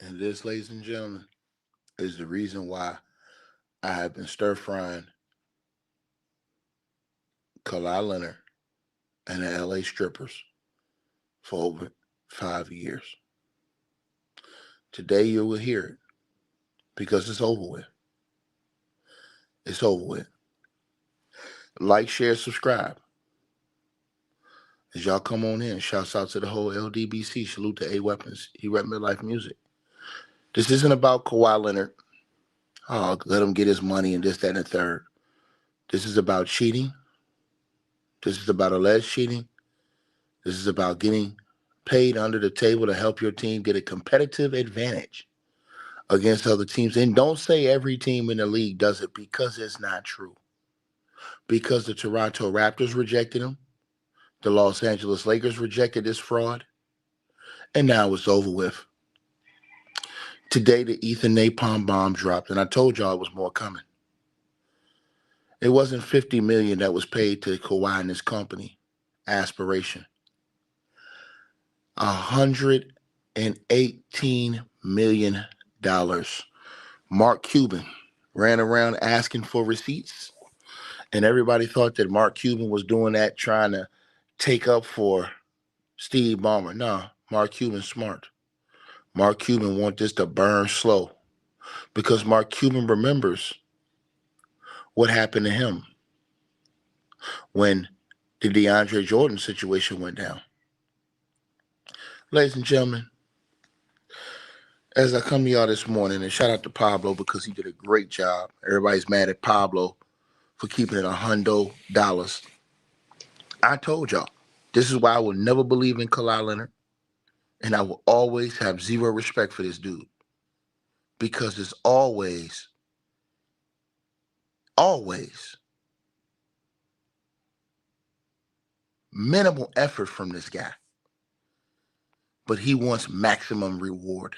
And this, ladies and gentlemen, is the reason why I have been stir frying Kawhi Leonard and the LA strippers for over 5 years. Today you will hear it because it's over with. It's over with. Like, share, subscribe. As y'all come on in, shouts out to the whole LDBC. Salute to A Weapons. He rep midlife music. This isn't about Kawhi Leonard. Oh, let him get his money and this, that, and the third. This is about cheating. This is about alleged cheating. This is about getting paid under the table to help your team get a competitive advantage against other teams. And don't say every team in the league does it, because it's not true. Because the Toronto Raptors rejected him. The Los Angeles Lakers rejected this fraud. And now it's over with. Today, the Ethan Napalm bomb dropped, and I told y'all it was more coming. It wasn't $50 million that was paid to Kawhi and his company, Aspiration. $118 million. Mark Cuban ran around asking for receipts, and everybody thought that Mark Cuban was doing that trying to take up for Steve Ballmer. No, Mark Cuban's smart. Mark Cuban wants this to burn slow because Mark Cuban remembers what happened to him when the DeAndre Jordan situation went down. Ladies and gentlemen, as I come to y'all this morning, and shout out to Pablo because he did a great job. Everybody's mad at Pablo for keeping it $100. I told y'all, this is why I will never believe in Kawhi Leonard, and I will always have zero respect for this dude, because it's always minimal effort from this guy, but he wants maximum reward.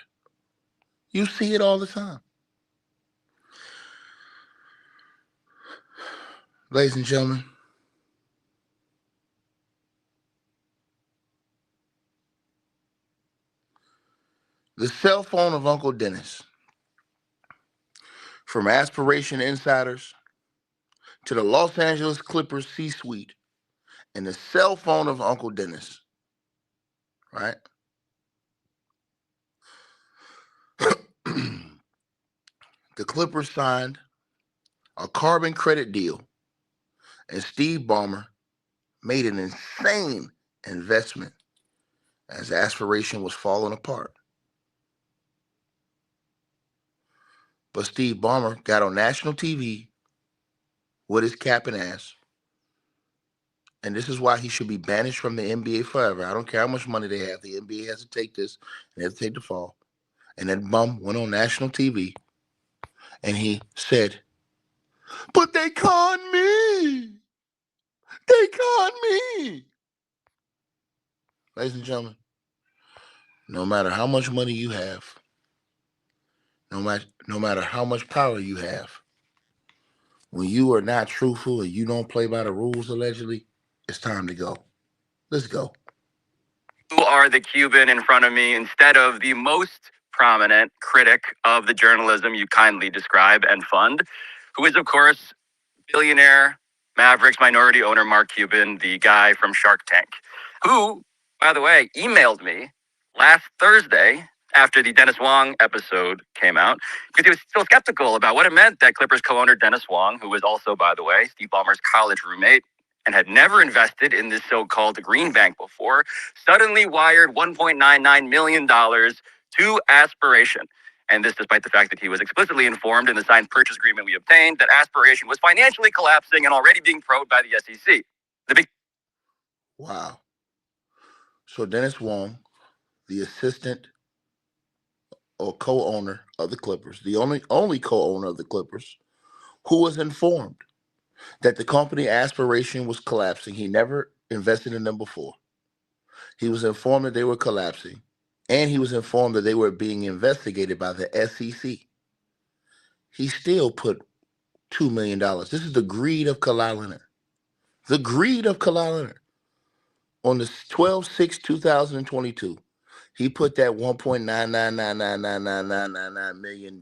You see it all the time. Ladies and gentlemen, the cell phone of Uncle Dennis, from Aspiration insiders to the Los Angeles Clippers C-suite, and the cell phone of Uncle Dennis, right? The Clippers signed a carbon credit deal, and Steve Ballmer made an insane investment as Aspiration was falling apart. But Steve Ballmer got on national TV with his cap and ass, and this is why he should be banished from the NBA forever. I don't care how much money they have. The NBA has to take this, and they have to take the fall. And that bum went on national TV, and he said, "But they conned me. They conned me." Ladies and gentlemen, no matter how much money you have, no matter how much power you have, when you are not truthful and you don't play by the rules, allegedly, it's time to go. Let's go. Who are the Cuban in front of me instead of the most prominent critic of the journalism you kindly describe and fund, who is, of course, billionaire Mavericks minority owner Mark Cuban, the guy from Shark Tank, who, by the way, emailed me last Thursday after the Dennis Wong episode came out, because he was still skeptical about what it meant that Clippers co-owner Dennis Wong, who was also, by the way, Steve Ballmer's college roommate and had never invested in this so-called green bank before, suddenly wired $1.99 million to Aspiration. And this despite the fact that he was explicitly informed in the signed purchase agreement we obtained that Aspiration was financially collapsing and already being probed by the SEC. Wow. So Dennis Wong, the assistant or co-owner of the Clippers, the only co-owner of the Clippers, who was informed that the company Aspiration was collapsing. He never invested in them before. He was informed that they were collapsing, and he was informed that they were being investigated by the SEC. He still put $2 million. This is the greed of Kawhi Leonard. The greed of Kawhi Leonard. On the 12/6/2022, He put that $1.9999999 million in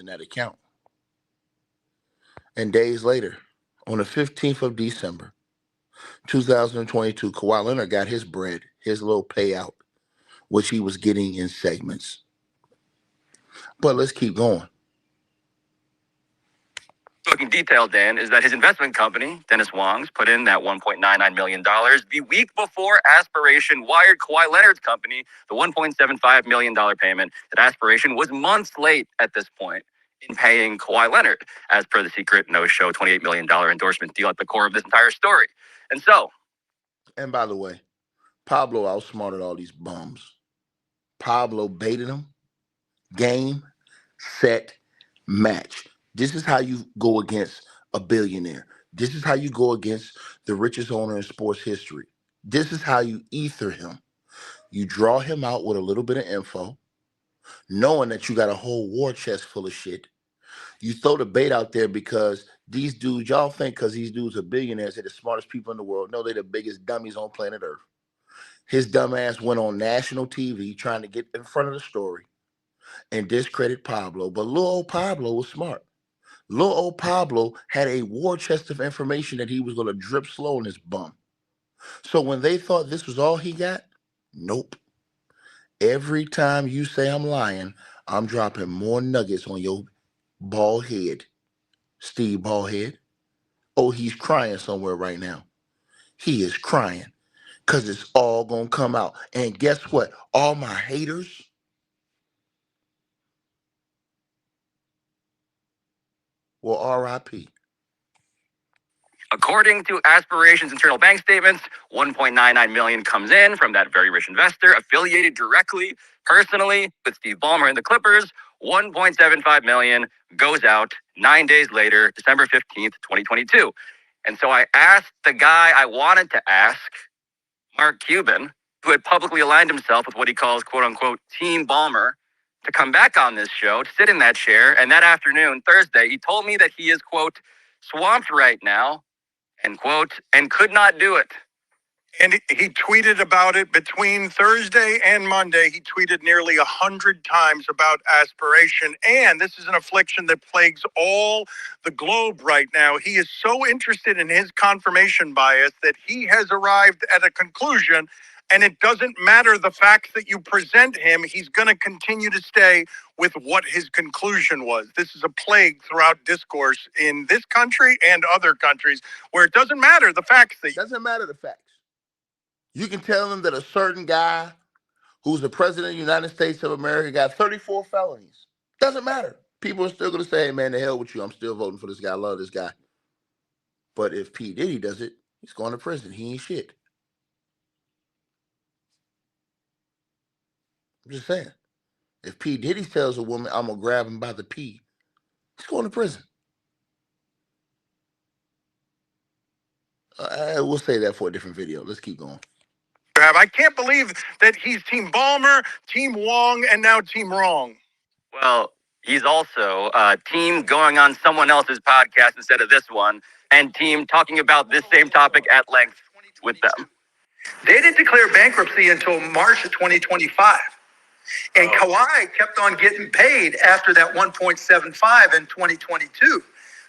that account. And days later, on the 15th of December, 2022, Kawhi Leonard got his bread, his little payout, which he was getting in segments. But let's keep going. Looking detail, Dan, is that his investment company, Dennis Wong's, put in that $1.99 million the week before Aspiration wired Kawhi Leonard's company the $1.75 million payment. That Aspiration was months late at this point in paying Kawhi Leonard, as per the secret no-show $28 million endorsement deal at the core of this entire story. And so... And by the way, Pablo outsmarted all these bums. Pablo baited them. Game, set, match. This is how you go against a billionaire. This is how you go against the richest owner in sports history. This is how you ether him. You draw him out with a little bit of info, knowing that you got a whole war chest full of shit. You throw the bait out there because these dudes, y'all think because these dudes are billionaires, they're the smartest people in the world. No, they're the biggest dummies on planet Earth. His dumb ass went on national TV trying to get in front of the story and discredit Pablo. But little old Pablo was smart. Little old Pablo had a war chest of information that he was going to drip slow in his bum. So when they thought this was all he got, nope. Every time you say I'm lying, I'm dropping more nuggets on your bald head. Steve Ballhead. Oh, he's crying somewhere right now. He is crying because it's all going to come out. And guess what? All my haters, well, RIP. According to Aspiration's internal bank statements, $1.99 million comes in from that very rich investor affiliated directly, personally, with Steve Balmer and the Clippers. $1.75 million goes out 9 days later, December 15th, 2022. And so I asked the guy I wanted to ask, Mark Cuban, who had publicly aligned himself with what he calls, quote unquote, Team Balmer, to come back on this show, to sit in that chair. And that afternoon, Thursday, he told me that he is, quote, swamped right now, end quote, and could not do it. And he tweeted about it between Thursday and Monday. He tweeted nearly 100 times about Aspiration. And this is an affliction that plagues all the globe right now. He is so interested in his confirmation bias that he has arrived at a conclusion. And it doesn't matter the facts that you present him. He's going to continue to stay with what his conclusion was. This is a plague throughout discourse in this country and other countries where it doesn't matter the facts. Doesn't matter the facts. You can tell them that a certain guy who's the president of the United States of America got 34 felonies. Doesn't matter. People are still going to say, hey, man, the hell with you. I'm still voting for this guy. I love this guy. But if P. Diddy does it, he's going to prison. He ain't shit. I'm just saying. If P. Diddy tells a woman, I'm going to grab him by the P, he's going to prison. We'll say that for a different video. Let's keep going. I can't believe that he's Team Balmer, Team Wong, and now Team Wrong. Well, he's also team going on someone else's podcast instead of this one, and team talking about this same topic at length with them. They didn't declare bankruptcy until March of 2025. And Kawhi kept on getting paid after that 1.75 in 2022.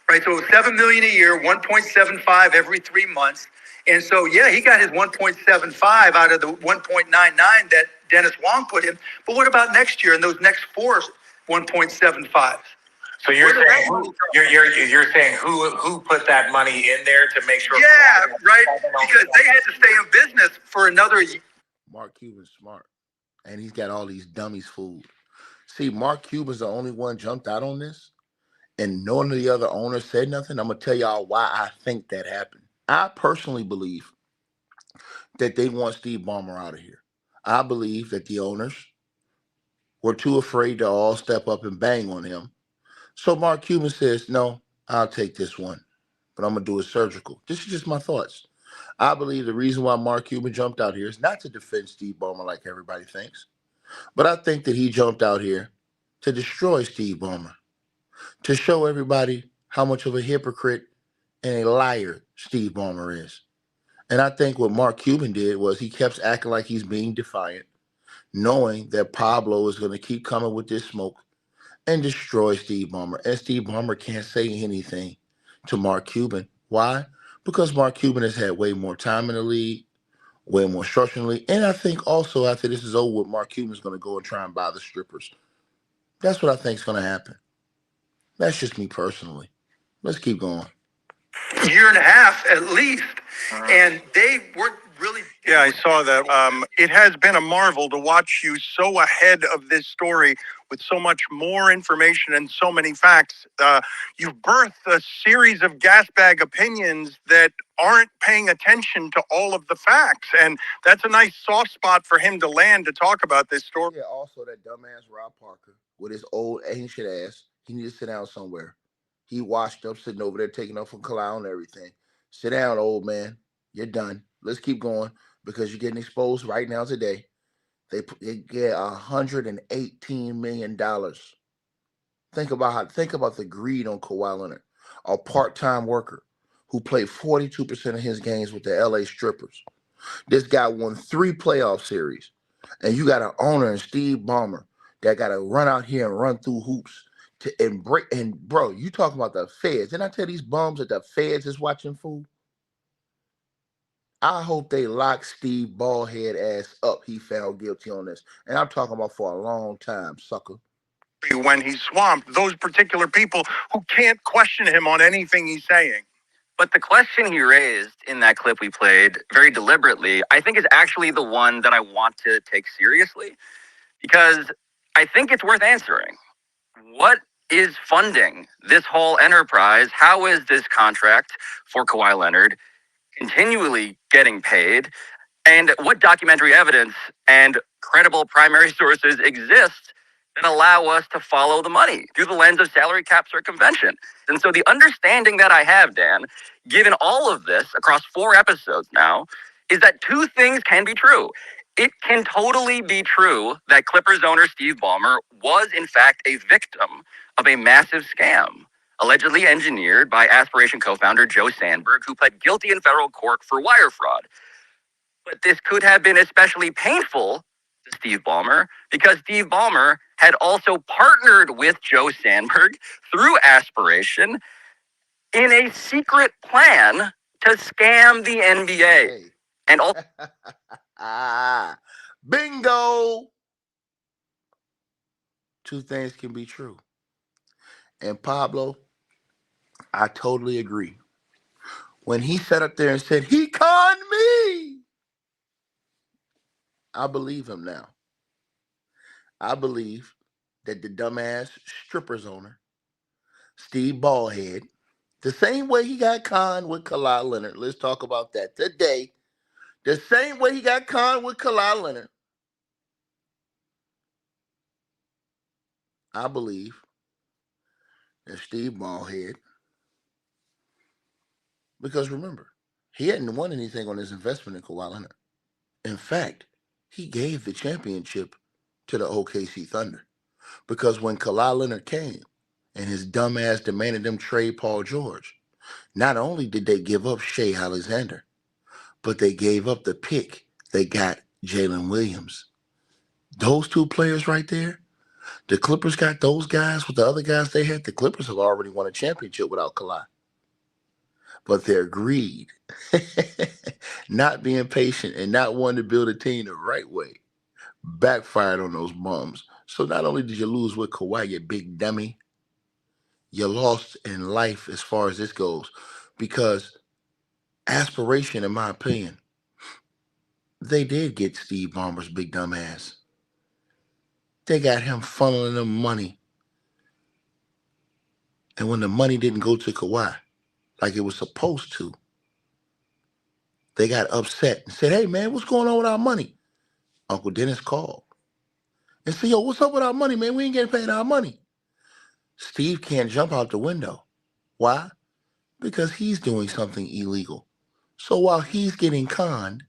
Right, so it was $7 million a year, 1.75 every 3 months. And so, yeah, he got his 1.75 out of the 1.99 that Dennis Wong put in. But what about next year and those next four 1.75s? So you're saying who put that money in there to make sure? Yeah, right. Because they had to stay in business for another year. Mark Cuban's smart, and he's got all these dummies fooled. See, Mark Cuban's the only one jumped out on this, and none of the other owners said nothing. I'm gonna tell y'all why I think that happened. I personally believe that they want Steve Ballmer out of here. I believe that the owners were too afraid to all step up and bang on him. So Mark Cuban says, no, I'll take this one, but I'm going to do it surgical. This is just my thoughts. I believe the reason why Mark Cuban jumped out here is not to defend Steve Ballmer like everybody thinks, but I think that he jumped out here to destroy Steve Ballmer, to show everybody how much of a hypocrite and a liar Steve Ballmer is. And I think what Mark Cuban did was he kept acting like he's being defiant, knowing that Pablo is going to keep coming with this smoke and destroy Steve Ballmer. And Steve Ballmer can't say anything to Mark Cuban. Why? Because Mark Cuban has had way more time in the league, way more structure in the league. And I think also after this is over with, Mark Cuban's going to go and try and buy the strippers. That's what I think is going to happen. That's just me personally. Let's keep going. Year and a half at least, and they weren't really. Yeah, I saw that. It has been a marvel to watch you so ahead of this story with so much more information and so many facts. You've birthed a series of gas bag opinions that aren't paying attention to all of the facts. And that's a nice soft spot for him to land to talk about this story. Yeah, also that dumbass Rob Parker with his old ancient ass, he needs to sit down somewhere. He washed up, sitting over there, taking up from Kawhi and everything. Sit down, old man. You're done. Let's keep going because you're getting exposed right now today. They get $118 million. Think about the greed on Kawhi Leonard, a part-time worker who played 42% of his games with the LA Strippers. This guy won 3 playoff series, and you got an owner in Steve Ballmer that got to run out here and run through hoops and break. And bro, you talking about the feds? Didn't I tell these bums that the feds is watching, fool? I hope they lock Steve Ballhead ass up. He found guilty on this, and I'm talking about for a long time, sucker. When he's swamped, those particular people who can't question him on anything he's saying. But the question he raised in that clip we played very deliberately, I think is actually the one that I want to take seriously because I think it's worth answering. What is funding this whole enterprise? How is this contract for Kawhi Leonard continually getting paid? And what documentary evidence and credible primary sources exist that allow us to follow the money through the lens of salary cap circumvention? And so the understanding that I have, Dan, given all of this across 4 episodes now, is that 2 things can be true. It can totally be true that Clippers owner Steve Ballmer was in fact a victim of a massive scam, allegedly engineered by Aspiration co-founder Joe Sandberg, who pled guilty in federal court for wire fraud. But this could have been especially painful to Steve Ballmer because Steve Ballmer had also partnered with Joe Sandberg through Aspiration in a secret plan to scam the NBA. Hey. And all Bingo. 2 things can be true. And Pablo, I totally agree. When he sat up there and said, he conned me, I believe him now. I believe that the dumbass strippers owner, Steve Ballhead, the same way he got conned with Kawhi Leonard, let's talk about that today. The same way he got conned with Kawhi Leonard, I believe that Steve Ballhead, because remember, he hadn't won anything on his investment in Kawhi Leonard. In fact, he gave the championship to the OKC Thunder because when Kawhi Leonard came and his dumb ass demanded them trade Paul George, not only did they give up Shea Alexander, but they gave up the pick. They got Jalen Williams. Those 2 players right there, the Clippers got those guys with the other guys they had. The Clippers have already won a championship without Kawhi. But their greed, not being patient and not wanting to build a team the right way, backfired on those bums. So not only did you lose with Kawhi, you big dummy, you lost in life as far as this goes. Because Aspiration, in my opinion, they did get Steve Ballmer's big dumb ass. They got him funneling them money. And when the money didn't go to Kawhi like it was supposed to, they got upset and said, hey, man, what's going on with our money? Uncle Dennis called and said, yo, what's up with our money, man? We ain't getting paid our money. Steve can't jump out the window. Why? Because he's doing something illegal. So while he's getting conned,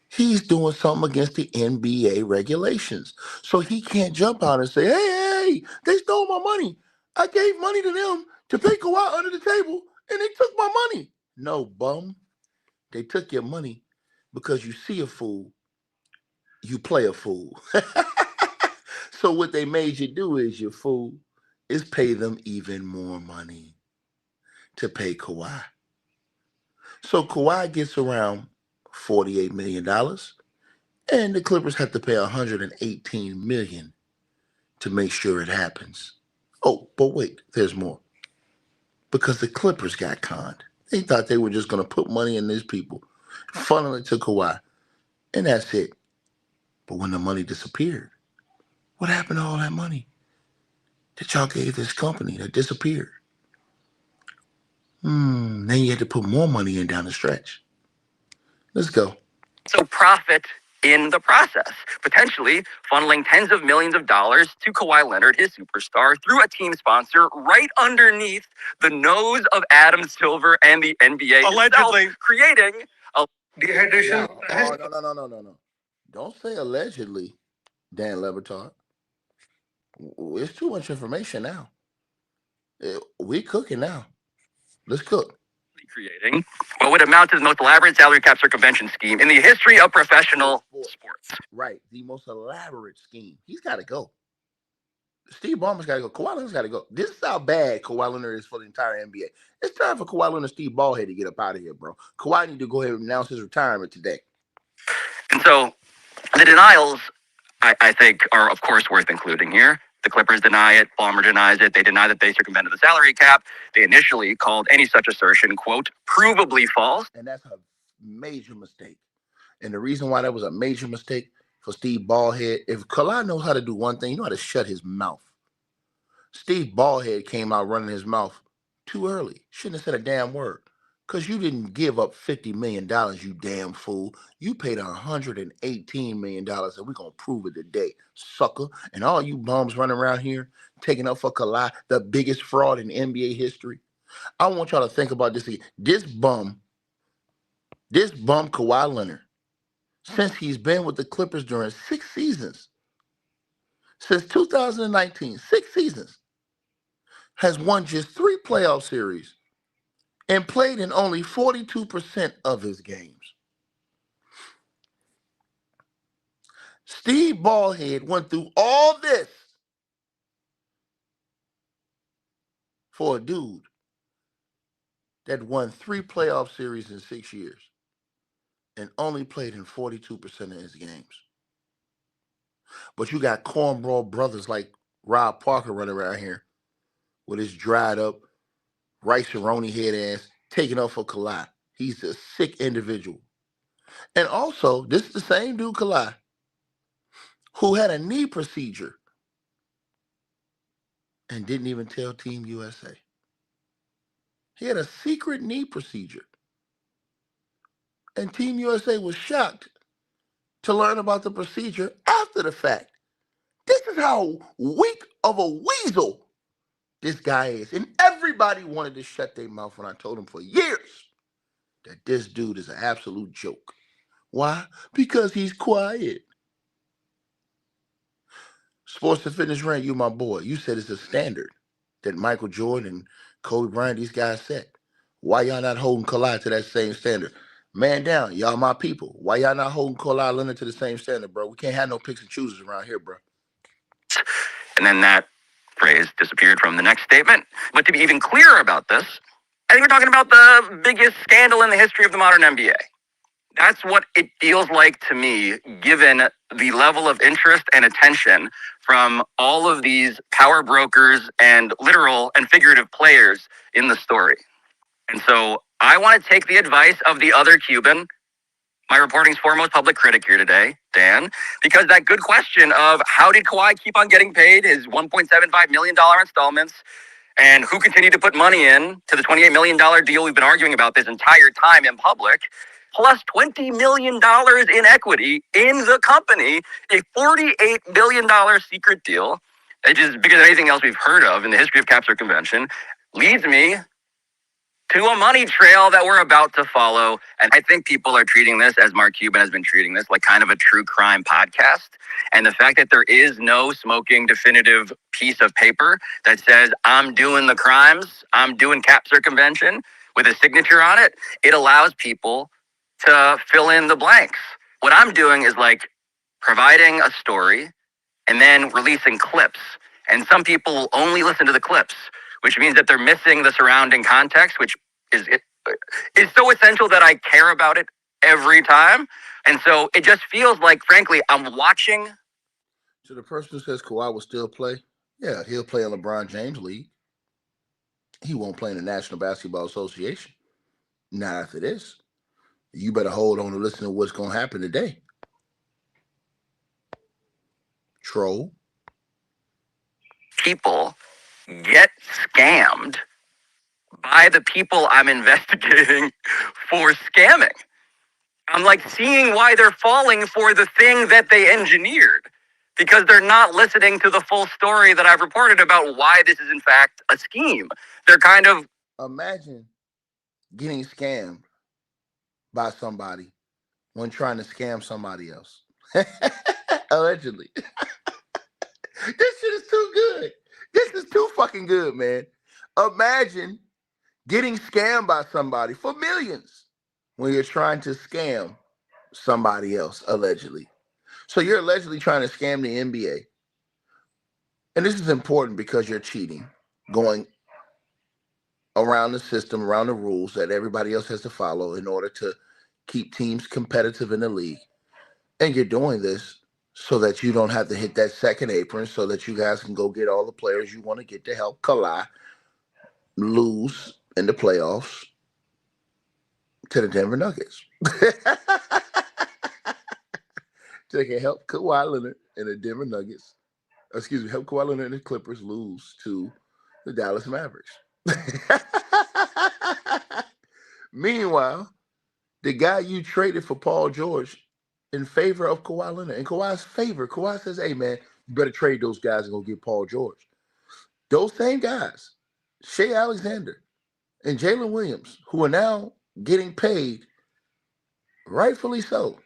he's doing something against the NBA regulations. So he can't jump out and say, hey, they stole my money. I gave money to them to pay Kawhi under the table, and they took my money. No, bum. They took your money because you see a fool you play a fool. So what they made you do is, you fool, is pay them even more money to pay Kawhi. So Kawhi gets around $48 million, and the Clippers have to pay $118 million to make sure it happens. Oh, but wait, there's more. Because the Clippers got conned. They thought they were just going to put money in these people, funnel it to Kawhi, and that's it. But when the money disappeared, what happened to all that money that y'all gave this company that disappeared? Then you had to put more money in down the stretch. Let's go. So profit in the process, potentially funneling tens of millions of dollars to Kawhi Leonard, his superstar, through a team sponsor right underneath the nose of Adam Silver and the NBA Allegedly itself, creating a Dehydration. No. Don't say allegedly, Dan Lebertard. It's too much information now. We cooking now. Let's cook. Creating what would amount to the most elaborate salary cap circumvention scheme in the history of professional sports. Right. The most elaborate scheme. He's got to go. Steve Ballmer's got to go. Kawhi Leonard's got to go. This is how bad Kawhi Leonard is for the entire NBA. It's time for Kawhi Leonard and Steve Ballhead to get up out of here, bro. Kawhi need to go ahead and announce his retirement today. And so the denials, I think, are, of course, worth including here. The Clippers deny it. Balmer denies it. They deny that they circumvented the salary cap. They initially called any such assertion, quote, provably false. And that's a major mistake. And the reason why that was a major mistake for Steve Ballhead, if Kawhi knows how to do one thing, you know how to shut his mouth. Steve Ballhead came out running his mouth too early. Shouldn't have said a damn word. Because you didn't give up $50 million, you damn fool. You paid $118 million, and we're going to prove it today, sucker. And all you bums running around here taking up for Kawhi, the biggest fraud in NBA history. I want y'all to think about this again. This bum Kawhi Leonard, since he's been with the Clippers during 6 seasons, since 2019, 6 seasons, has won just 3 playoff series and played in only 42% of his games. Steve Ballhead went through all this for a dude that won 3 playoff series in 6 years and only played in 42% of his games. But you got cornball brothers like Rob Parker running around here with his dried up rice-a-roni head ass taking up for Kawhi. He's a sick individual. And also, this is the same dude, Kawhi, who had a knee procedure and didn't even tell Team USA. He had a secret knee procedure. And Team USA was shocked to learn about the procedure after the fact. This is how weak of a weasel this guy is. And everybody wanted to shut their mouth when I told them for years that this dude is an absolute joke. Why? Because he's quiet. Sports to Fitness Rant, you my boy. You said it's a standard that Michael Jordan and Kobe Bryant, these guys set. Why y'all not holding Kawhi to that same standard? Man down, y'all my people. Why y'all not holding Kawhi Leonard to the same standard, bro? We can't have no picks and choosers around here, bro. And then that phrase disappeared from the next statement. But to be even clearer about this, I think we're talking about the biggest scandal in the history of the modern NBA. That's what it feels like to me, given the level of interest and attention from all of these power brokers and literal and figurative players in the story. And so I want to take the advice of the other Cuban, my reporting's foremost public critic here today, Dan, because that good question of how did Kawhi keep on getting paid his $1.75 million installments, and who continued to put money in to the $28 million deal we've been arguing about this entire time in public, plus $20 million in equity in the company, a $48 billion secret deal, which is bigger than anything else we've heard of in the history of cap circumvention, leads me to a money trail that we're about to follow. And I think people are treating this, as Mark Cuban has been treating this, like kind of a true crime podcast. And the fact that there is no smoking definitive piece of paper that says, I'm doing the crimes, I'm doing cap circumvention with a signature on it, it allows people to fill in the blanks. What I'm doing is like providing a story, and then releasing clips. And some people will only listen to the clips, which means that they're missing the surrounding context, which is so essential that I care about it every time. And so it just feels like, frankly, I'm watching. So the person who says Kawhi will still play, yeah, he'll play in LeBron James League. He won't play in the National Basketball Association. Not after this. You better hold on to listen to what's going to happen today. Troll. People get scammed by the people I'm investigating for scamming. I'm like seeing why they're falling for the thing that they engineered, because they're not listening to the full story that I've reported about why this is in fact a scheme. They're kind of... Imagine getting scammed by somebody when trying to scam somebody else. Allegedly. This shit is too good. This is too fucking good, man. Imagine getting scammed by somebody for millions when you're trying to scam somebody else, allegedly. So you're allegedly trying to scam the NBA. And this is important because you're cheating, going around the system, around the rules that everybody else has to follow in order to keep teams competitive in the league. And you're doing this so that you don't have to hit that second apron, so that you guys can go get all the players you want to get to help Kawhi lose in the playoffs to the Denver Nuggets. So they can help Kawhi Leonard and the Denver Nuggets, help Kawhi Leonard and the Clippers lose to the Dallas Mavericks. Meanwhile, the guy you traded for Paul George in favor of Kawhi Leonard, in Kawhi's favor, Kawhi says, hey, man, you better trade those guys and go get Paul George. Those same guys, Shea Alexander and Jalen Williams, who are now getting paid, rightfully so,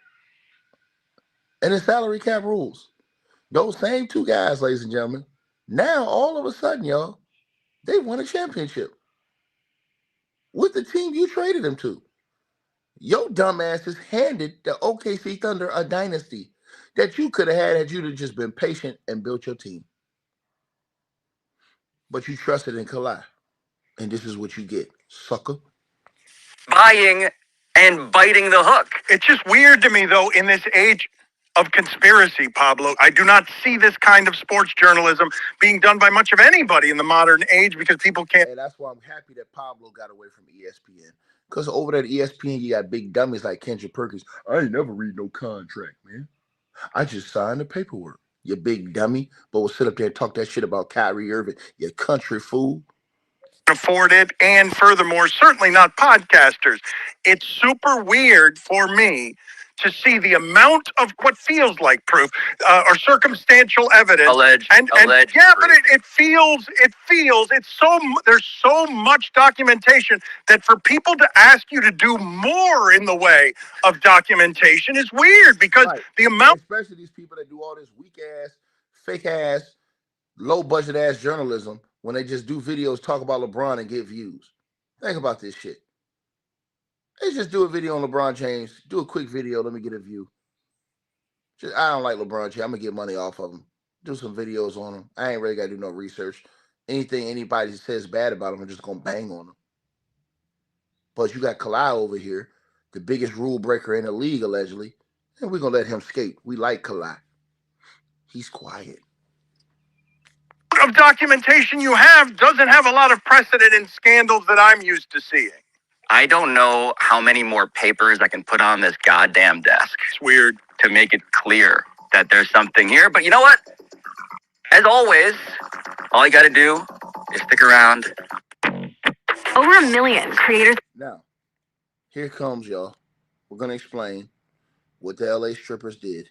and the salary cap rules. Those same two guys, ladies and gentlemen, now all of a sudden, y'all, they won a championship with the team you traded them to. Your dumbasses handed the OKC Thunder a dynasty that you could have had you'd just been patient and built your team. But you trusted in Kawhi. And this is what you get, sucker. Buying and biting the hook. It's just weird to me, though, in this age of conspiracy, Pablo. I do not see this kind of sports journalism being done by much of anybody in the modern age, because people can't. And that's why I'm happy that Pablo got away from ESPN. Because over there at ESPN, you got big dummies like Kendrick Perkins. I ain't never read no contract, man. I just signed the paperwork. You big dummy. But we'll sit up there and talk that shit about Kyrie Irving, you country fool. Afford it, and furthermore, certainly not podcasters. It's super weird for me to see the amount of what feels like proof or circumstantial evidence. Alleged yeah, proof. but it feels there's so much documentation that for people to ask you to do more in the way of documentation is weird, because Right. the amount, especially these people that do all this weak ass, fake ass, low budget ass journalism, when they just do videos, talk about LeBron and get views. Think about this shit. They just do a video on LeBron James, do a quick video, let me get a view. I don't like LeBron James, I'm going to get money off of him. Do some videos on him. I ain't really got to do no research. Anything anybody says bad about him, I'm just going to bang on him. But you got Kawhi over here, the biggest rule breaker in the league, allegedly, and we're going to let him skate. We like Kawhi. He's quiet. of documentation you have doesn't have a lot of precedent in scandals that I'm used to seeing. I don't know how many more papers I can put on this goddamn desk. It's weird. To make it clear that there's something here. But you know what? As always, all you got to do is stick around. Over 1 million creators. Now, here comes, y'all. We're going to explain what the LA strippers did.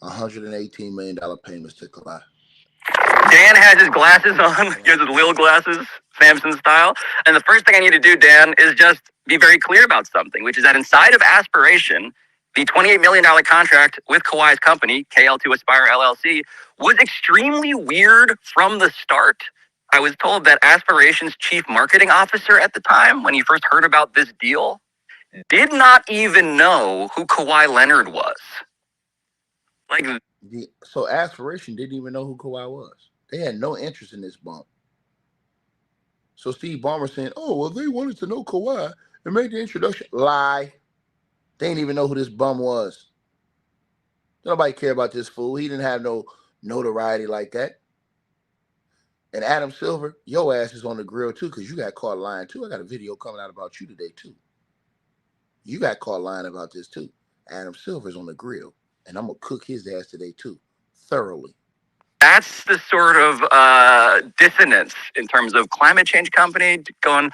$118 million payments to Kawhi. Dan has his glasses on. He has his little glasses, Samson style. And the first thing I need to do, Dan, is just be very clear about something, which is that inside of Aspiration, the $28 million contract with Kawhi's company, KL2 Aspire LLC, was extremely weird from the start. I was told that Aspiration's chief marketing officer at the time, when he first heard about this deal, did not even know who Kawhi Leonard was. Like, So Aspiration didn't even know who Kawhi was. They had no interest in this bump. So Steve Ballmer saying, oh, well, they wanted to know Kawhi and made the introduction. Lie. They didn't even know who this bum was. Nobody care about this fool. He didn't have no notoriety like that. And Adam Silver, your ass is on the grill too, because you got caught lying too. I got a video coming out about you today too. You got caught lying about this too. Adam Silver's on the grill, and I'm gonna cook his ass today too, thoroughly. That's the sort of dissonance in terms of climate change company going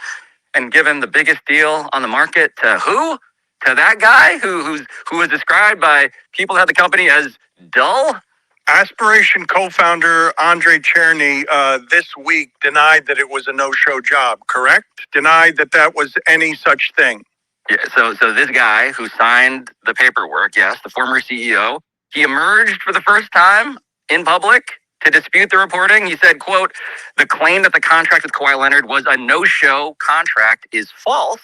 and giving the biggest deal on the market to who? To that guy who was described by people at the company as dull? Aspiration co-founder Andre Cherny this week denied that it was a no-show job, correct? Denied that that was any such thing. Yeah, so this guy who signed the paperwork, yes, the former CEO, he emerged for the first time in public to dispute the reporting. He said, quote, the claim that the contract with Kawhi Leonard was a no-show contract is false.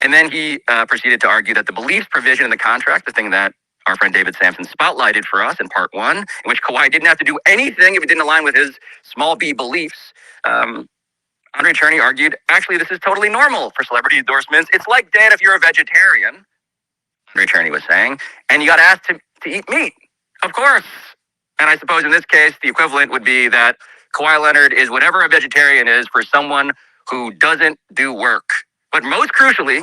And then he proceeded to argue that the beliefs provision in the contract, the thing that our friend David Sampson spotlighted for us in part one, in which Kawhi didn't have to do anything if it didn't align with his small b beliefs. Andre Cherny argued, actually, this is totally normal for celebrity endorsements. It's like, Dan, if you're a vegetarian, Andre Cherny was saying, and you got asked to eat meat, of course. And I suppose in this case, the equivalent would be that Kawhi Leonard is whatever a vegetarian is for someone who doesn't do work. But most crucially,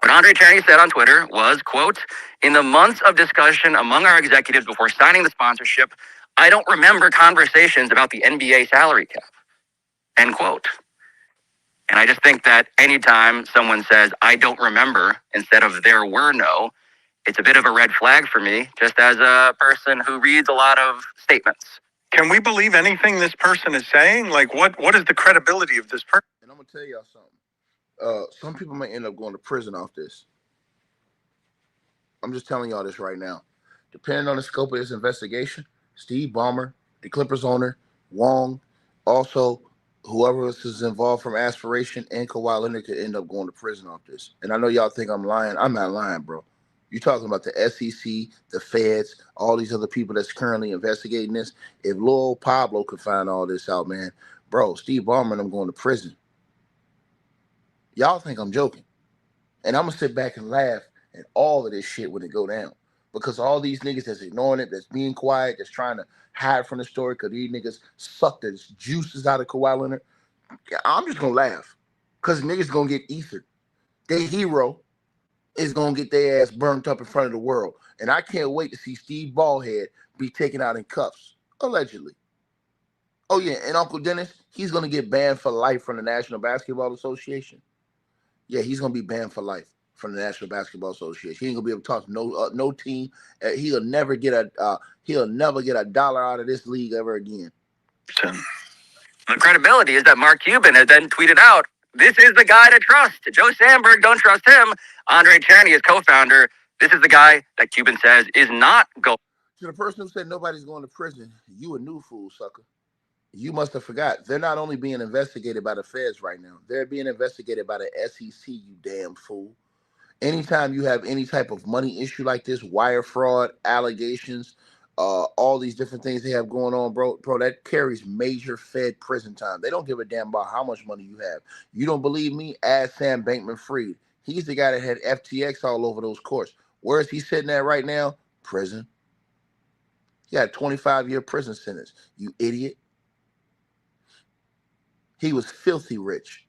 what Andre Cherny said on Twitter was, quote, in the months of discussion among our executives before signing the sponsorship, I don't remember conversations about the NBA salary cap, end quote. And I just think that anytime someone says, I don't remember, instead of there were no, it's a bit of a red flag for me, just as a person who reads a lot of statements. Can we believe anything this person is saying? Like, what is the credibility of this person? And I'm going to tell y'all something. Some people may end up going to prison off this. I'm just telling y'all this right now. Depending on the scope of this investigation, Steve Ballmer, the Clippers owner, Wong, also whoever else is involved from Aspiration and Kawhi Leonard could end up going to prison off this. And I know y'all think I'm lying. I'm not lying, bro. You're talking about the SEC, the feds, all these other people that's currently investigating this. If Lil Pablo could find all this out, man, bro, Steve Ballmer and I'm going to prison. Y'all think I'm joking. And I'm going to sit back and laugh at all of this shit when it go down. Because all these niggas that's ignoring it, that's being quiet, that's trying to hide from the story because these niggas suck the juices out of Kawhi Leonard, I'm just going to laugh. Because niggas going to get ethered. Their hero is going to get their ass burnt up in front of the world. And I can't wait to see Steve Ballhead be taken out in cuffs, allegedly. Oh, yeah, and Uncle Dennis, he's going to get banned for life from the National Basketball Association. Yeah, he's going to be banned for life from the National Basketball Association. He ain't going to be able to talk to no team. He'll never get a dollar out of this league ever again. The credibility is that Mark Cuban has then tweeted out, this is the guy to trust. Joe Sandberg, don't trust him. Andre Cherny is co-founder. This is the guy that Cuban says is not going. To the person who said nobody's going to prison, you a new fool, sucker. You must have forgot. They're not only being investigated by the feds right now. They're being investigated by the SEC, you damn fool. Anytime you have any type of money issue like this, wire fraud, allegations, all these different things they have going on, bro, that carries major Fed prison time. They don't give a damn about how much money you have. You don't believe me? Ask Sam Bankman-Fried. He's the guy that had FTX all over those courts. Where is he sitting at right now? Prison. He got a 25-year prison sentence, you idiot. He was filthy rich.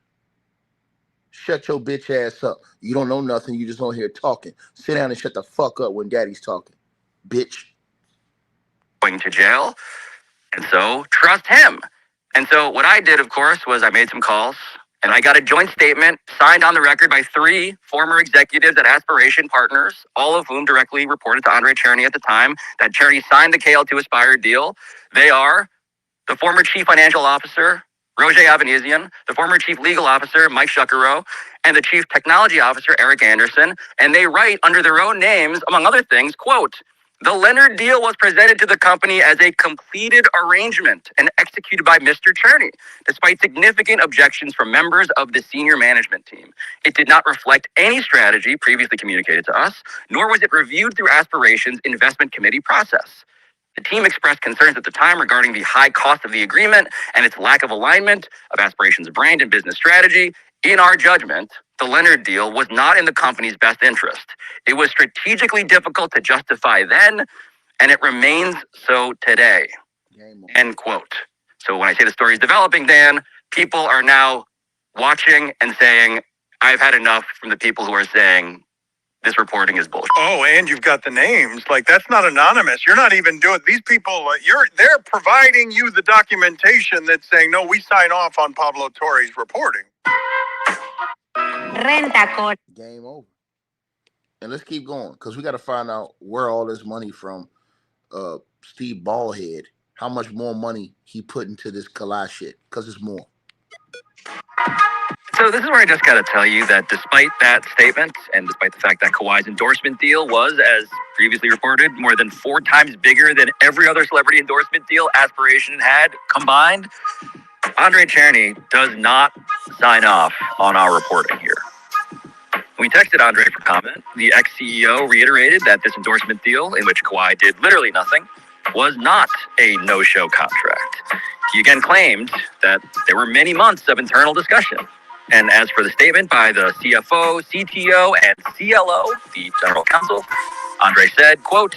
Shut your bitch ass up. You don't know nothing. You just on here talking. Sit down and shut the fuck up when daddy's talking. Bitch. Going to jail. And so trust him. And so what I did, of course, was I made some calls and I got a joint statement signed on the record by 3 former executives at Aspiration Partners, all of whom directly reported to Andre Cherny at the time that Cherny signed the KL2 Aspire deal. They are the former chief financial officer, Roger Avanesian, the former chief legal officer, Mike Shuckero, and the chief technology officer, Eric Anderson. And they write under their own names, among other things, quote, The Leonard deal was presented to the company as a completed arrangement and executed by Mr. Cherney, despite significant objections from members of the senior management team. It did not reflect any strategy previously communicated to us, nor was it reviewed through Aspiration's investment committee process. The team expressed concerns at the time regarding the high cost of the agreement and its lack of alignment of Aspiration's brand and business strategy. In our judgment, the Leonard deal was not in the company's best interest. It was strategically difficult to justify then, and it remains so today. End quote. So when I say the story is developing, Dan, people are now watching and saying, I've had enough from the people who are saying this reporting is bullshit. Oh, and you've got the names. Like, that's not anonymous. You're not even doing these people. They're providing you the documentation that's saying, no, we sign off on Pablo Torre's reporting. Game over. And let's keep going because we got to find out where all this money from Steve Ballhead, how much more money he put into this Kawhi shit, because it's more. So this is where I just got to tell you that despite that statement and despite the fact that Kawhi's endorsement deal was, as previously reported, more than 4 times bigger than every other celebrity endorsement deal Aspiration had combined, Andre Cherney does not sign off on our reporting here. We texted Andre for comment. The ex-CEO reiterated that this endorsement deal, in which Kawhi did literally nothing, was not a no-show contract. He again claimed that there were many months of internal discussion. And as for the statement by the CFO, CTO, and CLO, the general counsel, Andre said, quote,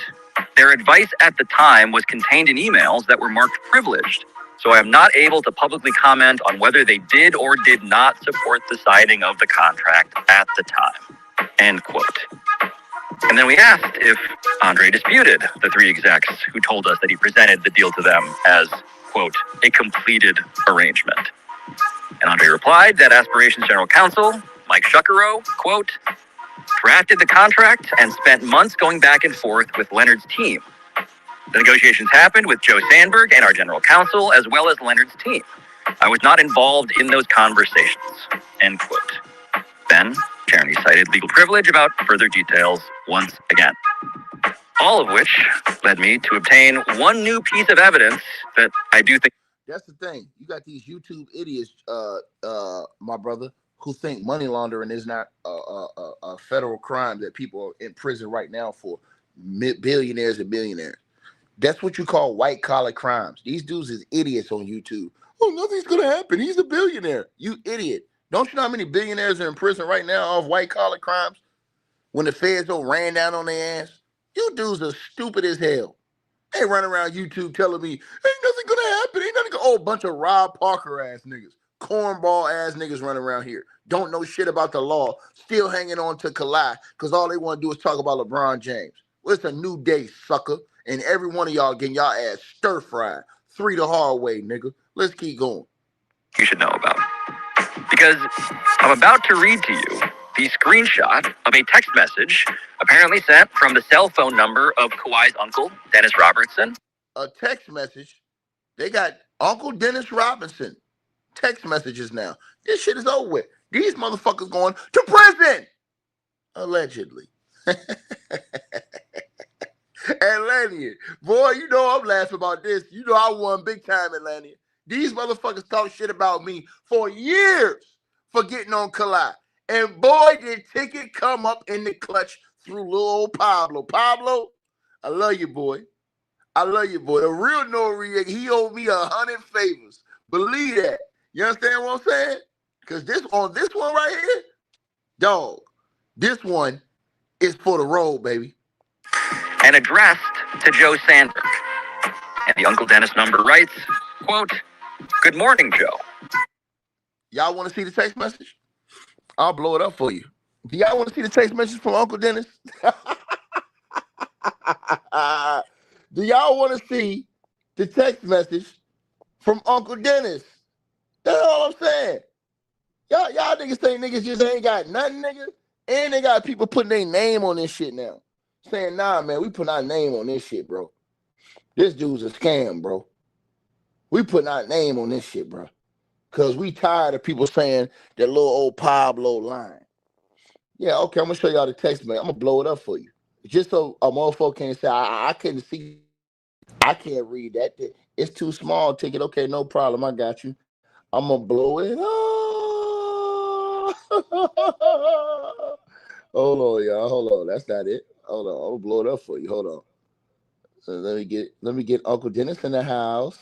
their advice at the time was contained in emails that were marked privileged. So I am not able to publicly comment on whether they did or did not support the signing of the contract at the time. End quote. And then we asked if Andre disputed the 3 execs who told us that he presented the deal to them as, quote, a completed arrangement. And Andre replied that Aspiration's general counsel, Mike Shuckero, quote, drafted the contract and spent months going back and forth with Leonard's team. The negotiations happened with Joe Sandberg and our general counsel, as well as Leonard's team. I was not involved in those conversations, end quote. Then, Cherney cited legal privilege about further details once again. All of which led me to obtain one new piece of evidence that I do think. That's the thing. You got these YouTube idiots, my brother, who think money laundering is not a federal crime that people are in prison right now for, billionaires and millionaires. That's what you call white collar crimes. These dudes is idiots on YouTube. Oh, nothing's gonna happen. He's a billionaire. You idiot. Don't you know how many billionaires are in prison right now of white collar crimes? When the feds don't ran down on their ass? You dudes are stupid as hell. They run around YouTube telling me, ain't nothing gonna happen. Ain't nothing gonna. Oh, bunch of Rob Parker ass niggas. Cornball ass niggas running around here. Don't know shit about the law. Still hanging on to Kawhi because all they want to do is talk about LeBron James. Well, it's a new day, sucker. And every one of y'all getting y'all ass stir-fried. 3 the hard way, nigga. Let's keep going. You should know about. Because I'm about to read to you the screenshot of a text message apparently sent from the cell phone number of Kawhi's uncle, Dennis Robertson. A text message? They got Uncle Dennis Robinson text messages now. This shit is over with. These motherfuckers going to prison. Allegedly. Atlanta, boy, you know I'm laughing about this. You know I won big time, Atlanta. These motherfuckers talk shit about me for years for getting on Kawhi. And boy, did ticket come up in the clutch through little old Pablo. Pablo, I love you, boy. I love you, boy. A real Noriega, he owed me 100 favors. Believe that. You understand what I'm saying? Because this one right here, dog, this one is for the road, baby. And addressed to Joe Sandberg. And the Uncle Dennis number writes, quote, good morning, Joe. Y'all want to see the text message? I'll blow it up for you. Do y'all want to see the text message from Uncle Dennis? Do y'all want to see the text message from Uncle Dennis? That's all I'm saying. Y'all niggas think niggas just ain't got nothing, nigga. And they got people putting their name on this shit now. Saying, nah, man, we put our name on this shit, bro. This dude's a scam, bro. We putting our name on this shit, bro. Because we tired of people saying that little old Pablo line. Yeah, okay, I'm going to show y'all the text, man. I'm going to blow it up for you. Just so a motherfucker can't say I couldn't see. I can't read that. It's too small. Ticket. Okay, no problem. I got you. I'm gonna blow it up. Hold on, y'all. Hold on. That's not it. Hold on. I'm gonna blow it up for you. Hold on. So let me get Uncle Dennis in the house.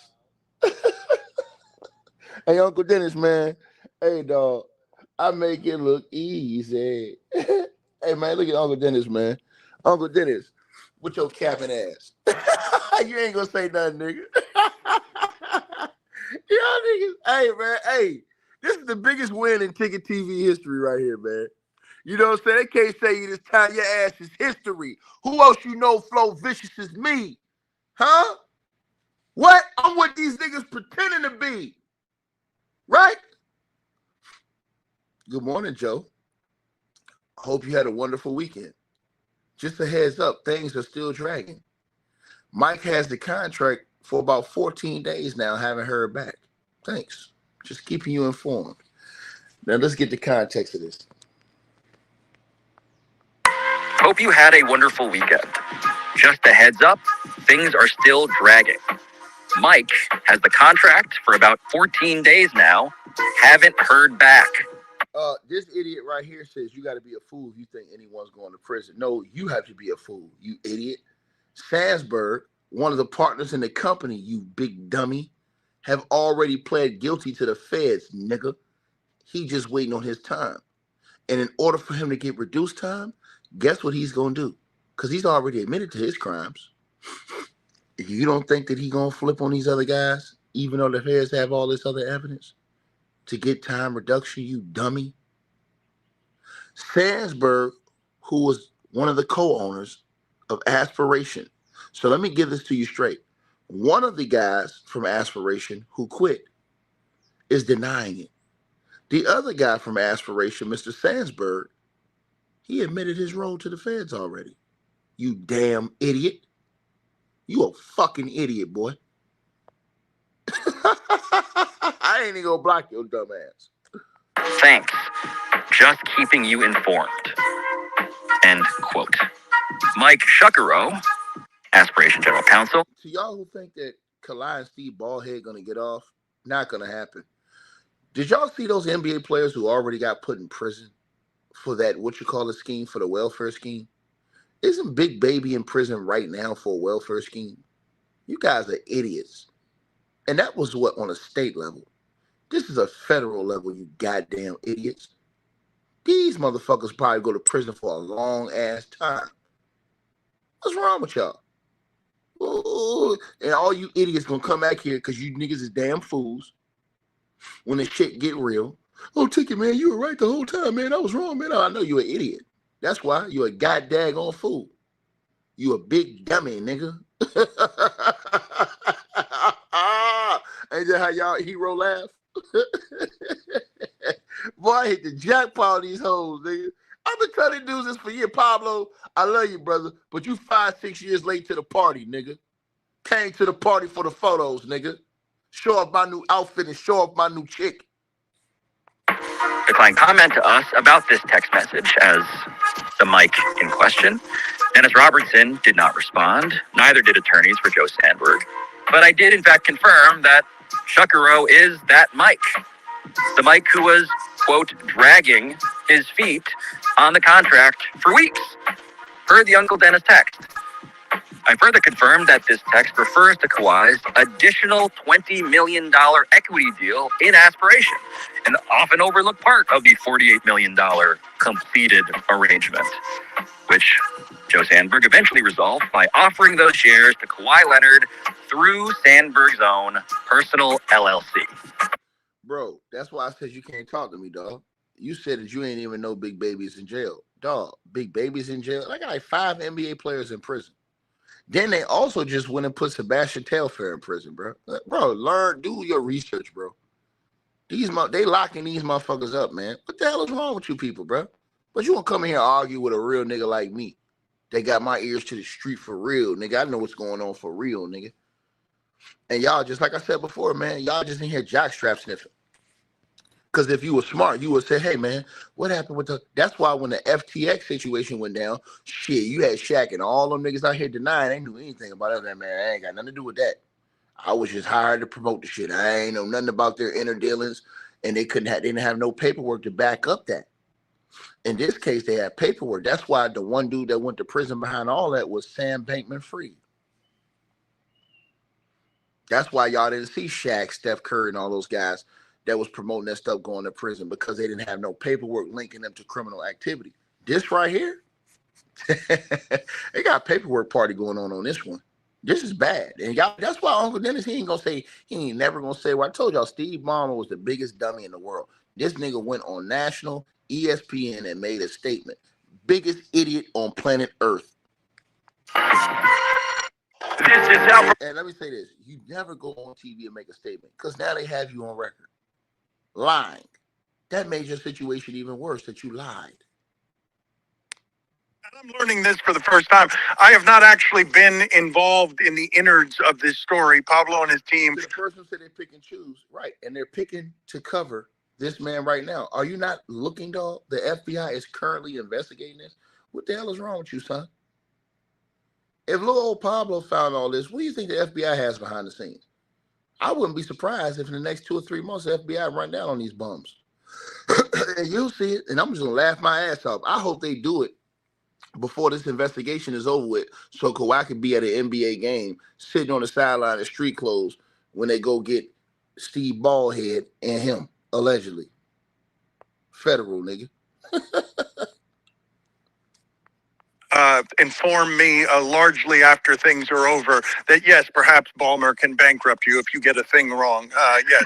Hey, Uncle Dennis, man. Hey, dog. I make it look easy. Hey, man, look at Uncle Dennis, man. Uncle Dennis, with your capping ass. You ain't gonna say nothing, nigga. Y'all niggas. Hey, man. Hey, this is the biggest win in Ticket TV history right here, man. You know what I'm saying? They can't say you this time. Your ass is history. Who else you know Flow Vicious is me? Huh? What? I'm what these niggas pretending to be. Right? Good morning, Joe. Hope you had a wonderful weekend. Just a heads up, things are still dragging. Mike has the contract for about 14 days now, haven't heard back. Thanks. Just keeping you informed. Now let's get the context of this. Hope you had a wonderful weekend. Just a heads up, things are still dragging. Mike has the contract for about 14 days now, haven't heard back. This idiot right here says you got to be a fool if you think anyone's going to prison. No, you have to be a fool, you idiot. Sandsberg, one of the partners in the company, you big dummy, have already pled guilty to the feds, nigga. He just waiting on his time. And in order for him to get reduced time, guess what he's going to do? Because he's already admitted to his crimes. You don't think that he's going to flip on these other guys, even though the feds have all this other evidence? To get time reduction, you dummy. Sandsberg, who was one of the co-owners of Aspiration. So let me give this to you straight. One of the guys from Aspiration who quit is denying it. The other guy from Aspiration, Mr. Sandsberg, he admitted his role to the feds already. You damn idiot. You a fucking idiot, boy. I ain't even gonna block your dumb ass. Thanks. Just keeping you informed. End quote. Mike Shuckero, Aspiration General Counsel. To y'all who think that Kawhi and Steve Ballhead gonna get off, not gonna happen. Did y'all see those NBA players who already got put in prison for that, what you call a scheme, for the welfare scheme? Isn't Big Baby in prison right now for a welfare scheme? You guys are idiots. And that was what, on a state level. This is a federal level, you goddamn idiots. These motherfuckers probably go to prison for a long ass time. What's wrong with y'all? Ooh, and all you idiots gonna come back here because you niggas is damn fools when the shit get real. Oh, Ticket, man, you were right the whole time, man. I was wrong, man. I know you're an idiot. That's why you're a goddamn fool. You a big dummy, nigga. Ain't that how y'all hero laugh? Boy, I hit the jackpot on these hoes, nigga. I've been trying to do this for years. Pablo, I love you, brother, but you 5-6 years late to the party, nigga. Came to the party for the photos, nigga. Show off my new outfit and show off my new chick. Declined comment to us about this text message as the Mike in question. Dennis Robertson did not respond. Neither did attorneys for Joe Sandberg. But I did, in fact, confirm that Shuckero is that Mike. The Mike who was, quote, dragging his feet on the contract for weeks. Per the Uncle Dennis text. I further confirmed that this text refers to Kawhi's additional $20 million equity deal in Aspiration, an often overlooked part of the $48 million completed arrangement, which Joe Sandberg eventually resolved by offering those shares to Kawhi Leonard through Sandberg's own personal LLC. Bro, that's why I said you can't talk to me, dog. You said that you ain't even know Big Baby's in jail. Dog, Big Baby's in jail. I got like 5 NBA players in prison. Then they also just went and put Sebastian Telfair in prison, bro. Bro, do your research, bro. They locking these motherfuckers up, man. What the hell is wrong with you people, bro? But you won't come in here and argue with a real nigga like me. They got my ears to the street for real, nigga. I know what's going on for real, nigga. And y'all, just like I said before, man, y'all just in here jockstrap sniffing. Because if you were smart, you would say, hey, man, what happened with the... That's why when the FTX situation went down, shit, you had Shaq and all them niggas out here denying they knew anything about it. That man, I ain't got nothing to do with that. I was just hired to promote the shit. I ain't know nothing about their inner dealings, and they didn't have no paperwork to back up that. In this case, they had paperwork. That's why the one dude that went to prison behind all that was Sam Bankman-Fried. That's why y'all didn't see Shaq, Steph Curry, and all those guys that was promoting that stuff going to prison, because they didn't have no paperwork linking them to criminal activity. This right here, they got a paperwork party going on this one. This is bad. And y'all, that's why Uncle Dennis, he ain't never gonna say, well, I told y'all Steve Ballmer was the biggest dummy in the world. This nigga went on national ESPN and made a statement. Biggest idiot on planet Earth. This is how. And let me say this, you never go on TV and make a statement, because now they have you on record lying. That made your situation even worse, that you lied. I'm learning this for the first time. I have not actually been involved in the innards of this story. Pablo and his team. The person said they pick and choose, right? And they're picking to cover this man right now. Are you not looking, dog? The FBI is currently investigating this. What the hell is wrong with you, son? If little old Pablo found all this, what do you think the FBI has behind the scenes? I wouldn't be surprised if in the next 2 or 3 months the FBI run down on these bums. And you'll see it, and I'm just gonna laugh my ass off. I hope they do it before this investigation is over with, so Kawhi could be at an NBA game sitting on the sideline in street clothes when they go get Steve Ballhead and him, allegedly. Federal, nigga. Inform me largely after things are over that yes, perhaps Balmer can bankrupt you if you get a thing wrong. Yes,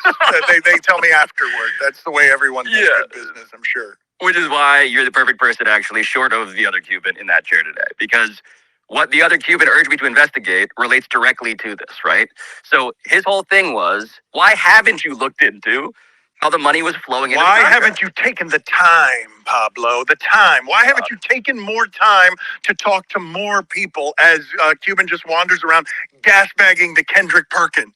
they tell me afterward. That's the way everyone does business, I'm sure. Which is why you're the perfect person, actually, short of the other Cuban in that chair today. Because what the other Cuban urged me to investigate relates directly to this, right? So his whole thing was, why haven't you looked into how the money was flowing into the Why contract? haven't you taken the time, Pablo? The time. Why haven't you taken more time to talk to more people as Cuban just wanders around gasbagging to Kendrick Perkins?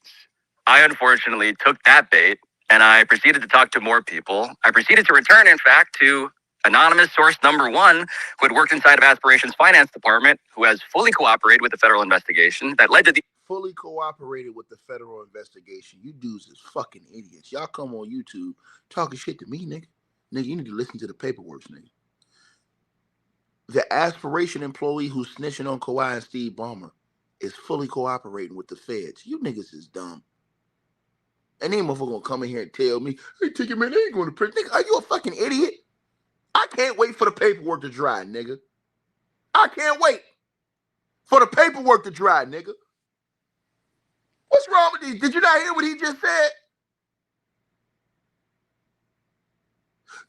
I unfortunately took that bait, and I proceeded to talk to more people. I proceeded to return, in fact, to anonymous source number 1, who had worked inside of Aspiration's finance department, who has fully cooperated with the federal investigation that led to the... Fully cooperated with the federal investigation. You dudes is fucking idiots. Y'all come on YouTube talking shit to me, nigga. Nigga, you need to listen to the paperwork, nigga. The Aspiration employee who's snitching on Kawhi and Steve Ballmer is fully cooperating with the feds. You niggas is dumb. And then motherfucker gonna come in here and tell me, hey, Ticket Man, they ain't going to prison. Nigga, are you a fucking idiot? I can't wait for the paperwork to dry, nigga. I can't wait for the paperwork to dry, nigga. What's wrong with these? Did you not hear what he just said?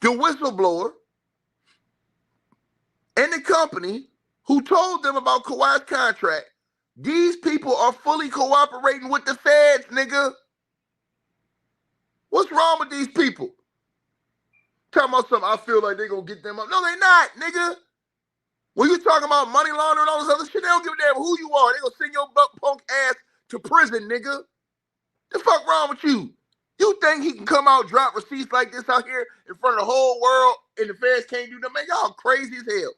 The whistleblower and the company who told them about Kawhi's contract, these people are fully cooperating with the feds, nigga. What's wrong with these people? Talking about something, I feel like they're going to get them up. No, they're not, nigga. When you talking about money laundering and all this other shit, they don't give a damn who you are. They're going to send your butt punk ass to prison, nigga. The fuck wrong with you? You think he can come out, drop receipts like this out here in front of the whole world and the feds can't do nothing? Man, y'all crazy as hell.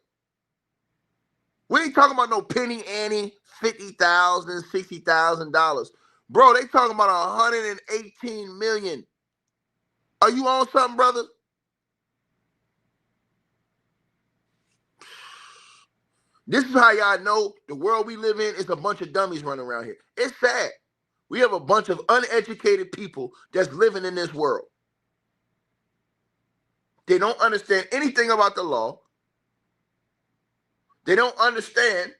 We ain't talking about no penny ante, $50,000, $60,000. Bro, they talking about $118 million. Are you on something, brother? This is how y'all know the world we live in is a bunch of dummies running around here. It's sad. We have a bunch of uneducated people that's living in this world. They don't understand anything about the law. They don't understand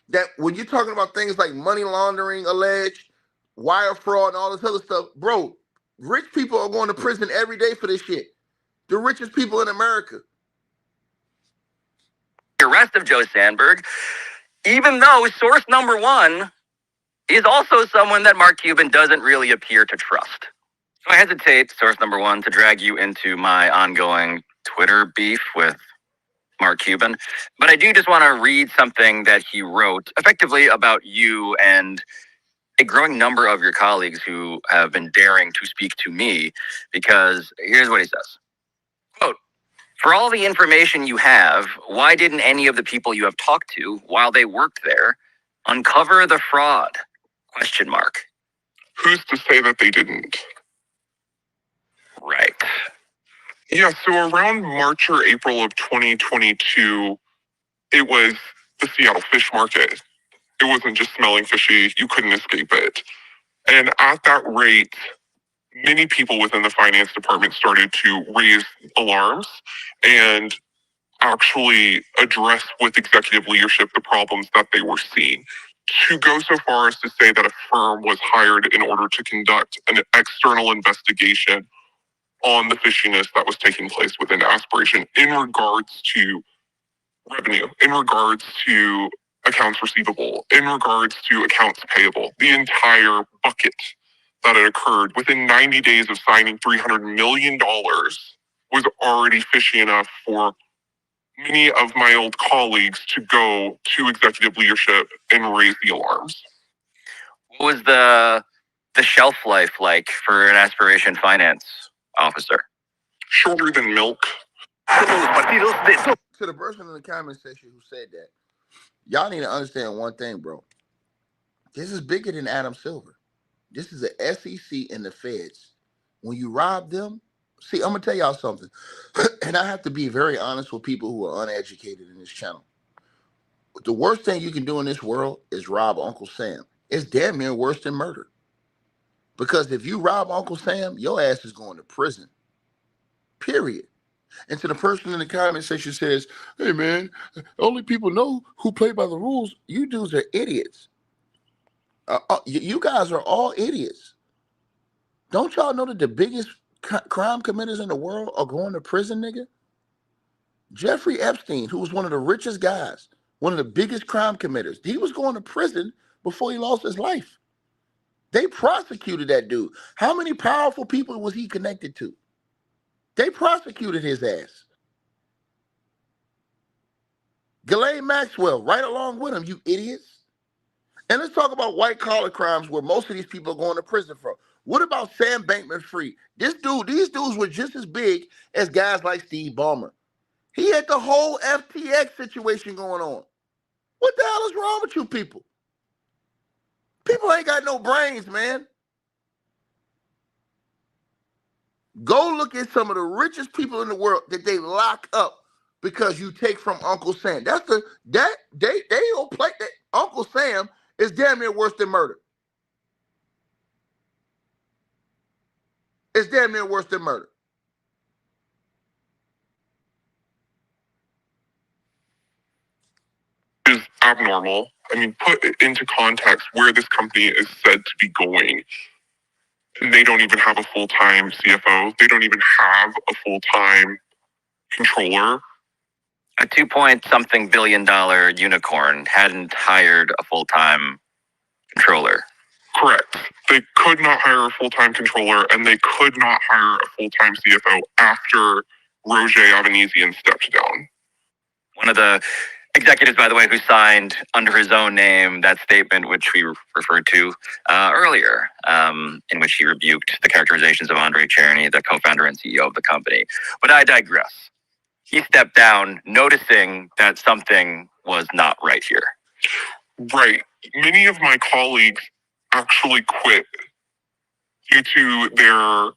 that when you're talking about things like money laundering, alleged, wire fraud, and all this other stuff, bro, rich people are going to prison every day for this shit. The richest people in America. The arrest of Joe Sandberg, even though source number 1 is also someone that Mark Cuban doesn't really appear to trust. So I hesitate, source number 1, to drag you into my ongoing Twitter beef with Mark Cuban, but I do just want to read something that he wrote effectively about you and a growing number of your colleagues who have been daring to speak to me, because here's what he says. Quote, for all the information you have, why didn't any of the people you have talked to while they worked there uncover the fraud? Question mark. Who's to say that they didn't? Right. Yeah, so around March or April of 2022, it was the Seattle fish market. It wasn't just smelling fishy, you couldn't escape it. And at that rate, many people within the finance department started to raise alarms and actually address with executive leadership the problems that they were seeing. To go so far as to say that a firm was hired in order to conduct an external investigation on the fishiness that was taking place within Aspiration in regards to revenue, in regards to accounts receivable, in regards to accounts payable, the entire bucket that had occurred within 90 days of signing $300 million was already fishy enough for many of my old colleagues to go to executive leadership and raise the alarms. What was the shelf life like for an Aspiration finance officer? Shorter than milk. To the person in the comment section who said that, y'all need to understand one thing, bro. This is bigger than Adam Silver. This is the SEC and the feds. When you rob them, see, I'm gonna tell y'all something, and I have to be very honest with people who are uneducated in this channel. The worst thing you can do in this world is rob Uncle Sam. It's damn near worse than murder. Because if you rob Uncle Sam, your ass is going to prison. Period. And to the person in the comment section says, hey man, only people know who play by the rules. You dudes are idiots. You guys are all idiots. Don't y'all know that the biggest crime committers in the world are going to prison, nigga? Jeffrey Epstein, who was one of the richest guys, one of the biggest crime committers, he was going to prison before he lost his life. They prosecuted that dude. How many powerful people was he connected to? They prosecuted his ass. Ghislaine Maxwell, right along with him, you idiots. And let's talk about white collar crimes where most of these people are going to prison for. What about Sam Bankman-Fried? These dudes were just as big as guys like Steve Balmer. He had the whole FTX situation going on. What the hell is wrong with you people? People ain't got no brains, man. Go look at some of the richest people in the world that they lock up because you take from Uncle Sam. They don't play that. Uncle Sam is damn near worse than murder. It's damn near worse than murder. Is abnormal. I mean, put it into context where this company is said to be going. And they don't even have a full-time CFO. They don't even have a full-time controller. A 2-point-something billion unicorn hadn't hired a full-time controller. Correct. They could not hire a full-time controller, and they could not hire a full-time CFO after Roger Avanesian stepped down. One of the executives, by the way, who signed under his own name that statement, which we referred to earlier, in which he rebuked the characterizations of Andre Cherny, the co-founder and CEO of the company. But I digress. He stepped down, noticing that something was not right here. Right. Many of my colleagues actually quit due to their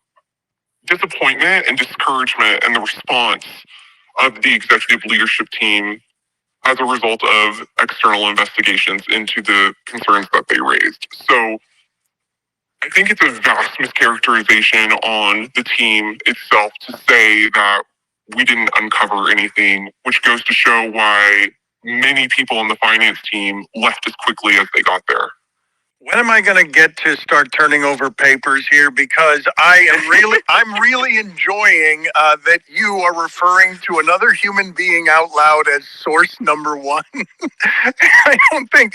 disappointment and discouragement and the response of the executive leadership team as a result of external investigations into the concerns that they raised. So I think it's a vast mischaracterization on the team itself to say that we didn't uncover anything, which goes to show why many people on the finance team left as quickly as they got there. When am I going to get to start turning over papers here? Because I'm really enjoying that you are referring to another human being out loud as source number one. I don't think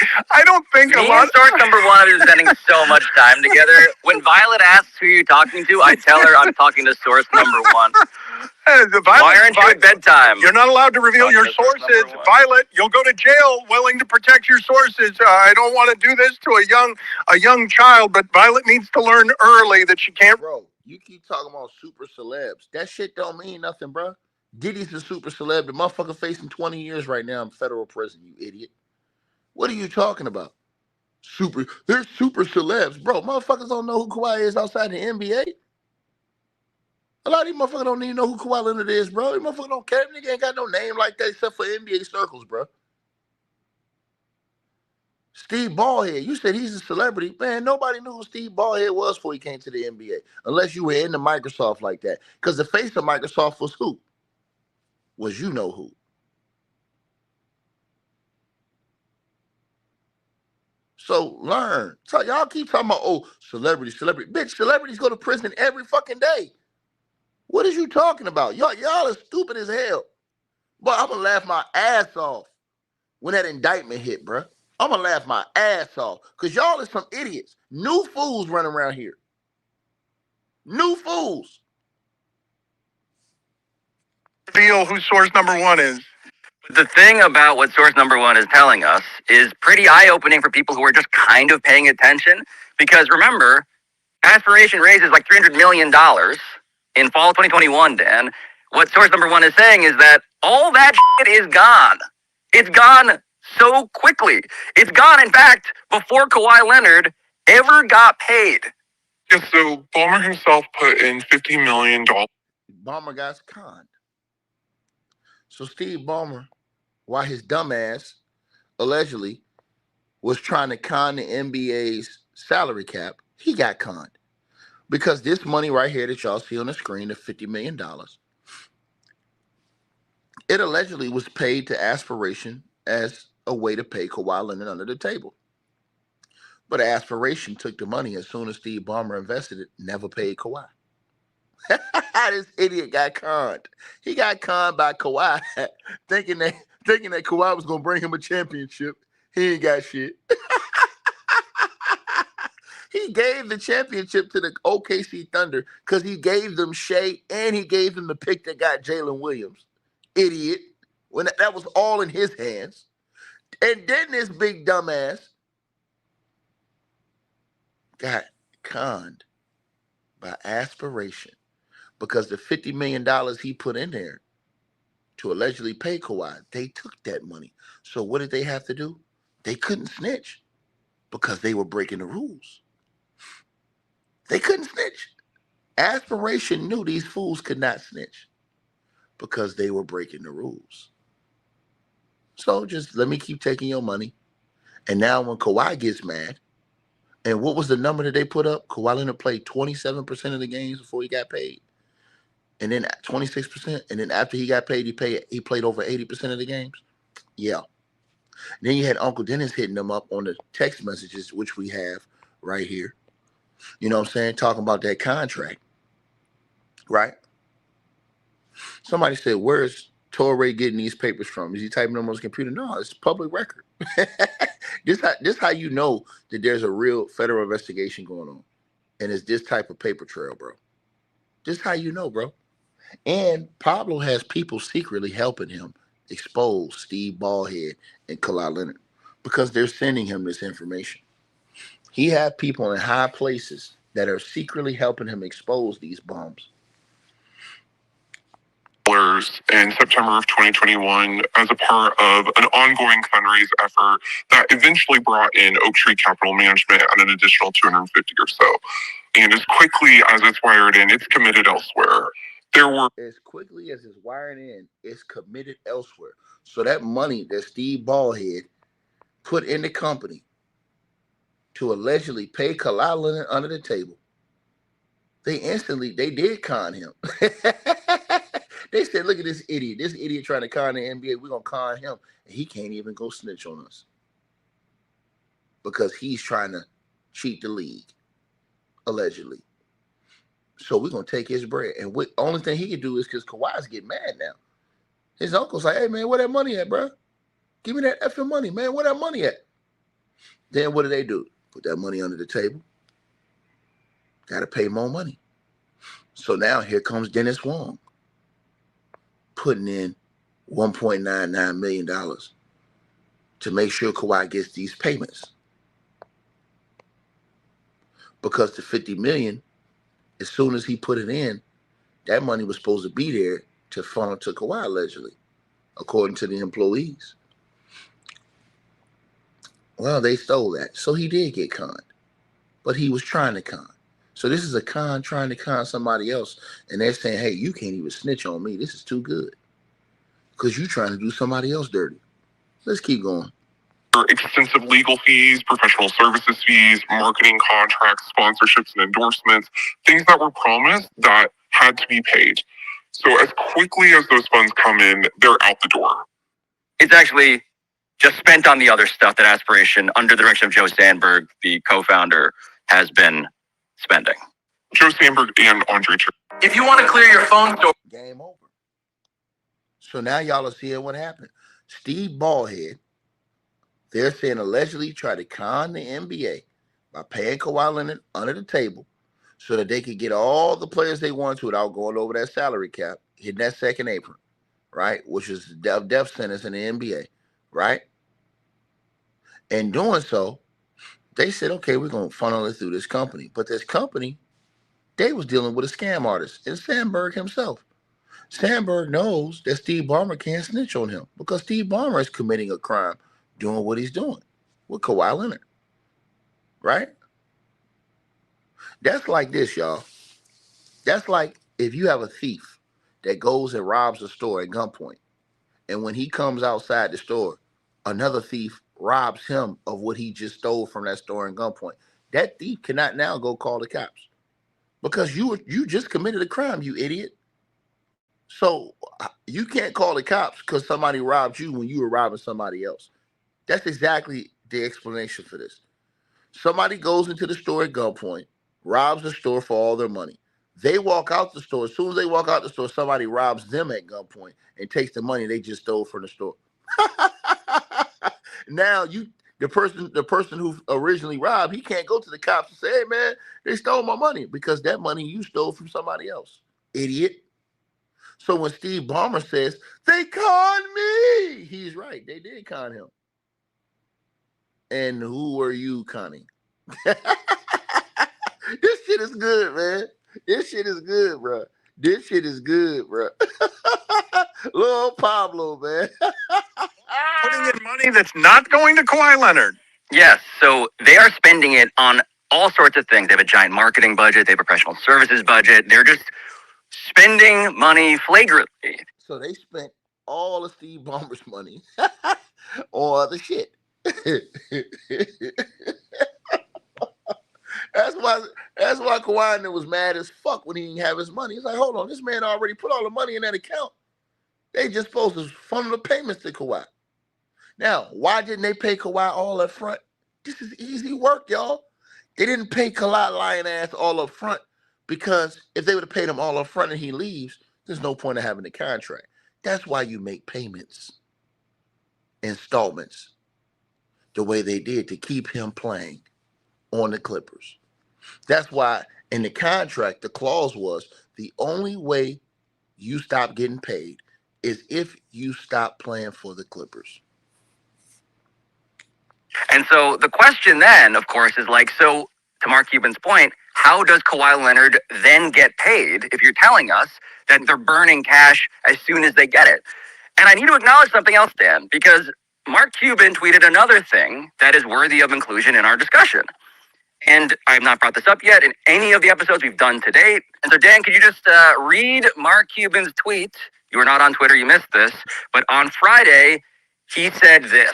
Me and source number one have been spending so much time together. When Violet asks who you're talking to, I tell her I'm talking to source number one. Violet, Why aren't you at bedtime? You're not allowed to reveal Talking your to source sources. number one. Violet, you'll go to jail willing to protect your sources. I don't want to do this to a young child, but Violet needs to learn early that she can't. Bro, you keep talking about super celebs. That shit don't mean nothing, bro. Diddy's a super celeb. The motherfucker facing 20 years right now in federal prison, you idiot. What are you talking about? They're super celebs. Bro, motherfuckers don't know who Kawhi is outside the NBA. A lot of these motherfuckers don't even know who Kawhi Leonard is, bro. These motherfuckers don't care. Nigga ain't got no name like that except for NBA circles, bro. Steve Ballhead, you said he's a celebrity. Man, nobody knew who Steve Ballhead was before he came to the NBA. Unless you were into Microsoft like that. Because the face of Microsoft was who? Was you know who. So learn. So y'all keep talking about, oh, celebrity. Bitch, celebrities go to prison every fucking day. What is you talking about? Y'all are stupid as hell. But I'm going to laugh my ass off when that indictment hit, bruh. I'm going to laugh my ass off. Because y'all are some idiots. New fools running around here. New fools. Reveal who source number one is. The thing about what source number one is telling us is pretty eye-opening for people who are just kind of paying attention. Because remember, Aspiration raises like $300 million in fall of 2021, Dan. What source number one is saying is that all that shit is gone. It's gone so quickly. It's gone, in fact, before Kawhi Leonard ever got paid. Yeah, so Balmer himself put in $50 million. Balmer got conned. So Steve Ballmer, while his dumbass allegedly was trying to con the NBA's salary cap, he got conned. Because this money right here that y'all see on the screen, the $50 million, it allegedly was paid to Aspiration as a way to pay Kawhi Leonard under the table. But Aspiration took the money as soon as Steve Ballmer invested it, never paid Kawhi. This idiot got conned. He got conned by Kawhi, thinking that Kawhi was gonna bring him a championship. He ain't got shit. He gave the championship to the OKC Thunder because he gave them Shea and he gave them the pick that got Jalen Williams. Idiot. When that was all in his hands. And then this big dumbass got conned by Aspiration because the $50 million he put in there to allegedly pay Kawhi, they took that money. So what did they have to do? They couldn't snitch because they were breaking the rules. They couldn't snitch. Aspiration knew these fools could not snitch because they were breaking the rules. So just let me keep taking your money. And now when Kawhi gets mad, and what was the number that they put up? Kawhi Leonard played 27% of the games before he got paid. And then 26%. And then after he got paid, he played over 80% of the games. Yeah. Then you had Uncle Dennis hitting them up on the text messages, which we have right here. You know what I'm saying? Talking about that contract. Right? Somebody said, where's Torre getting these papers from? Is he typing them on his computer? No, it's public record. This how you know that there's a real federal investigation going on. And it's this type of paper trail, bro. This how you know, bro. And Pablo has people secretly helping him expose Steve Ballhead and Kawhi Leonard because they're sending him this information. He had people in high places that are secretly helping him expose these bums. In September of 2021 as a part of an ongoing fundraise effort that eventually brought in Oak Tree Capital Management at an additional 250 or so. And as quickly as it's wired in, it's committed elsewhere. As quickly as it's wired in, it's committed elsewhere. So that money that Steve Ballhead put in the company to allegedly pay Kawhi Leonard under the table, they did con him. They said, look at this idiot trying to con the NBA. We're going to con him. And he can't even go snitch on us because he's trying to cheat the league, allegedly. So we're going to take his bread. And the only thing he can do is because Kawhi's getting mad now. His uncle's like, hey, man, where that money at, bro? Give me that effing money, man. Where that money at? Then what do? Put that money under the table. Got to pay more money. So now here comes Dennis Wong. putting in $1.99 million to make sure Kawhi gets these payments. Because the $50 million, as soon as he put it in, that money was supposed to be there to funnel to Kawhi, allegedly, according to the employees. Well, they stole that. So he did get conned. But he was trying to con. So this is a con trying to con somebody else. And they're saying, hey, you can't even snitch on me. This is too good. Because you're trying to do somebody else dirty. Let's keep going. Extensive legal fees, professional services fees, marketing contracts, sponsorships and endorsements, things that were promised that had to be paid. So as quickly as those funds come in, they're out the door. It's actually just spent on the other stuff that Aspiration, under the direction of Joe Sandberg, the co-founder, has been spending. Joe Sandberg and Andre Church. If you want to clear your phone store, Game over. So now y'all are seeing what happened. Steve Ballhead, they're saying allegedly tried to con the NBA by paying Kawhi Leonard under the table so that they could get all the players they want to without going over that salary cap, hitting that second apron, right? Which is the death sentence in the NBA, right? And doing so, they said, okay, we're going to funnel it through this company. But this company, they was dealing with a scam artist. It's Sandberg himself. Sandberg knows that Steve Balmer can't snitch on him because Steve Balmer is committing a crime doing what he's doing with Kawhi Leonard, right? That's like this, y'all. That's like if you have a thief that goes and robs a store at gunpoint, and when he comes outside the store, another thief robs him of what he just stole from that store in gunpoint. That thief cannot now go call the cops because you just committed a crime, you idiot. So you can't call the cops because somebody robbed you when you were robbing somebody else. That's exactly the explanation for this. Somebody goes into the store at gunpoint, robs the store for all their money. They walk out the store. As soon as they walk out the store, somebody robs them at gunpoint and takes the money they just stole from the store. Now the person who originally robbed, he can't go to the cops and say, hey man, they stole my money because that money you stole from somebody else. Idiot. So when Steve Ballmer says, they conned me, he's right. They did con him. And who are you conning? This shit is good, man. This shit is good, bro. This shit is good, bro. Little Pablo, man. Putting in money that's not going to Kawhi Leonard. Yes, so they are spending it on all sorts of things. They have a giant marketing budget. They have a professional services budget. They're just spending money flagrantly. So they spent all of Steve Ballmer's money on other shit. That's why Kawhi was mad as fuck when he didn't have his money. He's like, hold on, this man already put all the money in that account. They just supposed to funnel the payments to Kawhi. Now, why didn't they pay Kawhi all up front? This is easy work, y'all. They didn't pay Kawhi lying ass all up front because if they would have paid him all up front and he leaves, there's no point of having the contract. That's why you make payments, installments, the way they did to keep him playing on the Clippers. That's why in the contract, the clause was the only way you stop getting paid is if you stop playing for the Clippers. And so the question then, of course, is like, so to Mark Cuban's point, how does Kawhi Leonard then get paid if you're telling us that they're burning cash as soon as they get it? And I need to acknowledge something else, Dan, because Mark Cuban tweeted another thing that is worthy of inclusion in our discussion. And I have not brought this up yet in any of the episodes we've done to date. And so, Dan, could you just read Mark Cuban's tweet? You were not on Twitter, you missed this. But on Friday, he said this.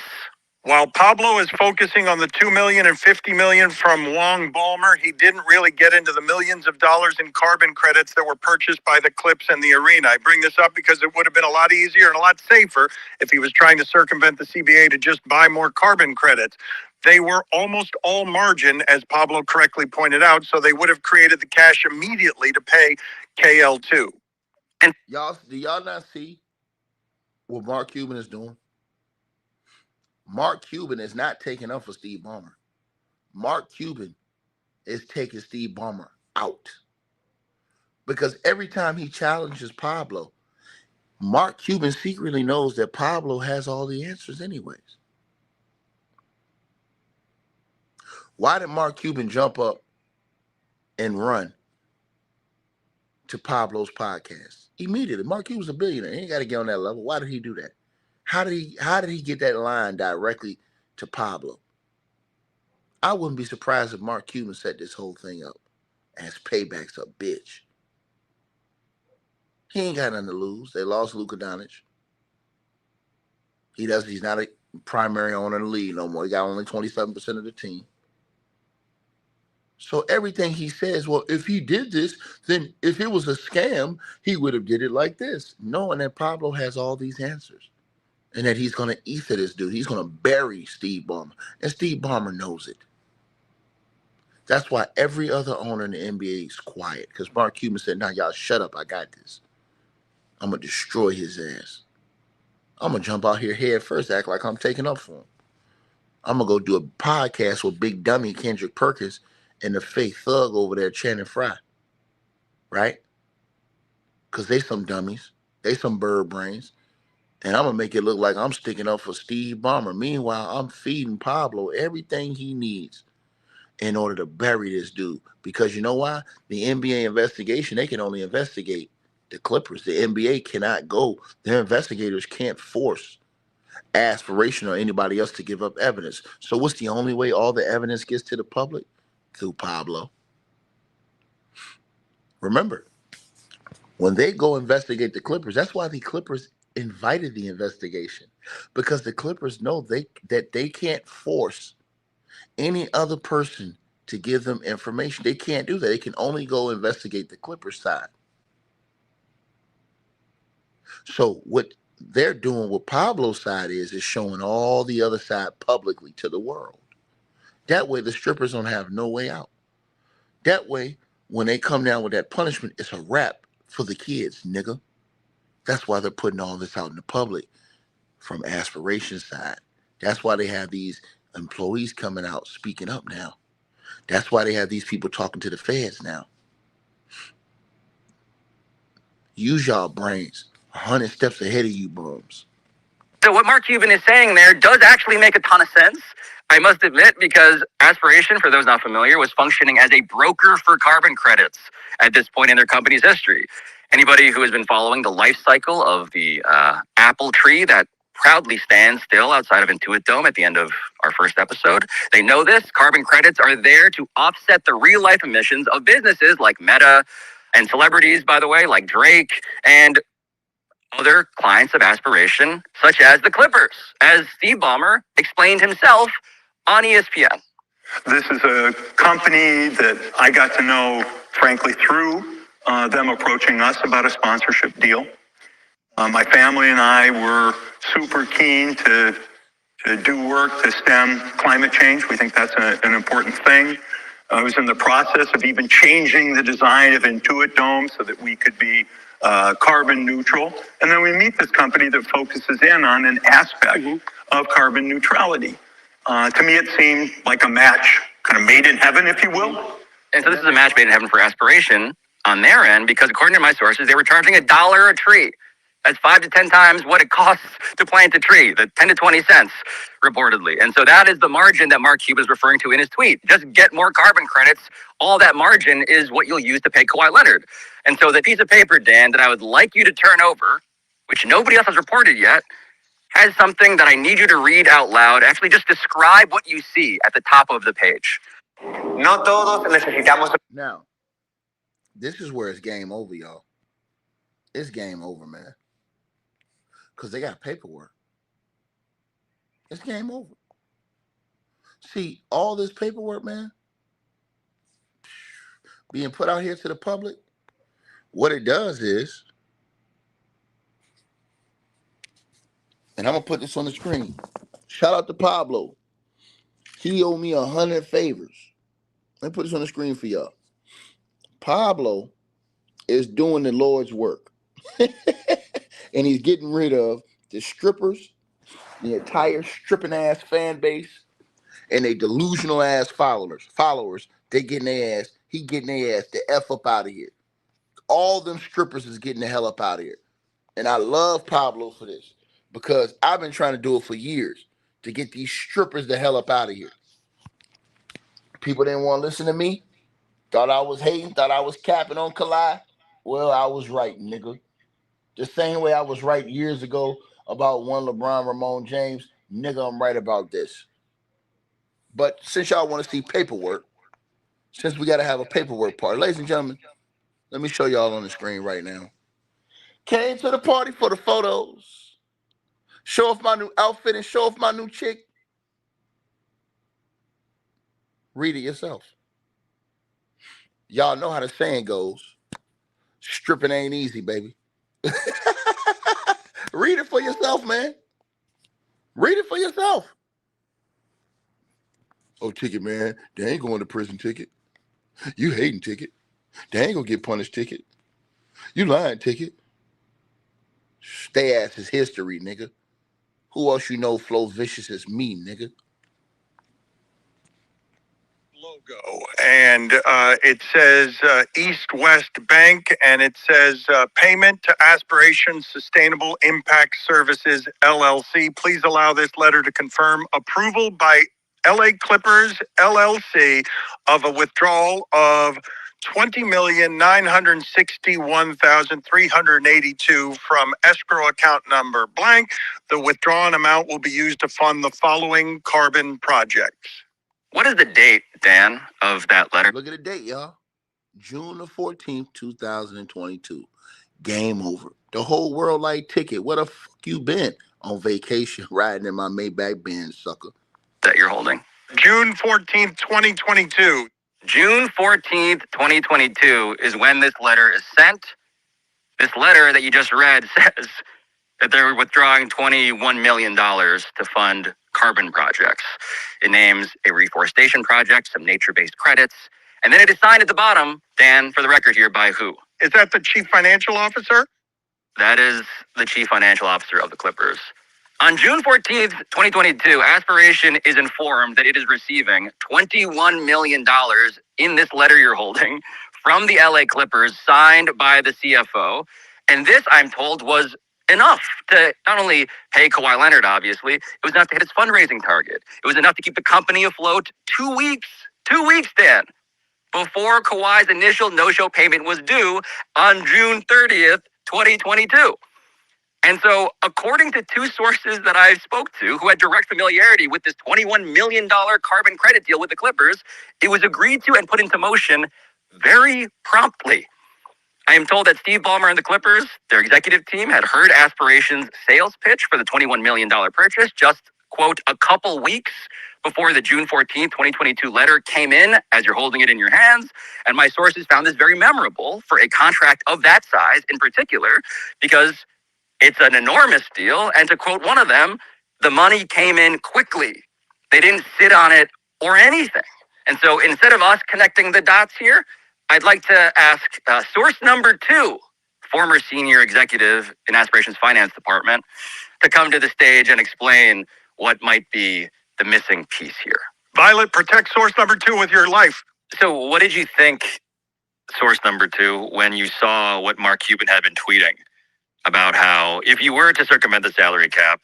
While Pablo is focusing on the $2 million and $50 million from Wong Balmer, he didn't really get into the millions of dollars in carbon credits that were purchased by the Clips and the arena. I bring this up because it would have been a lot easier and a lot safer if he was trying to circumvent the CBA to just buy more carbon credits. They were almost all margin, as Pablo correctly pointed out, so they would have created the cash immediately to pay KL2. And do y'all not see what Mark Cuban is doing? Mark Cuban is not taking up for Steve Ballmer. Mark Cuban is taking Steve Ballmer out. Because every time he challenges Pablo, Mark Cuban secretly knows that Pablo has all the answers anyways. Why did Mark Cuban jump up and run to Pablo's podcast immediately? Mark Cuban's a billionaire. He ain't got to get on that level. Why did he do that? How did he get that line directly to Pablo? I wouldn't be surprised if Mark Cuban set this whole thing up as payback's a bitch. He ain't got nothing to lose. They lost Luka Doncic. He's not a primary owner in the league no more. He got only 27% of the team. So everything he says, well, if he did this, then if it was a scam, he would have did it like this. Knowing that Pablo has all these answers. And that he's going to ether this dude. He's going to bury Steve Ballmer. And Steve Ballmer knows it. That's why every other owner in the NBA is quiet. Because Mark Cuban said, now y'all shut up. I got this. I'm going to destroy his ass. I'm going to jump out here head first, act like I'm taking up for him. I'm going to go do a podcast with Big Dummy Kendrick Perkins and the fake thug over there, Channing Frye. Right? Because they some dummies. They some bird brains. And I'm going to make it look like I'm sticking up for Steve Ballmer. Meanwhile, I'm feeding Pablo everything he needs in order to bury this dude. Because you know why? The NBA investigation, they can only investigate the Clippers. The NBA cannot go. Their investigators can't force Aspiration or anybody else to give up evidence. So what's the only way all the evidence gets to the public? Through Pablo. Remember, when they go investigate the Clippers, that's why the Clippers invited the investigation. Because the Clippers know that they can't force any other person to give them information. They can't do that. They can only go investigate the Clippers side. So what they're doing with Pablo's side is showing all the other side publicly to the world. That way the strippers don't have no way out. That way, when they come down with that punishment, it's a wrap for the kids, nigga. That's why they're putting all this out in the public from Aspiration side. That's why they have these employees coming out speaking up now. That's why they have these people talking to the feds now. Use y'all brains. 100 steps ahead of you bums. So what Mark Cuban is saying there does actually make a ton of sense, I must admit, because Aspiration, for those not familiar, was functioning as a broker for carbon credits at this point in their company's history. Anybody who has been following the life cycle of the apple tree that proudly stands still outside of Intuit Dome at the end of our first episode, they know this. Carbon credits are there to offset the real-life emissions of businesses like Meta and celebrities, by the way, like Drake, and other clients of Aspiration, such as the Clippers, as Steve Ballmer explained himself on ESPN. This is a company that I got to know, frankly, through them approaching us about a sponsorship deal. My family and I were super keen to do work to stem climate change. We think that's an important thing. I was in the process of even changing the design of Intuit Dome so that we could be carbon neutral. And then we meet this company that focuses in on an aspect of carbon neutrality. To me, it seemed like a match kind of made in heaven, if you will. And so this is a match made in heaven for Aspiration on their end, because according to my sources, they were charging $1 a tree. That's 5 to 10 times what it costs to plant a tree, the 10 to 20 cents, reportedly. And so that is the margin that Mark Cuban is referring to in his tweet. Just get more carbon credits. All that margin is what you'll use to pay Kawhi Leonard. And so the piece of paper, Dan, that I would like you to turn over, which nobody else has reported yet, has something that I need you to read out loud. Actually, just describe what you see at the top of the page. No todos necesitamos. Now, this is where it's game over, y'all. It's game over, man. Because they got paperwork. It's game over. See, all this paperwork, man, being put out here to the public, what it does is, and I'm going to put this on the screen. Shout out to Pablo. He owed me 100 favors. Let me put this on the screen for y'all. Pablo is doing the Lord's work. And he's getting rid of the strippers, the entire stripping ass fan base, and they delusional ass followers. They getting their ass. He getting their ass the F up out of here. All them strippers is getting the hell up out of here. And I love Pablo for this because I've been trying to do it for years to get these strippers the hell up out of here. People didn't want to listen to me. Thought I was hating, thought I was capping on Kawhi. Well, I was right, nigga. The same way I was right years ago about one LeBron, Ramon James. Nigga, I'm right about this. But since y'all want to see paperwork, since we got to have a paperwork party, ladies and gentlemen, let me show y'all on the screen right now. Came to the party for the photos. Show off my new outfit and show off my new chick. Read it yourself. Y'all know how the saying goes. Stripping ain't easy, baby. Read it for yourself, man. Read it for yourself. Oh, Ticket, man. They ain't going to prison, Ticket. You hating, Ticket. They ain't gonna get punished, Ticket. You lying, Ticket. Stay ass is history, nigga. Who else you know flows vicious as me, nigga? Logo, and it says East West Bank, and it says payment to Aspiration Sustainable Impact Services LLC. Please allow this letter to confirm approval by LA Clippers LLC of a withdrawal of $20,961,382 from escrow account number blank. The withdrawn amount will be used to fund the following carbon projects. What is the date, Dan, of that letter? Look at the date, y'all. June the 14th, 2022. Game over. The whole world like Ticket. Where the fuck you been? On vacation, riding in my Maybach Benz, sucker. That you're holding. June 14th, 2022. June 14th, 2022 is when this letter is sent. This letter that you just read says that they're withdrawing $21 million to fund carbon projects. It names a reforestation project, some nature-based credits, and then it is signed at the bottom, Dan, for the record here, by who? Is that the chief financial officer? That is the chief financial officer of the Clippers. On June 14th, 2022, Aspiration is informed that it is receiving $21 million in this letter you're holding from the LA Clippers, signed by the CFO. And this, I'm told, was enough to not only pay Kawhi Leonard, obviously, it was enough to hit its fundraising target. It was enough to keep the company afloat 2 weeks, Dan, before Kawhi's initial no-show payment was due on June 30th, 2022. And so, according to two sources that I spoke to who had direct familiarity with this $21 million carbon credit deal with the Clippers, it was agreed to and put into motion very promptly. I am told that Steve Balmer and the Clippers, their executive team, had heard Aspiration's sales pitch for the $21 million purchase just, quote, a couple weeks before the June 14th, 2022 letter came in, as you're holding it in your hands. And my sources found this very memorable for a contract of that size in particular, because it's an enormous deal. And to quote one of them, the money came in quickly. They didn't sit on it or anything. And so instead of us connecting the dots here, I'd like to ask source number 2, former senior executive in Aspiration's finance department, to come to the stage and explain what might be the missing piece here. Violet, protect source number 2 with your life. So what did you think, source number 2, when you saw what Mark Cuban had been tweeting about how if you were to circumvent the salary cap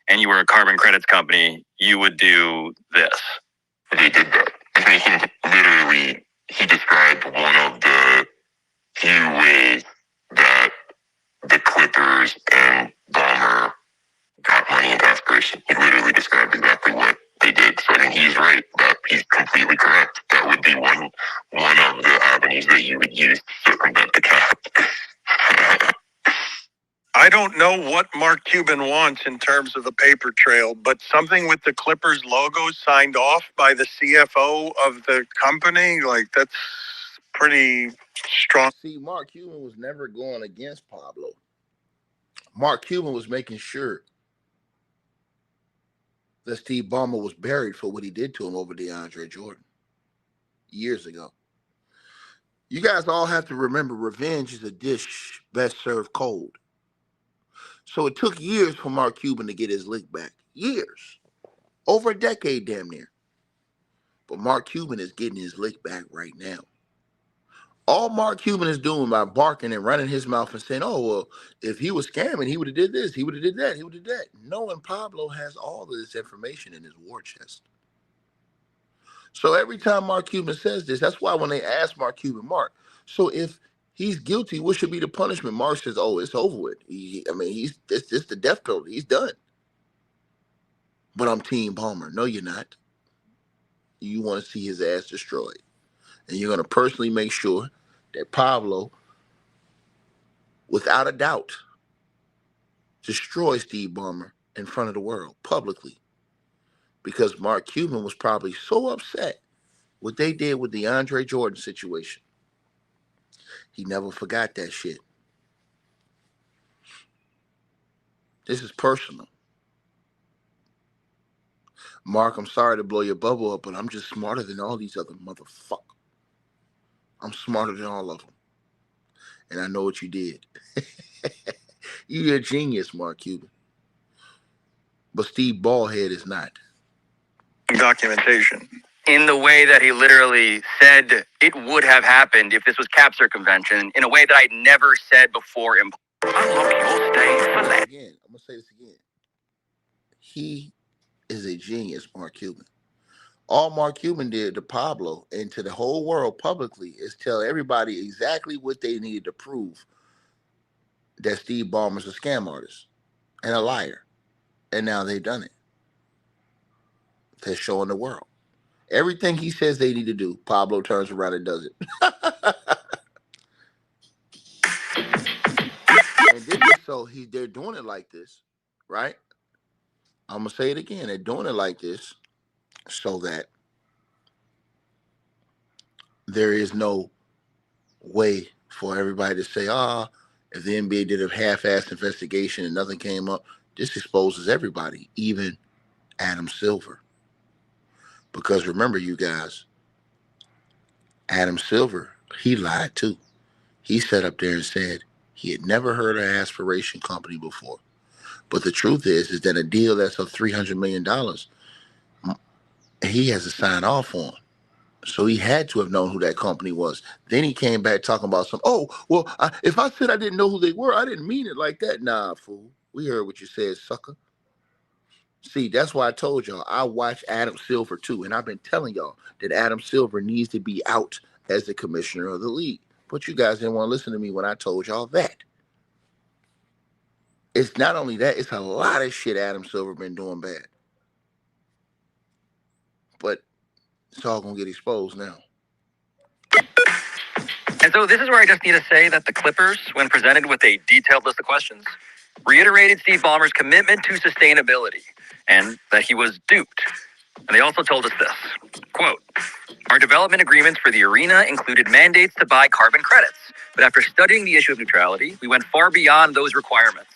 and you were a carbon credits company, you would do this? They did that. I mean, literally, he described one of the few ways that the Clippers and Balmer got money into Aspiration. He literally described exactly what they did. So I think he's right. That he's completely correct. That would be one of the avenues that you would use to circumvent the cap. I don't know what Mark Cuban wants in terms of the paper trail, but something with the Clippers logo signed off by the CFO of the company, like that's pretty strong. See, Mark Cuban was never going against Pablo. Mark Cuban was making sure that Steve Ballmer was buried for what he did to him over DeAndre Jordan years ago. You guys all have to remember, revenge is a dish best served cold. So it took years for Mark Cuban to get his lick back. Years. Over a decade, damn near. But Mark Cuban is getting his lick back right now. All Mark Cuban is doing by barking and running his mouth and saying, "Oh well, if he was scamming, he would have did this, he would have did that, he would have did that." Knowing Pablo has all of this information in his war chest. So every time Mark Cuban says this, that's why when they ask Mark Cuban, Mark, so if he's guilty, what should be the punishment? Mark says, "Oh, it's over with. He's this the death penalty. He's done." But I'm Team Balmer. No, you're not. You want to see his ass destroyed. And you're going to personally make sure that Pablo, without a doubt, destroys Steve Ballmer in front of the world publicly. Because Mark Cuban was probably so upset what they did with the Andre Jordan situation. He never forgot that shit. This is personal. Mark, I'm sorry to blow your bubble up, but I'm just smarter than all these other motherfuckers. I'm smarter than all of them. And I know what you did. You're a genius, Mark Cuban. But Steve Ballhead is not. Documentation. In the way that he literally said it would have happened if this was cap circumvention, in a way that I'd never said before. Again, I'm going to say this again. He is a genius, Mark Cuban. All Mark Cuban did to Pablo and to the whole world publicly is tell everybody exactly what they needed to prove that Steve Ballmer's a scam artist and a liar. And now they've done it. They're showing the world. Everything he says they need to do, Pablo turns around and does it. And this is so they're doing it like this, right? I'm going to say it again. They're doing it like this so that there is no way for everybody to say, if the NBA did a half-assed investigation and nothing came up, this exposes everybody, even Adam Silver. Because remember, you guys, Adam Silver, he lied too. He sat up there and said he had never heard of Aspiration company before. But the truth is that a deal that's of $300 million, he has to sign off on. So he had to have known who that company was. Then he came back talking about if I said I didn't know who they were, I didn't mean it like that. Nah, fool. We heard what you said, sucker. See, that's why I told y'all I watch Adam Silver too. And I've been telling y'all that Adam Silver needs to be out as the commissioner of the league. But you guys didn't want to listen to me when I told y'all that. It's not only that, it's a lot of shit Adam Silver been doing bad. But it's all going to get exposed now. And so this is where I just need to say that the Clippers, when presented with a detailed list of questions, reiterated Steve Ballmer's commitment to sustainability and that he was duped. And they also told us this, quote, "Our development agreements for the arena included mandates to buy carbon credits. But after studying the issue of neutrality, we went far beyond those requirements,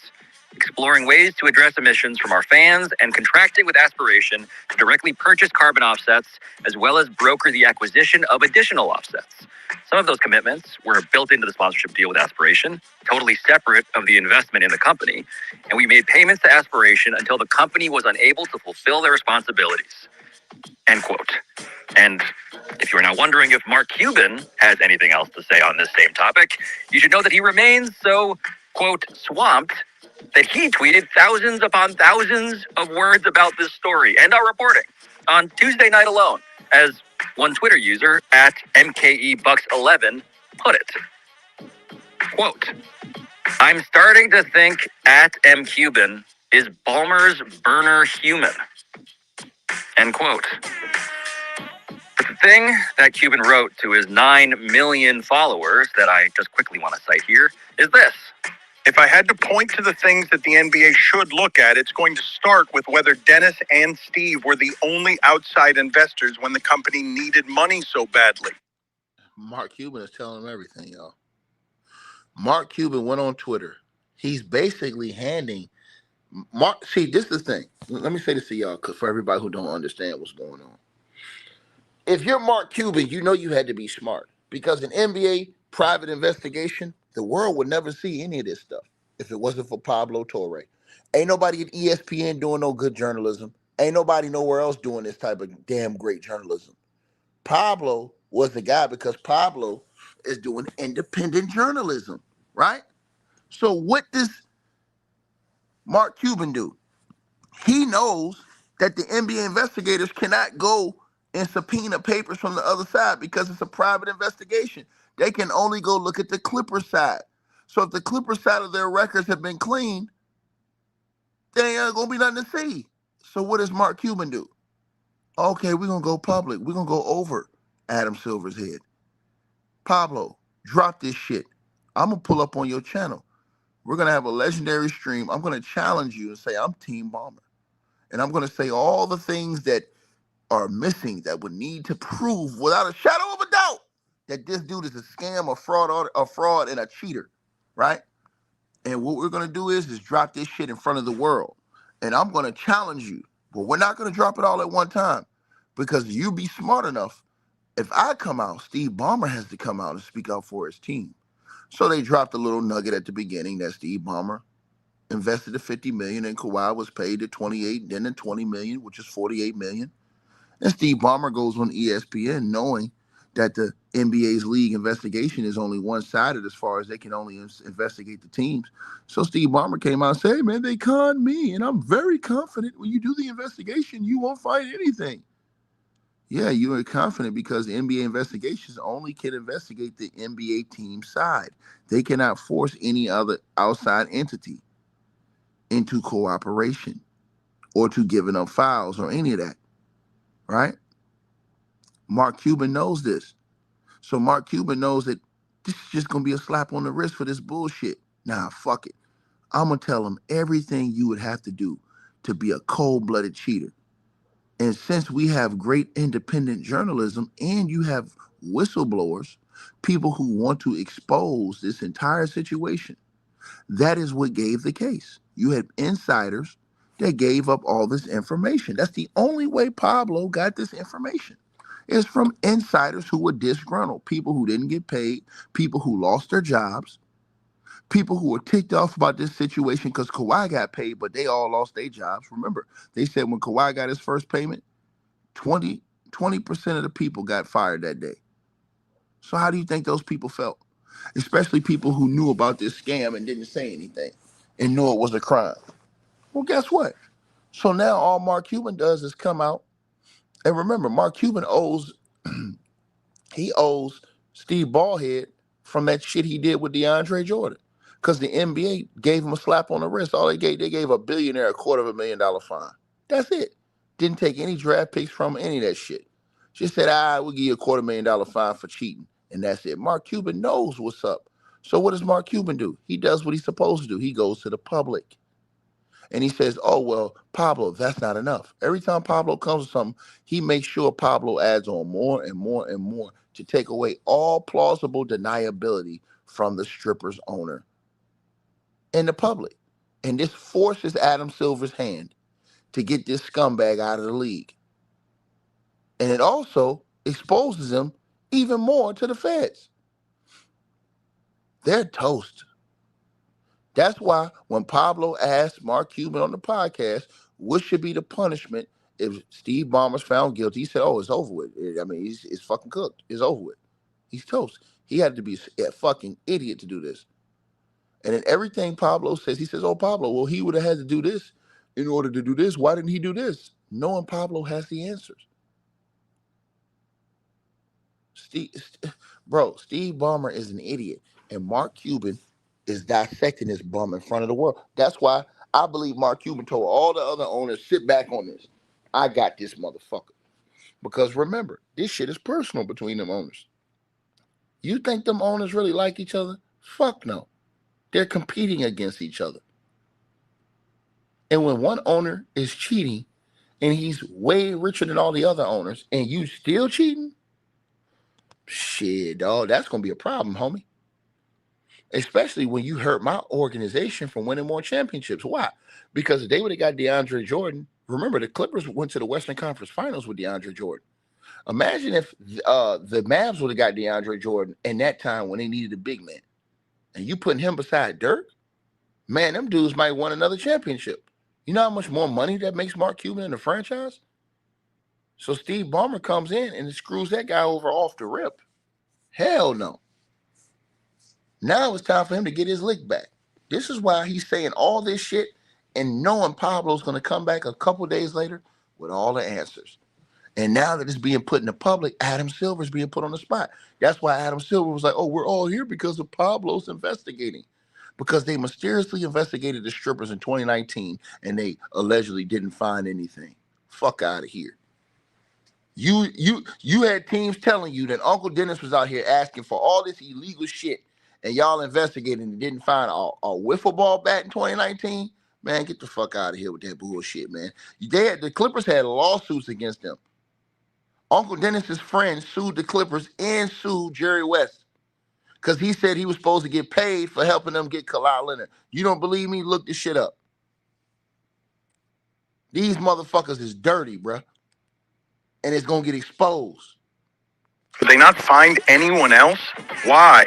exploring ways to address emissions from our fans and contracting with Aspiration to directly purchase carbon offsets, as well as broker the acquisition of additional offsets. Some of those commitments were built into the sponsorship deal with Aspiration, totally separate of the investment in the company, and we made payments to Aspiration until the company was unable to fulfill their responsibilities." End quote. And if you're now wondering if Mark Cuban has anything else to say on this same topic, you should know that he remains so, quote, swamped that he tweeted thousands upon thousands of words about this story and our reporting on Tuesday night alone, as one Twitter user at MKEBucks11 put it. Quote, "I'm starting to think at MCuban is Balmer's burner human." End quote. But the thing that Cuban wrote to his 9 million followers that I just quickly want to cite here is this. If I had to point to the things that the NBA should look at, it's going to start with whether Dennis and Steve were the only outside investors when the company needed money so badly. Mark Cuban is telling them everything, y'all. Mark Cuban went on Twitter. He's basically handing Mark. See, this is the thing. Let me say this to y'all, because for everybody who don't understand what's going on. If you're Mark Cuban, you know you had to be smart, because an NBA private investigation, the world would never see any of this stuff if it wasn't for Pablo Torre. Ain't nobody at ESPN doing no good journalism. Ain't nobody nowhere else doing this type of damn great journalism. Pablo was the guy, because Pablo is doing independent journalism, right? So what does Mark Cuban do? He knows that the NBA investigators cannot go and subpoena papers from the other side because it's a private investigation. They can only go look at the Clippers side. So if the Clippers side of their records have been cleaned, there ain't gonna be nothing to see. So what does Mark Cuban do? Okay, we're gonna go public. We're gonna go over Adam Silver's head. Pablo, drop this shit. I'm gonna pull up on your channel. We're gonna have a legendary stream. I'm gonna challenge you and say I'm Team Balmer. And I'm gonna say all the things that are missing that would need to prove without a shadow of a doubt that this dude is a scam, a fraud, and a cheater, right? And what we're gonna do is drop this shit in front of the world. And I'm gonna challenge you, but we're not gonna drop it all at one time because you be smart enough. If I come out, Steve Ballmer has to come out and speak out for his team. So they dropped a little nugget at the beginning that Steve Ballmer invested the $50 million and Kawhi was paid the 28, then the 20 million, which is 48 million. And Steve Ballmer goes on ESPN knowing that the NBA's league investigation is only one-sided as far as they can only investigate the teams. So Steve Ballmer came out and said, hey, man, they conned me, and I'm very confident when you do the investigation, you won't find anything. Yeah, you are confident because the NBA investigations only can investigate the NBA team side. They cannot force any other outside entity into cooperation or to giving up files or any of that, right? Mark Cuban knows this. So Mark Cuban knows that this is just going to be a slap on the wrist for this bullshit. Nah, fuck it. I'm going to tell him everything you would have to do to be a cold-blooded cheater. And since we have great independent journalism and you have whistleblowers, people who want to expose this entire situation, that is what gave the case. You had insiders that gave up all this information. That's the only way Pablo got this information. It's from insiders who were disgruntled, people who didn't get paid, people who lost their jobs, people who were ticked off about this situation because Kawhi got paid, but they all lost their jobs. Remember, they said when Kawhi got his first payment, 20% of the people got fired that day. So how do you think those people felt? Especially people who knew about this scam and didn't say anything and knew it was a crime. Well, guess what? So now all Mark Cuban does is come out. And remember, Mark Cuban owes Steve Ballhead from that shit he did with DeAndre Jordan. Because the NBA gave him a slap on the wrist. All they gave a billionaire $250,000 fine. That's it. Didn't take any draft picks from any of that shit. Just said, we'll give you a $250,000 fine for cheating. And that's it. Mark Cuban knows what's up. So what does Mark Cuban do? He does what he's supposed to do. He goes to the public. And he says, oh, well, Pablo, that's not enough. Every time Pablo comes with something, he makes sure Pablo adds on more and more and more to take away all plausible deniability from the stripper's owner and the public. And this forces Adam Silver's hand to get this scumbag out of the league. And it also exposes him even more to the feds. They're toast. That's why when Pablo asked Mark Cuban on the podcast, what should be the punishment if Steve Ballmer's found guilty, he said, oh, it's over with. I mean, it's fucking cooked. It's over with. He's toast. He had to be a fucking idiot to do this. And then everything Pablo says, he says, oh, Pablo, well, he would have had to do this in order to do this. Why didn't he do this? Knowing Pablo has the answers. Steve Ballmer is an idiot. And Mark Cuban is dissecting this bum in front of the world. That's why I believe Mark Cuban told all the other owners, sit back on this. I got this motherfucker. Because remember, this shit is personal between them owners. You think them owners really like each other? Fuck no. They're competing against each other. And when one owner is cheating and he's way richer than all the other owners and you still cheating, shit, dog, that's going to be a problem, homie. Especially when you hurt my organization from winning more championships. Why? Because if they would have got DeAndre Jordan, remember the Clippers went to the Western Conference Finals with DeAndre Jordan. Imagine if the Mavs would have got DeAndre Jordan in that time when they needed a big man. And you putting him beside Dirk, man, them dudes might win another championship. You know how much more money that makes Mark Cuban in the franchise? So Steve Ballmer comes in and screws that guy over off the rip. Hell no. Now it's time for him to get his lick back. This is why he's saying all this shit and knowing Pablo's going to come back a couple days later with all the answers. And now that it's being put in the public, Adam Silver's being put on the spot. That's why Adam Silver was like, oh, we're all here because of Pablo's investigating. Because they mysteriously investigated the strippers in 2019 and they allegedly didn't find anything. Fuck out of here. You had teams telling you that Uncle Dennis was out here asking for all this illegal shit and y'all investigated and didn't find a wiffle ball bat in 2019. Man, get the fuck out of here with that bullshit, man. The Clippers had lawsuits against them. Uncle Dennis's friend sued the Clippers and sued Jerry West because he said he was supposed to get paid for helping them get Kawhi Leonard. You don't believe me? Look this shit up. These motherfuckers is dirty, bruh. And it's going to get exposed. Could they not find anyone else? Why?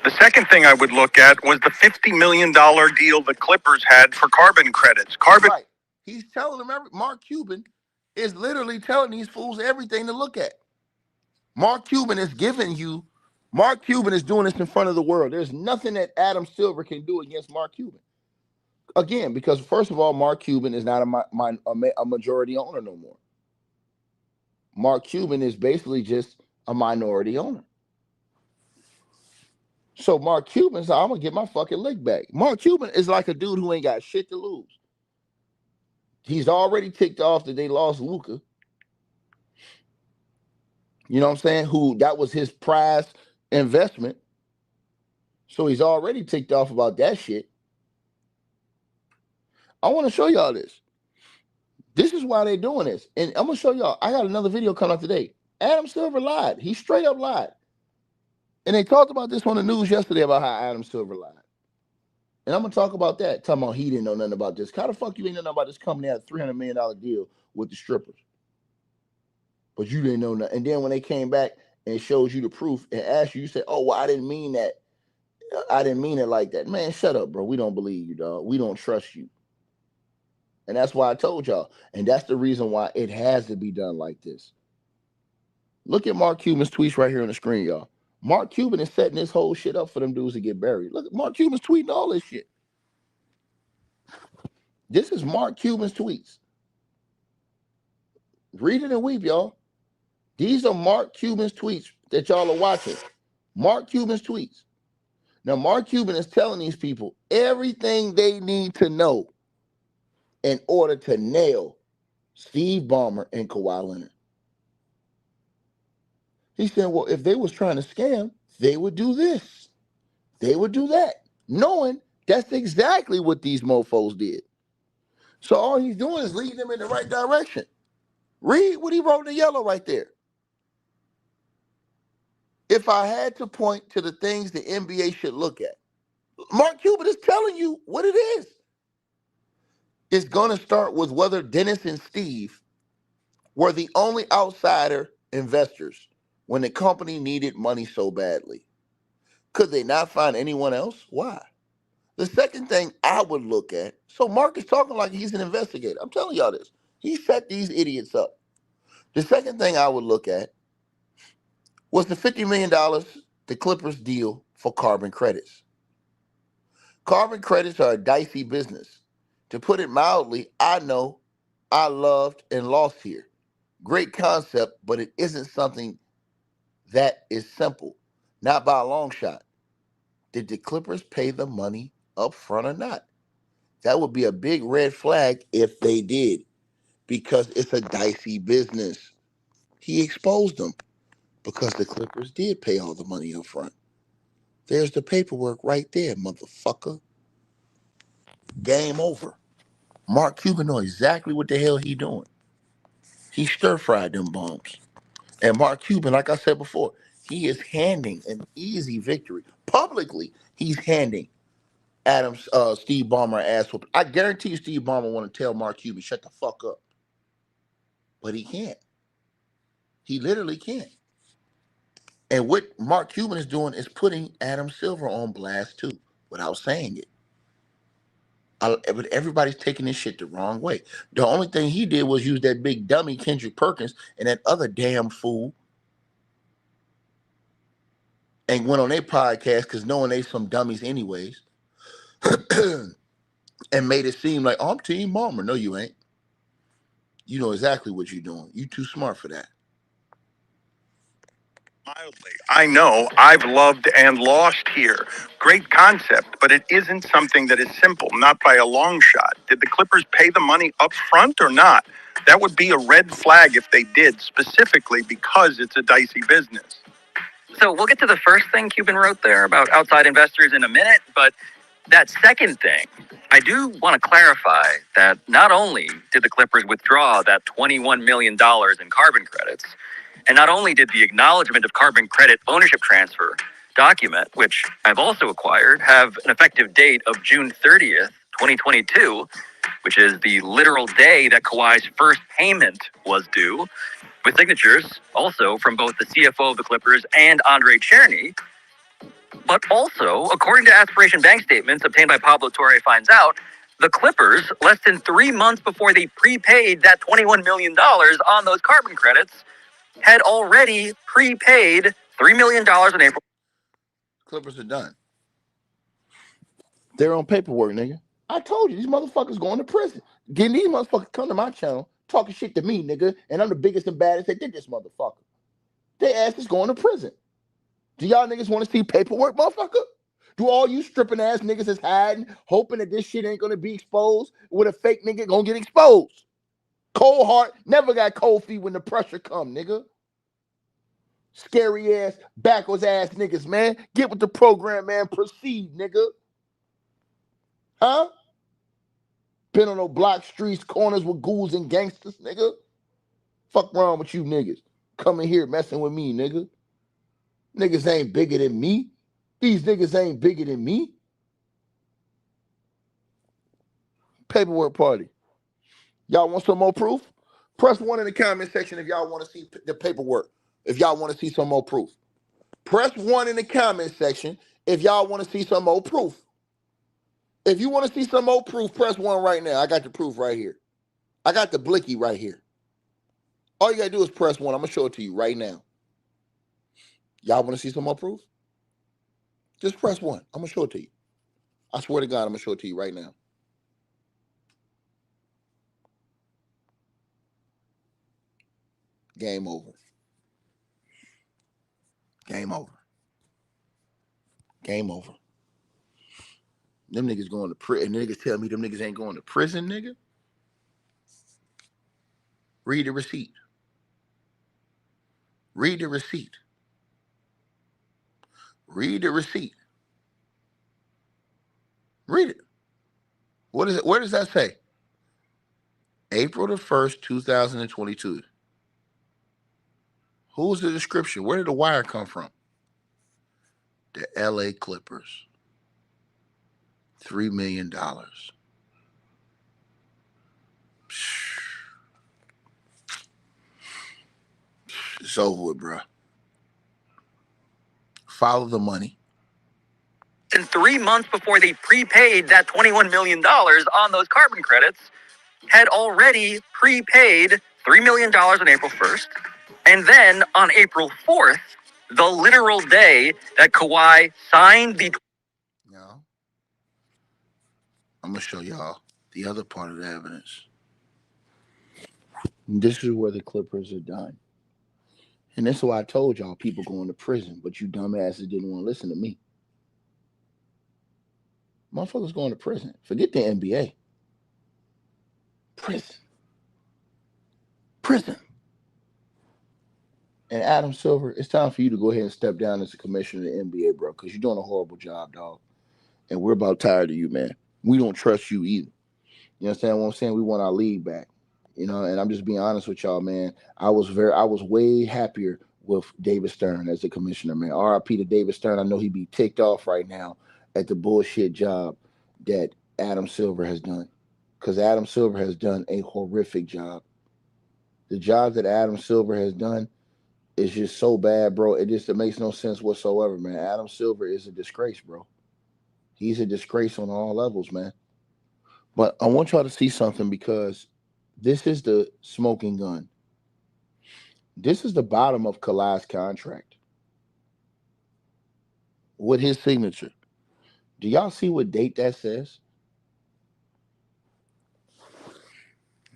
The second thing I would look at was the $50 million deal the Clippers had for carbon credits. Right. He's telling them Mark Cuban is literally telling these fools everything to look at. Mark Cuban is doing this in front of the world. There's nothing that Adam Silver can do against Mark Cuban. Again, because first of all, Mark Cuban is not a majority owner no more. Mark Cuban is basically just a minority owner. So Mark Cuban said, I'm going to get my fucking lick back. Mark Cuban is like a dude who ain't got shit to lose. He's already ticked off that they lost Luka. You know what I'm saying? That was his prize investment. So he's already ticked off about that shit. I want to show y'all this. This is why they're doing this. And I'm going to show y'all. I got another video coming out today. Adam Silver lied. He straight up lied. And they talked about this on the news yesterday about how Adam Silver lied. And I'm going to talk about that. Talking about he didn't know nothing about this. How the fuck you ain't know nothing about this company had a $300 million deal with the strippers? But you didn't know nothing. And then when they came back and showed you the proof and asked you, you said, oh, well, I didn't mean that. I didn't mean it like that. Man, shut up, bro. We don't believe you, dog. We don't trust you. And that's why I told y'all. And that's the reason why it has to be done like this. Look at Mark Cuban's tweets right here on the screen, y'all. Mark Cuban is setting this whole shit up for them dudes to get buried. Look, Mark Cuban's tweeting all this shit. This is Mark Cuban's tweets. Read it and weep, y'all. These are Mark Cuban's tweets that y'all are watching. Mark Cuban's tweets. Now, Mark Cuban is telling these people everything they need to know in order to nail Steve Balmer and Kawhi Leonard. He said, well, if they was trying to scam, they would do this. They would do that, knowing that's exactly what these mofos did. So all he's doing is leading them in the right direction. Read what he wrote in yellow right there. If I had to point to the things the NBA should look at, Mark Cuban is telling you what it is. It's going to start with whether Dennis and Steve were the only outsider investors when the company needed money so badly. Could they not find anyone else? Why? The second thing I would look at, so Mark is talking like he's an investigator. I'm telling y'all this. He set these idiots up. The second thing I would look at was the $50 million the Clippers deal for carbon credits. Carbon credits are a dicey business. To put it mildly, I know I loved and lost here. Great concept, but it isn't something that is simple. Not by a long shot. Did the Clippers pay the money up front or not? That would be a big red flag if they did, because it's a dicey business. He exposed them because the Clippers did pay all the money up front. There's the paperwork right there, motherfucker. Game over. Mark Cuban knows exactly what the hell he doing. He stir-fried them bombs. And Mark Cuban, like I said before, he is handing an easy victory. Publicly, he's handing Steve Ballmer ass whooping. I guarantee you Steve Ballmer want to tell Mark Cuban, shut the fuck up. But he can't. He literally can't. And what Mark Cuban is doing is putting Adam Silver on blast too, without saying it. But everybody's taking this shit the wrong way. The only thing he did was use that big dummy Kendrick Perkins and that other damn fool and went on their podcast because knowing they some dummies anyways, and made it seem like, oh, I'm Team Balmer. No, you ain't. You know exactly what you're doing. You too smart for that. Mildly. I know I've loved and lost here. Great concept, but it isn't something that is simple, not by a long shot. Did the Clippers pay the money up front or not? That would be a red flag if they did, specifically because it's a dicey business. So we'll get to the first thing Cuban wrote there about outside investors in a minute, but that second thing, I do want to clarify that not only did the Clippers withdraw that $21 million in carbon credits, and not only did the acknowledgement of carbon credit ownership transfer document, which I've also acquired, have an effective date of June 30th, 2022, which is the literal day that Kawhi's first payment was due, with signatures also from both the CFO of the Clippers and Andre Cherny. But also, according to Aspiration bank statements obtained by Pablo Torre finds out, the Clippers, less than 3 months before they prepaid that $21 million on those carbon credits, had already prepaid $3 million in April. Clippers are done. They're on paperwork, nigga. I told you, these motherfuckers going to prison. Getting these motherfuckers come to my channel, talking shit to me, nigga, and I'm the biggest and baddest that did this motherfucker. They ass is going to prison. Do y'all niggas want to see paperwork, motherfucker? Do all you stripping ass niggas is hiding, hoping that this shit ain't gonna be exposed with a fake nigga gonna get exposed? Cold heart, never got cold feet when the pressure come, nigga. Scary ass, backwards ass niggas, man. Get with the program, man. Proceed, nigga. Huh? Been on no block streets, corners with ghouls and gangsters, nigga. Fuck wrong with you niggas. Coming here messing with me, nigga. Niggas ain't bigger than me. These niggas ain't bigger than me. Paperwork party. Y'all want some more proof? Press 1 in the comment section if y'all want to see the paperwork. If y'all want to see some more proof. Press 1 in the comment section if y'all want to see some more proof. If you want to see some more proof, press 1 right now. I got the proof right here. I got the blicky right here. All you got to do is press 1. I'm going to show it to you right now. Y'all want to see some more proof? Just press 1. I'm going to show it to you. I swear to God, I'm going to show it to you right now. Game over. Game over. Game over. Them niggas going to prison. Niggas tell me them niggas ain't going to prison, nigga. Read the receipt. Read the receipt. Read the receipt. Read it. What is it? Where does that say? April the 1st, 2022. Who's the description? Where did the wire come from? The LA Clippers. $3 million. It's over with, bro. Follow the money. And 3 months before they prepaid that $21 million on those carbon credits, had already prepaid $3 million on April 1st. And then on April 4th, the literal day that Kawhi signed the... Y'all, I'm going to show y'all the other part of the evidence. This is where the Clippers are done. And that's why I told y'all people going to prison, but you dumbasses didn't want to listen to me. Motherfuckers going to prison. Forget the NBA. Prison. Prison. And Adam Silver, it's time for you to go ahead and step down as a commissioner of the NBA, bro, because you're doing a horrible job, dog. And we're about tired of you, man. We don't trust you either. You understand what I'm saying? We want our league back. You know, and I'm just being honest with y'all, man. I was way happier with David Stern as the commissioner, man. RIP to David Stern. I know he'd be ticked off right now at the bullshit job that Adam Silver has done. Because Adam Silver has done a horrific job. The job that Adam Silver has done is just so bad, bro. It makes no sense whatsoever, man. Adam Silver is a disgrace, bro. He's a disgrace on all levels, man. But I want y'all to see something because this is the smoking gun. This is the bottom of Kawhi's contract. with his signature. Do y'all see what date that says?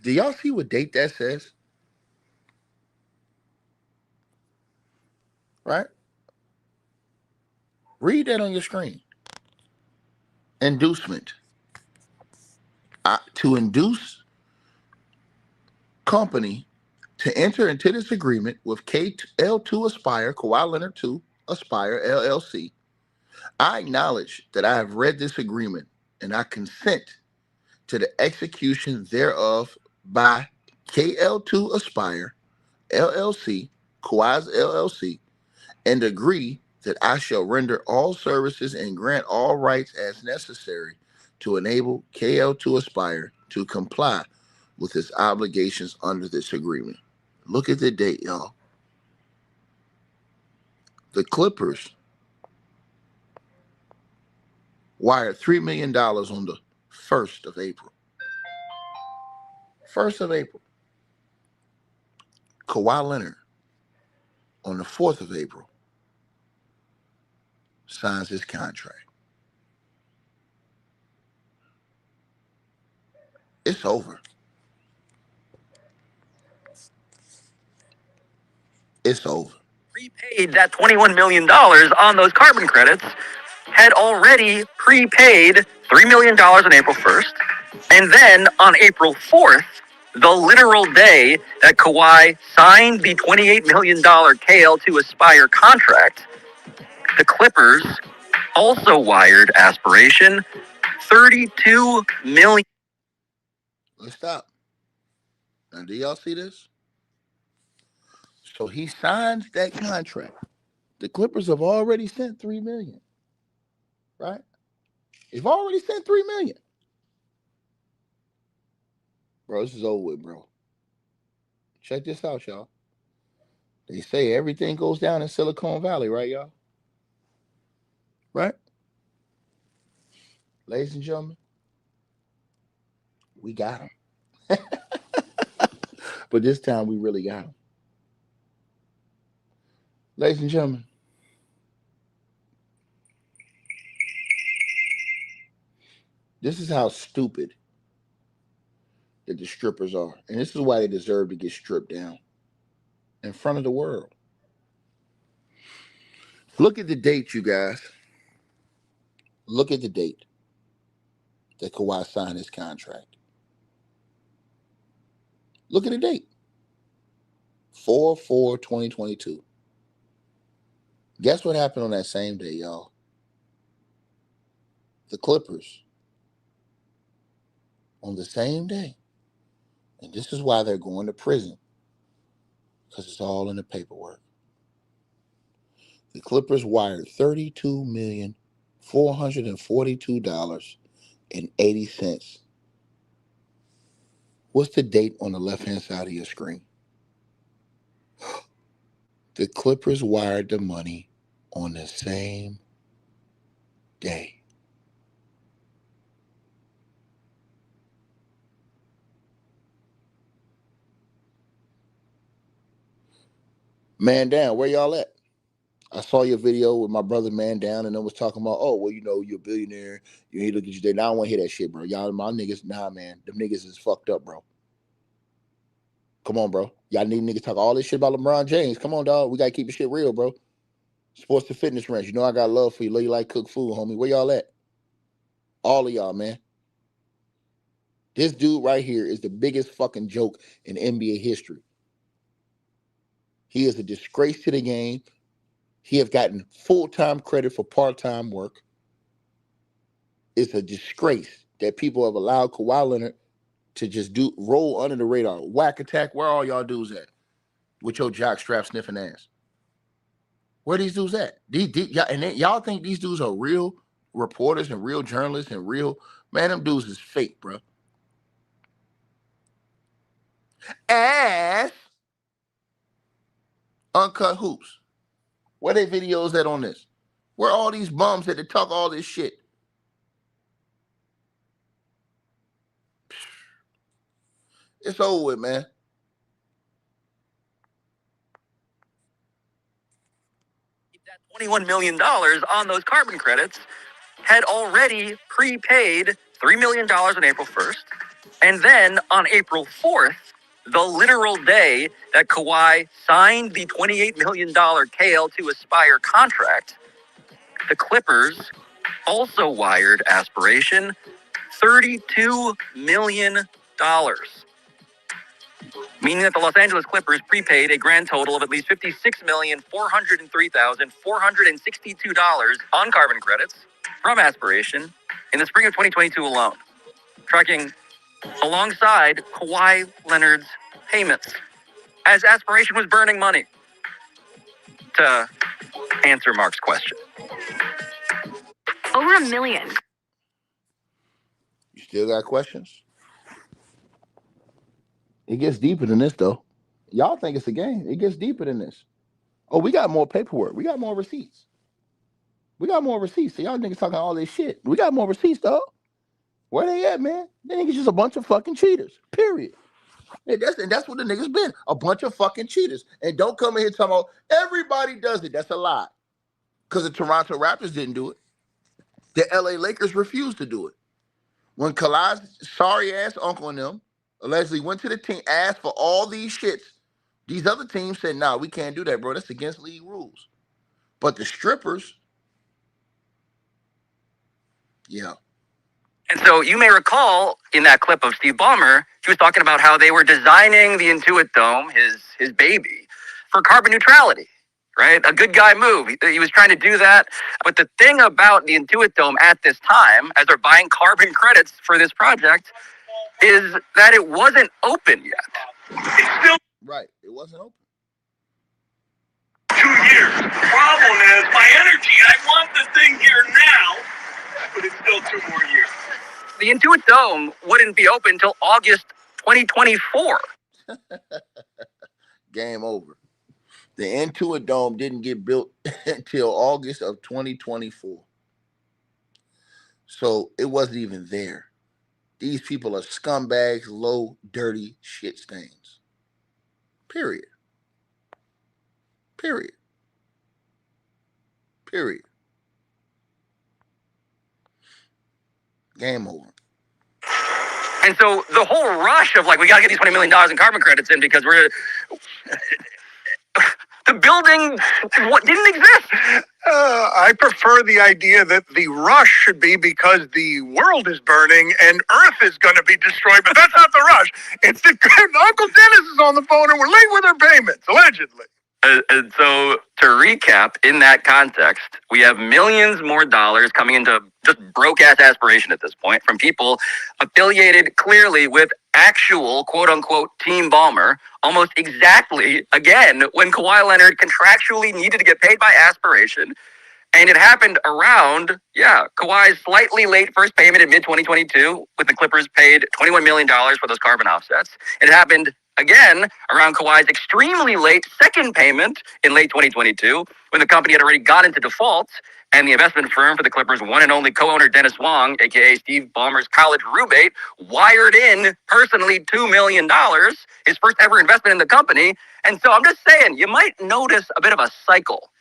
Do y'all see what date that says? Right? Read that on your screen. Inducement. To induce company to enter into this agreement with KL2 Aspire, Kawhi Leonard 2 Aspire LLC. I acknowledge that I have read this agreement and I consent to the execution thereof by KL2 Aspire LLC, Kawhi's LLC, and agree that I shall render all services and grant all rights as necessary to enable KL2 Aspire to comply with its obligations under this agreement. Look at the date, y'all. The Clippers wired $3 million on the 1st of April. 1st of April. Kawhi Leonard on the 4th of April signs his contract. It's over. It's over. Prepaid that $21 million on those carbon credits, had already prepaid $3 million on April 1st. And then on April 4th, the literal day that Kawhi signed the $28 million KL2 Aspire contract, the Clippers also wired Aspiration $32 million. Let's stop. Now, do y'all see this? So he signs that contract. The Clippers have already sent $3 million, right? They've already sent $3 million. Bro, this is over with, bro. Check this out, y'all. They say everything goes down in Silicon Valley, right, y'all? Right? Ladies and gentlemen, we got them. But this time we really got them. Ladies and gentlemen, this is how stupid that the strippers are. And this is why they deserve to get stripped down in front of the world. Look at the date, you guys. Look at the date that Kawhi signed his contract. Look at the date. 4/4/2022. Guess what happened on that same day, y'all? The Clippers, on the same day, and this is why they're going to prison, because it's all in the paperwork. The Clippers wired $32,442.80. What's the date on the left-hand side of your screen? The Clippers wired the money on the same day. Man down, where y'all at? I saw your video with my brother Man down, and I was talking about, oh, well, you know, you're a billionaire. You need to look at your day. Now I don't want to hear that shit, bro. Y'all, my niggas, nah, man. Them niggas is fucked up, bro. Come on, bro. Y'all need niggas talk all this shit about LeBron James. Come on, dog. We got to keep the shit real, bro. Sports to fitness ranch. You know I got love for you. Love you like cook food, homie. Where y'all at? All of y'all, man. This dude right here is the biggest fucking joke in NBA history. He is a disgrace to the game. He has gotten full-time credit for part-time work. It's a disgrace that people have allowed Kawhi Leonard to just roll under the radar. Whack attack, where all y'all dudes at? With your jockstrap sniffing ass. Where these dudes at? Y'all think these dudes are real reporters and real journalists and real... Man, them dudes is fake, bro. Ass. Uncut Hoops. Where they videos at on this? Where all these bums that talk all this shit? It's over with, man. That $21 million on those carbon credits, had already prepaid $3 million on April 1st. And then on April 4th, the literal day that Kawhi signed the $28 million KL to Aspire contract, the Clippers also wired Aspiration $32 million, meaning that the Los Angeles Clippers prepaid a grand total of at least $56,403,462 on carbon credits from Aspiration in the spring of 2022 alone, tracking alongside Kawhi Leonard's payments as Aspiration was burning money. To answer Mark's question, Over $1 million. You still got questions? It gets deeper than this, though. Y'all think it's a game. It gets deeper than this. Oh, we got more paperwork. We got more receipts. So y'all niggas talking all this shit. We got more receipts, though. Where they at, man? They niggas just a bunch of fucking cheaters. Period. And that's what the niggas been. A bunch of fucking cheaters. And don't come in here talking about everybody does it. That's a lie. Because the Toronto Raptors didn't do it. The LA Lakers refused to do it. When Kawhi's sorry ass uncle and them allegedly went to the team, asked for all these shits, these other teams said, nah, we can't do that, bro. That's against league rules. But the strippers, yeah. and so you may recall in that clip of Steve Balmer, he was talking about how they were designing the Intuit Dome, his baby, for carbon neutrality, right? A good guy move. He was trying to do that. But the thing about the Intuit Dome at this time, as they're buying carbon credits for this project, is that it wasn't open yet. It's still Right. It wasn't open. 2 years. The problem is my energy. I want the thing here now, but it's still 2 more years. The Intuit Dome wouldn't be open until August 2024. Game over. The Intuit Dome didn't get built until August of 2024. So it wasn't even there. These people are scumbags, low, dirty shit stains. Period. Game over. And so the whole rush of like, we got to get these $20 million in carbon credits in because we're the building didn't exist. I prefer the idea that the rush should be because the world is burning and Earth is going to be destroyed, but that's not the rush. It's that Uncle Dennis is on the phone and we're late with our payments, allegedly. And so to recap, in that context, we have millions more dollars coming into just broke-ass Aspiration at this point from people affiliated clearly with actual quote-unquote Team Balmer, almost exactly, again, when Kawhi Leonard contractually needed to get paid by Aspiration. And it happened around, Kawhi's slightly late first payment in mid-2022, with the Clippers paid $21 million for those carbon offsets. It happened again around Kawhi's extremely late second payment in late 2022, when the company had already gone into default, and the investment firm for the Clippers' one and only co-owner Dennis Wong, aka Steve Ballmer's college roommate, wired in personally $2 million, his first ever investment in the company. And so I'm just saying, you might notice a bit of a cycle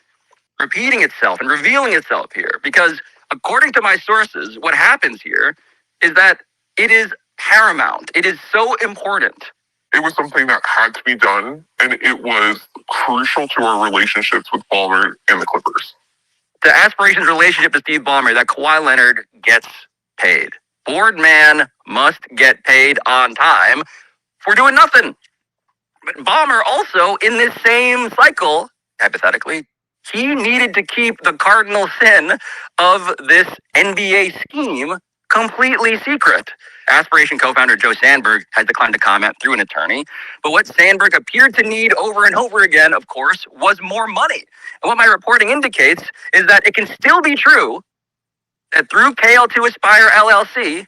repeating itself and revealing itself here, because according to my sources, what happens here is that it is paramount. It is so important. It was something that had to be done, and it was crucial to our relationships with Balmer and the Clippers. The Aspiration's relationship to Steve Ballmer, that Kawhi Leonard gets paid. Board man must get paid on time for doing nothing. But Ballmer also, in this same cycle, hypothetically, he needed to keep the cardinal sin of this NBA scheme completely secret. Aspiration co-founder Joe Sandberg has declined to comment through an attorney. But what Sandberg appeared to need over and over again, of course, was more money. And what my reporting indicates is that it can still be true that through KL2 Aspire LLC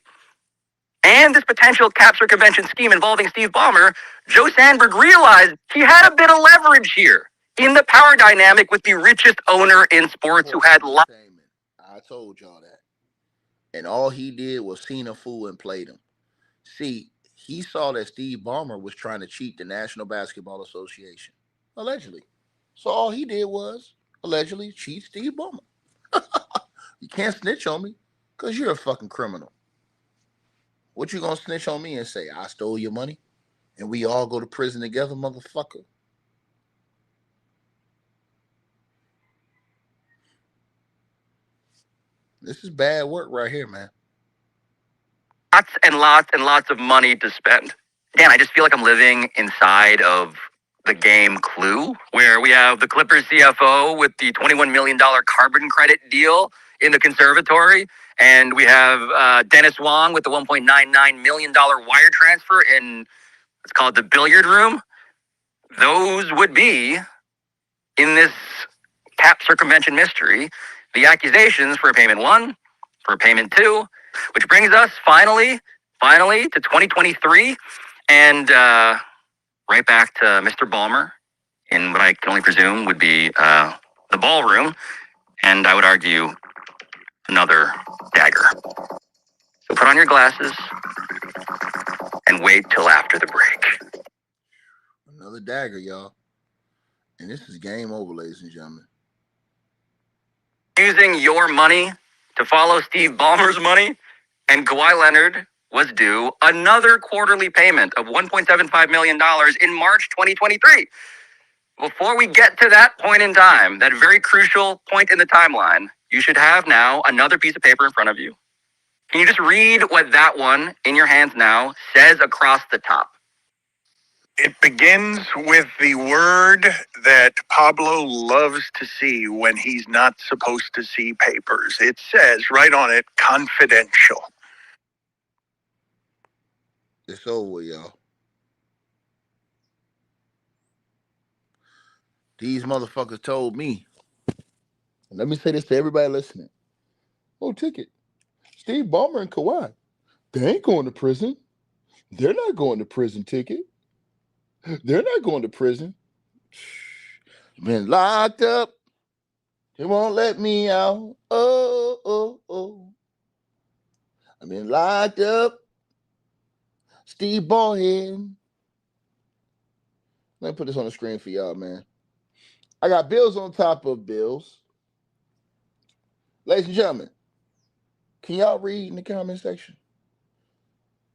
and this potential capture convention scheme involving Steve Ballmer, Joe Sandberg realized he had a bit of leverage here in the power dynamic with the richest owner in sports who had I told y'all that. And all he did was seen a fool and played him. See, he saw that Steve Ballmer was trying to cheat the National Basketball Association, allegedly. So all he did was allegedly cheat Steve Ballmer. You can't snitch on me because you're a fucking criminal. What you gonna snitch on me and say, I stole your money and we all go to prison together, motherfucker? This is bad work right here, man. Lots and lots of money to spend. Dan, I just feel like I'm living inside of the game Clue, where we have the Clippers CFO with the $21 million carbon credit deal in the conservatory, and we have Dennis Wong with the $1.99 million wire transfer in, let's call it the billiard room. Those would be, in this cap circumvention mystery, the accusations for payment 1, for payment 2, which brings us finally to 2023, and right back to Mr. Balmer in what I can only presume would be the ballroom, and I would argue another dagger. So put on your glasses and wait till after the break. Another dagger, y'all. And this is game over, ladies and gentlemen. Using your money to follow Steve Ballmer's money, and Kawhi Leonard was due another quarterly payment of $1.75 million in March 2023. Before we get to that point in time, that very crucial point in the timeline, you should have now another piece of paper in front of you. Can you just read what that one in your hands now says across the top? It begins with the word that Pablo loves to see when he's not supposed to see papers. It says right on it, confidential. It's over, y'all. These motherfuckers told me, and let me say this to everybody listening. Oh, Ticket. Steve Ballmer and Kawhi, they ain't going to prison. They're not going to prison, Ticket. They're not going to prison. Been locked up. They won't let me out. Oh, oh, oh. I've been locked up. Steve Ballhead. Let me put this on the screen for y'all, man. I got bills on top of bills. Ladies and gentlemen, can y'all read in the comment section?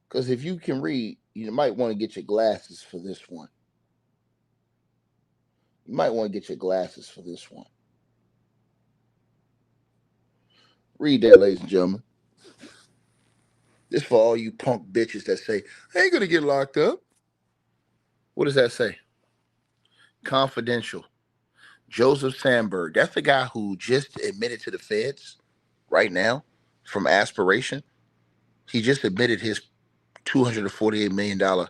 Because if you can read, you might want to get your glasses for this one. You might want to get your glasses for this one. Read that, ladies and gentlemen. This for all you punk bitches that say, I ain't going to get locked up. What does that say? Confidential. Joseph Sandberg. That's the guy who just admitted to the feds right now from Aspiration. He just admitted his $248 million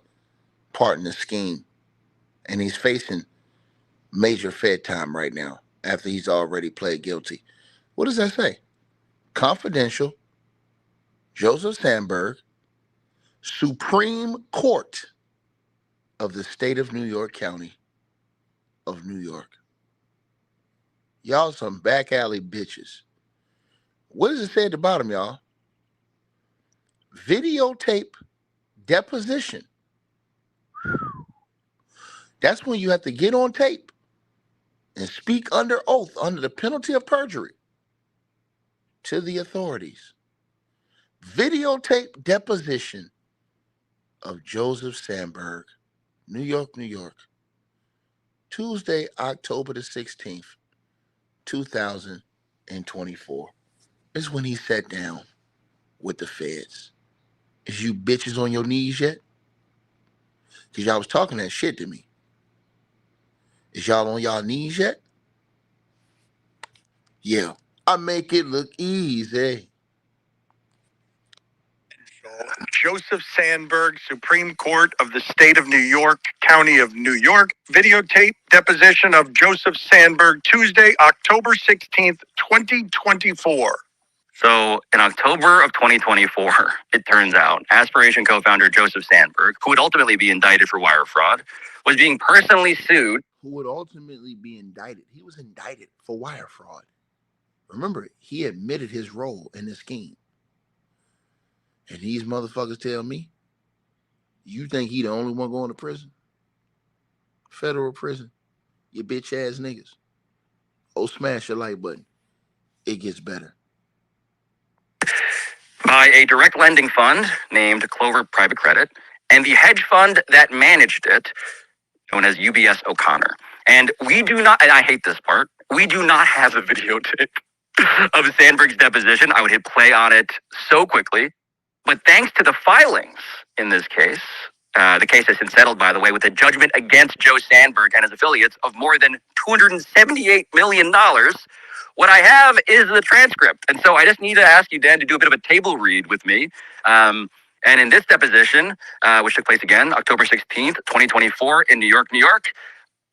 part in the scheme. And he's facing major Fed time right now after he's already pled guilty. What does that say? Confidential. Joseph Sandberg, Supreme Court of the State of New York County of New York. Y'all some back alley bitches. What does it say at the bottom, y'all? Videotape deposition. That's when you have to get on tape and speak under oath, under the penalty of perjury, to the authorities. Videotape deposition of Joseph Sandberg, New York, New York. Tuesday, October the 16th, 2024. This is when he sat down with the feds. Is you bitches on your knees yet? Because y'all was talking that shit to me. Is y'all on y'all knees yet? Yeah. I make it look easy. Joseph Sandberg, Supreme Court of the State of New York, County of New York. Videotape deposition of Joseph Sandberg, Tuesday, October 16th, 2024. So in October of 2024, it turns out Aspiration co-founder Joseph Sandberg, who would ultimately be indicted for wire fraud, was being personally sued. Who would ultimately be indicted. He was indicted for wire fraud. Remember, he admitted his role in the scheme. And these motherfuckers tell me, you think he the only one going to prison? Federal prison. You bitch ass niggas. Oh, smash the like button. It gets better. By a direct lending fund named Clover Private Credit and the hedge fund that managed it, known as UBS O'Connor. And we do not, and I hate this part, we do not have a videotape of Sandberg's deposition. I would hit play on it so quickly. But thanks to the filings in this case, the case has been settled, by the way, with a judgment against Joe Sandberg and his affiliates of more than $278 million. What I have is the transcript. And so I just need to ask you, Dan, to do a bit of a table read with me. And in this deposition, which took place again, October 16th, 2024 in New York, New York,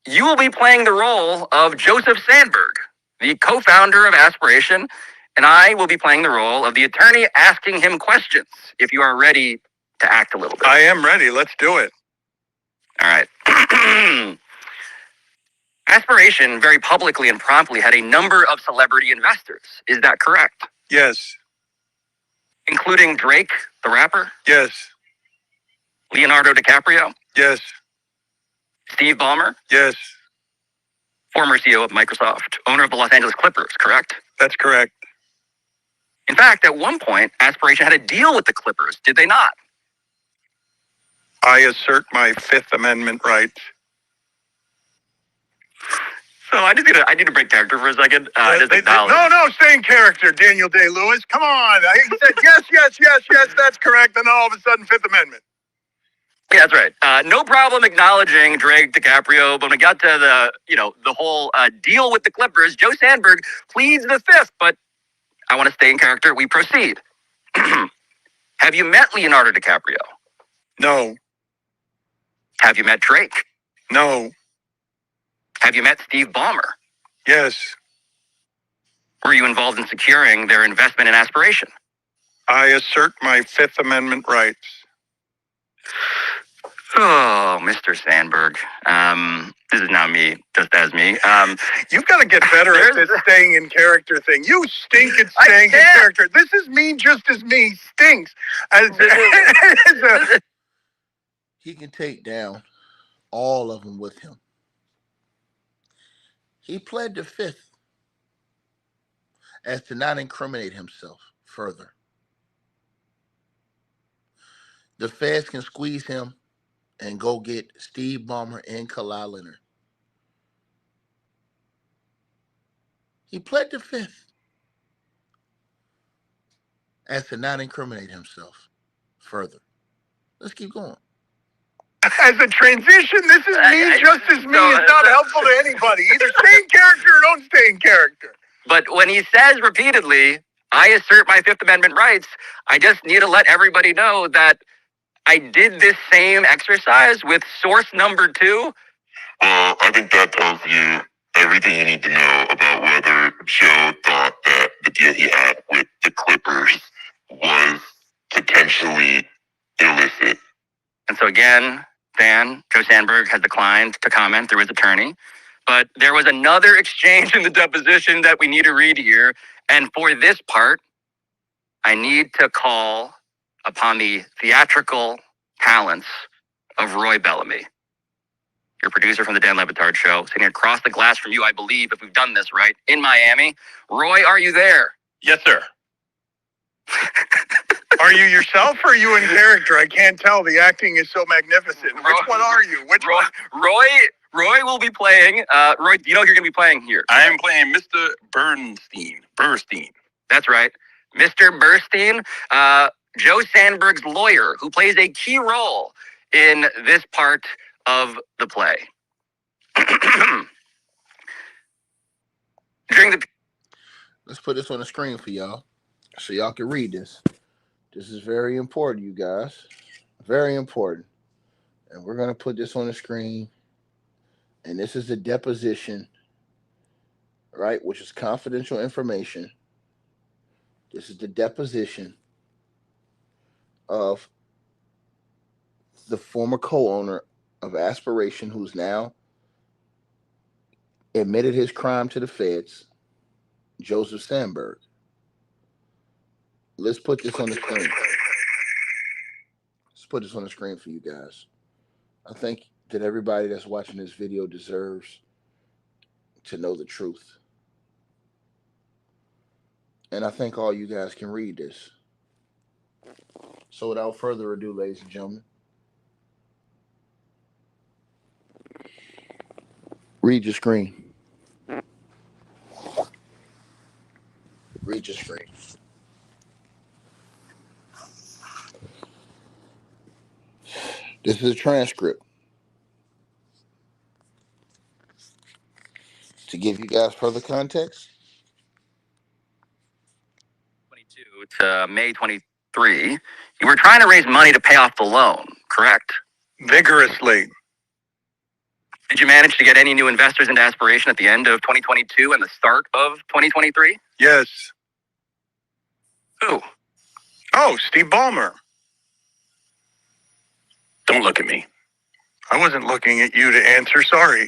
you will be playing the role of Joseph Sandberg, the co-founder of Aspiration, and I will be playing the role of the attorney asking him questions, if you are ready to act a little bit. I am ready. Let's do it. All right. Aspiration very publicly and promptly had a number of celebrity investors. Is that correct? Yes. Including Drake, the rapper, Yes. Leonardo DiCaprio, Yes. Steve Balmer, Yes. former CEO of Microsoft, owner of the Los Angeles Clippers, correct? That's correct. In fact, at one point, Aspiration had a deal with the Clippers, did they not? I assert my Fifth Amendment rights. So I need to break character for a second. No, stay in character, Daniel Day-Lewis. Come on. I said yes, that's correct. And then all of a sudden, Fifth Amendment. Yeah, that's right. No problem acknowledging Drake, DiCaprio, but when we got to the whole deal with the Clippers, Joe Sandberg pleads the fifth, but I want to stay in character. We proceed. Have you met Leonardo DiCaprio? No. Have you met Drake? No. Have you met Steve Ballmer? Yes. Were you involved in securing their investment in Aspiration? I assert my Fifth Amendment rights. Oh, Mr. Sandberg. This is not me, just as me. You've got to get better at this staying in character thing. You stink at staying in character. This is me just as me stinks. He can take down all of them with him. He pled the fifth as to not incriminate himself further. The feds can squeeze him and go get Steve Ballmer and Kawhi Leonard. He pled the fifth as to not incriminate himself further. Let's keep going. As a transition, this is me just as me. It's not helpful to anybody. Either stay in character or don't stay in character. But when he says repeatedly, I assert my Fifth Amendment rights, I just need to let everybody know that I did this same exercise with source number 2. I think that tells you everything you need to know about whether Joe thought that the deal he had with the Clippers was potentially illicit. And so again, Dan, Joe Sandberg has declined to comment through his attorney. But there was another exchange in the deposition that we need to read here. And for this part, I need to call upon the theatrical talents of Roy Bellamy, your producer from the Dan Levitard Show, sitting across the glass from you, I believe, if we've done this right, in Miami. Roy, are you there? Yes, sir. Are you yourself or are you in character? I can't tell. The acting is so magnificent. Which one are you? Which one? Roy will be playing. Roy, you know who you're going to be playing here? I am playing Mr. Burstein. That's right. Mr. Burstein, Joe Sandberg's lawyer, who plays a key role in this part of the play. Let's put this on the screen for y'all so y'all can read this. This is very important, you guys. Very important. And we're going to put this on the screen. And this is the deposition, right, which is confidential information. This is the deposition of the former co-owner of Aspiration, who's now admitted his crime to the feds, Joseph Sandberg. Let's put this on the screen. Let's put this on the screen for you guys. I think that everybody that's watching this video deserves to know the truth. And I think all you guys can read this. So without further ado, ladies and gentlemen, read your screen. Read your screen. This is a transcript to give you guys further context. 22 to May 23, you were trying to raise money to pay off the loan, correct? Vigorously. Did you manage to get any new investors into Aspiration at the end of 2022 and the start of 2023? Yes. Who? Oh, Steve Balmer. Don't look at me. I wasn't looking at you to answer. Sorry.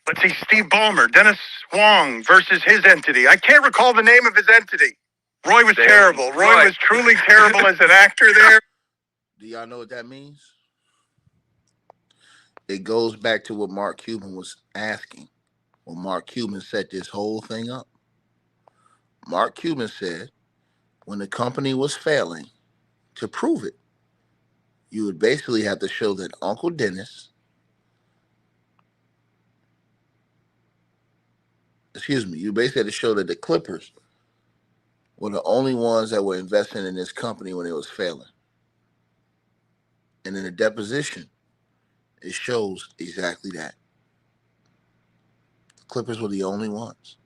Let's see. Steve Balmer, Dennis Wong versus his entity. I can't recall the name of his entity. Roy was terrible. Roy was truly terrible as an actor there. Do y'all know what that means? It goes back to what Mark Cuban was asking when Mark Cuban set this whole thing up. Mark Cuban said when the company was failing, to prove it, you would basically have to show that Uncle Dennis, you basically had to show that the Clippers were the only ones that were investing in this company when it was failing. And in the deposition, it shows exactly that. The Clippers were the only ones.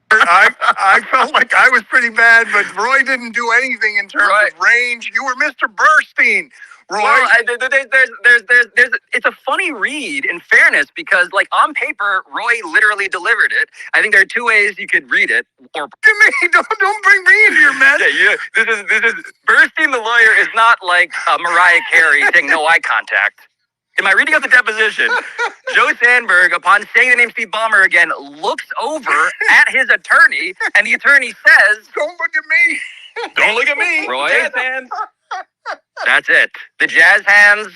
I felt like I was pretty bad, but Roy didn't do anything in terms of range. You were Mr. Burstein, Roy. Well, it's a funny read, in fairness, because like on paper, Roy literally delivered it. I think there are two ways you could read it. Or Me, don't bring me into your mess. this is Burstein the lawyer is not like Mariah Carey saying no eye contact. In my reading of the deposition, Joe Sandberg, upon saying the name Steve Balmer again, looks over at his attorney, and the attorney says, "Don't look at me. Don't look at me. Roy, Jazz hands. That's it. The jazz hands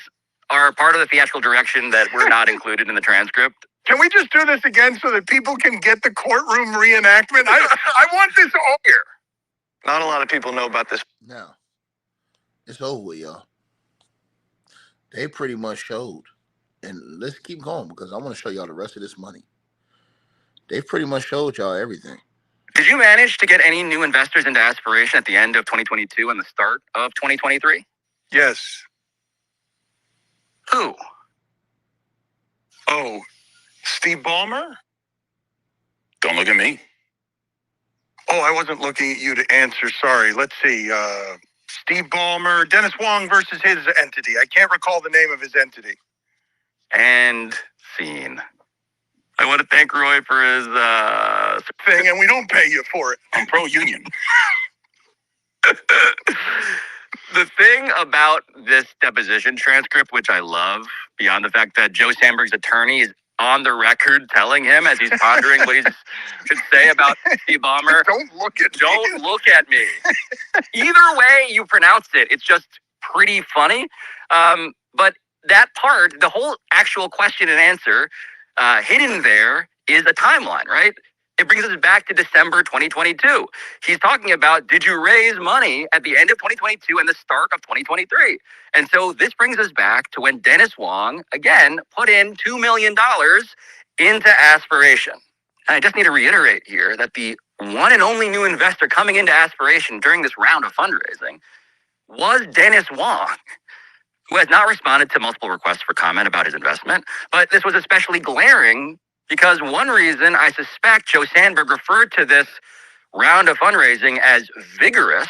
are part of the theatrical direction that were not included in the transcript. Can we just do this again so that people can get the courtroom reenactment? I want this all here. Not a lot of people know about this. Now, it's over with, y'all. They pretty much showed, and let's keep going because I want to show y'all the rest of this money. They pretty much showed y'all everything. Did you manage to get any new investors into Aspiration at the end of 2022 and the start of 2023? Yes. Who? Oh, Steve Ballmer? Don't look at me. Oh, I wasn't looking at you to answer. Sorry. Let's see. Steve Ballmer, Dennis Wong versus his entity. I can't recall the name of his entity. And scene. I want to thank Roy for his thing, and we don't pay you for it. I'm pro-union. The thing about this deposition transcript, which I love, beyond the fact that Joe Sandberg's attorney is on the record telling him as he's pondering what he should say about Steve Ballmer. Don't look at me. Either way you pronounce it, it's just pretty funny. But that part, the whole actual question and answer hidden there is a timeline, right? It brings us back to December 2022. He's talking about, did you raise money at the end of 2022 and the start of 2023? And so this brings us back to when Dennis Wong, again, put in $2 million into Aspiration. And I just need to reiterate here that the one and only new investor coming into Aspiration during this round of fundraising was Dennis Wong, who has not responded to multiple requests for comment about his investment. But this was especially glaring because one reason I suspect Joe Sandberg referred to this round of fundraising as vigorous,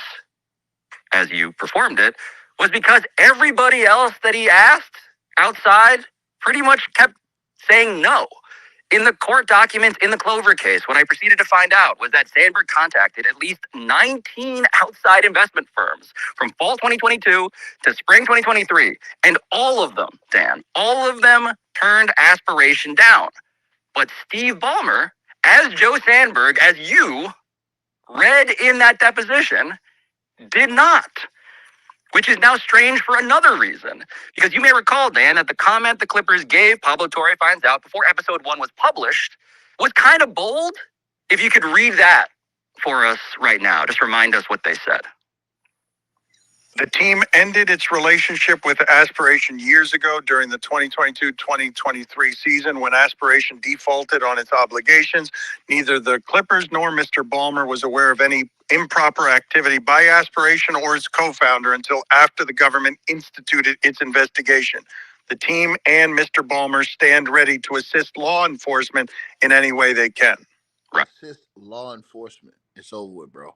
as you performed it, was because everybody else that he asked outside pretty much kept saying no. In the court documents in the Clover case, what I proceeded to find out was that Sandberg contacted at least 19 outside investment firms from fall 2022 to spring 2023. And all of them, Dan, all of them turned Aspiration down. But Steve Ballmer, as Joe Sandberg, as you read in that deposition, did not. Which is now strange for another reason. Because you may recall, Dan, that the comment the Clippers gave Pablo Torre Finds Out before episode 1 was published was kind of bold If you could read that for us right now, just remind us what they said. The team ended its relationship with Aspiration years ago during the 2022-2023 season when Aspiration defaulted on its obligations. Neither the Clippers nor Mr. Balmer was aware of any improper activity by Aspiration or its co-founder until after the government instituted its investigation. The team and Mr. Balmer stand ready to assist law enforcement in any way they can. Right. Assist law enforcement. It's over with, bro.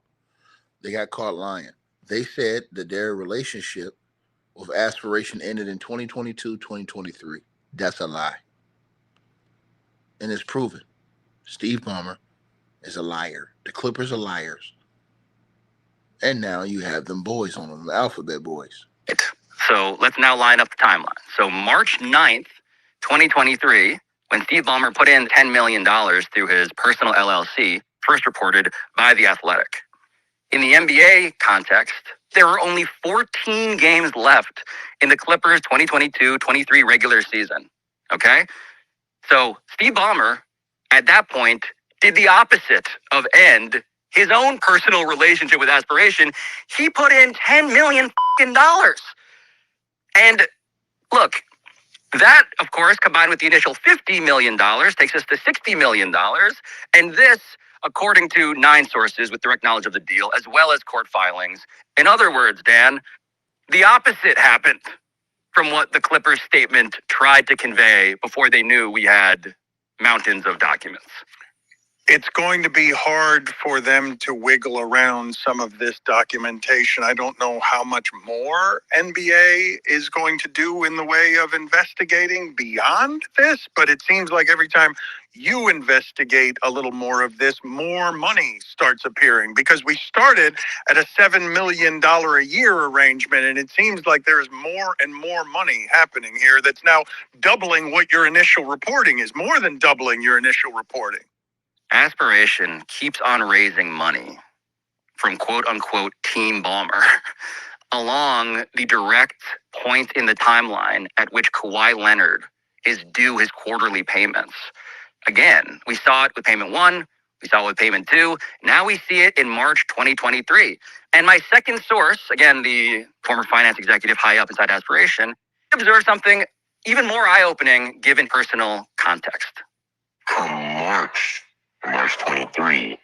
They got caught lying. They said that their relationship with Aspiration ended in 2022, 2023. That's a lie. And it's proven. Steve Ballmer is a liar. The Clippers are liars. And now you have them boys on them, the Alphabet Boys. So let's now line up the timeline. So March 9th, 2023, when Steve Ballmer put in $10 million through his personal LLC, first reported by The Athletic. In the NBA context, there were only 14 games left in the Clippers 2022-23 regular season. Okay? So Steve Ballmer, at that point, did the opposite of end his own personal relationship with Aspiration. He put in $10 million. And look, that, of course, combined with the initial $50 million, takes us to $60 million. And this, according to 9 sources with direct knowledge of the deal, as well as court filings. In other words, Dan, the opposite happened from what the Clippers statement tried to convey before they knew we had mountains of documents. It's going to be hard for them to wiggle around some of this documentation. I don't know how much more NBA is going to do in the way of investigating beyond this, but it seems like every time you investigate a little more of this, more money starts appearing, because we started at a $7 million a year arrangement, and it seems like there's more and more money happening here that's now doubling what your initial reporting is, more than doubling your initial reporting. Aspiration keeps on raising money from quote-unquote Team Balmer along the direct point in the timeline at which Kawhi Leonard is due his quarterly payments. Again, we saw it with payment 1, we saw it with payment 2, now we see it in March 2023. And my second source, again, the former finance executive high up inside Aspiration, observed something even more eye-opening given personal context. Come March 23,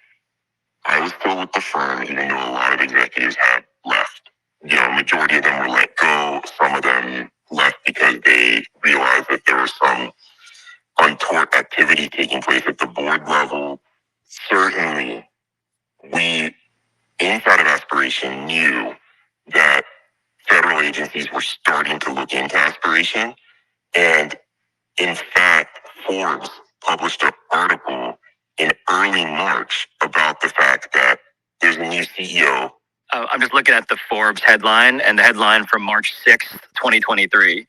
I was still with the firm, even though a lot of executives had left. You know, majority of them were let go. Some of them left because they realized that there was some untoward activity taking place at the board level. Certainly, we, inside of Aspiration, knew that federal agencies were starting to look into Aspiration. And in fact, Forbes published an article in early March about the fact that there's a new CEO. I'm just looking at the Forbes headline, and the headline from March 6th, 2023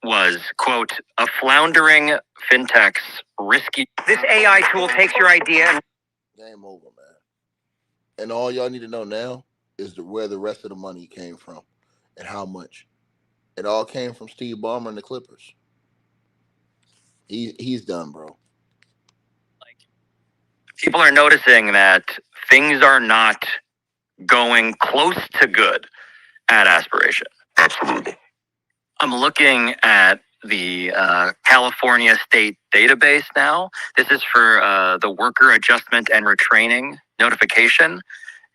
was, quote, "A floundering fintech's risky." This AI tool takes your idea and... Game over, man. And all y'all need to know now is where the rest of the money came from and how much. It all came from Steve Ballmer and the Clippers. He's done, bro. People are noticing that things are not going close to good at Aspiration. Absolutely. I'm looking at the California State Database now. This is for the Worker Adjustment and Retraining Notification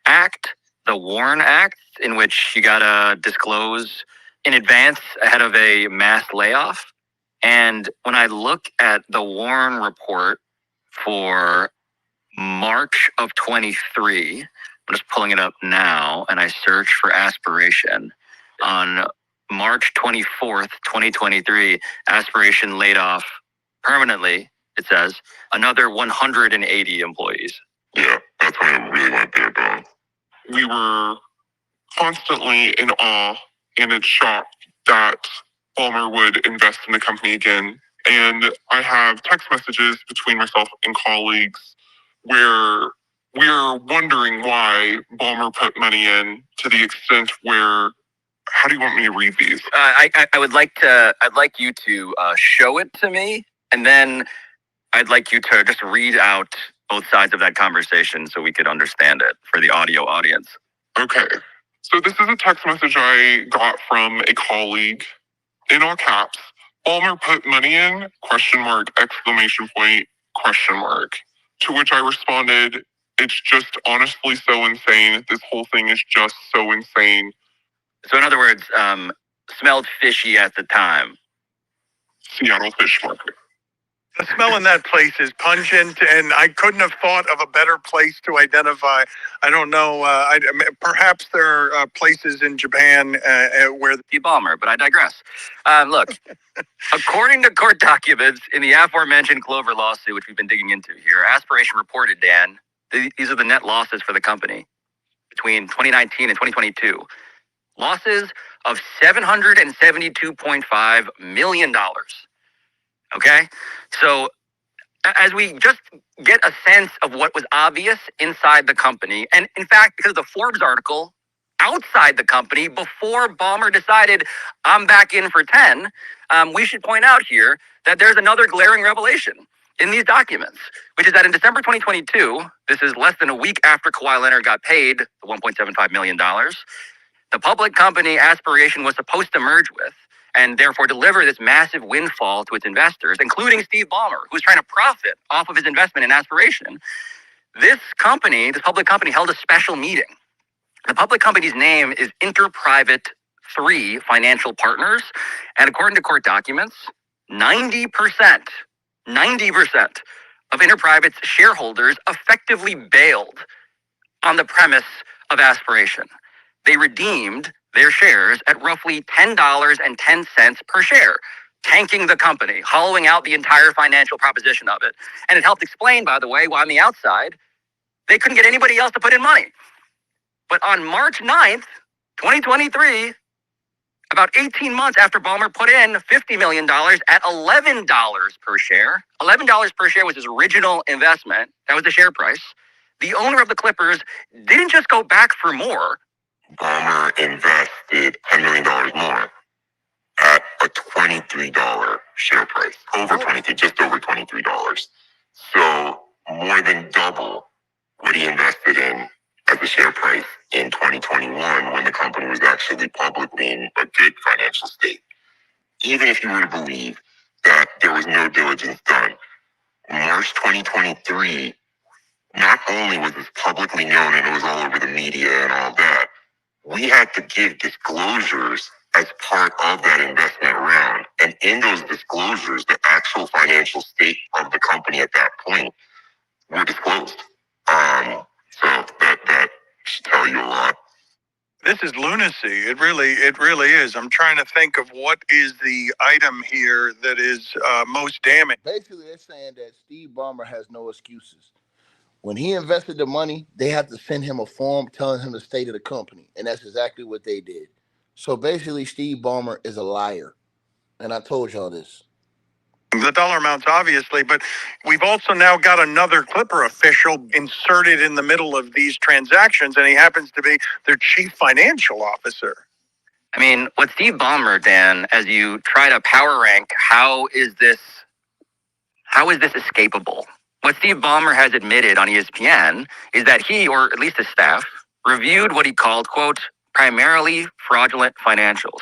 Act, the WARN Act, in which you gotta disclose in advance ahead of a mass layoff. And when I look at the WARN report for March of 23, I'm just pulling it up now, and I search for Aspiration. On March 24th, 2023, Aspiration laid off permanently, it says, another 180 employees. Yeah, that's when it really went there, bro. We were constantly in awe and in shock that Balmer would invest in the company again. And I have text messages between myself and colleagues where we're wondering why Balmer put money in, to the extent where, how do you want me to read these? I'd like you to show it to me, and then I'd like you to just read out both sides of that conversation so we could understand it for the audio audience. Okay. So this is a text message I got from a colleague in all caps. Balmer put money in, question mark, exclamation point, question mark. To which I responded, it's just honestly so insane. This whole thing is just so insane. So in other words, smelled fishy at the time. Seattle Fish Market. The smell in that place is pungent, and I couldn't have thought of a better place to identify. I don't know. Perhaps there are places in Japan where The Balmer, but I digress. Look, according to court documents in the aforementioned Clover lawsuit, which we've been digging into here, Aspiration reported, Dan, these are the net losses for the company between 2019 and 2022. Losses of $772.5 million. Okay? So as we just get a sense of what was obvious inside the company, and in fact, because of the Forbes article outside the company before Balmer decided I'm back in for 10, we should point out here that there's another glaring revelation in these documents, which is that in December 2022, this is less than a week after Kawhi Leonard got paid the $1.75 million, the public company Aspiration was supposed to merge with and therefore deliver this massive windfall to its investors, including Steve Balmer, who's trying to profit off of his investment in Aspiration. This company, this public company, held a special meeting. The public company's name is Interprivate 3 Financial Partners, and according to court documents, 90% of Interprivate's shareholders effectively bailed on the premise of Aspiration. They redeemed their shares at roughly $10.10 per share, tanking the company, hollowing out the entire financial proposition of it. And it helped explain, by the way, why on the outside, they couldn't get anybody else to put in money. But on March 9th, 2023, about 18 months after Balmer put in $50 million at $11 per share, $11 per share was his original investment. That was the share price. The owner of the Clippers didn't just go back for more. Balmer invested $10 million more at a $23 share price. Over 23, just over $23. So more than double what he invested in as a share price in 2021 when the company was actually publicly in a good financial state. Even if you were to believe that there was no diligence done, March 2023, not only was this publicly known and it was all over the media and all that, we had to give disclosures as part of that investment round. And in those disclosures, the actual financial state of the company at that point were disclosed. So that should tell you a lot. this is lunacy. It really is. I'm trying to think of what is the item here that is most damning. Basically, they're saying that Steve Ballmer has no excuses. When he invested the money, they had to send him a form telling him the state of the company. And that's exactly what they did. So basically, Steve Ballmer is a liar. And I told y'all this. The dollar amounts, obviously, but we've also now got another Clipper official inserted in the middle of these transactions, and he happens to be their chief financial officer. I mean, what Steve Ballmer, Dan, as you try to power rank, how is this escapable? What Steve Ballmer has admitted on ESPN is that he, or at least his staff, reviewed what he called, quote, primarily fraudulent financials.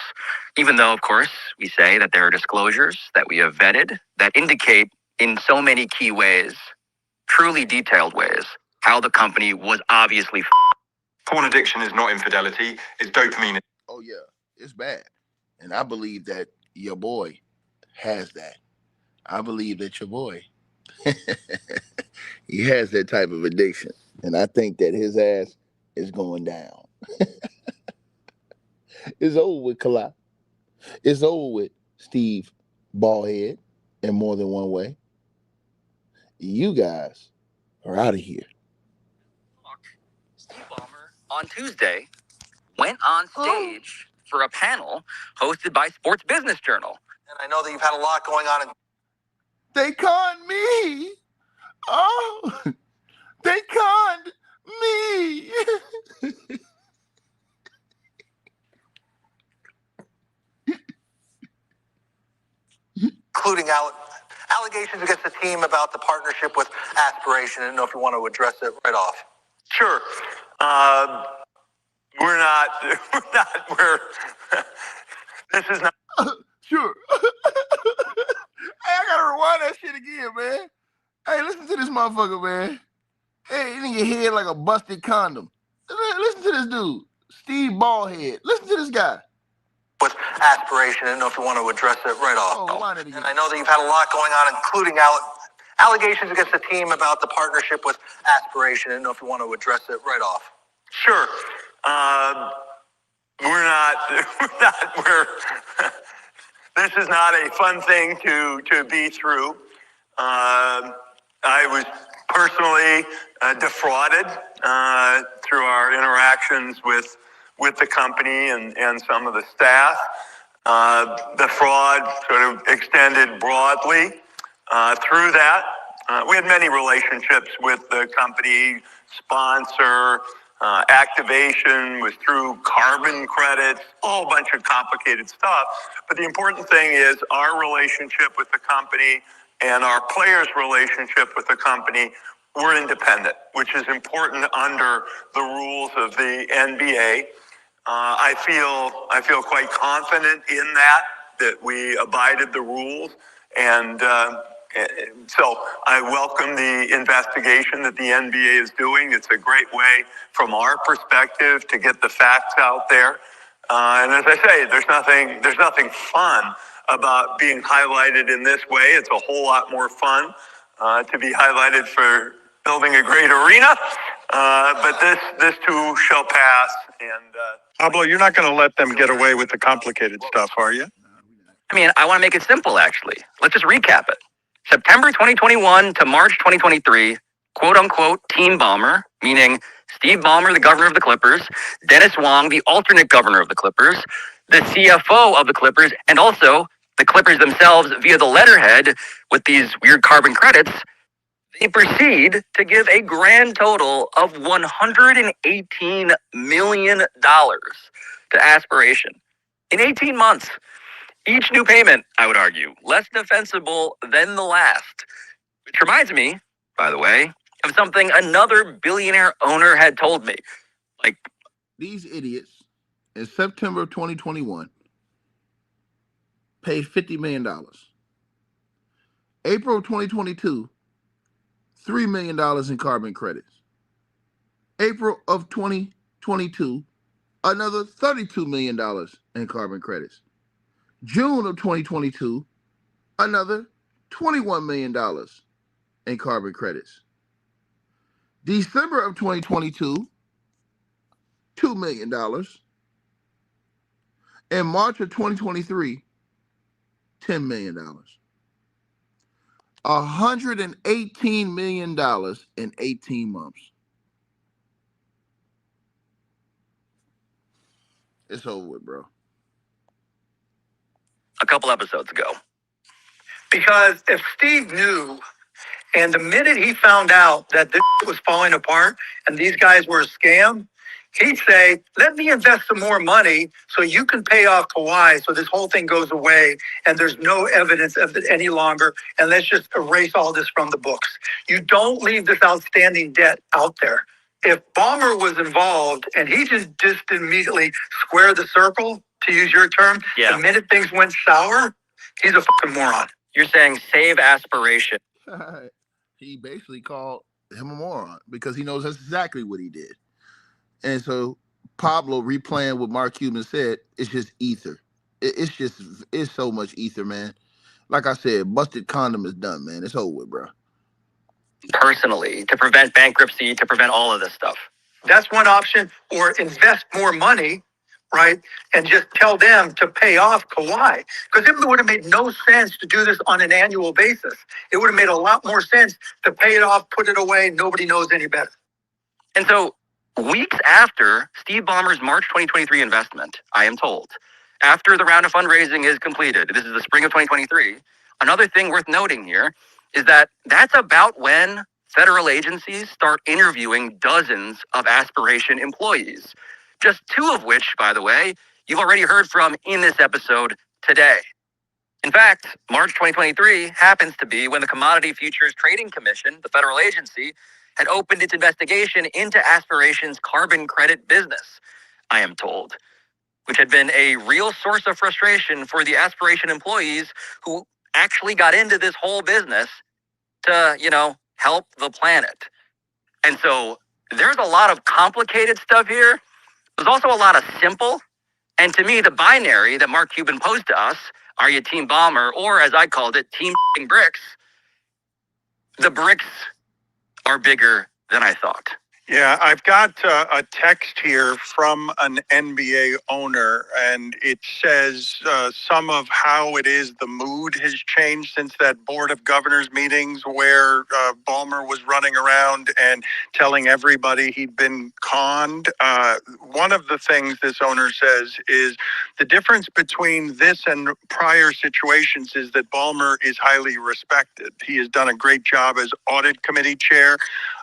Even though, of course, we say that there are disclosures that we have vetted that indicate in so many key ways, truly detailed ways, how the company was obviously Porn addiction is not infidelity, it's dopamine. Oh, yeah, it's bad. And I believe that your boy has that. I believe that your boy, he has that type of addiction. And I think that his ass is going down. It's over with Kawhi. It's over with Steve Ballhead in more than one way. You guys are out of here. Steve Ballmer on Tuesday went on stage for a panel hosted by Sports Business Journal. And I know that you've had a lot going on. They conned me. Oh, they conned me. Including allegations against the team about the partnership with Aspiration. I don't know if you want to address it right off. Sure. We're not, this is not. Sure. Hey, I gotta rewind that shit again, man. Hey, listen to this motherfucker, man. Hey, in your head like a busted condom. Listen to this dude, Steve Ballhead. Listen to this guy. With Aspiration, I don't know if you want to address it right off. Oh, rewind it again. And I know that you've had a lot going on, including allegations against the team about the partnership with Aspiration. I don't know if you want to address it right off. Sure. This is not a fun thing to be through. I was personally defrauded through our interactions with the company and some of the staff. The fraud sort of extended broadly through that. We had many relationships with the company, sponsor, activation was through carbon credits, a whole bunch of complicated stuff. But the important thing is our relationship with the company and our players' relationship with the company were independent, which is important under the rules of the NBA. I feel quite confident in that we abided the rules, and so I welcome the investigation that the NBA is doing. It's a great way, from our perspective, to get the facts out there. And as I say, there's nothing fun about being highlighted in this way. It's a whole lot more fun to be highlighted for building a great arena. But this too shall pass. And Pablo, you're not going to let them get away with the complicated stuff, are you? I mean, I want to make it simple, actually. Let's just recap it. September 2021 to March 2023, quote unquote, Team Balmer, meaning Steve Ballmer, the governor of the Clippers, Dennis Wong, the alternate governor of the Clippers, the CFO of the Clippers, and also the Clippers themselves via the letterhead with these weird carbon credits. They proceed to give a grand total of $118 million to Aspiration in 18 months. Each new payment, I would argue, less defensible than the last. Which reminds me, by the way, of something another billionaire owner had told me. Like, these idiots in September of 2021 paid $50 million. April of 2022, $3 million in carbon credits. April of 2022, another $32 million in carbon credits. June of 2022, another $21 million in carbon credits. December of 2022, $2 million. In March of 2023, $10 million. $118 million in 18 months. It's over with, bro. a couple episodes ago. Because if Steve knew, and the minute he found out that this was falling apart and these guys were a scam, he'd say, let me invest some more money so you can pay off Kawhi so this whole thing goes away and there's no evidence of it any longer, and let's just erase all this from the books. You don't leave this outstanding debt out there. If Balmer was involved and he just immediately squared the circle, to use your term, the minute things went sour, he's a fucking moron. You're saying save Aspiration. He basically called him a moron because he knows that's exactly what he did. And so Pablo replaying what Mark Cuban said, it's just ether. It's so much ether, man. Like I said, busted condom is done, man. It's over with, bro. Personally, to prevent bankruptcy, to prevent all of this stuff. That's one option, or invest more money, right? And just tell them to pay off Kawhi. Because it would have made no sense to do this on an annual basis. It would have made a lot more sense to pay it off, put it away, nobody knows any better. And so, weeks after Steve Ballmer's March 2023 investment, I am told, after the round of fundraising is completed, this is the spring of 2023, another thing worth noting here is that that's about when federal agencies start interviewing dozens of Aspiration employees. Just two of which, by the way, you've already heard from in this episode today. In fact, March 2023 happens to be when the Commodity Futures Trading Commission, the federal agency, had opened its investigation into Aspiration's carbon credit business, I am told, which had been a real source of frustration for the Aspiration employees who actually got into this whole business to, help the planet. And so there's a lot of complicated stuff here. There's also a lot of simple. And to me, the binary that Mark Cuban posed to us, are you Team Balmer, or as I called it, Team Bricks, the bricks are bigger than I thought. Yeah, I've got a text here from an NBA owner, and it says some of how it is the mood has changed since that Board of Governors meetings where Balmer was running around and telling everybody he'd been conned. One of the things this owner says is the difference between this and prior situations is that Balmer is highly respected. He has done a great job as audit committee chair.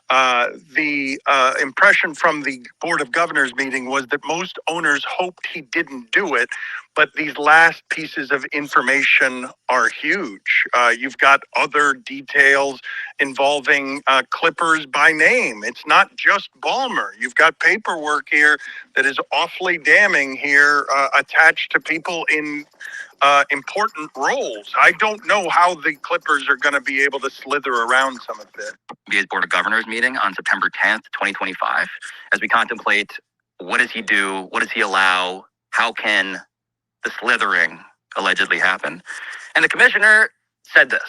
The impression from the Board of Governors meeting was that most owners hoped he didn't do it, but these last pieces of information are huge. You've got other details involving Clippers by name. It's not just Balmer. You've got paperwork here that is awfully damning here, attached to people in important roles. I don't know how the Clippers are going to be able to slither around some of this. NBA's Board of Governors meeting on September 10th, 2025, as we contemplate what does he do, what does he allow, how can the slithering allegedly happen. And the commissioner said this.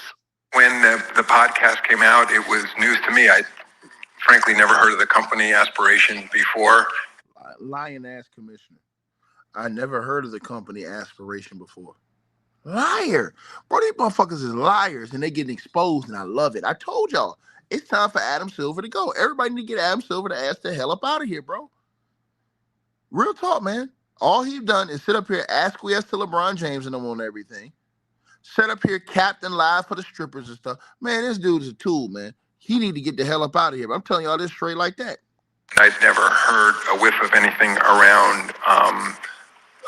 When the podcast came out, it was news to me. I frankly never heard of the company Aspiration before. Lying ass commissioner. I never heard of the company Aspiration before. Liar. Bro, these motherfuckers is liars and they getting exposed and I love it. I told y'all, it's time for Adam Silver to go. Everybody need to get Adam Silver to ass the hell up out of here, bro. Real talk, man. All he's done is sit up here, acquiesce to LeBron James and them on everything. Set up here, captain live for the strippers and stuff. Man, this dude is a tool, man. He need to get the hell up out of here. But I'm telling y'all this straight like that. I'd never heard a whiff of anything around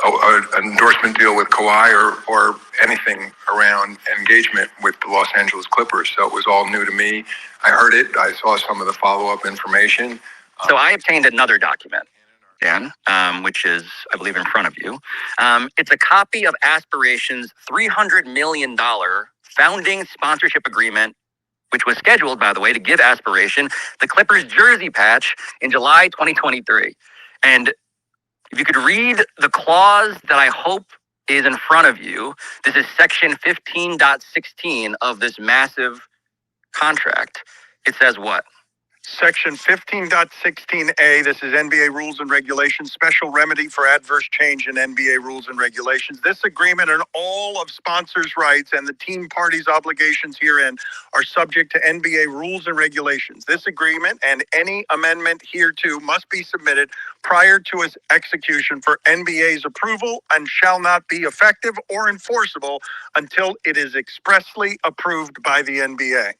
an endorsement deal with Kawhi or anything around engagement with the Los Angeles Clippers. So it was all new to me. I heard it. I saw some of the follow-up information. So I obtained another document, Dan, which is, I believe, in front of you. It's a copy of Aspiration's $300 million founding sponsorship agreement, which was scheduled, by the way, to give Aspiration the Clippers jersey patch in July 2023. And if you could read the clause that I hope is in front of you, this is section 15.16 of this massive contract. It says what? Section 15.16a, this is NBA rules and regulations, special remedy for adverse change in NBA rules and regulations. This agreement and all of sponsors' rights and the team parties' obligations herein are subject to NBA rules and regulations. This agreement and any amendment hereto must be submitted prior to its execution for NBA's approval and shall not be effective or enforceable until it is expressly approved by the NBA.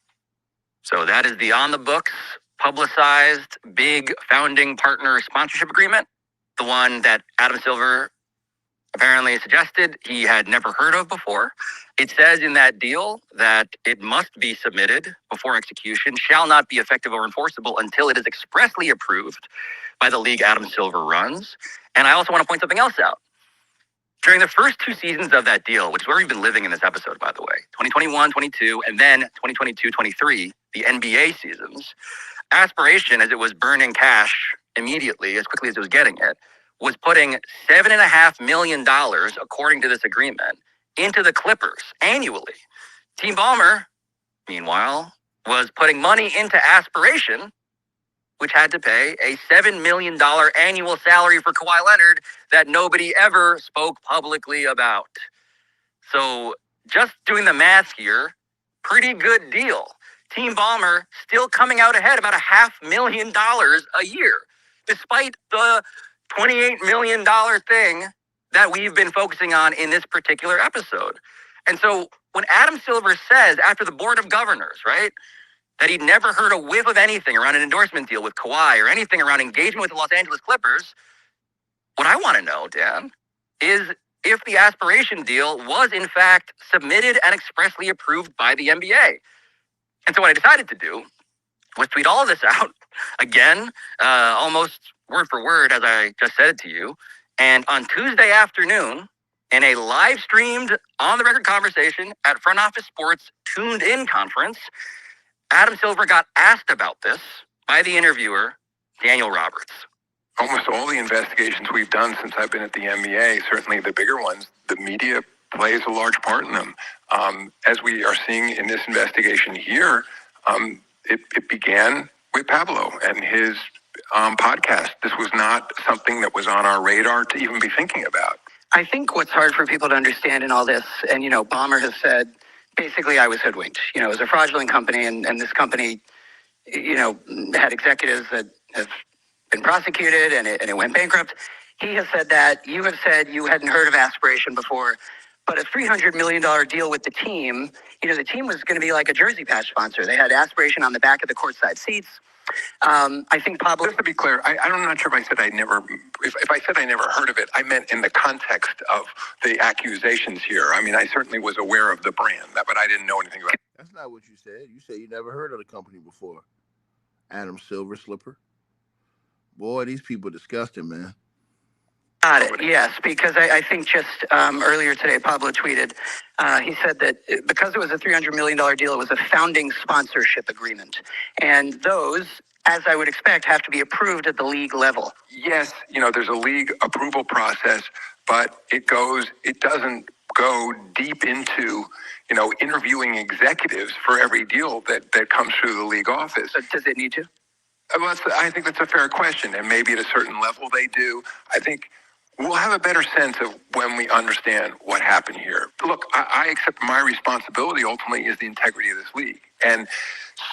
So that is the on the books, publicized, big founding partner sponsorship agreement, the one that Adam Silver apparently suggested he had never heard of before. It says in that deal that it must be submitted before execution, shall not be effective or enforceable until it is expressly approved by the league Adam Silver runs. And I also want to point something else out. During the first two seasons of that deal, which is where we've been living in this episode, by the way, 2021-22, and then 2022-23, the NBA seasons, Aspiration, as it was burning cash immediately, as quickly as it was getting it, was putting $7.5 million, according to this agreement, into the Clippers annually. Team Balmer, meanwhile, was putting money into Aspiration, which had to pay a $7 million annual salary for Kawhi Leonard that nobody ever spoke publicly about. So just doing the math here, pretty good deal. Team Balmer still coming out ahead about $500,000 a year, despite the $28 million thing that we've been focusing on in this particular episode. And so when Adam Silver says after the Board of Governors, right, that he'd never heard a whiff of anything around an endorsement deal with Kawhi or anything around engagement with the Los Angeles Clippers, what I want to know, Dan, is if the Aspiration deal was in fact submitted and expressly approved by the NBA. And so what I decided to do was tweet all of this out again, almost word for word as I just said it to you. And on Tuesday afternoon, in a live streamed on the record conversation at Front Office Sports Tuned In conference, Adam Silver got asked about this by the interviewer, Daniel Roberts. Almost all the investigations we've done since I've been at the NBA, certainly the bigger ones, the media plays a large part in them. As we are seeing in this investigation here, it began with Pablo and his podcast. This was not something that was on our radar to even be thinking about. I think what's hard for people to understand in all this, and Balmer has said, basically, I was hoodwinked. It was a fraudulent company, and this company, had executives that have been prosecuted, and it went bankrupt. He has said that. You have said you hadn't heard of Aspiration before, but a $300 million deal with the team, the team was going to be like a jersey patch sponsor. They had Aspiration on the back of the courtside seats. I think Pablo. Just to be clear, I'm not sure if I said I never. If I said I never heard of it, I meant in the context of the accusations here. I mean, I certainly was aware of the brand, but I didn't know anything about it. That's not what you said. You said you never heard of the company before. Adam Silver Slipper. Boy, these people disgusting, man. Got it. Yes, because I think just earlier today, Pablo tweeted, he said that because it was a $300 million deal, it was a founding sponsorship agreement. And those, as I would expect, have to be approved at the league level. Yes, there's a league approval process, but it doesn't go deep into, interviewing executives for every deal that comes through the league office. So does it need to? Well, I think that's a fair question, and maybe at a certain level they do. I think we'll have a better sense of when we understand what happened here. Look, I accept my responsibility ultimately is the integrity of this league, and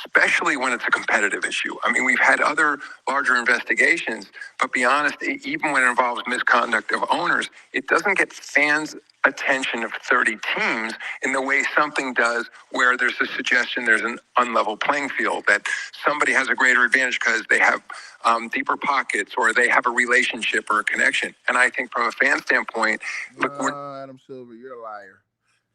especially when it's a competitive issue. I mean, we've had other larger investigations, but be honest, even when it involves misconduct of owners, it doesn't get fans' attention of 30 teams in the way something does where there's a suggestion there's an unlevel playing field, that somebody has a greater advantage because they have deeper pockets or they have a relationship or a connection. And I think from a fan standpoint, look, Adam Silver, you're a liar.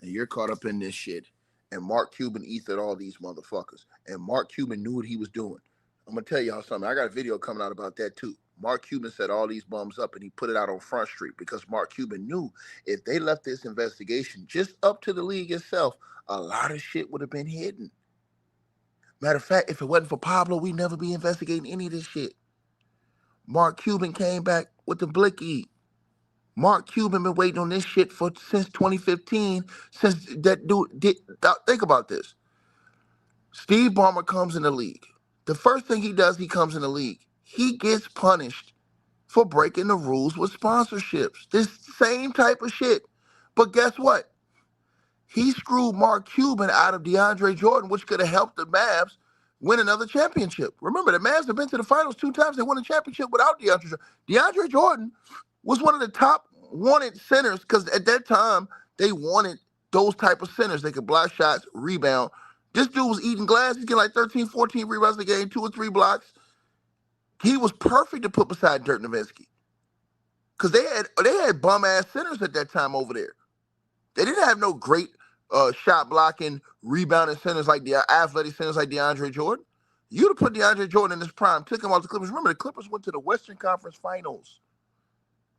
And you're caught up in this shit. And Mark Cuban ethered all these motherfuckers. And Mark Cuban knew what he was doing. I'm going to tell y'all something. I got a video coming out about that too. Mark Cuban set all these bums up and he put it out on Front Street because Mark Cuban knew if they left this investigation just up to the league itself, a lot of shit would have been hidden. Matter of fact, if it wasn't for Pablo, we'd never be investigating any of this shit. Mark Cuban came back with the blicky. Mark Cuban been waiting on this shit since 2015, since that dude did. Think about this. Steve Balmer comes in the league. The first thing he does, he comes in the league. He gets punished for breaking the rules with sponsorships. This same type of shit. But guess what? He screwed Mark Cuban out of DeAndre Jordan, which could have helped the Mavs win another championship. Remember, the Mavs have been to the finals 2 times. They won a championship without DeAndre Jordan. DeAndre Jordan was one of the top wanted centers because at that time, they wanted those type of centers. They could block shots, rebound. This dude was eating glass. He's getting like 13, 14 rebounds a game, 2 or 3 blocks. He was perfect to put beside Dirk Nowitzki because they had bum-ass centers at that time over there. They didn't have no great shot blocking, rebounding centers like the athletic centers like DeAndre Jordan. You'd have put DeAndre Jordan in his prime, took him off the Clippers. Remember, the Clippers went to the Western Conference Finals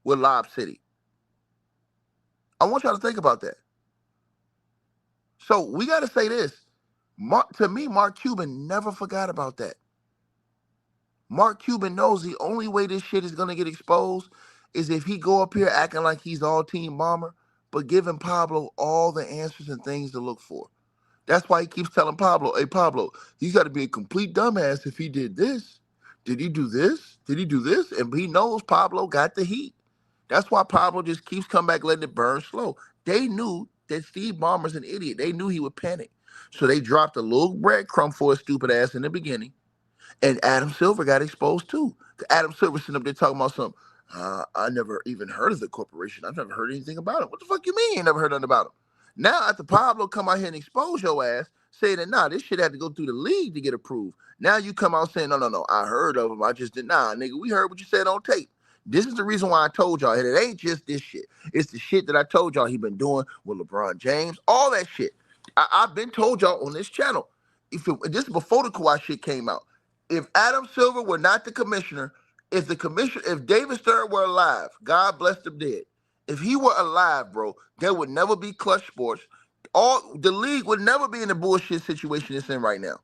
with Lob City. I want y'all to think about that. So we got to say this. To me, Mark Cuban never forgot about that. Mark Cuban knows the only way this shit is going to get exposed is if he go up here acting like he's all team Balmer, but giving Pablo all the answers and things to look for. That's why he keeps telling Pablo, hey, Pablo, he's got to be a complete dumbass if he did this. Did he do this? Did he do this? And he knows Pablo got the heat. That's why Pablo just keeps coming back letting it burn slow. They knew that Steve Ballmer's an idiot. They knew he would panic. So they dropped a little breadcrumb for his stupid ass in the beginning. And Adam Silver got exposed too. Adam Silver sitting up there talking about something. I never even heard of the corporation. I've never heard anything about it. What the fuck you mean you never heard nothing about him? Now after Pablo come out here and expose your ass, saying that, nah, this shit had to go through the league to get approved. Now you come out saying, no, I heard of him. I just did. Nah, nigga, we heard what you said on tape. This is the reason why I told y'all, and it ain't just this shit. It's the shit that I told y'all he been doing with LeBron James, all that shit. I've been told y'all on this channel. This is before the Kawhi shit came out. If Adam Silver were not the commissioner, if David Stern were alive, God bless them dead. If he were alive, bro, there would never be Clutch Sports. The league would never be in the bullshit situation it's in right now.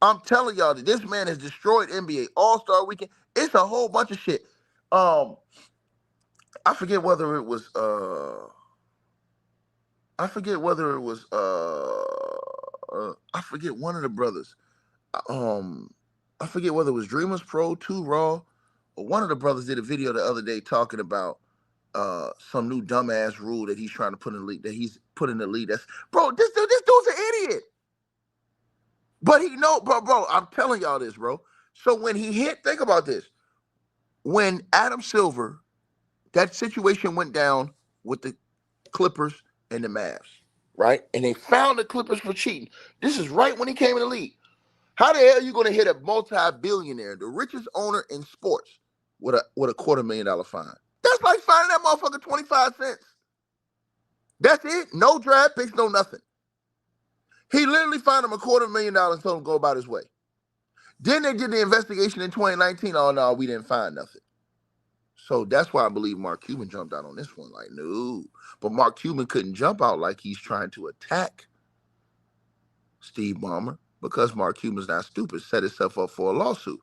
I'm telling y'all that this man has destroyed NBA All-Star Weekend. It's a whole bunch of shit. I forget whether it was I forget one of the brothers. I forget whether it was Dreamers Pro, 2 Raw, or one of the brothers did a video the other day talking about some new dumbass rule that he's trying to put in the league, that he's put in the league. That's, bro, this dude's an idiot. But bro, I'm telling y'all this, bro. So when he hit, think about this. When Adam Silver, that situation went down with the Clippers and the Mavs, right? And they found the Clippers for cheating. This is right when he came in the league. How the hell are you going to hit a multi-billionaire, the richest owner in sports, with a $250,000 fine? That's like fining that motherfucker 25 cents. That's it. No draft picks, no nothing. He literally fined him $250,000 and told him to go about his way. Then they did the investigation in 2019. Oh, no, we didn't find nothing. So that's why I believe Mark Cuban jumped out on this one. Like, no. But Mark Cuban couldn't jump out like he's trying to attack Steve Ballmer because Mark Cuban's not stupid, set himself up for a lawsuit.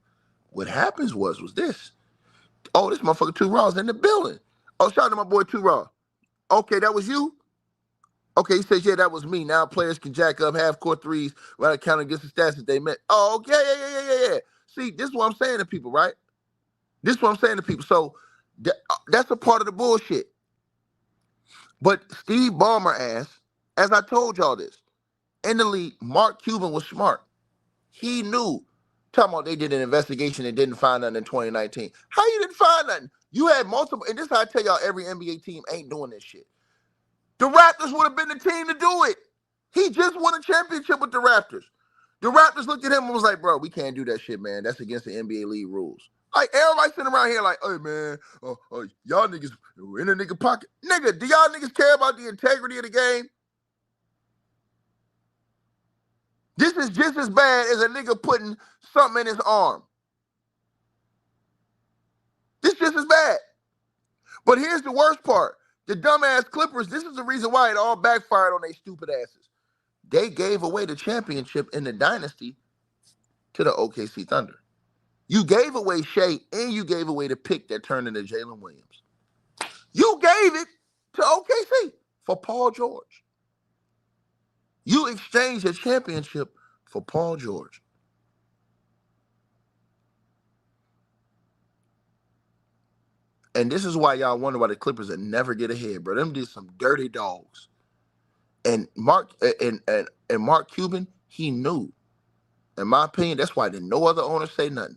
What happens was this. Oh, this motherfucker 2 Raw's in the building. Oh, shout out to my boy 2 Raw. Okay, that was you? Okay, he says, yeah, that was me. Now players can jack up half-court threes without counting against the stats that they met. Oh, okay, yeah. See, this is what I'm saying to people, right? This is what I'm saying to people. So that's a part of the bullshit. But Steve Ballmer asked, as I told y'all this, in the league, Mark Cuban was smart. He knew. Talking about they did an investigation and didn't find nothing in 2019. How you didn't find nothing? You had multiple, and this is how I tell y'all every NBA team ain't doing this shit. The Raptors would have been the team to do it. He just won a championship with the Raptors. The Raptors looked at him and was like, bro, we can't do that shit, man. That's against the NBA league rules. Like, everybody sitting around here like, hey, man, y'all niggas in a nigga pocket. Nigga, do y'all niggas care about the integrity of the game? This is just as bad as a nigga putting something in his arm. This is just as bad. But here's the worst part. The dumbass Clippers, this is the reason why it all backfired on their stupid asses. They gave away the championship in the dynasty to the OKC Thunder. You gave away Shea and you gave away the pick that turned into Jalen Williams. You gave it to OKC for Paul George. You exchanged a championship for Paul George. And this is why y'all wonder why the Clippers will never get ahead, bro. Them did some dirty dogs. And Mark Cuban, he knew. In my opinion, that's why didn't no other owner say nothing.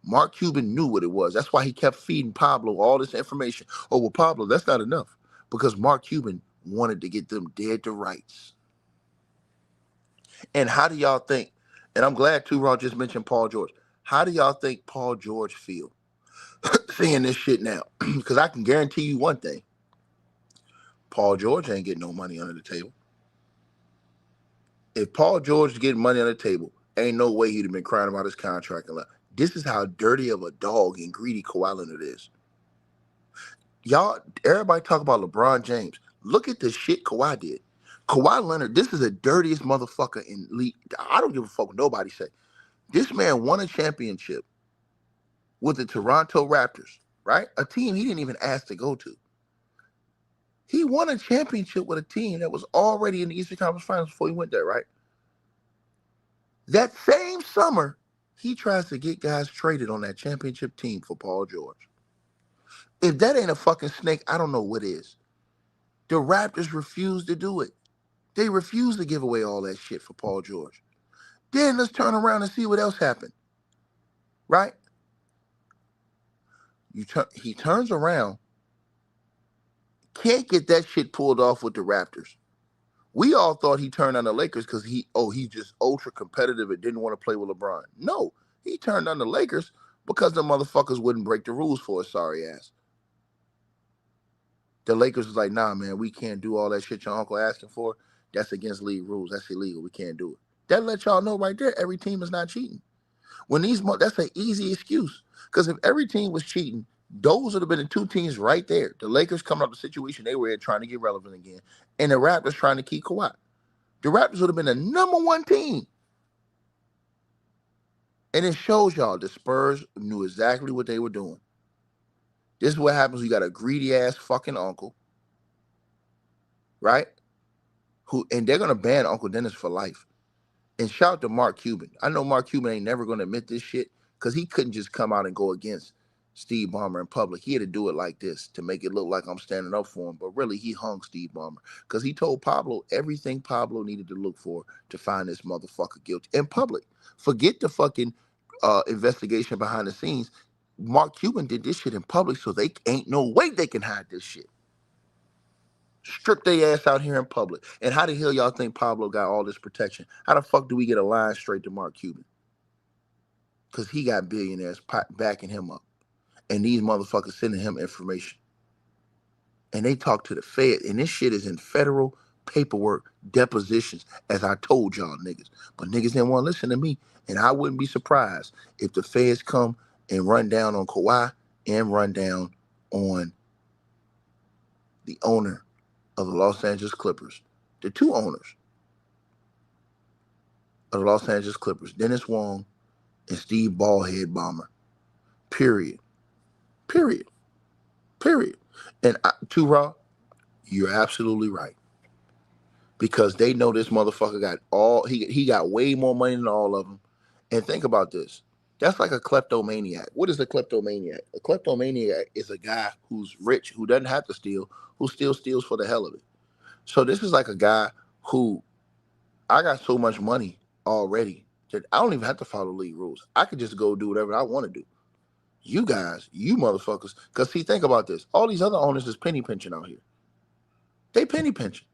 Mark Cuban knew what it was. That's why he kept feeding Pablo all this information. Oh, well, Pablo, that's not enough. Because Mark Cuban wanted to get them dead to rights. And how do y'all think, and I'm glad 2 Raw just mentioned Paul George. How do y'all think Paul George feel seeing this shit now? Because I can guarantee you one thing. Paul George ain't getting no money under the table. If Paul George is getting money on the table, ain't no way he'd have been crying about his contract. This is how dirty of a dog and greedy Kawhi Leonard is. Y'all, everybody talk about LeBron James. Look at the shit Kawhi did. Kawhi Leonard, this is the dirtiest motherfucker in league. I don't give a fuck what nobody say. This man won a championship with the Toronto Raptors, right? A team he didn't even ask to go to. He won a championship with a team that was already in the Eastern Conference Finals before he went there, right? That same summer, he tries to get guys traded on that championship team for Paul George. If that ain't a fucking snake, I don't know what is. The Raptors refused to do it. They refused to give away all that shit for Paul George. Then let's turn around and see what else happened. Right? He turns around, can't get that shit pulled off with the Raptors. We all thought he turned on the Lakers because he's just ultra competitive and didn't want to play with LeBron. No, he turned on the Lakers Because the motherfuckers wouldn't break the rules for a sorry ass. The Lakers was like, nah, man, we can't do all that shit your uncle asking for. That's against league rules. That's illegal. We can't do it. That let y'all know right there, every team is not cheating. When that's an easy excuse. Because if every team was cheating, those would have been the two teams right there. The Lakers coming up the situation they were in trying to get relevant again. And the Raptors trying to keep Kawhi. The Raptors would have been the #1 team. And it shows y'all the Spurs knew exactly what they were doing. This is what happens when you got a greedy ass fucking uncle. Right? And they're gonna ban Uncle Dennis for life. And shout out to Mark Cuban. I know Mark Cuban ain't never gonna admit this shit because he couldn't just come out and go against Steve Ballmer in public. He had to do it like this to make it look like I'm standing up for him. But really, he hung Steve Ballmer because he told Pablo everything Pablo needed to look for to find this motherfucker guilty in public. Forget the fucking investigation behind the scenes. Mark Cuban did this shit in public, so they ain't no way they can hide this shit. Strip their ass out here in public. And how the hell y'all think Pablo got all this protection? How the fuck do we get a line straight to Mark Cuban? Because he got billionaires backing him up. And these motherfuckers sending him information. And they talk to the Fed. And this shit is in federal paperwork depositions, as I told y'all niggas. But niggas didn't want to listen to me. And I wouldn't be surprised if the Feds come and run down on Kawhi and run down on the owner of the Los Angeles Clippers. The two owners of the Los Angeles Clippers, Dennis Wong and Steve Ballhead Ballmer. Period. And Raw, you're absolutely right. Because they know this motherfucker got he got way more money than all of them. And think about this. That's like a kleptomaniac. What is a kleptomaniac? A kleptomaniac is a guy who's rich, who doesn't have to steal, who still steals for the hell of it. So this is like a guy who, I got so much money already that I don't even have to follow league rules. I could just go do whatever I want to do. You guys, you motherfuckers, because see, think about this. All these other owners is penny pinching out here. They penny pinching.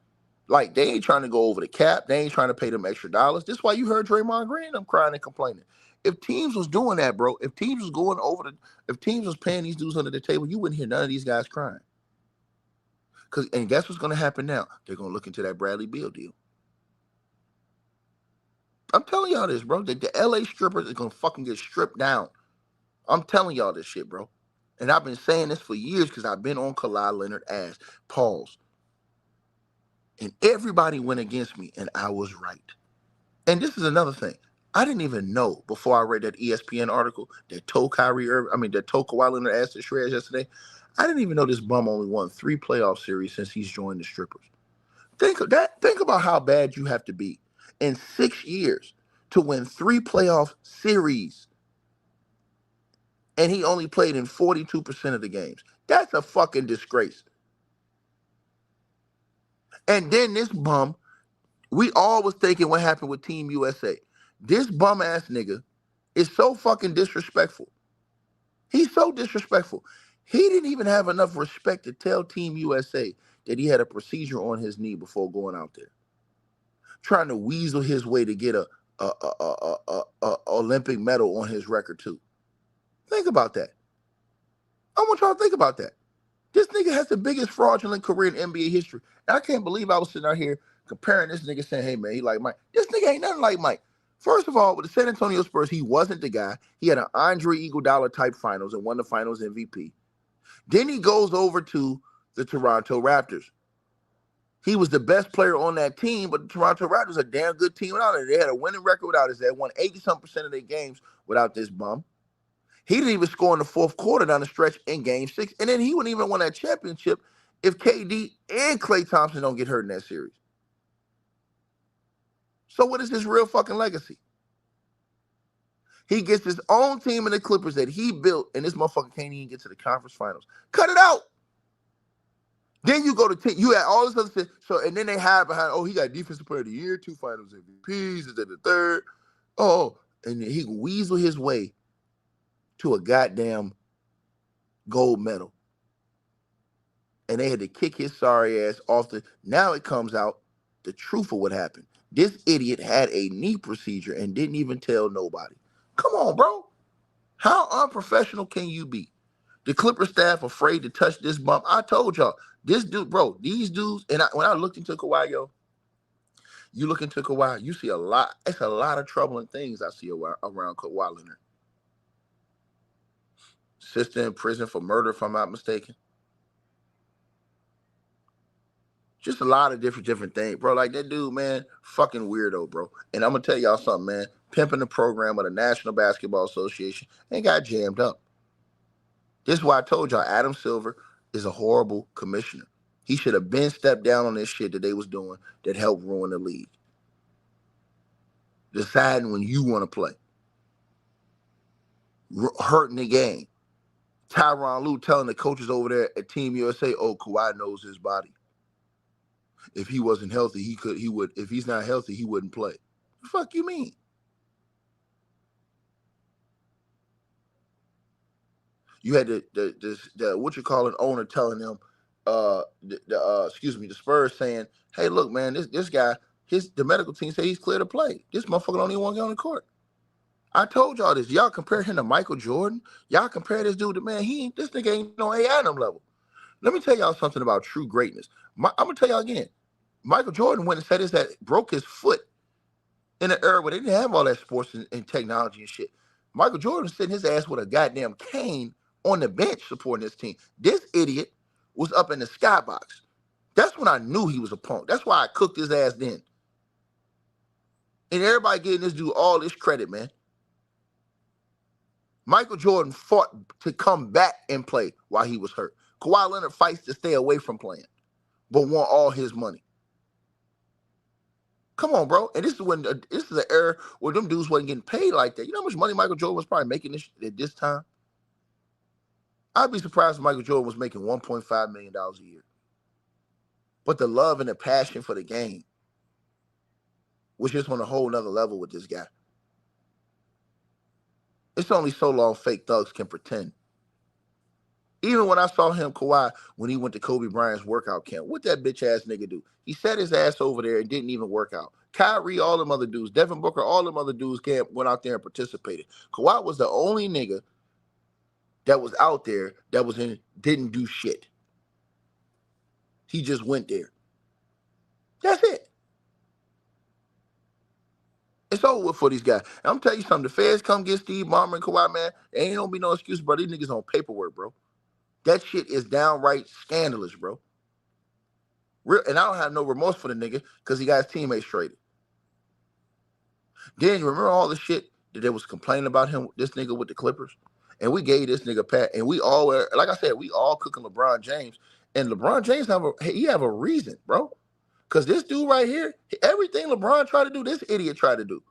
Like, they ain't trying to go over the cap. They ain't trying to pay them extra dollars. This is why you heard Draymond Green them crying and complaining. If teams was doing that, bro, if teams was going over if teams was paying these dudes under the table, you wouldn't hear none of these guys crying. And guess what's going to happen now? They're going to look into that Bradley Beal deal. I'm telling y'all this, bro. The LA strippers is going to fucking get stripped down. I'm telling y'all this shit, bro. And I've been saying this for years because I've been on Kawhi Leonard ass. Pause. And everybody went against me, and I was right. And this is another thing. I didn't even know before I read that ESPN article that told Kawhi Leonard ass to shreds yesterday. I didn't even know this bum only won 3 playoff series since he's joined the strippers. Think of that. Think about how bad you have to be in 6 years to win 3 playoff series. And he only played in 42% of the games. That's a fucking disgrace. And then this bum, we all was thinking what happened with Team USA. This bum ass nigga is so fucking disrespectful. He's so disrespectful. He didn't even have enough respect to tell Team USA that he had a procedure on his knee before going out there. Trying to weasel his way to get a Olympic medal on his record too. Think about that. I want y'all to think about that. This nigga has the biggest fraudulent career in NBA history. And I can't believe I was sitting out here comparing this nigga saying, hey, man, he like Mike. This nigga ain't nothing like Mike. First of all, with the San Antonio Spurs, he wasn't the guy. He had an Andre Iguodala type finals and won the finals MVP. Then he goes over to the Toronto Raptors. He was the best player on that team, but the Toronto Raptors are a damn good team without it. They had a winning record without it. They won 80-some% of their games without this bum. He didn't even score in the fourth quarter down the stretch in Game 6. And then he wouldn't even win that championship if KD and Klay Thompson don't get hurt in that series. So what is his real fucking legacy? He gets his own team in the Clippers that he built, and this motherfucker can't even get to the conference finals. Cut it out. Then you go to you had all this other shit. So, and then they hide behind, he got defensive player of the year, 2 finals MVPs, is that the third? And he weasel his way to a goddamn gold medal. And they had to kick his sorry ass off now it comes out the truth of what happened. This idiot had a knee procedure and didn't even tell nobody. Come on, bro. How unprofessional can you be? The Clipper staff afraid to touch this bump. I told y'all, this dude, bro, these dudes, and when I looked into Kawhi, yo, you look into Kawhi, you see a lot. It's a lot of troubling things I see around Kawhi Leonard. Sister in prison for murder, if I'm not mistaken. Just a lot of different things, bro. Like that dude, man, fucking weirdo, bro. And I'm gonna tell y'all something, man. Pimping the program of the National Basketball Association and got jammed up. This is why I told y'all Adam Silver is a horrible commissioner. He should have been stepped down on this shit that they was doing that helped ruin the league. Deciding when you want to play. Hurting the game. Tyronn Lue telling the coaches over there at Team USA, oh, Kawhi knows his body. If he wasn't healthy, he would. If he's not healthy, he wouldn't play. The fuck you mean? You had the what you call an owner telling them, the Spurs saying, hey, look, man, this guy, the medical team say he's clear to play. This motherfucker don't even want to get on the court. I told y'all this. Y'all compare him to Michael Jordan. Y'all compare this dude to, man, this nigga ain't no A.I.M. level. Let me tell y'all something about true greatness. I'm gonna tell y'all again. Michael Jordan went and said that broke his foot in an era where they didn't have all that sports and technology and shit. Michael Jordan sitting his ass with a goddamn cane on the bench supporting his team. This idiot was up in the skybox. That's when I knew he was a punk. That's why I cooked his ass then. And everybody getting this dude all this credit, man. Michael Jordan fought to come back and play while he was hurt. Kawhi Leonard fights to stay away from playing, but want all his money. Come on, bro. And this is an era where them dudes wasn't getting paid like that. You know how much money Michael Jordan was probably making at this time? I'd be surprised if Michael Jordan was making $1.5 million a year. But the love and the passion for the game was just on a whole nother level with this guy. It's only so long fake thugs can pretend. Even when I saw him, Kawhi, when he went to Kobe Bryant's workout camp, what that bitch ass nigga do? He sat his ass over there and didn't even work out. Kyrie, all them other dudes, Devin Booker, all them other dudes went out there and participated. Kawhi was the only nigga that was out there that didn't do shit. He just went there. That's it. It's over with for these guys. And I'm telling you something. The feds come get Steve Balmer and Kawhi, man. There ain't gonna be no excuse, bro. These niggas on paperwork, bro. That shit is downright scandalous, bro. And I don't have no remorse for the nigga because he got his teammates traded. Then you remember all the shit that they was complaining about him, this nigga with the Clippers? And we gave this nigga pat. And we all were, like I said, we all cooking LeBron James. And LeBron James have a reason, bro. Because this dude right here, everything LeBron tried to do, this idiot tried to do.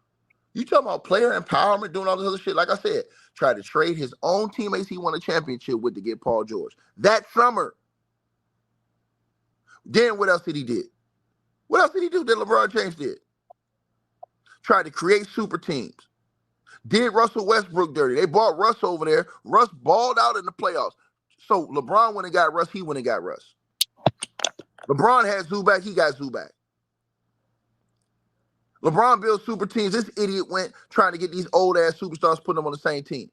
You talking about player empowerment, doing all this other shit. Like I said, tried to trade his own teammates he won a championship with to get Paul George. That summer. Then what else did he do? What else did he do that LeBron James did? Tried to create super teams. Did Russell Westbrook dirty. They bought Russ over there. Russ balled out in the playoffs. So LeBron went and got Russ, he went and got Russ. LeBron had Zubac, he got Zubac. LeBron built super teams. This idiot went trying to get these old-ass superstars, putting them on the same team.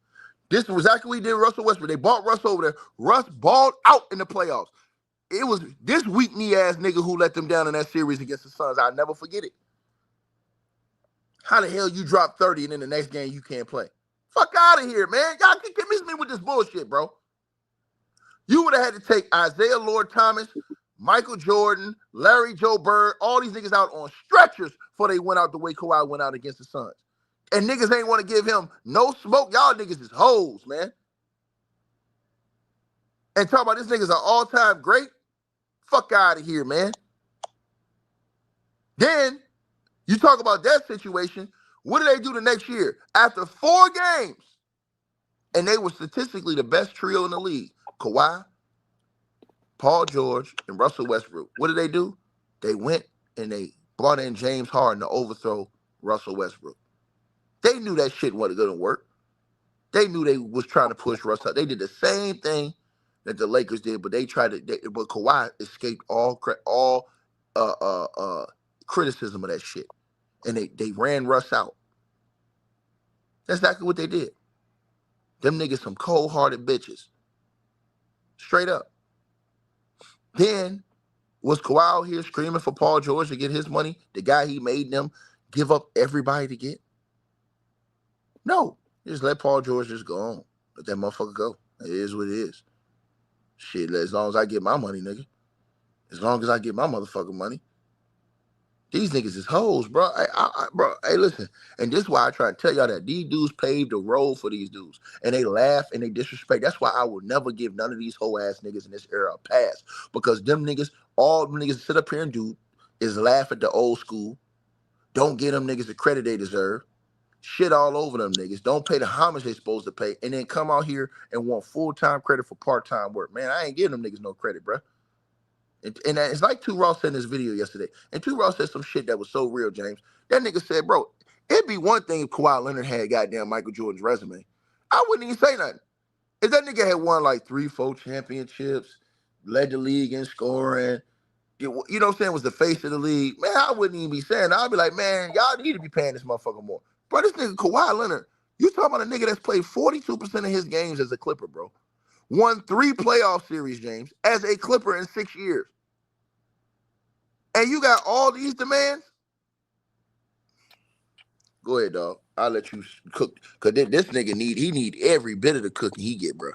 This was exactly what he did with Russell Westbrook. They bought Russ over there. Russ balled out in the playoffs. It was this weak-knee-ass nigga who let them down in that series against the Suns. I'll never forget it. How the hell you drop 30 and then the next game you can't play? Fuck out of here, man. Y'all can miss me with this bullshit, bro. You would have had to take Isaiah Lord Thomas, Michael Jordan, Larry Joe Bird, all these niggas out on stretchers before they went out the way Kawhi went out against the Suns. And niggas ain't want to give him no smoke. Y'all niggas is hoes, man. And talk about this nigga's an all-time great. Fuck out of here, man. Then you talk about that situation. What did they do the next year? After 4 games, and they were statistically the best trio in the league, Kawhi, Paul George, and Russell Westbrook. What did they do? They went and they brought in James Harden to overthrow Russell Westbrook. They knew that shit wasn't going to work. They knew they was trying to push Russ out. They did the same thing that the Lakers did, but but Kawhi escaped all criticism of that shit. And they ran Russ out. That's exactly what they did. Them niggas some cold-hearted bitches. Straight up. Then, was Kawhi out here screaming for Paul George to get his money? The guy he made them give up everybody to get? No. Just let Paul George just go on. Let that motherfucker go. It is what it is. Shit, as long as I get my money, nigga. As long as I get my motherfucking money. These niggas is hoes, bro. Bro, hey, listen. And this is why I try to tell y'all that these dudes paved the road for these dudes. And they laugh and they disrespect. That's why I will never give none of these hoe-ass niggas in this era a pass. Because them niggas, all them niggas sit up here and do is laugh at the old school. Don't give them niggas the credit they deserve. Shit all over them niggas. Don't pay the homage they supposed to pay. And then come out here and want full-time credit for part-time work. Man, I ain't giving them niggas no credit, bro. And it's like 2 Ross said in this video yesterday. And 2 Ross said some shit that was so real, James. That nigga said, bro, it'd be one thing if Kawhi Leonard had goddamn Michael Jordan's resume. I wouldn't even say nothing. If that nigga had won like 3-4 championships, led the league in scoring, you know what I'm saying, was the face of the league, man, I wouldn't even be saying that. I'd be like, man, y'all need to be paying this motherfucker more. Bro, this nigga Kawhi Leonard, you talking about a nigga that's played 42% of his games as a Clipper, bro. Won 3 playoff series, James, as a Clipper in 6 years. And you got all these demands? Go ahead, dog. I'll let you cook. Because this nigga need every bit of the cooking he get, bro.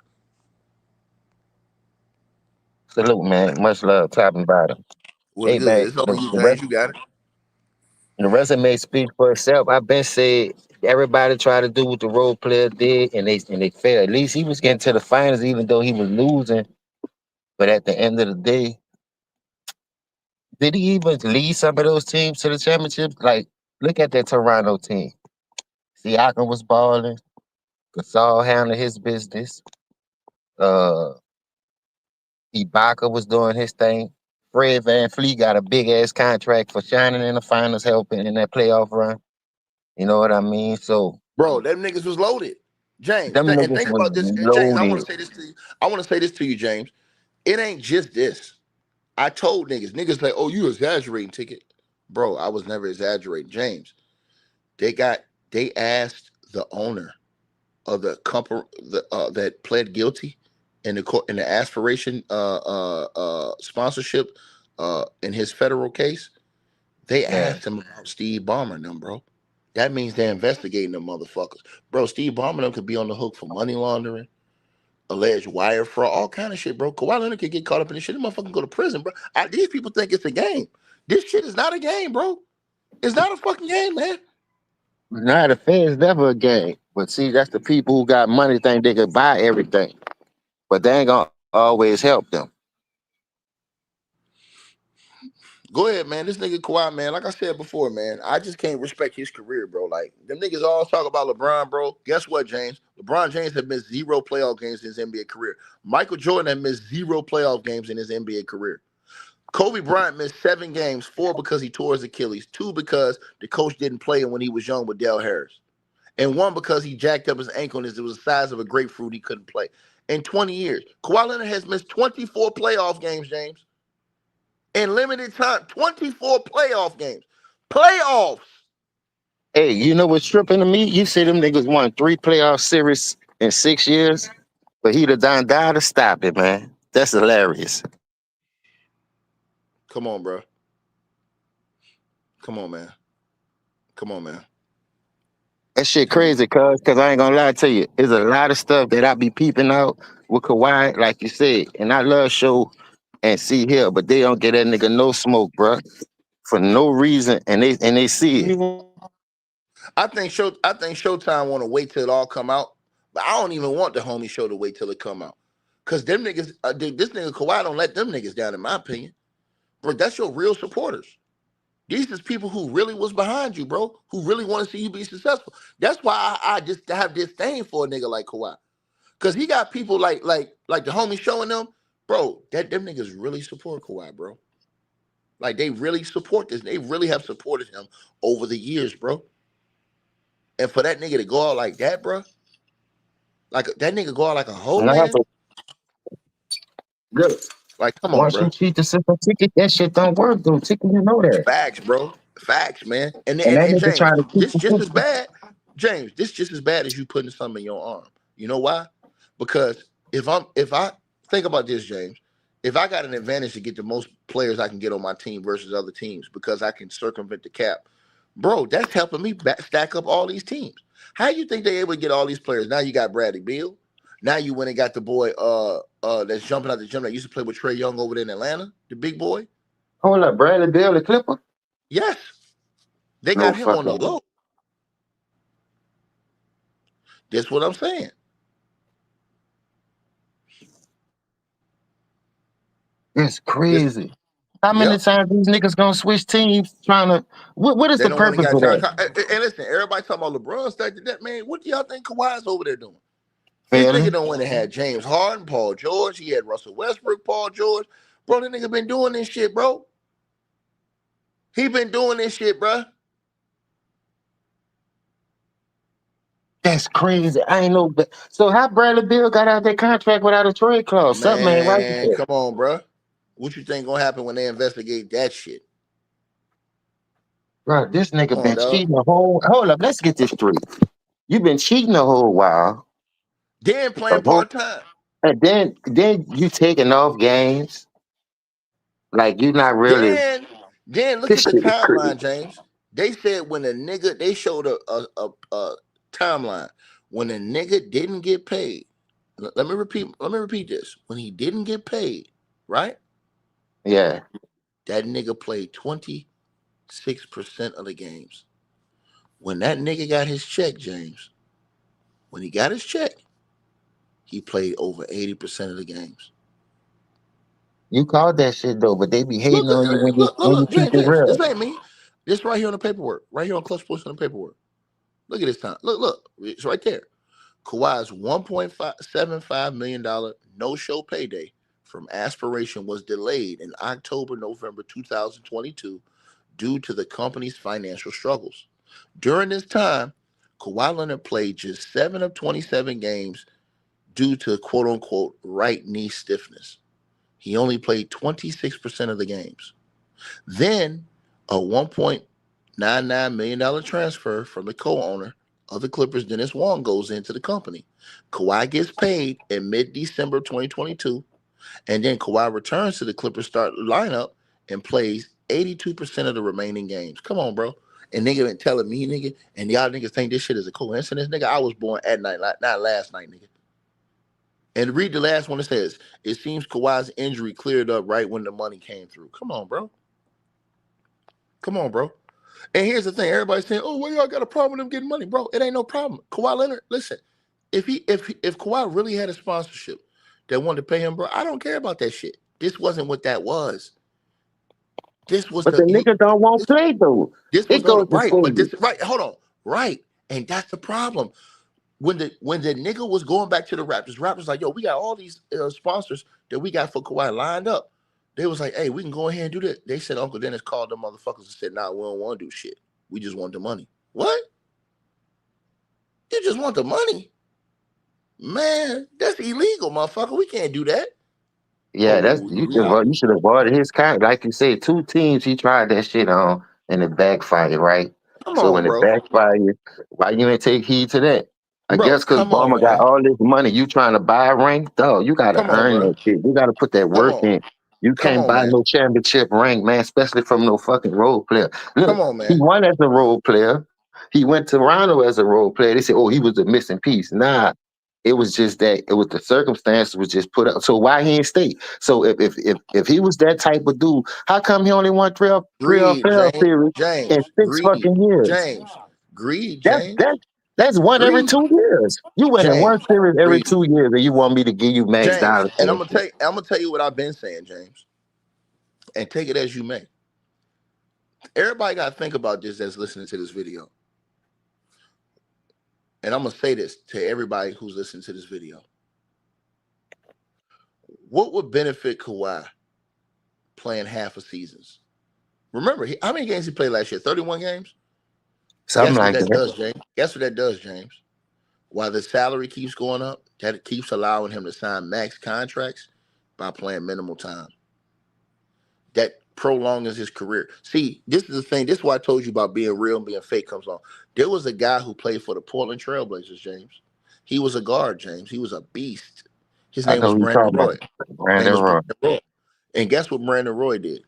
Salute, man. Much love, top and bottom. What's Hey, good? man, It's on you, James. You got it. the resume speaks for itself. I've been said everybody tried to do what the role player did, and they failed. At least he was getting to the finals, even though he was losing. But at the end of the day, did he even lead some of those teams to the championships? Like, look at that Toronto team. Siakam was balling. Gasol handled his business. Uh, Ibaka was doing his thing. Fred VanVleet got a big ass contract for shining in the finals, helping in that playoff run. You know what I mean? So, Bro, them niggas was loaded. James, them and niggas think was about this. And James, I want loaded. to say this to you. I want to say this to you, James. It ain't just this. I told niggas like, oh, you exaggerating, Ticket. Bro, I was never exaggerating. James, they asked the owner of the company that pled guilty in the Aspiration sponsorship in his federal case. They asked him about Steve Balmer and them, bro. That means they're investigating them motherfuckers. Bro, Steve Balmer and them could be on the hook for money laundering, alleged wire fraud, all kind of shit, bro. Kawhi Leonard could get caught up in this shit. Them motherfuckers go to prison, bro. These people think it's a game. This shit is not a game, bro. It's not a fucking game, man. Nah, the fans never a game. But see, that's the people who got money think they could buy everything. But they ain't gonna always help them. Go ahead, man. This nigga Kawhi, man, like I said before, man, I just can't respect his career, bro. Like, them niggas all talk about LeBron, bro. Guess what, James? LeBron James have missed 0 playoff games in his NBA career. Michael Jordan had missed 0 playoff games in his NBA career. Kobe Bryant missed 7 games, 4 because he tore his Achilles, 2 because the coach didn't play him when he was young with Dale Harris, and 1 because he jacked up his ankle and it was the size of a grapefruit, he couldn't play. In 20 years, Kawhi Leonard has missed 24 playoff games, James. In limited time, 24 playoff games. Playoffs. Hey, you know what's tripping to me? You see them niggas won 3 playoff series in 6 years, but he'd have died to stop it, man. That's hilarious. Come on, bro. Come on, man. Come on, man. That shit crazy, cuz I ain't gonna lie to you. There's a lot of stuff that I be peeping out with Kawhi, like you said, and I love show and see here, but they don't get that nigga no smoke, bro, for no reason, and they see it. I think Showtime want to wait till it all come out, but I don't even want the homie show to wait till it come out, cause them niggas, this nigga Kawhi don't let them niggas down, in my opinion. Bro, that's your real supporters. These is people who really was behind you, bro, who really want to see you be successful. That's why I just have this thing for a nigga like Kawhi. Cause he got people like the homie showing them, bro, that them niggas really support Kawhi, bro. Like, they really support this. They really have supported him over the years, bro. And for that nigga to go out like that, bro, like that nigga go out like a whole man. Good. Like, come on, Once bro. you cheat the system ticket, that shit don't work, though. Ticket, you know that. Facts, bro. Facts, man. And that nigga James, trying to keep this the just as system. bad. James, this just as bad as you putting something in your arm. You know why? Because if I think about this, James, if I got an advantage to get the most players I can get on my team versus other teams because I can circumvent the cap, bro, that's helping me stack up all these teams. How you think they able to get all these players? Now you got Bradley Beal. Now you went and got the boy that's jumping out the gym that used to play with Trey Young over there in Atlanta, the big boy. Hold up, Bradley Beal, the Clipper? Yes. They No got him on the fucking way. low. That's what I'm saying. It's crazy. How Yep. many times these niggas gonna switch teams trying to what is They the don't want to purpose get of John. that? And listen, everybody talking about LeBron stacked that man. What do y'all think Kawhi's over there doing? This Failing? nigga don't want to have James Harden, Paul George. He had Russell Westbrook, Paul George. Bro, that nigga been doing this shit, bro. He been doing this shit, bro. That's crazy. I ain't know. But so how Bradley Beal got out that contract without a trade clause? Something ain't right with Man, that. come on, bro. What you think gonna happen when they investigate that shit? Bro, this nigga Come on, been dog. cheating the whole. Hold up, let's get this straight. You been cheating the whole while, Then playing part time. and then you taking off games. Like you not really. Then look This at the shit is crazy. timeline, James. They said when a nigga, they showed a timeline when a nigga didn't get paid. Let me repeat this. When he didn't get paid, right? Yeah. That nigga played 26% of the games. When that nigga got his check, James, when he got his check, he played over 80% of the games. You called that shit though, but they be hating on you when you keep it James, real. this ain't me. This right here on the paperwork. Right here on Clutch Sports on the paperwork. Look at this time. Look. It's right there. Kawhi's $1.75 million no-show payday from Aspiration was delayed in October-November 2022 due to the company's financial struggles. During this time, Kawhi Leonard played just 7 of 27 games due to quote-unquote right knee stiffness. He only played 26% of the games. Then a $1.99 million transfer from the co-owner of the Clippers, Dennis Wong, goes into the company. Kawhi gets paid in mid-December 2022, and then Kawhi returns to the Clippers start lineup and plays 82% of the remaining games. Come on, bro. And nigga been telling me, nigga, and y'all niggas think this shit is a coincidence, nigga. I was born at night, not last night, nigga. And read the last one. It says, it seems Kawhi's injury cleared up right when the money came through. Come on, bro. Come on, bro. And here's the thing. Everybody's saying, oh, well, y'all got a problem with him getting money. Bro, it ain't no problem. Kawhi Leonard, listen, if Kawhi really had a sponsorship that wanted to pay him, bro, I don't care about that shit. This wasn't what that was. This was But the nigga don't want to play though. This was It goes to right, show but you. this right, hold on. Right. And that's the problem. When the nigga was going back to the Raptors like, yo, we got all these sponsors that we got for Kawhi lined up. They was like, hey, we can go ahead and do that. They said Uncle Dennis called them motherfuckers and said, nah, we don't want to do shit. We just want the money. What? You just want the money? Man, that's illegal, motherfucker. We can't do that. Yeah, that's you should have avoided his kind. Like you said, 2 teams he tried that shit on and it backfired, right? Come So on, when it bro. backfired, why you ain't take heed to that? I Bro, guess because come on, Balmer got man. all this money, you trying to buy a ring? Dog, you gotta Come on, earn bro. that shit. You gotta put that Come work on. in. You Come can't on, buy man. no championship ring, man, especially from no fucking role player. Look, Come on, he man. won as a role player. He went to Toronto as a role player. They said, oh, he was the missing piece. Nah, it was just that it was the circumstances was just put up. So why he ain't stay? So if he was that type of dude, how come he only won three Greed, playoff series in 6 Greed, fucking years? James. Greed, That's James. that's one every Greed. 2 years. You win in one James. series every Greed. 2 years, and you want me to give you max James. dollars And for it. I'm gonna tell you what I've been saying, James. And take it as you may. Everybody gotta think about this that's listening to this video. And I'm gonna say this to everybody who's listening to this video. What would benefit Kawhi playing half a seasons? Remember, how many games he played last year? 31 games? Something Guess what like that that. does, James? Guess what that does, James? While the salary keeps going up, that keeps allowing him to sign max contracts by playing minimal time. That prolongs his career. See, this is the thing. This is why I told you about being real and being fake comes on. There was a guy who played for the Portland Trailblazers, James. He was a guard, James. He was a beast. His I name know was who you Brandon talking Roy. about. Brandon Roy. And guess what Brandon Roy did?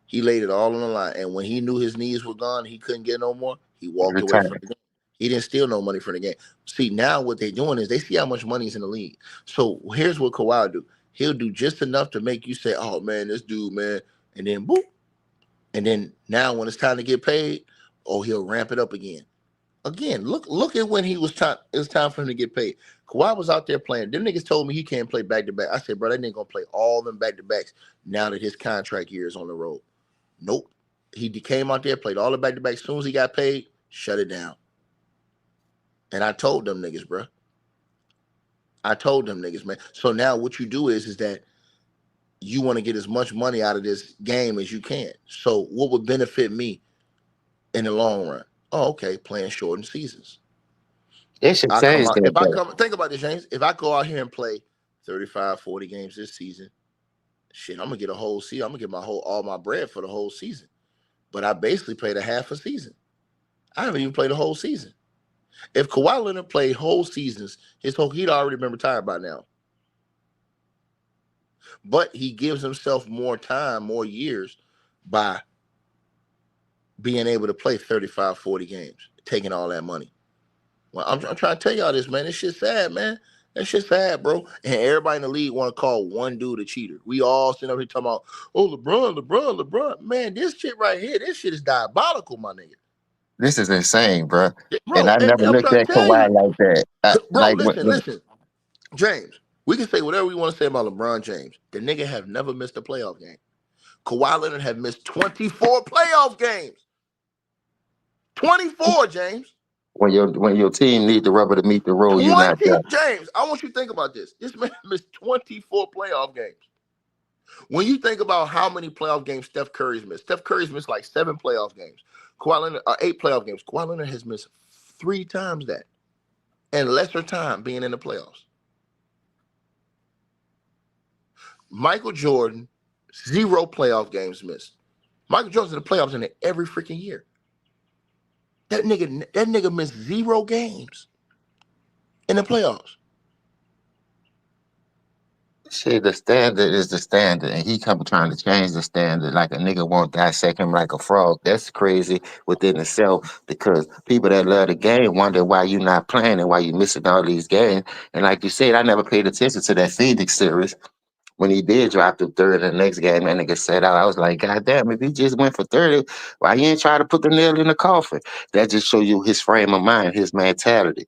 He laid it all on the line. And when he knew his knees were gone, he couldn't get no more, he walked away from the game. He didn't steal no money from the game. See, now what they're doing is they see how much money's in the league. So here's what Kawhi will do. He'll do just enough to make you say, oh, man, this dude, man. And then, boop. And then now when it's time to get paid, oh, he'll ramp it up again. Again, look at when it was time for him to get paid. Kawhi was out there playing. Them niggas told me he can't play back-to-back. I said, bro, that nigga gonna play all them back-to-backs now that his contract year is on the road. Nope. He came out there, played all the back-to-backs. As soon as he got paid, shut it down. And I told them niggas, bro. I told them niggas, man. So now what you do is that you want to get as much money out of this game as you can. So what would benefit me in the long run? Oh, okay, playing shortened seasons. They should change that. Think about this, James. If I go out here and play 35, 40 games this season, shit, I'm gonna get a whole season. I'm gonna get all my bread for the whole season. But I basically played a half a season. I haven't even played a whole season. If Kawhi Leonard played whole seasons, he'd already been retired by now. But he gives himself more time, more years by being able to play 35, 40 games, taking all that money. Well, I'm trying to tell y'all this, man. This shit's sad, man. That shit's sad, bro. And everybody in the league want to call one dude a cheater. We all sitting up here talking about, oh, LeBron. Man, this shit right here, this shit is diabolical, my nigga. This is insane, bro. And I never looked at Kawhi like that. Bro, listen. James, we can say whatever we want to say about LeBron James. The nigga have never missed a playoff game. Kawhi Leonard have missed 24 playoff games. 24, James. When your team need the rubber to meet the road, you're not there. James, I want you to think about this. This man missed 24 playoff games. When you think about how many playoff games Steph Curry's missed, Steph Curry's missed like 7 playoff games. Kawhi Leonard, 8 playoff games. Kawhi Leonard has missed 3 times that, and lesser time being in the playoffs. Michael Jordan, 0 playoff games missed. Michael Jordan's in the playoffs in every freaking year. That nigga missed 0 games in the playoffs. Shit, the standard is the standard, and he come trying to change the standard like a nigga won't dissect him like a frog. That's crazy within itself, because people that love the game wonder why you not playing and why you missing all these games. And like you said, I never paid attention to that Phoenix series. When he did drop the 3rd in the next game, that nigga said out, I was like, God damn, if he just went for 30, why he ain't try to put the nail in the coffin? That just show you his frame of mind, his mentality.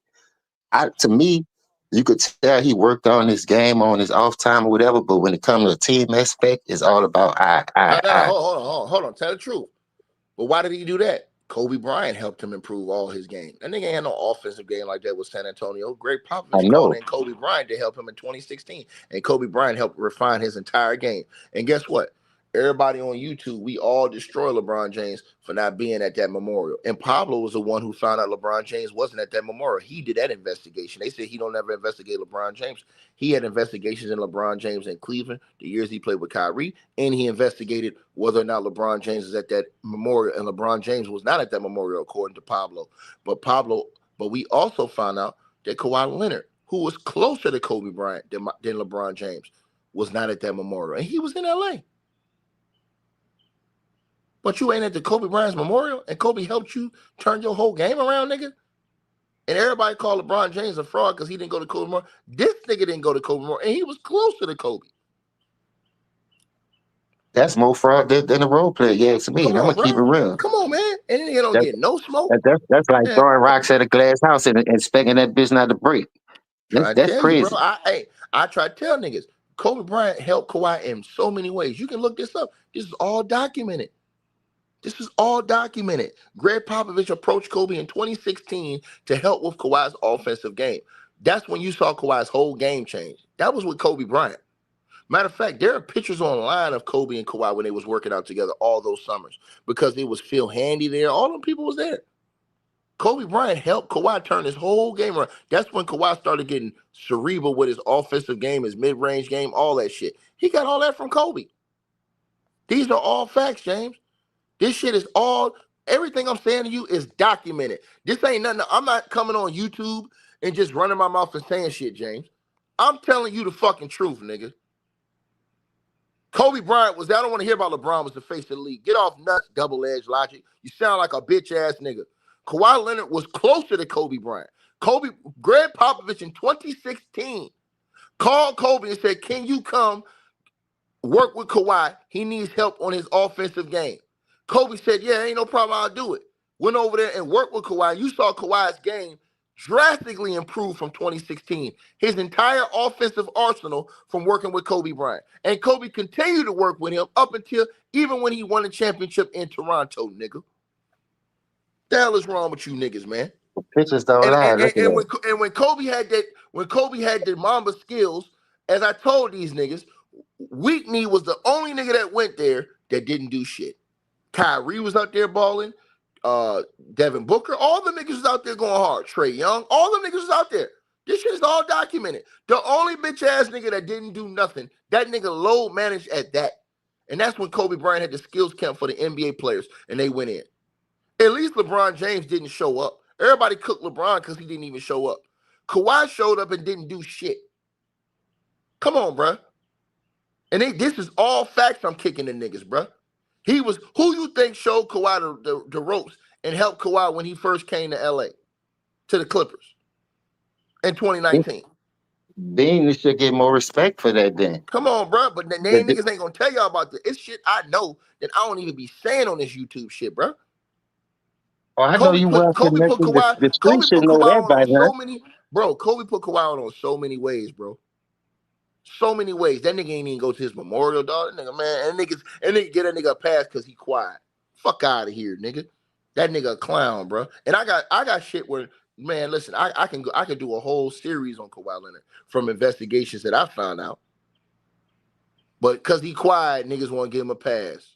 To me, you could tell he worked on his game on his off time or whatever, but when it comes to a team aspect, it's all about Hold on. Tell the truth. But why did he do that? Kobe Bryant helped him improve all his game. That nigga ain't had no offensive game like that with San Antonio. Greg Popovich called in Kobe Bryant to help him in 2016. And Kobe Bryant helped refine his entire game. And guess what? Everybody on YouTube, we all destroy LeBron James for not being at that memorial. And Pablo was the one who found out LeBron James wasn't at that memorial. He did that investigation. They said he don't ever investigate LeBron James. He had investigations in LeBron James in Cleveland, the years he played with Kyrie, and he investigated whether or not LeBron James is at that memorial, and LeBron James was not at that memorial, according to Pablo. But we also found out that Kawhi Leonard, who was closer to Kobe Bryant than LeBron James, was not at that memorial, and he was in LA. But you ain't at the Kobe Bryant's memorial, and Kobe helped you turn your whole game around, nigga. And everybody called LeBron James a fraud because he didn't go to Kobe memorial. This nigga didn't go to Kobe memorial, and he was closer to Kobe. That's more fraud than a role player. Yeah, to me. I'm gonna keep it real. Come on, man. And then you don't get no smoke. That's like throwing rocks at a glass house and expecting that bitch not to break. That's crazy. You, bro, I try to tell niggas, Kobe Bryant helped Kawhi in so many ways. You can look this up. This is all documented. Greg Popovich approached Kobe in 2016 to help with Kawhi's offensive game. That's when you saw Kawhi's whole game change. That was with Kobe Bryant. Matter of fact, there are pictures online of Kobe and Kawhi when they was working out together all those summers, because it was Phil Handy there. All them people was there. Kobe Bryant helped Kawhi turn his whole game around. That's when Kawhi started getting cerebral with his offensive game, his mid-range game, all that shit. He got all that from Kobe. These are all facts, James. This shit is all, everything I'm saying to you is documented. This ain't nothing. I'm not coming on YouTube and just running my mouth and saying shit, James. I'm telling you the fucking truth, nigga. Kobe Bryant I don't want to hear about LeBron was the face of the league. Get off nuts, double-edged logic. You sound like a bitch-ass nigga. Kawhi Leonard was closer to Kobe Bryant. Greg Popovich in 2016 called Kobe and said, can you come work with Kawhi? He needs help on his offensive game. Kobe said, yeah, ain't no problem, I'll do it. Went over there and worked with Kawhi. You saw Kawhi's game drastically improve from 2016. His entire offensive arsenal from working with Kobe Bryant. And Kobe continued to work with him up until even when he won the championship in Toronto, nigga. The hell is wrong with you niggas, man? Pictures don't lie. And when Kobe had the Mamba skills, as I told these niggas, Whitney was the only nigga that went there that didn't do shit. Kyrie was out there balling. Devin Booker, all the niggas was out there going hard. Trae Young, all the niggas was out there. This shit is all documented. The only bitch ass nigga that didn't do nothing, that nigga load managed at that. And that's when Kobe Bryant had the skills camp for the NBA players, and they went in. At least LeBron James didn't show up. Everybody cooked LeBron because he didn't even show up. Kawhi showed up and didn't do shit. Come on, bruh. And this is all facts I'm kicking the niggas, bruh. He was, who you think showed Kawhi the ropes and helped Kawhi when he first came to LA, to the Clippers in 2019? Bean should get more respect for that then. Come on, bruh. But niggas ain't gonna tell y'all about this. It's shit I know that I don't even be saying on this YouTube shit, bruh. Oh, I know you well connected. The street should know that by now. Kobe put Kawhi on so many ways, bro. So many ways. That nigga ain't even go to his memorial, dog. That nigga, man, and nigga get that nigga a pass because he quiet. Fuck out of here, nigga. That nigga a clown, bro. And I got shit where, man, listen, I can do a whole series on Kawhi Leonard from investigations that I found out. But because he quiet, niggas want to give him a pass.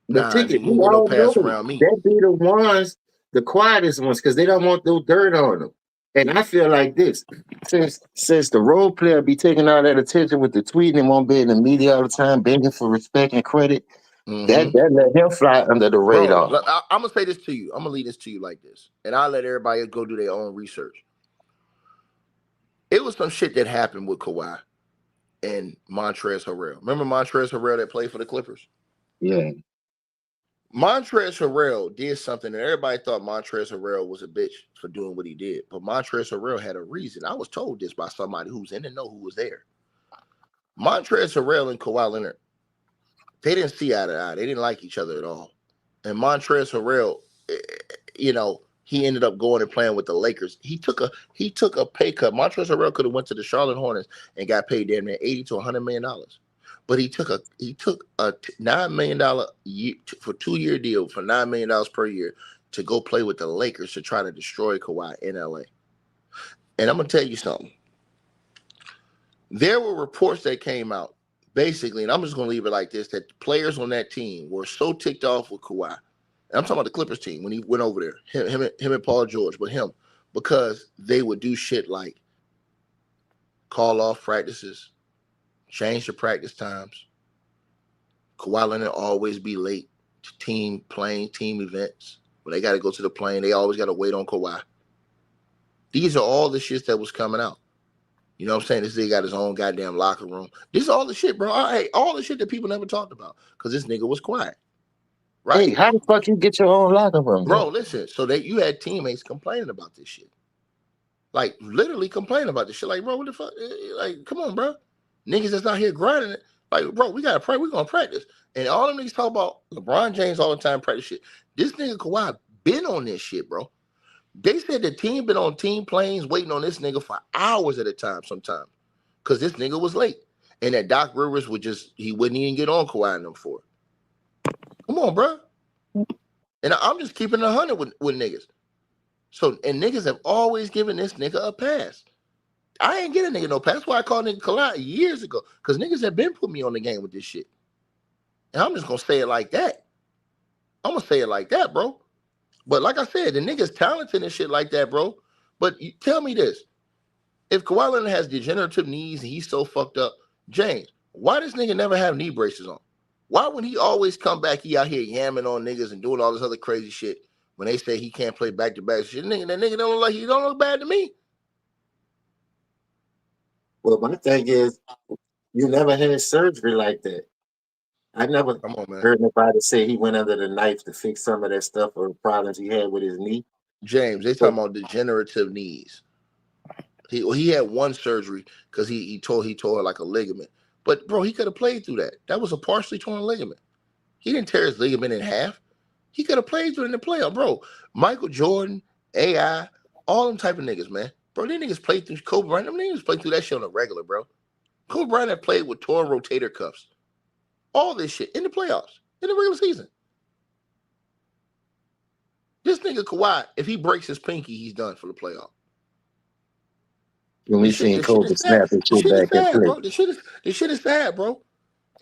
Nah, no pass around me. That be the ones, the quietest ones, because they don't want no dirt on them. And I feel like this, since the role player be taking all that attention with the tweeting and won't be in the media all the time, begging for respect and credit, that let him fly under the radar. Bro, I'm gonna say this to you. I'm gonna lead this to you like this, and I'll let everybody go do their own research. It was some shit that happened with Kawhi and Montrezl Harrell. Remember Montrezl Harrell that played for the Clippers? Yeah. Montrezl Harrell did something, and everybody thought Montrezl Harrell was a bitch for doing what he did. But Montrezl Harrell had a reason. I was told this by somebody who's in the know who was there. Montrezl Harrell and Kawhi Leonard, they didn't see eye to eye. They didn't like each other at all. And Montrezl Harrell, you know, he ended up going and playing with the Lakers. He took a pay cut. Montrezl Harrell could have went to the Charlotte Hornets and got paid damn near $80 to $100 million. But he took a $9 million year, for 2-year deal for $9 million per year to go play with the Lakers to try to destroy Kawhi in LA. And I'm gonna tell you something. There were reports that came out, basically, and I'm just gonna leave it like this, that the players on that team were so ticked off with Kawhi. And I'm talking about the Clippers team when he went over there, him and Paul George, but him, because they would do shit like call off practices, change the practice times. Kawhi Leonard always be late to team events. When they got to go to the plane, they always got to wait on Kawhi. These are all the shits that was coming out. You know what I'm saying? This nigga got his own goddamn locker room. This is all the shit, bro. All the shit that people never talked about because this nigga was quiet. Right? Hey, how the fuck you get your own locker room? Bro, listen. So you had teammates complaining about this shit. Like, literally complaining about this shit. Like, bro, what the fuck? Like, come on, bro. Niggas that's not here grinding it. Like, bro, we gotta pray. We're gonna practice. And all them niggas talk about LeBron James all the time practice shit. This nigga Kawhi been on this shit, bro. They said the team been on team planes waiting on this nigga for hours at a time sometimes. Because this nigga was late. And that Doc Rivers he wouldn't even get on Kawhi and them for it. Come on, bro. And I'm just keeping 100 with niggas. So, and niggas have always given this nigga a pass. I ain't get a nigga no pass. That's why I called nigga Kawhi years ago. Because niggas have been putting me on the game with this shit. And I'm just going to say it like that. I'm going to say it like that, bro. But like I said, the nigga's talented and shit like that, bro. But tell me this. If Kawhi Leonard has degenerative knees and he's so fucked up, James, why does nigga never have knee braces on? Why when he always come back, he out here yamming on niggas and doing all this other crazy shit when they say he can't play back-to-back shit? That nigga don't look bad to me. Well, my thing is, you never had surgery like that. I never Come on, man. heard nobody say he went under the knife to fix some of that stuff or problems he had with his knee. James, they But talking about degenerative knees. He had one surgery because he tore like a ligament. But bro, he could have played through that. That was a partially torn ligament. He didn't tear his ligament in half. He could have played through it in the playoff, bro. Michael Jordan, AI, all them type of niggas, man. Bro, these niggas played through Kobe Bryant. Them niggas played through that shit on a regular, bro. Kobe Bryant had played with torn rotator cuffs. All this shit in the playoffs, in the regular season. This nigga Kawhi, if he breaks his pinky, he's done for the playoff. when we seen Kobe Is sad. snap his The shit shit is back in sad, place. bro. The shit is sad, bro.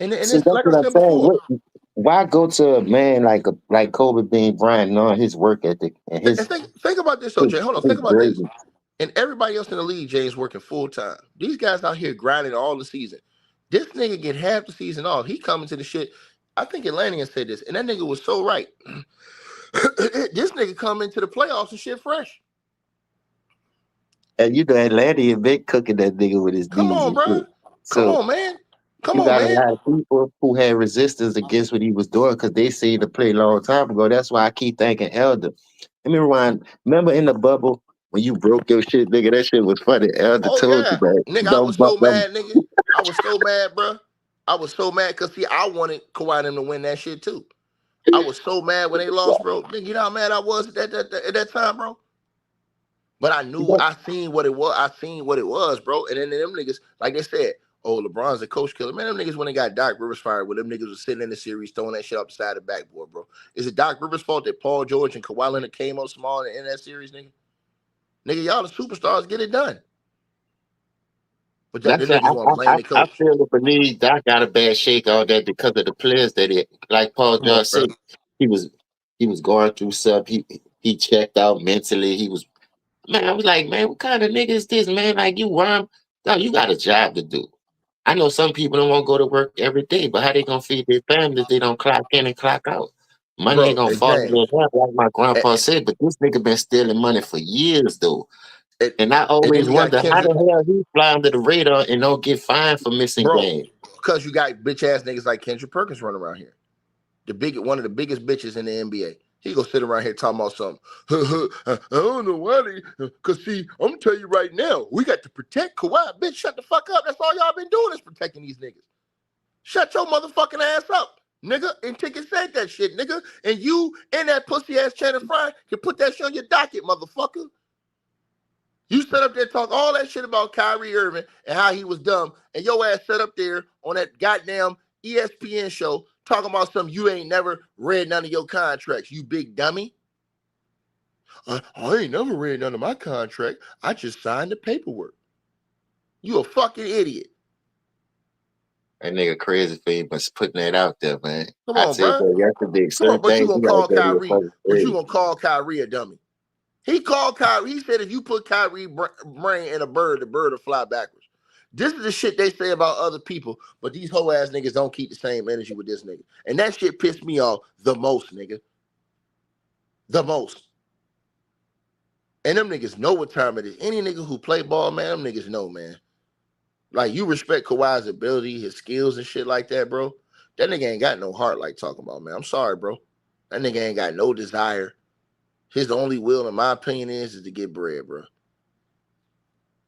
And See, it's that's like I what I'm said saying. before. Why go to a man like Kobe Bean Bryant, knowing his work ethic and And think about this, OJ. Hold on. Think about this. greatness? And everybody else in the league, James, working full time. These guys out here grinding all the season. This nigga get half the season off. He coming to the shit. I think Atlantean said this, and that nigga was so right. This nigga come into the playoffs and shit fresh. And you know, Atlanta is big cooking that nigga with his Come knees on, and bro. shit. Come So on, man. Come you on, got a man. lot of people who had resistance against what he was doing because they seen the play a long time ago. That's why I keep thinking Elder. Let me rewind. Remember in the bubble when you broke your shit, nigga? That shit was funny. Elder Oh told you, yeah, man. nigga. I Don't was so buck them. mad, nigga. I was so mad, bro. I was so mad because see, I wanted Kawhi them to win that shit too. I was so mad when they lost, bro. Nigga, you know how mad I was at that time, bro. But I knew I seen what it was, bro. And then them niggas, like they said, oh, LeBron's a coach killer. Man, them niggas when they got Doc Rivers fired, when them niggas was sitting in the series throwing that shit up the side of the backboard, bro. Is it Doc Rivers' fault that Paul George and Kawhi Leonard came up small in that series, nigga? Nigga, y'all the superstars, get it done. But them That's it. niggas want to blame the I coach. feel the believe Doc got a bad shake all that because of the players that it, like Paul Come on, George bro. said, he was going through stuff. He checked out mentally. He was, man. I was like, man, what kind of nigga is this, man? Like you worm, no, you got a job to do. I know some people don't want to go to work every day, but how they gonna feed their families if they don't clock in and clock out? Money ain't Bro, gonna and fall in their James. lap, like my grandpa And, said. But this nigga been stealing money for years, though. And I and then always you got wonder how Kendrick. the hell he fly under the radar and don't get fined for missing Bro, games. because you got bitch ass niggas like Kendrick Perkins running around here. One of the biggest bitches in the NBA. He gonna sit around here talking about something. I don't know why cause see, I'm gonna tell you right now, we got to protect Kawhi. Bitch, shut the fuck up. That's all y'all been doing is protecting these niggas. Shut your motherfucking ass up, nigga. And Ticket said that shit, nigga. And you and that pussy ass Shannon Fry can put that shit on your docket, motherfucker. You sat up there talk all that shit about Kyrie Irving and how he was dumb, and your ass sat up there on that goddamn ESPN show talking about something you ain't never read none of your contracts, you big dummy. I ain't never read none of my contract. I just signed the paperwork. You a fucking idiot. That nigga crazy for even putting that out there, man. Come I on, said bro. that yesterday. Come on, Certain but you things gonna you gotta call go to your Kyrie, fucking but you grave. gonna call Kyrie a dummy. He called Kyrie. He said if you put Kyrie brain in a bird, the bird will fly backwards. This is the shit they say about other people, but these hoe ass niggas don't keep the same energy with this nigga. And that shit pissed me off the most, nigga. The most. And them niggas know what time it is. Any nigga who play ball, man, them niggas know, man. Like, you respect Kawhi's ability, his skills and shit like that, bro. That nigga ain't got no heart like talking about, man. I'm sorry, bro. That nigga ain't got no desire. His only will, in my opinion, is to get bread, bro.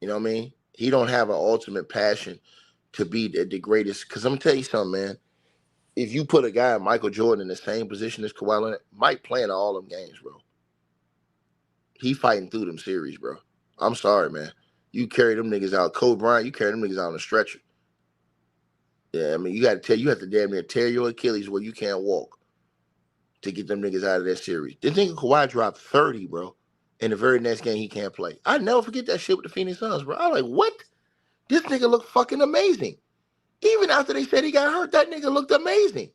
You know what I mean? He don't have an ultimate passion to be the greatest. Because I'm going to tell you something, man. If you put a guy, Michael Jordan, in the same position as Kawhi Leonard, Mike playing all them games, bro. He fighting through them series, bro. I'm sorry, man. You carry them niggas out. Kobe Bryant, you carry them niggas out on a stretcher. Yeah, I mean, you have to damn near tear your Achilles where you can't walk to get them niggas out of that series. This nigga Kawhi dropped 30, bro. In the very next game, he can't play. I never forget that shit with the Phoenix Suns, bro. I'm like, what? This nigga looked fucking amazing. Even after they said he got hurt, that nigga looked amazing.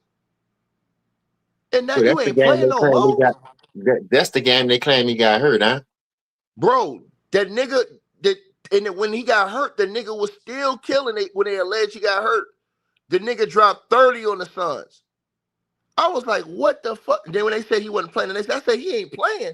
And now So you that's the ain't game playing they no claim he more? got. That's the game they claim he got hurt, huh? Bro, that nigga, when he got hurt, the nigga was still killing it when they alleged he got hurt. The nigga dropped 30 on the Suns. I was like, what the fuck? Then when they said he wasn't playing, I said, he ain't playing.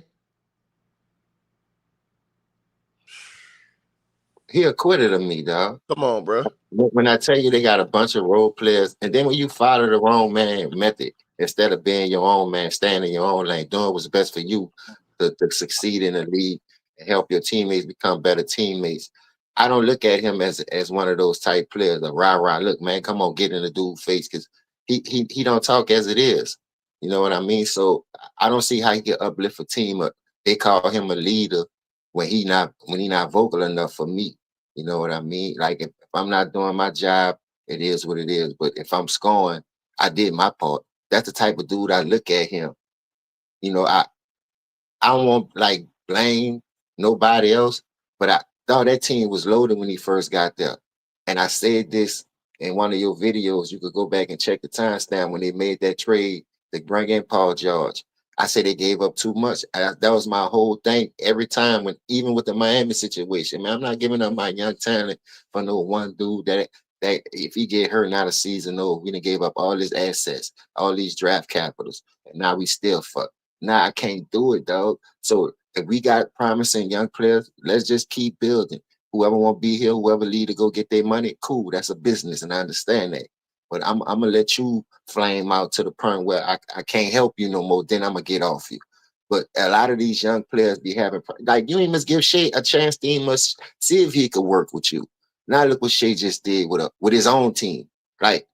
He acquitted of me, dog. Come on, bro. When I tell you they got a bunch of role players, and then when you follow the wrong man method, instead of being your own man, staying in your own lane, doing what's best for you to succeed in the league and help your teammates become better teammates. I don't look at him as one of those type players, a rah-rah. Look, man, come on, get in the dude's face, because he don't talk as it is. You know what I mean? So I don't see how he can uplift a team. They call him a leader when he not vocal enough for me. You know what I mean? Like if I'm not doing my job, it is what it is. But if I'm scoring, I did my part. That's the type of dude I look at him. You know, I won't like blame nobody else, but I thought that team was loaded when he first got there. And I said this in one of your videos. You could go back and check the timestamp when they made that trade to bring in Paul George. I said they gave up too much. That was my whole thing every time, even with the Miami situation. Man, I'm not giving up my young talent for no one dude that if he get hurt, not a season over. We done gave up all his assets, all these draft capitals, and now we still fuck. Nah, I can't do it, dog. So if we got promising young players, let's just keep building. Whoever want to be here, whoever lead to go get their money, cool. That's a business, and I understand that. But I'm gonna let you flame out to the point where I can't help you no more. Then I'm gonna get off you. But a lot of these young players be having like you ain't must give Shea a chance. He must see if he could work with you. Now look what Shea just did with his own team. Like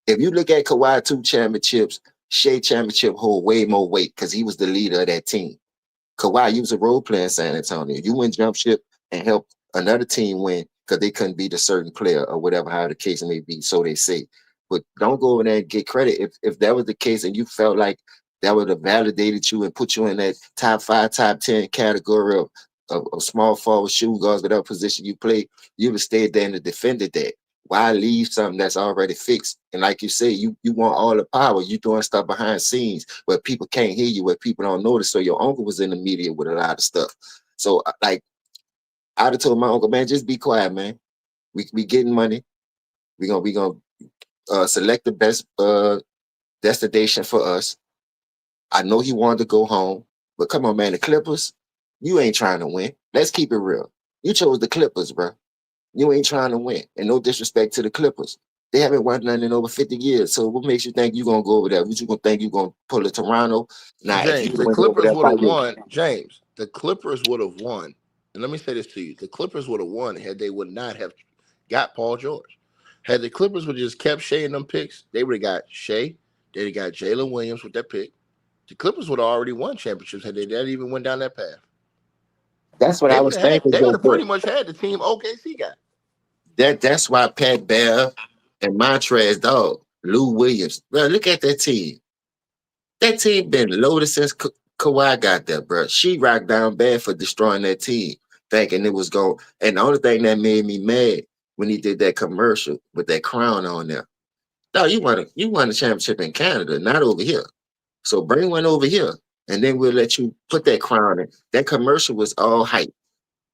if you look at Kawhi 2 championships, Shea championship hold way more weight because he was the leader of that team. Kawhi, you was a role player in San Antonio. You went jump ship and helped another team win because they couldn't beat a certain player or whatever, how the case may be, so they say. But don't go over there and get credit. If that was the case and you felt like that would have validated you and put you in that top 5, top 10 category of small forward, shooting guards, whatever position you play, you'd have stayed there and defended that. Why leave something that's already fixed? And like you say, you want all the power. You doing stuff behind scenes where people can't hear you, where people don't notice. So your uncle was in the media with a lot of stuff. So like I'd have told my uncle, man, just be quiet, man. We getting money. We gonna select the best destination for us. I know he wanted to go home, but come on, man, the Clippers, you ain't trying to win. Let's keep it real. You chose the Clippers, bro. You ain't trying to win. And no disrespect to the Clippers. They haven't won nothing in over 50 years. So what makes you think you're going to go over there? What you going to think you're going to pull a Toronto? Now, if James, you the went over Clippers there would by have your won. James, the Clippers would have won. And let me say this to you: the Clippers would have won had they would not have got Paul George. Had the Clippers would just kept Shea in them picks, they would have got Shea. They'd have got Jalen Williams with that pick. The Clippers would have already won championships had they not even went down that path. That's what They I would was have had. thinking, They would though, have but pretty much had the team OKC got. that's why Pat Bear and Montrez, dog, Lou Williams. Bro, look at that team. That team been loaded since Kawhi got there, bro. She rocked down bad for destroying that team, thinking it was going. And the only thing that made me mad when he did that commercial with that crown on there. No, you won a championship in Canada, not over here. So bring one over here, and then we'll let you put that crown in. That commercial was all hype,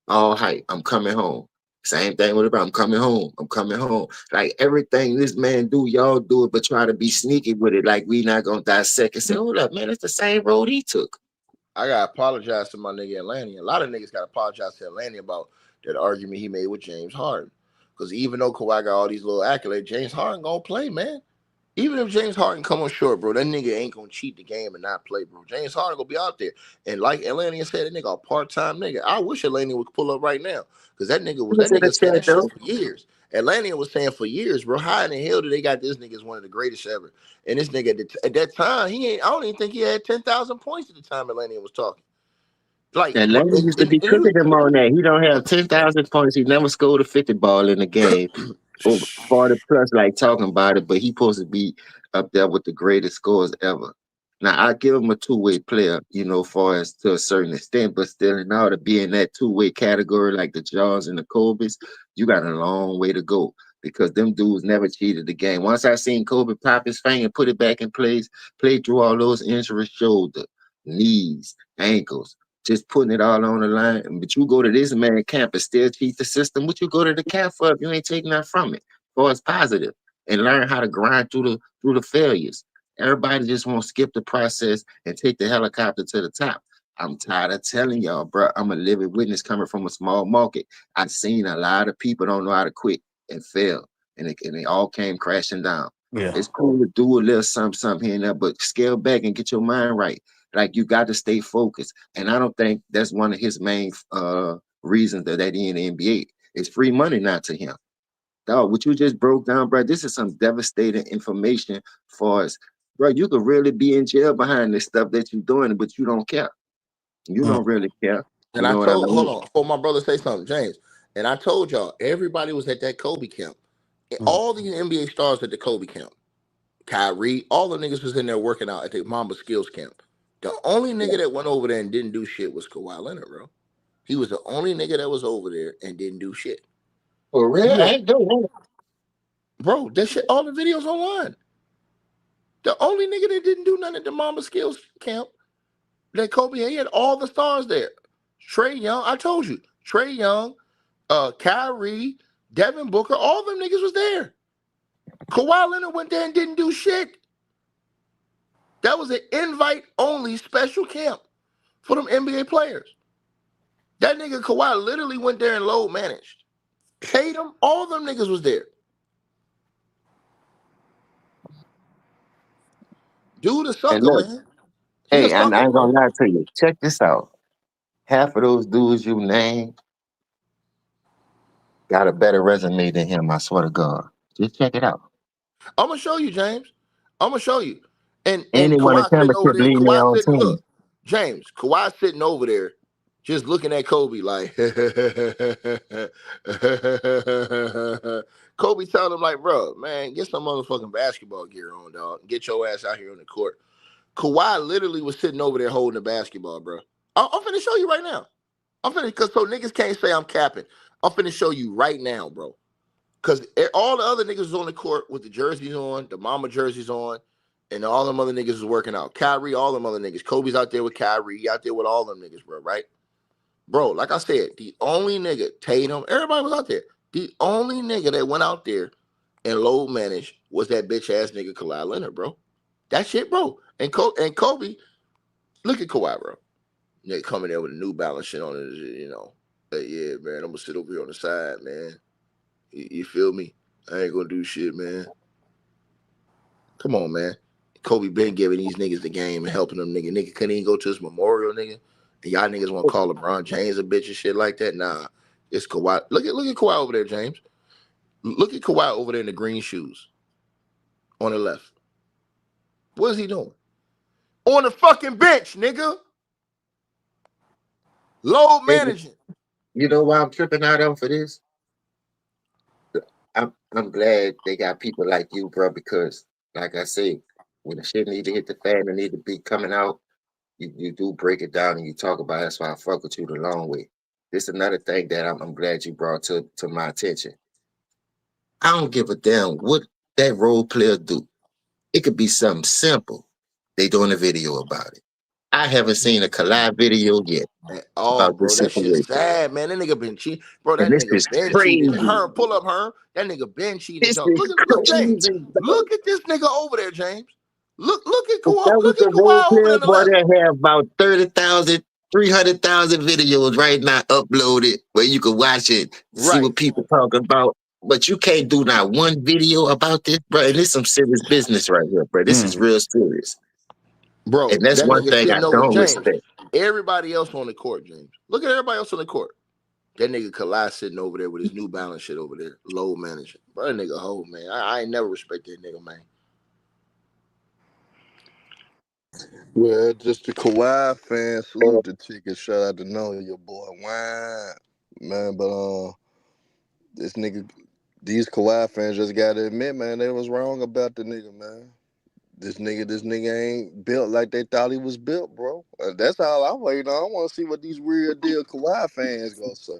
all hype. I'm coming home. Same thing with I'm coming home. I'm coming home. Like everything this man do, y'all do it, but try to be sneaky with it. Like we not gonna dissect and say, hold up, man, it's the same road he took. I gotta apologize to my nigga Atlanta. A lot of niggas gotta apologize to Atlanta about that argument he made with James Harden. Because even though Kawhi got all these little accolades, James Harden gonna play, man. Even if James Harden come on short, bro, that nigga ain't gonna cheat the game and not play, bro. James Harden gonna be out there. And like Atlanta said, that nigga a part-time nigga. I wish Atlanta would pull up right now. Because that nigga said that shit for years. Atlanta was saying for years, bro, how in the hell did they got this nigga as one of the greatest ever? And this nigga at that time, I don't even think he had 10,000 points at the time Atlanta was talking. Like, Atlanta used to be cooking him on that. He don't have 10,000 points. He never scored a 50 ball in the game. Over 40 plus, like talking about it, but he supposed to be up there with the greatest scores ever. Now I give him a two-way player, you know, far as to a certain extent, but still in order to be in that two-way category like the Jaws and the Kobe's, you got a long way to go because them dudes never cheated the game. Once I seen Kobe pop his finger and put it back in place, play through all those injuries, shoulder, knees, ankles, just putting it all on the line. But you go to this man camp and still cheat the system. What you go to the camp for if you ain't taking that from it? For it's positive and learn how to grind through the failures. Everybody just won't skip the process and take the helicopter to the top. I'm tired of telling y'all, bro. I'm a living witness coming from a small market. I've seen a lot of people don't know how to quit and fail, and they all came crashing down. Yeah. It's cool to do a little something here and there, but scale back and get your mind right. Like you got to stay focused. And I don't think that's one of his main reasons that he in the NBA. It's free money now to him. Dog, what you just broke down, bro, this is some devastating information for us. Bro, you could really be in jail behind this stuff that you're doing, but you don't care. You don't really care. And You I know what I told, hold mean? on, before my brother say something, James. And I told y'all, everybody was at that Kobe camp. All these NBA stars at the Kobe camp. Kyrie, all the niggas was in there working out at the Mamba Skills camp. The only nigga that went over there and didn't do shit was Kawhi Leonard, bro. He was the only nigga that was over there and didn't do shit. For real? I ain't doing that. Bro, that shit, all the videos online. The only nigga that didn't do nothing at the Mamba Skills camp, that Kobe, he had all the stars there. Trae Young, I told you, Trae Young, Kyrie, Devin Booker, all them niggas was there. Kawhi Leonard went there and didn't do shit. That was an invite-only special camp for them NBA players. That nigga Kawhi literally went there and load managed. Tatum, all them niggas was there. Dude a sucker, And look, man. He a hey, and sucker, I ain't bro. gonna lie to you. Check this out. Half of those dudes you named got a better resume than him, I swear to God. Just check it out. I'm gonna show you, James. I'm gonna show you. And Any one of Kawhi sitting over championship there. leading their Kawhi own sitting. team. Look, James. Kawhi sitting over there, just looking at Kobe like. Kobe telling him like, bro, man, get some motherfucking basketball gear on, dog. Get your ass out here on the court. Kawhi literally was sitting over there holding the basketball, bro. I'm finna show you right now. I'm finna, cause so niggas can't say I'm capping. I'm finna show you right now, bro. Cause all the other niggas was on the court with the jerseys on, the mama jerseys on, and all them other niggas was working out. Kyrie, all them other niggas. Kobe's out there with Kyrie. He out there with all them niggas, bro, right? Bro, like I said, the only nigga, Tatum, everybody was out there. The only nigga that went out there and load managed was that bitch ass nigga Kawhi Leonard, bro. That shit, bro. And Kobe, look at Kawhi, bro. Nigga coming there with a New Balance shit on it, you know. Hey, yeah, man, I'm gonna sit over here on the side, man. You feel me? I ain't gonna do shit, man. Come on, man. Kobe been giving these niggas the game and helping them, nigga. Nigga couldn't even go to his memorial, nigga. And y'all niggas want to call LeBron James a bitch and shit like that. Nah, it's Kawhi. Look at Kawhi over there, James. Look at Kawhi over there in the green shoes on the left. What is he doing? On the fucking bench, nigga. Load managing. You know why I'm tripping out on for this? I'm glad they got people like you, bro, because like I say, when the shit need to hit the fan and need to be coming out, you do break it down and you talk about it. That's why I fuck with you the long way. This is another thing that I'm glad you brought to my attention. I don't give a damn what that role player do. It could be something simple. They doing a video about it. I haven't seen a collab video yet about Bro, this that shit situation. sad, man. That nigga been cheating. Bro, that And this nigga is been crazy. cheating. Her, pull up her. That nigga been cheating. This Look is at James. crazy. Look at this nigga over there, James. Look at If Kawhi. that was Look the at role Kawhi over there player, on the boy, left. they have about 30,000, 300,000 videos right now uploaded where you can watch it, see what people talking about. But you can't do not one video about this, bro. And this some serious business right here, bro. This is real serious. Bro, And that's that one nigga thing I sitting over don't James. respect. Everybody else on the court, James. Look at everybody else on the court. That nigga Kawhi sitting over there with his New Balance shit over there, low managing. Bro, that nigga hoe, man. I ain't never respect that nigga, man. Well, just the Kawhi fans, salute the chicken. Shout out to know your boy Wine, man. But this nigga, these Kawhi fans just gotta admit, man, they was wrong about the nigga, man. This nigga ain't built like they thought he was built, bro. That's all I'm waiting on. I want to see what these real deal Kawhi fans gonna say.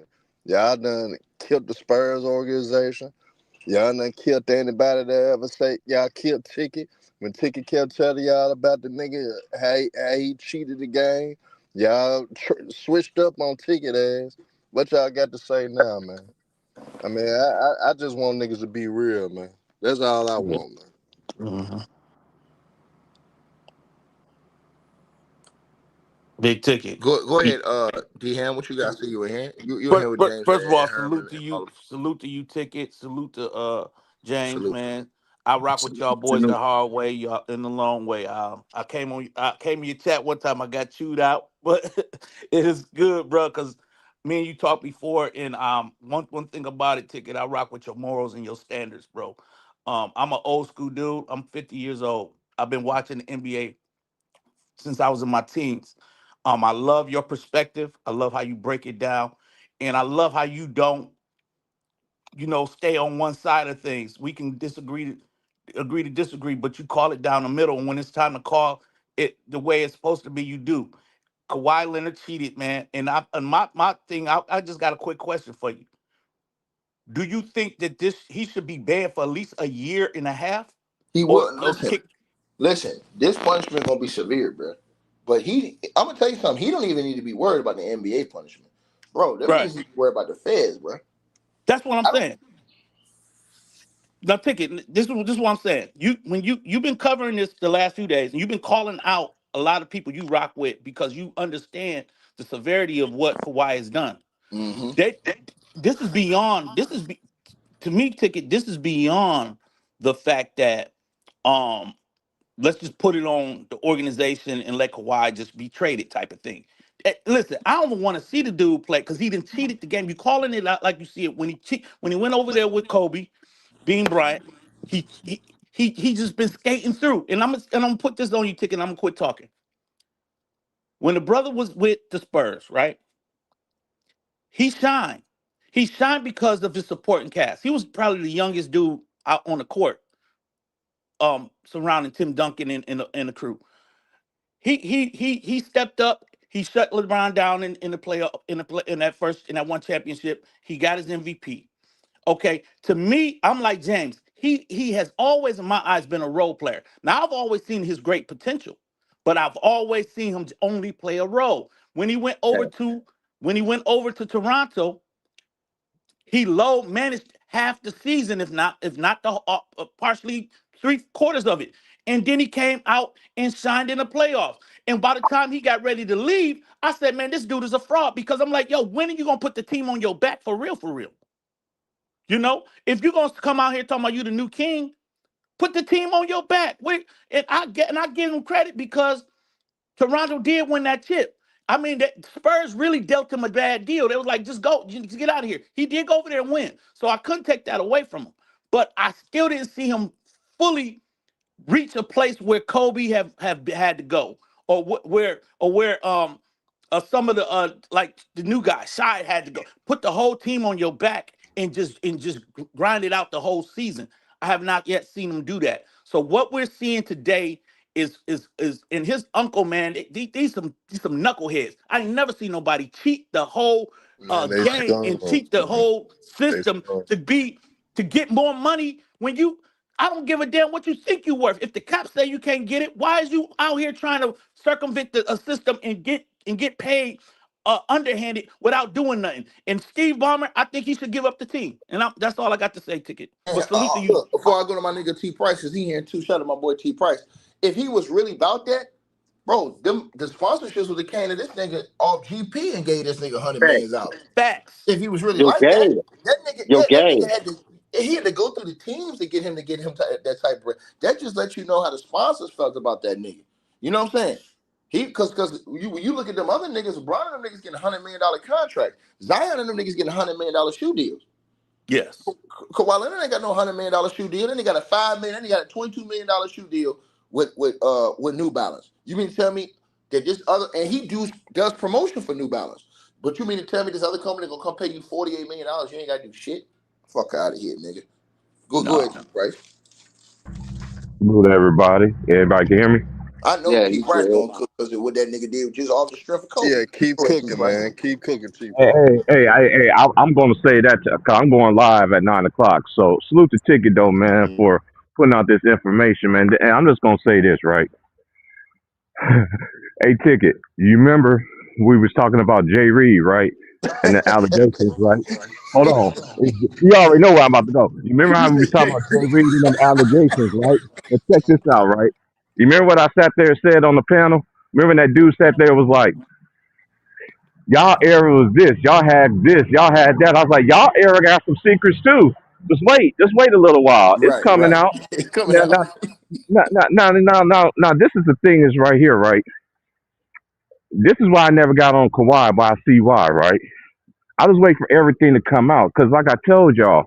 Y'all done killed the Spurs organization. Y'all done killed anybody that ever say y'all killed Ticket. When Ticket kept telling y'all about the nigga, how he cheated the game, y'all switched up on Ticket ass. What y'all got to say now, man? I mean, I just want niggas to be real, man. That's all I want, man. Big ticket. Go ahead, D Ham. What you got? See you in here. You in here But, with but James first of all, and Herman and all of salute to you, Ticket. Salute to James, salute. man. I rock with y'all boys the hard way, y'all in the long way. I came in your chat one time. I got chewed out, but it is good, bro. Cause me and you talked before, and one thing about it, Ticket. I rock with your morals and your standards, bro. I'm an old school dude. I'm 50 years old. I've been watching the NBA since I was in my teens. I love your perspective. I love how you break it down, and I love how you don't, stay on one side of things. We can agree to disagree, but you call it down the middle. And when it's time to call it the way it's supposed to be, you do. Kawhi Leonard cheated, man. And my thing, I just got a quick question for you. Do you think that he should be banned for at least a year and a half, He or wouldn't or listen. kick? Listen, this punishment gonna be severe, bro. But I'm gonna tell you something. He don't even need to be worried about the NBA punishment, bro. Them Right. niggas need to worry about the feds, bro. That's what I'm saying. Now, Ticket, this is what I'm saying. You've been covering this the last few days, and you've been calling out a lot of people you rock with because you understand the severity of what Kawhi has done. Mm-hmm. This is beyond. To me, Ticket. This is beyond the fact that let's just put it on the organization and let Kawhi just be traded type of thing. Listen, I don't want to see the dude play because he didn't cheated the game. You calling it out like you see it when he went over there with Kobe. Bean Bryant, he just been skating through. And I'm gonna put this on you, Ticket, and I'm gonna quit talking. When the brother was with the Spurs, right? He shined. He shined because of his supporting cast. He was probably the youngest dude out on the court, surrounding Tim Duncan and the crew. He stepped up. He shut LeBron down in the playoff in that one championship. He got his MVP. Okay, to me, I'm like James. He has always, in my eyes, been a role player. Now I've always seen his great potential, but I've always seen him only play a role. When he went over to Toronto, he low managed half the season, if not the partially 3/4 of it. And then he came out and shined in the playoffs. And by the time he got ready to leave, I said, man, this dude is a fraud because I'm like, yo, when are you gonna put the team on your back for real, for real? If you're gonna come out here talking about you the new king, put the team on your back. I give him credit because Toronto did win that chip. I mean, the Spurs really dealt him a bad deal. They was like, just go, just get out of here. He did go over there and win, so I couldn't take that away from him. But I still didn't see him fully reach a place where Kobe have had to go, or where some of the like the new guy Shy had to go. Put the whole team on your back and just grind it out the whole season. I have not yet seen him do that. So what we're seeing today is in his uncle, man. These some knuckleheads. I ain't never seen nobody cheat the whole Man, they game scum. and cheat the whole They system scum. to get more money when you. I don't give a damn what you think you're worth. If the cops say you can't get it, why is you out here trying to circumvent a system and get paid underhanded without doing nothing? And Steve Balmer, I think he should give up the team. And that's all I got to say, Ticket. But salute to you. Look, before I go to my nigga T Price, because he here too. Shout out my boy T Price. If he was really about that, bro, the sponsorships would have came to this nigga off GP and gave this nigga $100 million out. Facts. If he was really Your like game. that Your that game. nigga had to go through the teams to get him that type of. That just lets you know how the sponsors felt about that nigga. You know what I'm saying? Because you look at them other niggas, LeBron and them niggas getting $100 million contract. Zion and them niggas getting $100 million shoe deals. Yes. Kawhi Leonard ain't got no $100 million shoe deal. Then he got a $5 million. Then he got a $22 million shoe deal with New Balance. You mean to tell me that this other and he does promotion for New Balance? But you mean to tell me this other company gonna come pay you $48 million? You ain't gotta do shit. Fuck out of here, nigga. Go ahead, Price. Good everybody. Everybody can hear me? I know Yeah, T he Price said. gonna cook because of what that nigga did just off the strength of Kobe. Yeah, keep Go ahead, T cooking, Price. man. Keep cooking, T. I'm going to say that because I'm going live at 9:00. So salute the ticket though, man, for putting out this information, man. And I'm just going to say this, right? Hey, ticket. You remember we was talking about Jay Reed, right? And the allegations, right? Hold on. You already know where I'm about to go. You remember how we was talking about Jay Reed and them allegations, right? And check this out, right? You remember what I sat there and said on the panel? Remember that dude sat there and was like, Y'all era was this. Y'all had this. Y'all had that. I was like, y'all era got some secrets too. Just wait a little while. It's Right, coming right. out. It's coming Now, out. now, this is the thing is right here, right? This is why I never got on Kawhi, but I see why, right? I was waiting for everything to come out because, like I told y'all,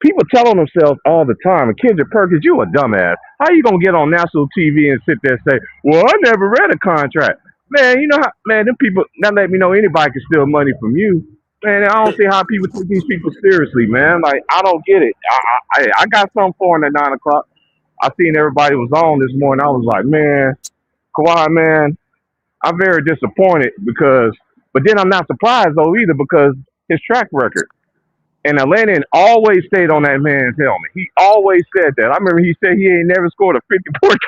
people tell on themselves all the time. And Kendrick Perkins, you a dumbass. How you gonna get on national TV and sit there and say, "Well, I never read a contract"? Man, you know how them people that let me know anybody can steal money from you. Man, I don't see how people take these people seriously, man. Like I don't get it. I got something for him at 9 o'clock. I seen everybody was on this morning. I was like, man, Kawhi, man, I'm very disappointed because, but then I'm not surprised though either because his track record. And Atlanta always stayed on that man's helmet. He always said that. I remember he said he ain't never scored a 50-point.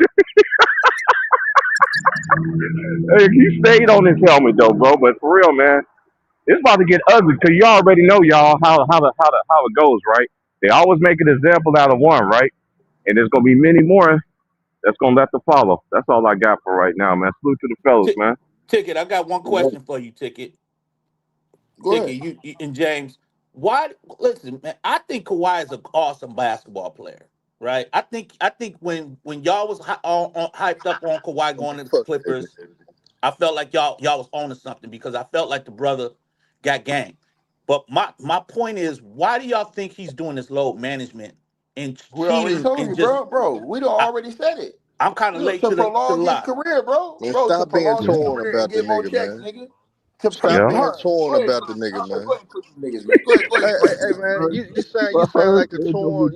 He stayed on his helmet though, bro. But for real, man, it's about to get ugly because you already know y'all how it goes, right? They always make an example out of one, right? And there's gonna be many more that's gonna have to follow. That's all I got for right now, man. Salute to the fellas, man. Ticket, I got one question for you, Ticket. Go ahead. Ticket, you and James. Why? Listen, man. I think Kawhi is an awesome basketball player, right? I think when y'all was hyped up on Kawhi going to the Fuck nigga. Clippers, I felt like y'all was on to something because I felt like the brother got gang. But my point is, why do y'all think he's doing this load management and We already cheating told and you, just? bro. We don't I, already said it. I'm kind of late To to the prolong his lie. career, bro. Man, Bro, to stop being prolong his torn career and about the get more nigga, checks, man. nigga. Stop All being right, torn go ahead, about the cook. nigga, Go man. ahead and cook them niggas, man. Go ahead and Hey, explain hey, it, man, bro. you sound like a torn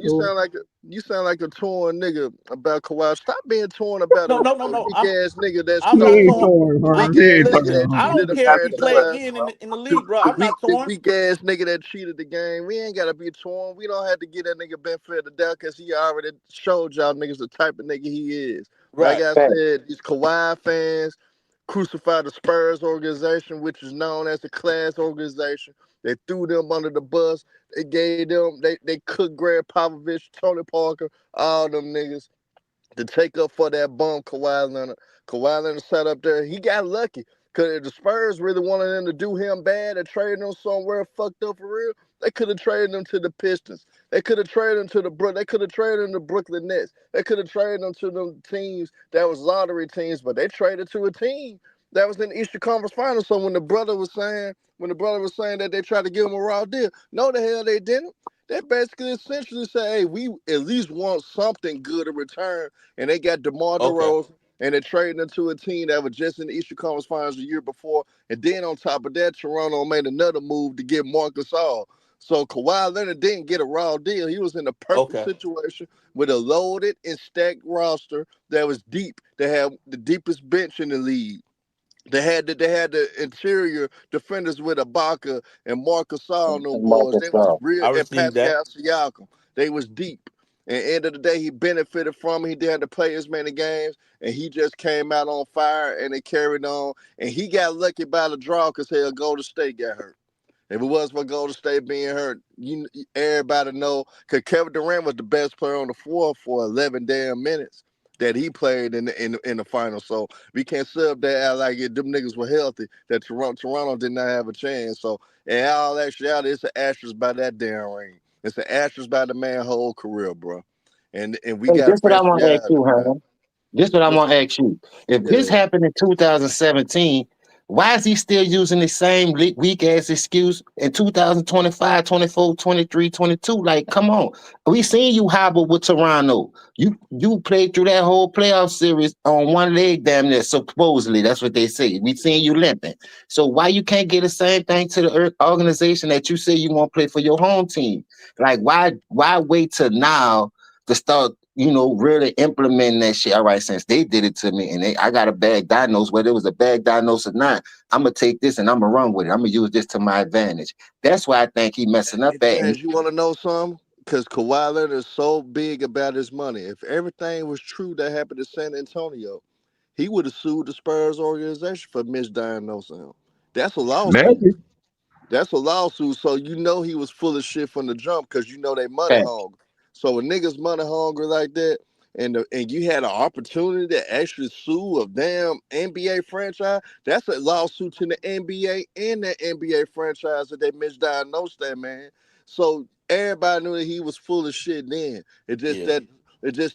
you sound like a torn nigga about Kawhi. Stop being torn about No, a no, no, no. weak ass nigga that's I'm He not ain't chosen, torn. torn, the Herb. weak He ass ain't nigga Listen, that torn, I Herb. don't cheated the care if he play franchise, again in the league, bro. I'm not the torn. weak ass nigga that cheated the game. We ain't gotta be torn. We don't have to get that nigga benefit of the doubt because he already showed y'all niggas the type of nigga he is. Like Right. I said, these Kawhi fans crucified the Spurs organization, which is known as the class organization. They threw them under the bus. They gave them, they cooked Greg Popovich, Tony Parker, all them niggas to take up for that bum Kawhi Leonard. Kawhi Leonard sat up there. He got lucky. Because if the Spurs really wanted them to do him bad and trade him somewhere fucked up for real, they could have traded him to the Pistons. They could have traded him to they could have traded him to Brooklyn Nets. They could have traded him to them teams that was lottery teams, but they traded to a team that was in the Eastern Conference Finals. So when the brother was saying that they tried to give him a raw deal, no the hell they didn't. They basically essentially say, hey, we at least want something good in return. And they got DeMar Okay. DeRozan, and they traded into a team that was just in the Eastern Conference Finals the year before. And then on top of that, Toronto made another move to get Marcus All. So Kawhi Leonard didn't get a raw deal. He was in a perfect Okay. situation with a loaded and stacked roster that was deep. They had the deepest bench in the league. They had the interior defenders with Ibaka and Marcus Gasol and them boys. They was real, I and received that. Pascal Siakam. They was deep. And end of the day, he benefited from it. He did the play as many games, and he just came out on fire, and it carried on. And he got lucky by the draw because hell, Golden State got hurt. If it was for Golden State being hurt, everybody know because Kevin Durant was the best player on the floor for 11 damn minutes that he played in the finals. So we can't sub that out like it, them niggas were healthy. That Toronto did not have a chance. So in all actuality, it's an asterisk by that damn ring. It's an asterisk by the man whole career, bro. And we Hey, got to this what I press want to ask reality, you, man. Herman. This what I What's want to ask you. If this yeah. happened in 2017, why is he still using the same weak ass excuse in 2025, 24, 23, 22? Like, come on. We seen you hobble with Toronto. You played through that whole playoff series on one leg damn near, supposedly. That's what they say. We seen you limping. So why you can't get the same thing to the organization that you say you want to play for your home team? Like, why wait till now to start really implementing that shit? All right, since they did it to me and I got a bad diagnosis, whether it was a bad diagnosis or not, I'm gonna take this and I'm gonna run with it. I'm gonna use this to my advantage. That's why I think he messing up Hey, at. James, you want to know something? Because Kawhi Leonard is so big about his money. If everything was true that happened to San Antonio, he would have sued the Spurs organization for misdiagnosing him. That's a lawsuit. Maybe. That's a lawsuit. So he was full of shit from the jump because they money hungry. So when niggas money hungry like that, and you had an opportunity to actually sue a damn NBA franchise, that's a lawsuit to the NBA and the NBA franchise that they misdiagnosed that man. So everybody knew that he was full of shit then. It's just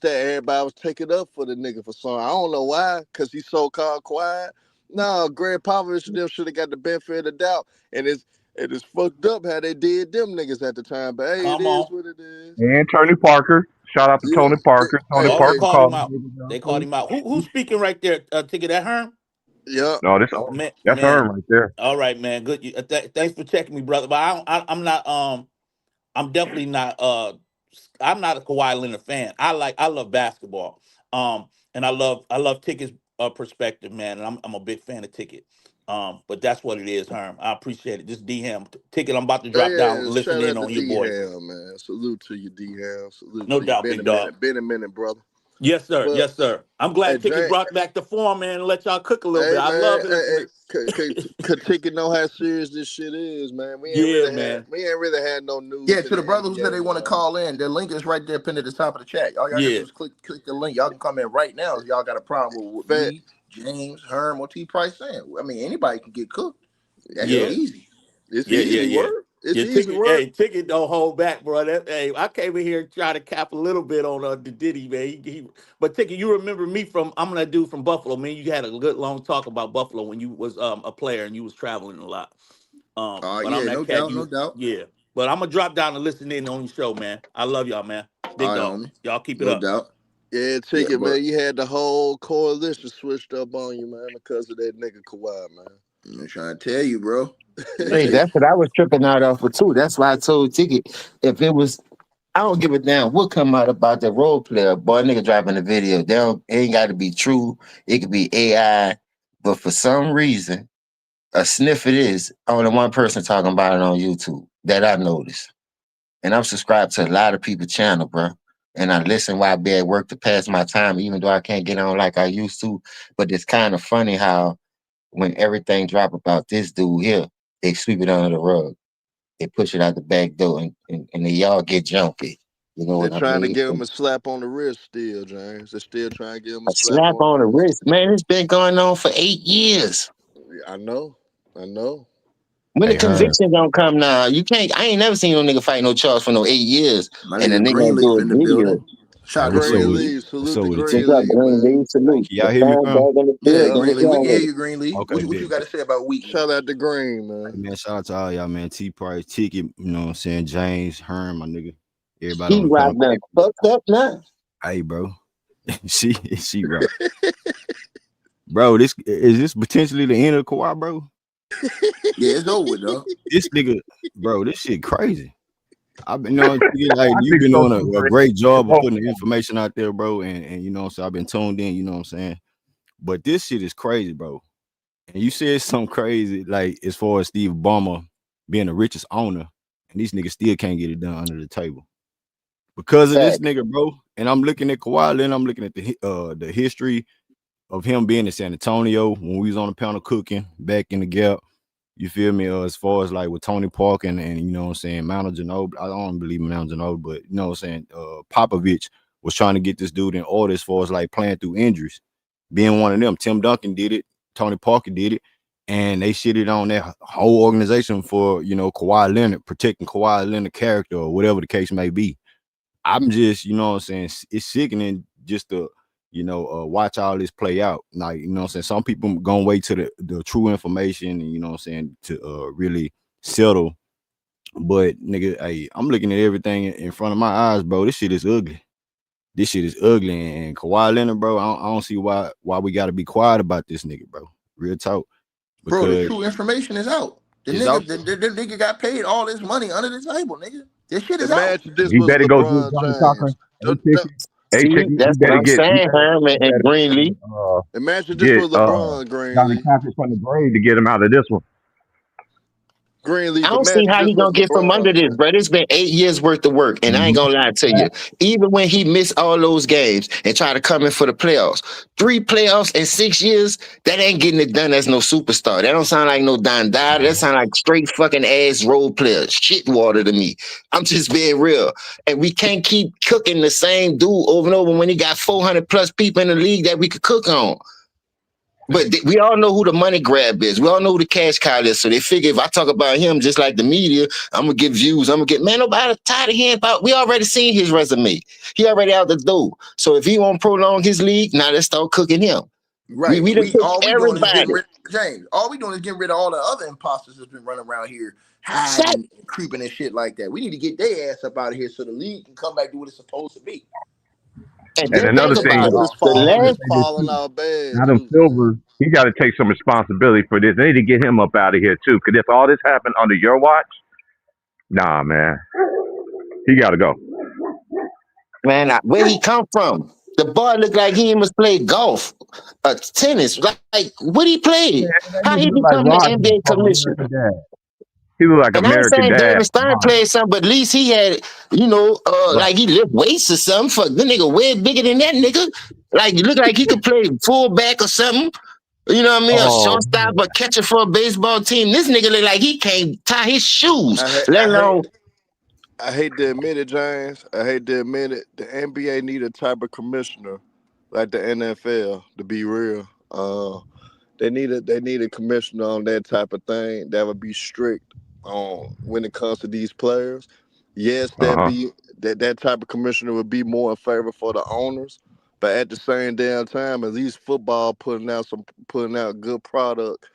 that everybody was taking up for the nigga for some. I don't know why, because he's so called quiet. No, Greg Popovich and them should have got the benefit of the doubt. And it's fucked up how they did them niggas at the time. But hey, it is what it is. And Tony Parker. Shout out to Tony Parker. Tony Oh, they Parker called him called out. him. They called him out. Who's speaking right there? Ticket that Herm? Yeah. No, that's Man. Herm right there. All right, man. Good. Thanks for checking me, brother. But I'm not. I'm definitely not. I'm not a Kawhi Leonard fan. I love basketball. And I love Ticket's perspective, man. And I'm a big fan of Ticket. But that's what it is, Herm. I appreciate it. Just D-Ham. Ticket, I'm about to drop down and listen in on your boy. D-Ham, man. Salute to you, D-Ham. Salute No to doubt, you. big dog. Been a minute, brother. Yes, sir. But, yes, sir. I'm glad hey, Ticket brought back the form, man, and let y'all cook a little bit. I love it. Could Ticket know how serious this shit is, man. We ain't really had no news. Yeah, to the brother who said they want to call in, the link is right there pinned at the top of the chat. All y'all gotta do is click the link. Y'all can come in right now if y'all got a problem with what me, James, Herm, or T Price saying. I mean, anybody can get cooked. That's easy. It's easy work. It's easy work. Hey, Ticket don't hold back, bro. Hey, I came in here and try to cap a little bit on the Diddy, man. But Ticket, you remember me from that dude from Buffalo, man. You had a good long talk about Buffalo when you was a player and you was traveling a lot. But I'm that cat. No doubt. Yeah. But I'm gonna drop down and listen in on your show, man. I love y'all, man. Big dog. Homie. Y'all keep it up. No doubt. Yeah, Ticket, man. You had the whole coalition switched up on you, man, because of that nigga Kawhi, man. I'm trying to tell you, bro. Hey, that's what I was tripping out of for too. That's why I told Ticket if it was, I don't give a damn what come out about the role player. Boy, nigga dropping the video. It ain't got to be true. It could be AI. But for some reason, a sniff it is only one person talking about it on YouTube that I noticed. And I'm subscribed to a lot of people's channel, bro. And I listen while I be at work to pass my time, even though I can't get on like I used to. But it's kind of funny how when everything drop about this dude here, they sweep it under the rug. They push it out the back door and they y'all get jumpy. You know what I mean? They're trying to give him a slap on the wrist still, James. They're still trying to give him a slap on the wrist. Man, it's been going on for 8 years. I know. When the conviction don't come now, you can't. I ain't never seen no nigga fight no charge for no 8 years. My and the nigga gonna do a video. Shout out to Greenleaf. Salute to Greenleaf. Salute. Y'all hear me? Yeah, Greenleaf. We can hear you, Greenleaf. Okay, what you got to say about Week? Shout out to Green, man. Man, shout out to all y'all, man. T Price, Ticket, you know what I'm saying? James, Herm, my nigga. Everybody she right now. Fucked up now. Hey, bro. she right. Bro, is this potentially the end of Kawhi, bro? Yeah, it's over, though. This nigga, bro, this shit crazy. I've been knowing like you've been doing a great job of putting the information out there, bro. And you know what I'm saying, I've been tuned in, you know what I'm saying. But this shit is crazy, bro. And you said something crazy, like as far as Steve Balmer being the richest owner, and these niggas still can't get it done under the table. Because of this nigga, bro. And I'm looking at Kawhi, then I'm looking at the history of him being in San Antonio when we was on the panel cooking back in the Gap. You feel me? As far as like with Tony Parker and you know what I'm saying, Mount Ginobili. I don't believe in Mount Ginobili, but you know what I'm saying, Popovich was trying to get this dude in order as far as like playing through injuries. Being one of them. Tim Duncan did it, Tony Parker did it, and they shitted on that whole organization for, you know, Kawhi Leonard, protecting Kawhi Leonard character or whatever the case may be. I'm just, you know what I'm saying, it's sickening just to, you know, watch all this play out. Like, you know what I'm saying, some people gonna wait to the true information, and you know what I'm saying, to really settle. But nigga, hey, I'm looking at everything in front of my eyes, bro. This shit is ugly. This shit is ugly. And Kawhi Leonard, bro, I don't see why we gotta be quiet about this nigga, bro. Real talk. Bro, the true information is out. The nigga got paid all this money under the table, nigga. This shit is out. You better go do Johnny Cochran. That's what I'm saying, Herman and Greenleaf. Imagine this was LeBron, Greenleaf. Johnny Cochran from the grave to get him out of this one. Greenleaf, I don't see how he just gonna what get from under LeBron this, said. bro. It's been 8 years worth of work, and I ain't gonna lie to you. Even when he missed all those games and try to come in for the playoffs, 3 playoffs in 6 years, that ain't getting it done as no superstar. That don't sound like no Don Dada. That sound like straight fucking ass role player. Shit water to me. I'm just being real. And we can't keep cooking the same dude over and over when he got 400 plus people in the league that we could cook on. But we all know who the money grab is. We all know who the cash cow is. So they figure if I talk about him just like the media, I'm going to get views. I'm going to get, man, nobody tired of hearing about. We already seen his resume. He already out the door. So if he won't prolong his league, now let's start cooking him. Right. We done took All we doing is getting everybody. rid, James. All we doing is getting rid of all the other imposters that's been running around here, Shut. hiding, creeping, and shit like that. We need to get their ass up out of here so the league can come back to what it's supposed to be. And And then another think thing, about it. It's The falling, last it's falling out bad Adam too. Silver, he got to take some responsibility for this. They need to get him up out of here too. Because if all this happened under your watch, nah, man, he got to go. man, where he come from? The boy looked like he must play golf, tennis. Like what he played? That How nigga he look like become the Rodman NBA from commissioner? American Dad. He look like And I ain't American saying Dad. David Stern played something, but at least he had, like he lift weights or something. Fuck, the nigga way bigger than that nigga. Like, you look like he could play fullback or something. You know what I mean? A Oh, shortstop, but catcher for a baseball team. This nigga look like he can't tie his shoes, I hate, let I hate, alone. I hate to admit it, James. I hate to admit it. The NBA need a type of commissioner like the NFL. To be real, they need a commissioner on that type of thing that would be strict on when it comes to these players. Yes, that type of commissioner would be more in favor for the owners, but at the same damn time, at least football putting out good product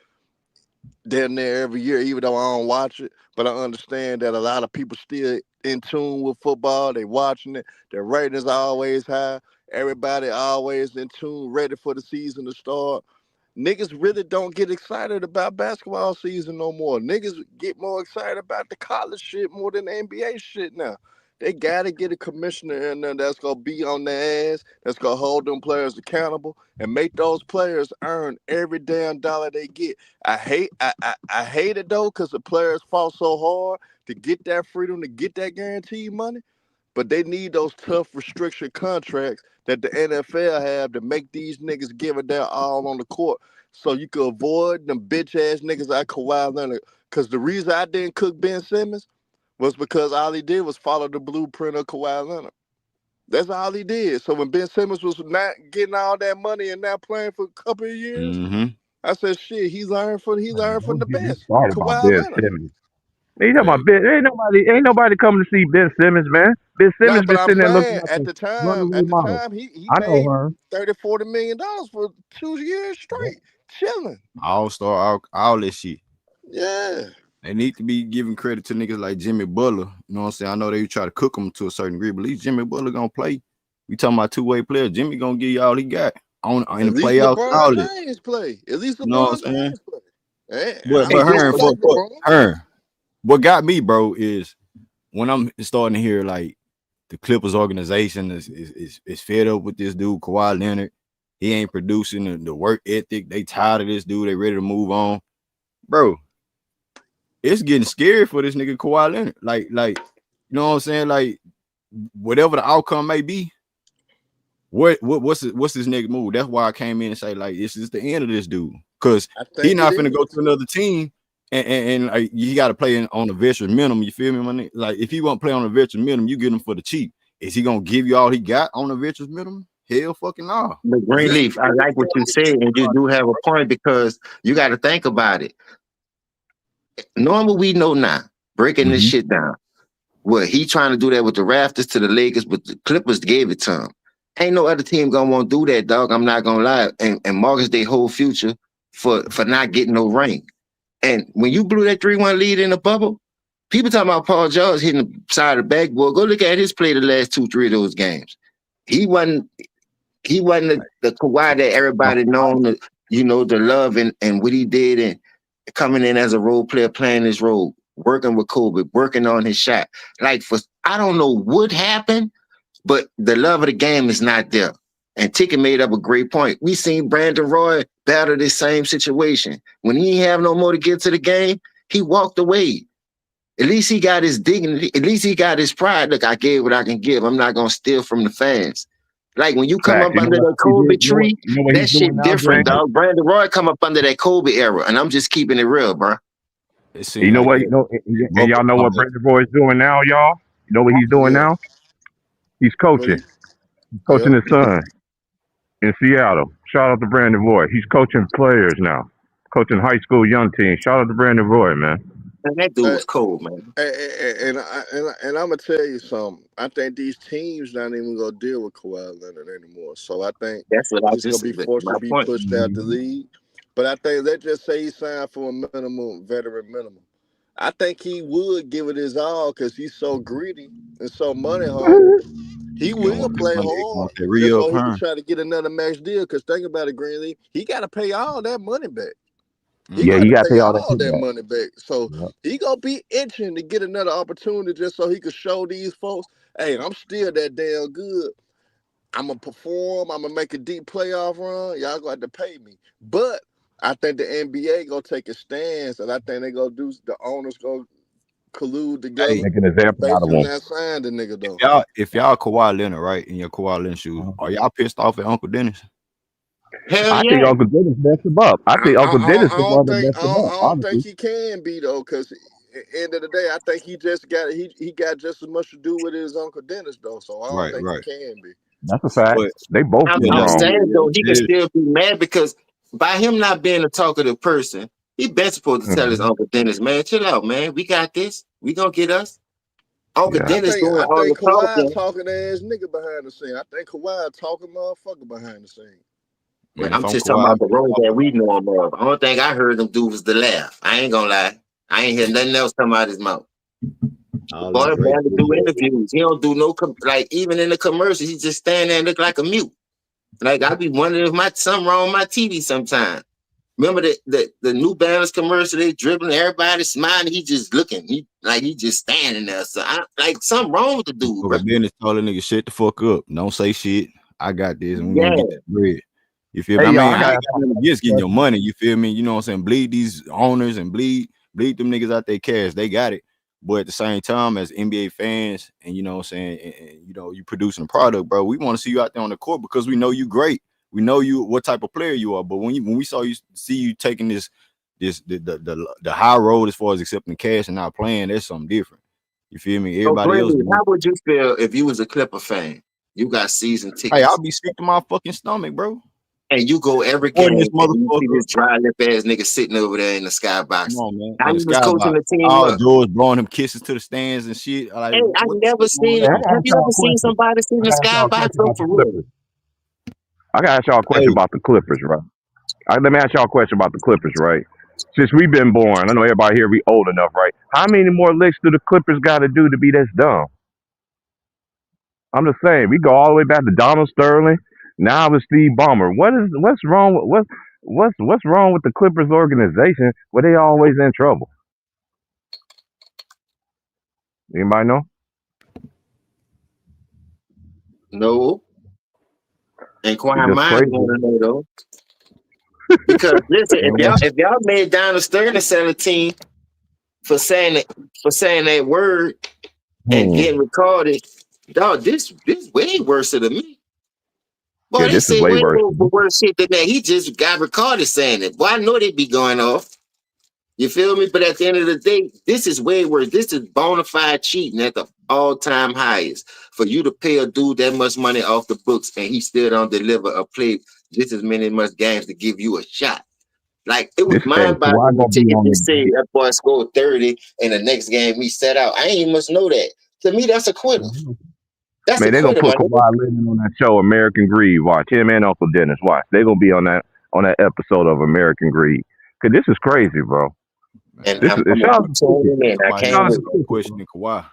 down there every year, even though I don't watch it. But I understand that a lot of people still in tune with football. They watching it. Their ratings are always high. Everybody always in tune, ready for the season to start. Niggas really don't get excited about basketball season no more. Niggas get more excited about the college shit more than the NBA shit now. They gotta get a commissioner in there that's gonna be on their ass, that's gonna hold them players accountable and make those players earn every damn dollar they get. I hate it though, because the players fought so hard to get that freedom, to get that guaranteed money. But they need those tough restriction contracts that the NFL have to make these niggas give it their all on the court, so you can avoid them bitch ass niggas like Kawhi Leonard. Because the reason I didn't cook Ben Simmons was because all he did was follow the blueprint of Kawhi Leonard. That's all he did. So when Ben Simmons was not getting all that money and not playing for a couple of years, I said, shit, he learned from the best. Sorry about Kawhi Ben Leonard. Simmons. Ain't talking about Ben. Ain't nobody coming to see Ben Simmons, man. Ben No, Simmons but been I'm sitting there looking saying at at the the time, runaway model. he I know made her. $30-40 million for 2 years straight, chilling. All-star, all that shit. Yeah. They need to be giving credit to niggas like Jimmy Butler. You know what I'm saying? I know they try to cook him to a certain degree, but at least Jimmy Butler gonna play. We talking about two-way players. Jimmy gonna give you all he got in At the least playoffs and all LeBron that. James play. At least You know what I'm LeBron saying? James play. Hey, But Hey, this Hearn, what Hearn, what got me, bro, is when I'm starting to hear like the Clippers organization is fed up with this dude, Kawhi Leonard. He ain't producing the work ethic. They tired of this dude. They ready to move on. Bro, it's getting scary for this nigga Kawhi Leonard. Like, you know what I'm saying? Like, whatever the outcome may be, what's his next move? That's why I came in and say, like, this is the end of this dude. Because he not finna go to another team and like, you got to play on a veteran minimum. You feel me, my nigga? Like, if he won't play on a veteran minimum, you get him for the cheap. Is he gonna give you all he got on a veteran minimum? Hell fucking no. the Greenleaf. I like what you said, and you do have a point because you got to think about it. Normal, we know now, breaking this shit down. What he trying to do that with the Raptors to the Lakers, but the Clippers gave it to him. Ain't no other team gonna want to do that, dog. I'm not gonna lie, and mortgage their whole future for not getting no ring. And when you blew that 3-1 lead in the bubble, people talking about Paul George hitting the side of the backboard. Go look at his play the last 2-3 of those games. He wasn't the Kawhi that everybody known, the love and what he did and coming in as a role player, playing his role, working with Kobe, working on his shot. Like, I don't know what happened, but the love of the game is not there. And Ticket made up a great point. We seen Brandon Roy battle this same situation. When he ain't have no more to get to the game, He walked away. At least he got his dignity. At least he got his pride. Look, I gave what I can give. I'm not gonna steal from the fans. Like when you come Fact. up under that Kobe tree, You know what that he's doing shit now, different, James? dog. Brandon Roy come up under that Kobe era, and I'm just keeping it real, bro. It seemed You know like what? that. You know, and y'all know what Brandon Roy is doing now, y'all. You know what he's doing Yeah. now? He's Well, coaching. He's coaching yep. his son in Seattle. Shout out to Brandon Roy. He's coaching players now. Coaching high school young teams. Shout out to Brandon Roy, man. And that dude was cold, man. And I'm gonna tell you something. I think these teams not even gonna deal with Kawhi Leonard anymore. So I think That's what I he's gonna just be said. forced My to be point. pushed out the league. But I think let's just say he signed for a minimum veteran minimum. I think he would give it his all because he's so greedy and so money hungry. He will play hard just so he can try to get another max deal. Because think about it, Greenlee, he got to pay all that money back. He got to pay all that money back. So he gonna be itching to get another opportunity just so he could show these folks, hey, I'm still that damn good. I'm gonna perform. I'm gonna make a deep playoff run. Y'all gonna have to pay me. But I think the NBA gonna take a stance, and I think they gonna do. The owners gonna collude together. Make an example out of Basically, him. not sign the nigga though. If y'all Kawhi Leonard, right, in your Kawhi Leonard shoes, are y'all pissed off at Uncle Dennis? Hell I yeah. think Uncle Dennis messed him up. I think Uncle Dennis is the one that messed him up. I don't think he can be though, because at the end of the day, I think he just got he got just as much to do with his Uncle Dennis though. So I don't think he can be. That's a fact. But they both I'm wrong. saying though, he can still be mad because by him not being a talkative person, he been supposed to tell his Uncle Dennis, man, chill out, man. We got this. We gonna get us. Uncle Dennis doing I all the think Kawhi talking. talking ass nigga behind the scene. I think Kawhi talking motherfucker behind the scene. Man, I'm just talking about the role that we know him of. The only thing I heard him do was the laugh. I ain't gonna lie. I ain't hear nothing else come out his mouth. Boy, man, to do interviews. He don't do no like even in the commercials. He just stand there and look like a mute. Like I be wondering if something wrong with my TV sometimes. Remember the New Balance commercial? They dribbling, everybody smiling. He just looking. He just standing there. So like something wrong with the dude, bro. Dennis told a nigga shut the fuck up. Don't say shit. I got this. And we're gonna get this bread. You feel me? I mean, I ain't got nothing against getting your money. You feel me? You know what I'm saying? Bleed these owners and bleed them niggas out their cash. They got it. But at the same time, as NBA fans, and you know what I'm saying, and you know, you producing a product, bro. We want to see you out there on the court because we know you great. We know you what type of player you are. But when we see you taking the high road as far as accepting cash and not playing, that's something different. You feel me? Everybody else. How would you feel if you was a Clipper fan? You got season tickets. Hey, I'll be sick to my fucking stomach, bro. And you go every game, and you see this dry lip ass nigga sitting over there in the skybox. Come on, man. How you was coaching the team? George blowing him kisses to the stands and shit. Like, hey, I never seen. Have you ever seen somebody sit in the skybox though for real? I gotta ask y'all a question about the Clippers, right? Let me ask y'all a question about the Clippers, right? Since we've been born, I know everybody here be old enough, right? How many more licks do the Clippers got to do to be this dumb? I'm just saying, we go all the way back to Donald Sterling. Now with Steve Balmer. What's wrong with what's wrong with the Clippers organization where they always in trouble? Anybody know? No. And Kawhi mind want to know though. Because listen, if y'all made Donald Sterling sell a team for saying that word and getting recorded, dog, this way worse than me. Boy, they say way worse shit than that. He just got recorded saying it. Boy, I know they be going off. You feel me? But at the end of the day, this is way worse. This is bona fide cheating at the all-time highest. For you to pay a dude that much money off the books and he still don't deliver or play just as many games to give you a shot. Like, it was mind-boggling to take it and say that boy scored 30 and the next game we set out. I ain't even must know that. To me, that's a quitter. Man, they're gonna put Kawhi Leonard on that show, American Greed. Watch him and Uncle Dennis. Watch, they're gonna be on that episode of American Greed. Cause this is crazy, bro. And I can't question Kawhi,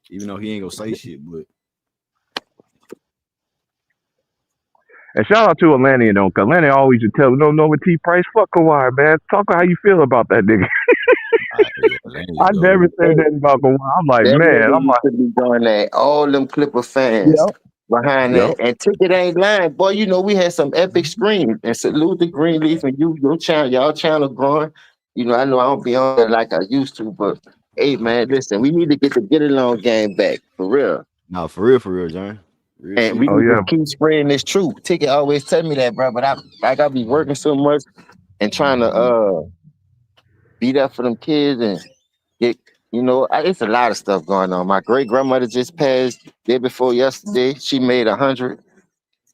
even though he ain't gonna say shit. But and shout out to Atlanta, though, cause Atlanta always would tell me, no, with T Price, fuck Kawhi, man. Talk about how you feel about that nigga. I never said that about Kawhi. I'm like, man, I'm like, be doing that. All them Clipper fans behind that, and Ticket ain't lying, boy. You know we had some epic screams, and salute to Greenleaf and y'all channel growing. You know, I know I don't be on there like I used to, but hey, man, listen, we need to get the get along game back for real. Nah, for real, John. Real And shit. we need to keep spreading this truth. Ticket always tell me that, bro. But I gotta be working so much and trying to be there for them kids and get, you know, it's a lot of stuff going on. My great grandmother just passed day before yesterday. She made 100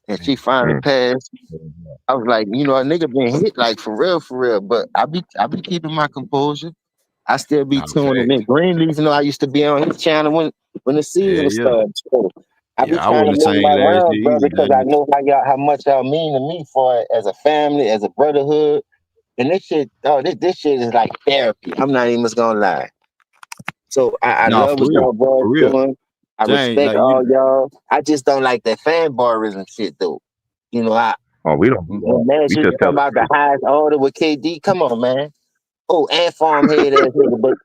and she finally passed. I was like, you know, a nigga been hit like for real. But I be keeping my composure. I still be Nah, tuning in. fact. Greenleaf, you know, I used to be on his channel when the season Yeah. started. So I be Yeah, I trying to wasn't the make same my last rounds, year bro, either, because I know how much y'all mean to me for as a family, as a brotherhood. And this shit, this shit is like therapy. I'm not even just gonna lie. So I Nah, love what y'all boys for real. doing. I Jane, respect like all you. y'all. I just don't like that fanboyism shit though. You know, we don't do that. man, We you just talking tell the about the truth. highest order with KD. Come on, man. Oh, and farm head ass nigga,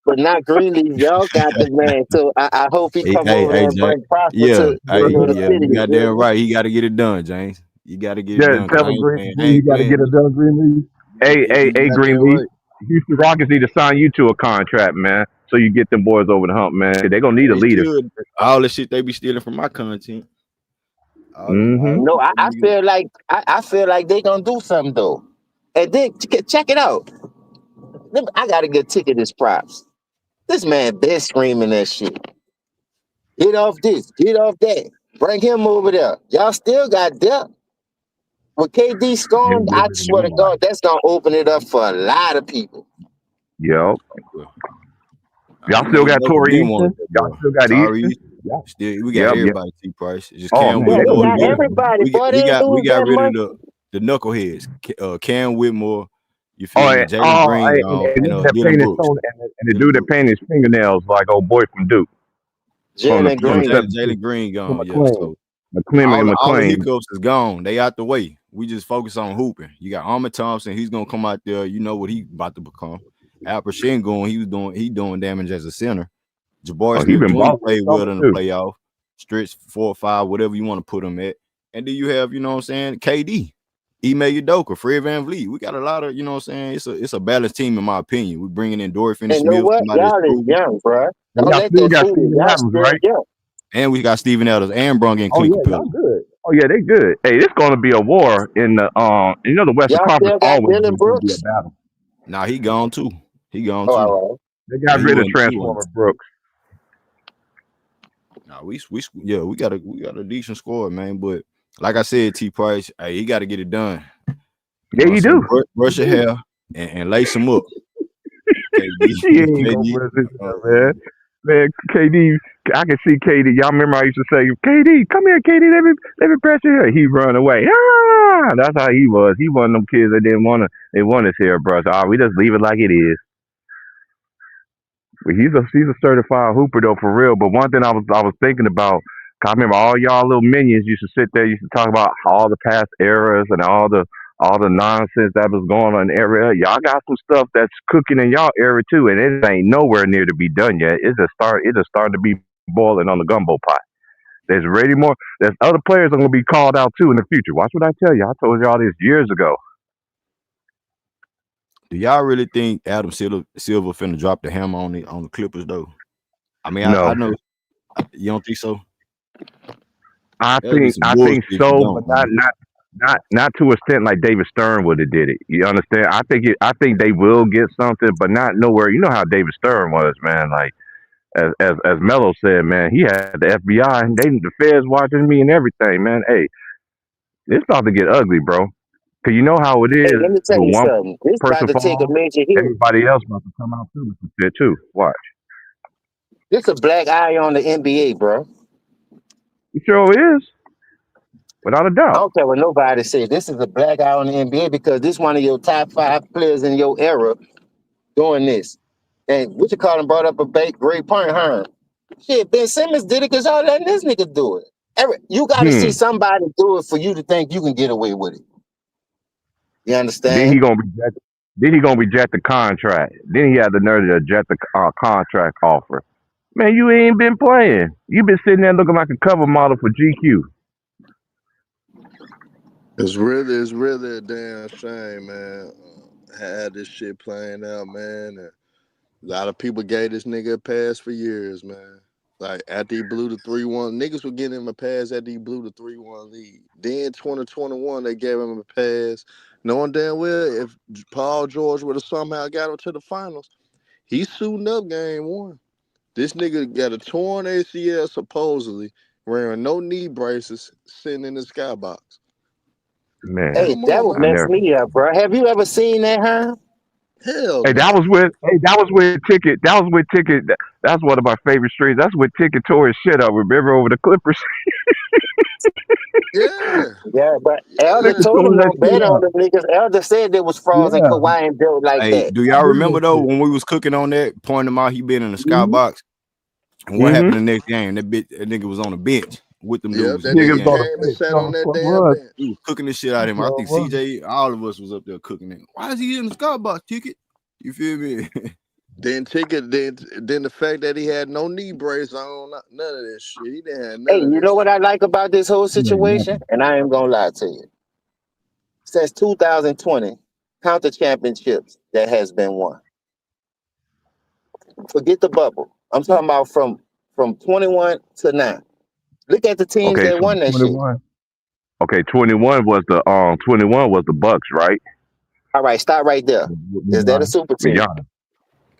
but not Greenleaf. Y'all got the man. So I hope he come over there and Jane. bring prosper Yeah, to the city. you You got feel damn me? right. He got to get it done, James. You got to get it Yeah, done because tell him Green, I you ain't got to get playing. it done, Greenleaf. Hey, You got damn Greenleaf. right. Houston Rockets need to sign you to a contract, man, so you get them boys over the hump, man. They're gonna need a They leader. should. All the shit they be stealing from my content. All Mm-hmm. No, I niggas. feel like they gonna do something though. And then check it out. I got a good ticket as props. This man been screaming that shit. Get off this, get off that. Bring him over there. Y'all still got depth. With KD scoring, I swear to God, that's gonna open it up for a lot of people. Yep. He Y'all still made got Doka Tory Ben one Easton. with that Y'all boy. still got Sorry, Easton. Yep. still we got Yep. everybody T Price. It's just Oh Cam man, Yeah, they they Whitmore. gonna got be good. everybody, boy. They ain't We lose got that rid much. of the knuckleheads. Cam Whitmore. You Oh, feel me? Jalen Green and gone and that Dylan painted Brooks. tone and the dude that painted his fingernails like old boy from Duke Jalen from the Green. Jalen 17th. Green From gone. Yeah, McLean. so all the McLean. hiccups is gone. They out the way. We just focus on hooping. You got Armor Thompson. He's gonna come out there. You know what he about to become. Aspiration going. He doing damage as a center. Jabari Oh, he Smith been Jr. balling this played well summer in the too. playoff. Stretch 4 or 5, whatever you want to put him at. And then you have, you know what I'm saying, KD, Ime Udoka, Fred VanVleet. We got a lot of, you know what I'm saying. It's a balanced team in my opinion. We bringing in Dory And know Finney-Smith, what? somebody that's Y'all is proven. young, bro. And Don't y'all let still that got fool you. Steven Y'all Adams, still right? young. And we got Steven Adams and Brung in Oh Clint yeah, Capella. y'all good. Oh yeah, they good. Hey, it's gonna be a war in the you know the Western Y'all Conference still got always Dylan is gonna be a Brooks? battle. Nah, he gone too. Oh, all right. They got He rid of wasn't. Transformer Brooks. Nah, we got a decent score, man. But like I said, T Price, hey, he got to get it done. You know Yeah, what I'm you saying? do. Brush your hair and lace him up. She ain't gonna brush his hair, man. Man, KD, I can see KD. Y'all remember I used to say, KD, come here, KD, let me brush your hair. He run away. Ah, that's how he was. He one of them kids that they want his hair brushed. Ah, we just leave it like it is. But he's a certified hooper though, for real. But one thing I was thinking about, 'cause I remember all y'all little minions used to sit there, used to talk about all the past eras and all the nonsense that was going on in the area. Y'all got some stuff that's cooking in y'all area too, and it ain't nowhere near to be done yet. It's just starting to be boiling on the gumbo pot. There's already more. There's other players that are gonna be called out too in the future. Watch what I tell you. I told y'all this years ago. Do y'all really think Adam Silver finna drop the hammer on the Clippers though? I mean, No, I know you don't think so. I That'll be some bullshit think if you so, but don't, man. not to a extent like David Stern would have did it. You understand? I think they will get something, but not nowhere. You know how David Stern was, man. Like as Mello said, man, he had the FBI and the feds watching me and everything, man. Hey, it's about to get ugly, bro. Cause you know how it Hey, is let me tell when you one something. This about person to take a falls, major hit. everybody else about to come out too with some shit too. Watch. This a black eye on the NBA, bro. It sure is, without a I doubt. don't care what nobody say. This is a black eye on the NBA because this one of your top 5 players in your era doing this. And what you call him brought up a great point, Herm. Shit, Ben Simmons did it because y'all letting this nigga do it. You got to see somebody do it for you to think you can get away with it. You Then understand? he gonna reject. Then he gonna reject the contract. Then he had the nerve to reject the contract offer. Man, you ain't been playing. You been sitting there looking like a cover model for GQ. It's really a damn shame, man. had this shit playing out, man. And a lot of people gave this nigga a pass for years, man. Like after he blew the 3-1, niggas were getting him a pass after he blew the 3-1 lead. Then 2021, they gave him a pass, knowing damn well if Paul George would have somehow got him to the finals, he's suiting up game one. This nigga got a torn ACL supposedly, wearing no knee braces, sitting in the skybox. Man, Hey, Come that on, would I man. mess never. me up, bro. Have you ever seen that, huh? Hell Hey, no. that was with Ticket. That was with Ticket. That's one of my favorite streams. That's with Ticket tore his shit up. Remember over the Clippers? Yeah. Yeah, but Elder Yeah. Ticket told tore him that no shit bet on up. them niggas. Elder said they was frauds and Yeah, Kawhi ain't built like Hey, that. do I y'all remember remember that though shit. when we was cooking on that, pointing him out, he been in the Mm-hmm. skybox, and what Mm-hmm. happened the next game? That nigga was on the bench with them Yep, dudes that in that Niggas nigga on game. the came and bench. sat on So that damn was. bench. He was cooking the shit out of him. I So think was. CJ, all of us was up there cooking it. Why is he in the skybox? Ticket? You feel me? Then Ticket, then the fact that he had no knee brace on, none of this shit. He didn't have Hey, none of you this know what I shit. like about this whole He ain't situation? nothing. And I ain't gonna lie to you. Since 2020, count the championships that has been won. Forget the bubble. I'm talking about from 21 to now. Look at the teams Okay, that so won that shit. 21. Okay, 21 was the Bucks, right? All right, stop right there. With Is that a Giannis. super With team? Giannis.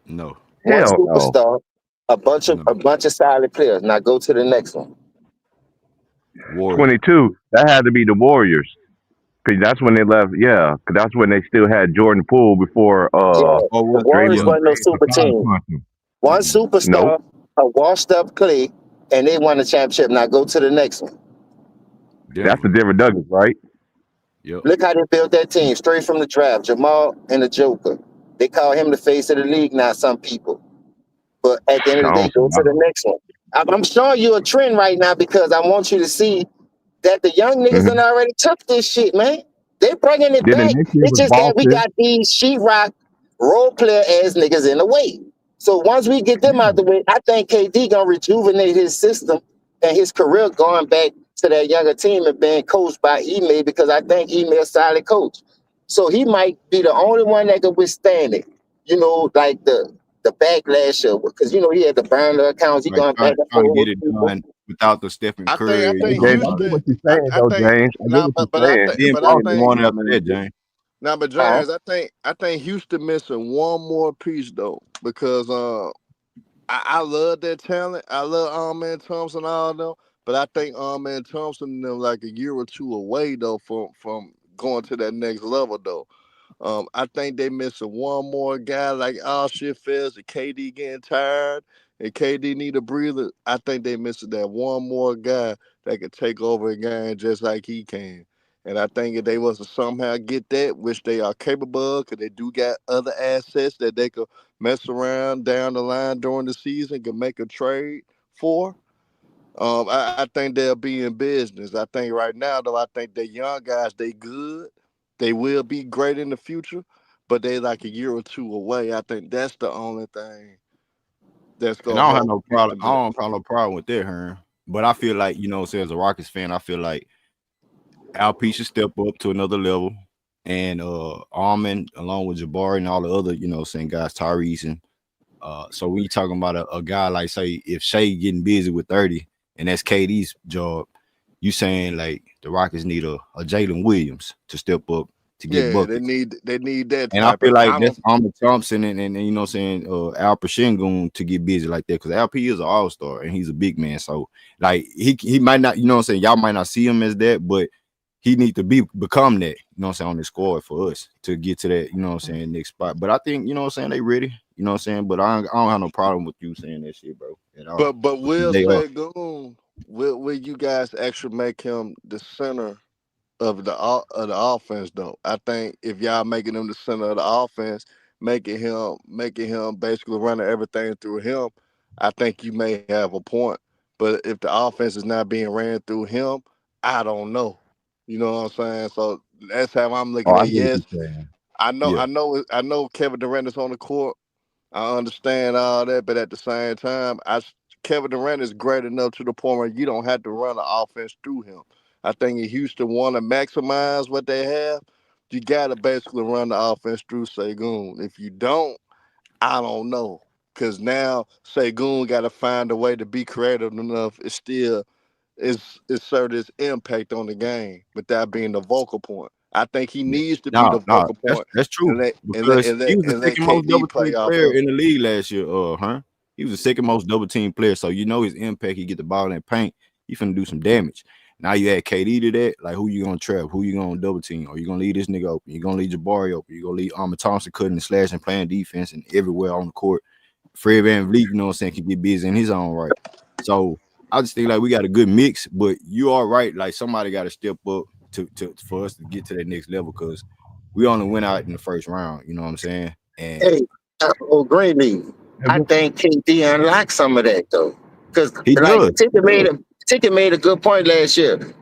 No. One Hell no. superstar, No. a bunch of solid players. Now go to the next one. Warriors. 22. That had to be the Warriors. Cause that's when they left. Yeah, cause that's when they still had Jordan Poole before Yeah, Oh, the what Warriors Draymond? wasn't no Draymond super Masai team. punched him. One Mm-mm. Nope. superstar, a washed up Clay, and they won the championship. Now go to the next one. That's the Denver. Denver Nuggets, right? Yep. Look how they built that team straight from the draft. Jamal and the Joker. They call him the face of the league now, some people. But at the end of the day, Sean go to the Solano. next one. I'm showing you a trend right now because I want you to see that the young niggas done Mm-hmm. already took this shit, man. They bringing it Then the back. next year It's was just that we Boston. got these sheetrock role player ass niggas in the way. So once we get them out the way, I think KD gonna rejuvenate his system and his career going back to that younger team and being coached by Ime because I think Ime a solid coach. So he might be the only one that can withstand it. You know, like the backlash of because you know he had the burner accounts. He Like going back and trying to forth get with it people. done without the Stephen I Curry and Hey think all James, that. I get Houston. what you're saying I though, think James. I get now, what you're but I saying. think, Then but I Boston think won Yeah, after man. that, James. now, but Huh? James, I think Houston missing one more piece though because I love that talent. I love Man Thompson and all them, but I think Man Thompson and them like a year or two away though from going to that next level though. I think they missing one more guy like all shit fails and KD getting tired and KD need a breather. I think they missing that one more guy that could take over a game just like he can. And I think if they was to somehow get that, which they are capable of, because they do got other assets that they could mess around down the line during the season, could make a trade for. I think they'll be in business. I think right now, though, I think the young guys, they good. They will be great in the future, but they like a year or two away. I think that's the only thing that's And gonna I don't have hold no problem. Houston I back. don't have no problem with that, Hearn. But I feel like, say as a Rockets fan, I feel like Alp should step up to another level. And Armin, along with Jabari and all the other, saying guys, Tyrese and so we talking about a guy like say if Shea getting busy with 30 and that's KD's job, you saying like the Rockets need a Jalen Williams to step up to get Yeah, they buckets. need that And I type feel of like talent. that's Ahmed Thompson and Al Pachingun to get busy like that because Alp is an all-star and he's a big man. So like he might not, y'all might not see him as that, but he need to become that, on the squad for us to get to that, next spot. But I think, they ready, but I don't have no problem with you saying that shit, bro, at all. But I think Will they are. Spagoon, will you guys actually make him the center of the offense though? I think if y'all making him the center of the offense, making him basically running everything through him, I think you may have a point. But if the offense is not being ran through him, I don't know. You know what I'm saying? So that's how I'm Oh, looking I at. get what you're Yes, saying. Yeah. I know Kevin Durant is on the court. I understand all that, but at the same time, Kevin Durant is great enough to the point where you don't have to run the offense through him. I think if Houston want to maximize what they have, you gotta basically run the offense through Segun. If you don't, I don't know. Cause now Segun gotta find a way to be creative enough. It's still exert its impact on the game without being the vocal point. I think he needs to be the No, vocal point that's true and let and let because and he let, was the and let second most KD double play team off player of in it. the league last year. Huh? He was the second most double team player, so you know his impact. He get the ball in the paint, he finna do some damage. Now you add KD to that, like who you gonna trap? Who you gonna double team? Or you gonna leave this nigga open? You gonna leave Jabari open? You gonna leave Armor Thompson cutting and slashing, playing defense and everywhere on the court? Fred VanVleet, you know what I'm saying, can get busy in his own right. So I just think like we got a good mix, but you are right. Like somebody got to step up to for us to get to that next level because we only went out in the first round. You know what I'm saying? And Hey, Greenlee, I think KD unlocked some of that though, because he like does. Ticket made a good point last year.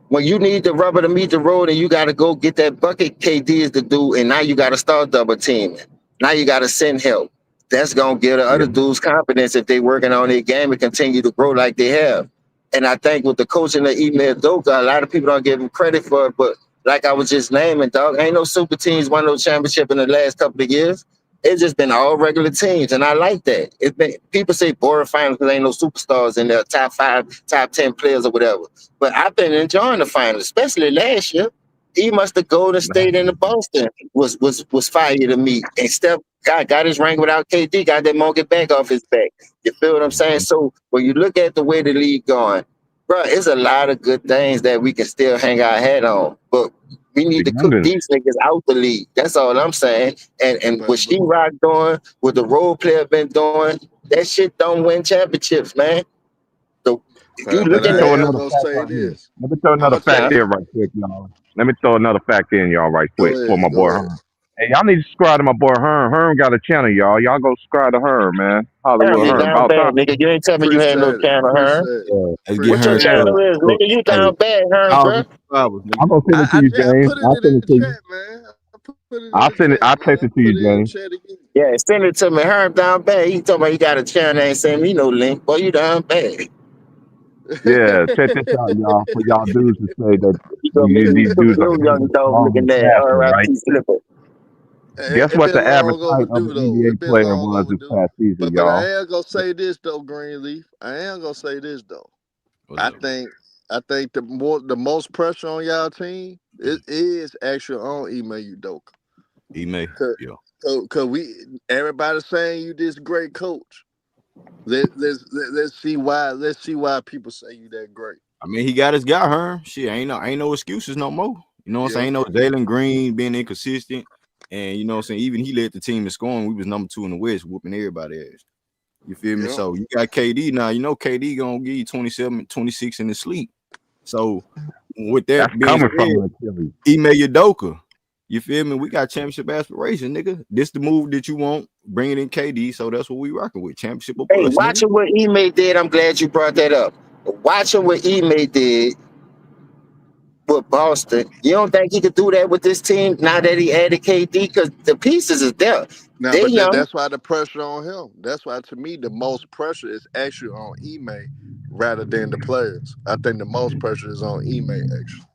When you need the rubber to meet the road and you got to go get that bucket, KD is the dude, and now you got to start double teaming. Now you got to send help. That's gonna give the other dudes confidence if they working on their game and continue to grow like they have. And I think with the coaching of Email Doka, a lot of people don't give him credit for it, but like I was just naming, dog, ain't no super teams won no championship in the last couple of years. It's just been all regular teams, and I like that. It's been people say boring finals because ain't no superstars in there, top 5, top 10 players or whatever. But I've been enjoying the finals, especially last year. He must have Golden State and the Boston was fire to me. And Steph got his ring without KD, got that monkey back off his back. You feel what I'm saying? So when you look at the way the league going, bro, it's a lot of good things that we can still hang our hat on. But we need to cook these niggas out the league. That's all I'm saying. And what She-Rock doing, what the role player been doing, that shit don't win championships, man. So you But looking I at am gonna say this. Let me throw I'm another gonna tell fact you. in right quick, y'all. Let me throw another fact in, y'all, right quick Go for my ahead. boy Go ahead. Herm. Hey, y'all need to subscribe to my boy Herm. Herm got a channel, y'all. Y'all go subscribe to Herm, man. damn, Hollywood you Herm. down About bad, time. nigga. You ain't tell me you had no Appreciate it. channel, huh? Appreciate it. Let's get What your her. Appreciate it. channel is, nigga? You Hey, down bad, huh, bro? 1,000 subscribers, nigga. I'm gonna send it to you, I James. put it I'll in send the it to you. chat, man. I put it in I'll the send it. chat, I'll man. text I it to you, put it in the James. chat again. Yeah, send it to me. Herb down bad. He talking about he got a channel, ain't send me no link. Boy, you down bad. Yeah, check this out, y'all. For y'all dudes to say that You gonna make me these look dudes are real young dog strong looking and at passionate, right? R.I.P. Slipper. Guess It what the been average long height of an overdue though. NBA It been player long was this overdue. past season, But y'all? I am gonna say this though, Greenleaf. I am gonna say this though. What's I up, bro? think the most pressure on y'all team is actually on Ime Udoka. Email. Cause, Yeah. cause everybody's saying you this great coach. Let's see why people say you that great. I mean, he got his guy, Herm. Shit, ain't no excuses no more. You know what I'm saying? Yeah. Ain't no Jalen Green being inconsistent. And you know what I'm saying? Even he led the team in scoring. We was number 2 in the West, whooping everybody ass. You feel me? Yeah. So you got KD now. You know KD gonna give you 27, 26 in his sleep. So with That's that being coming from said, an Achilles. Ime Udoka. You feel me? We got championship aspiration, nigga. This the move that you want. Bring it in KD. So that's what we rocking with. Championship or Hey, bust, nigga. watching what Ime did, I'm glad you brought that up. Watching what Ime did with Boston, you don't think he could do that with this team now that he added KD? Because the pieces is there. Now, They're but young. that's why the pressure on him. That's why to me the most pressure is actually on Ime rather than the players. I think the most pressure is on Ime actually.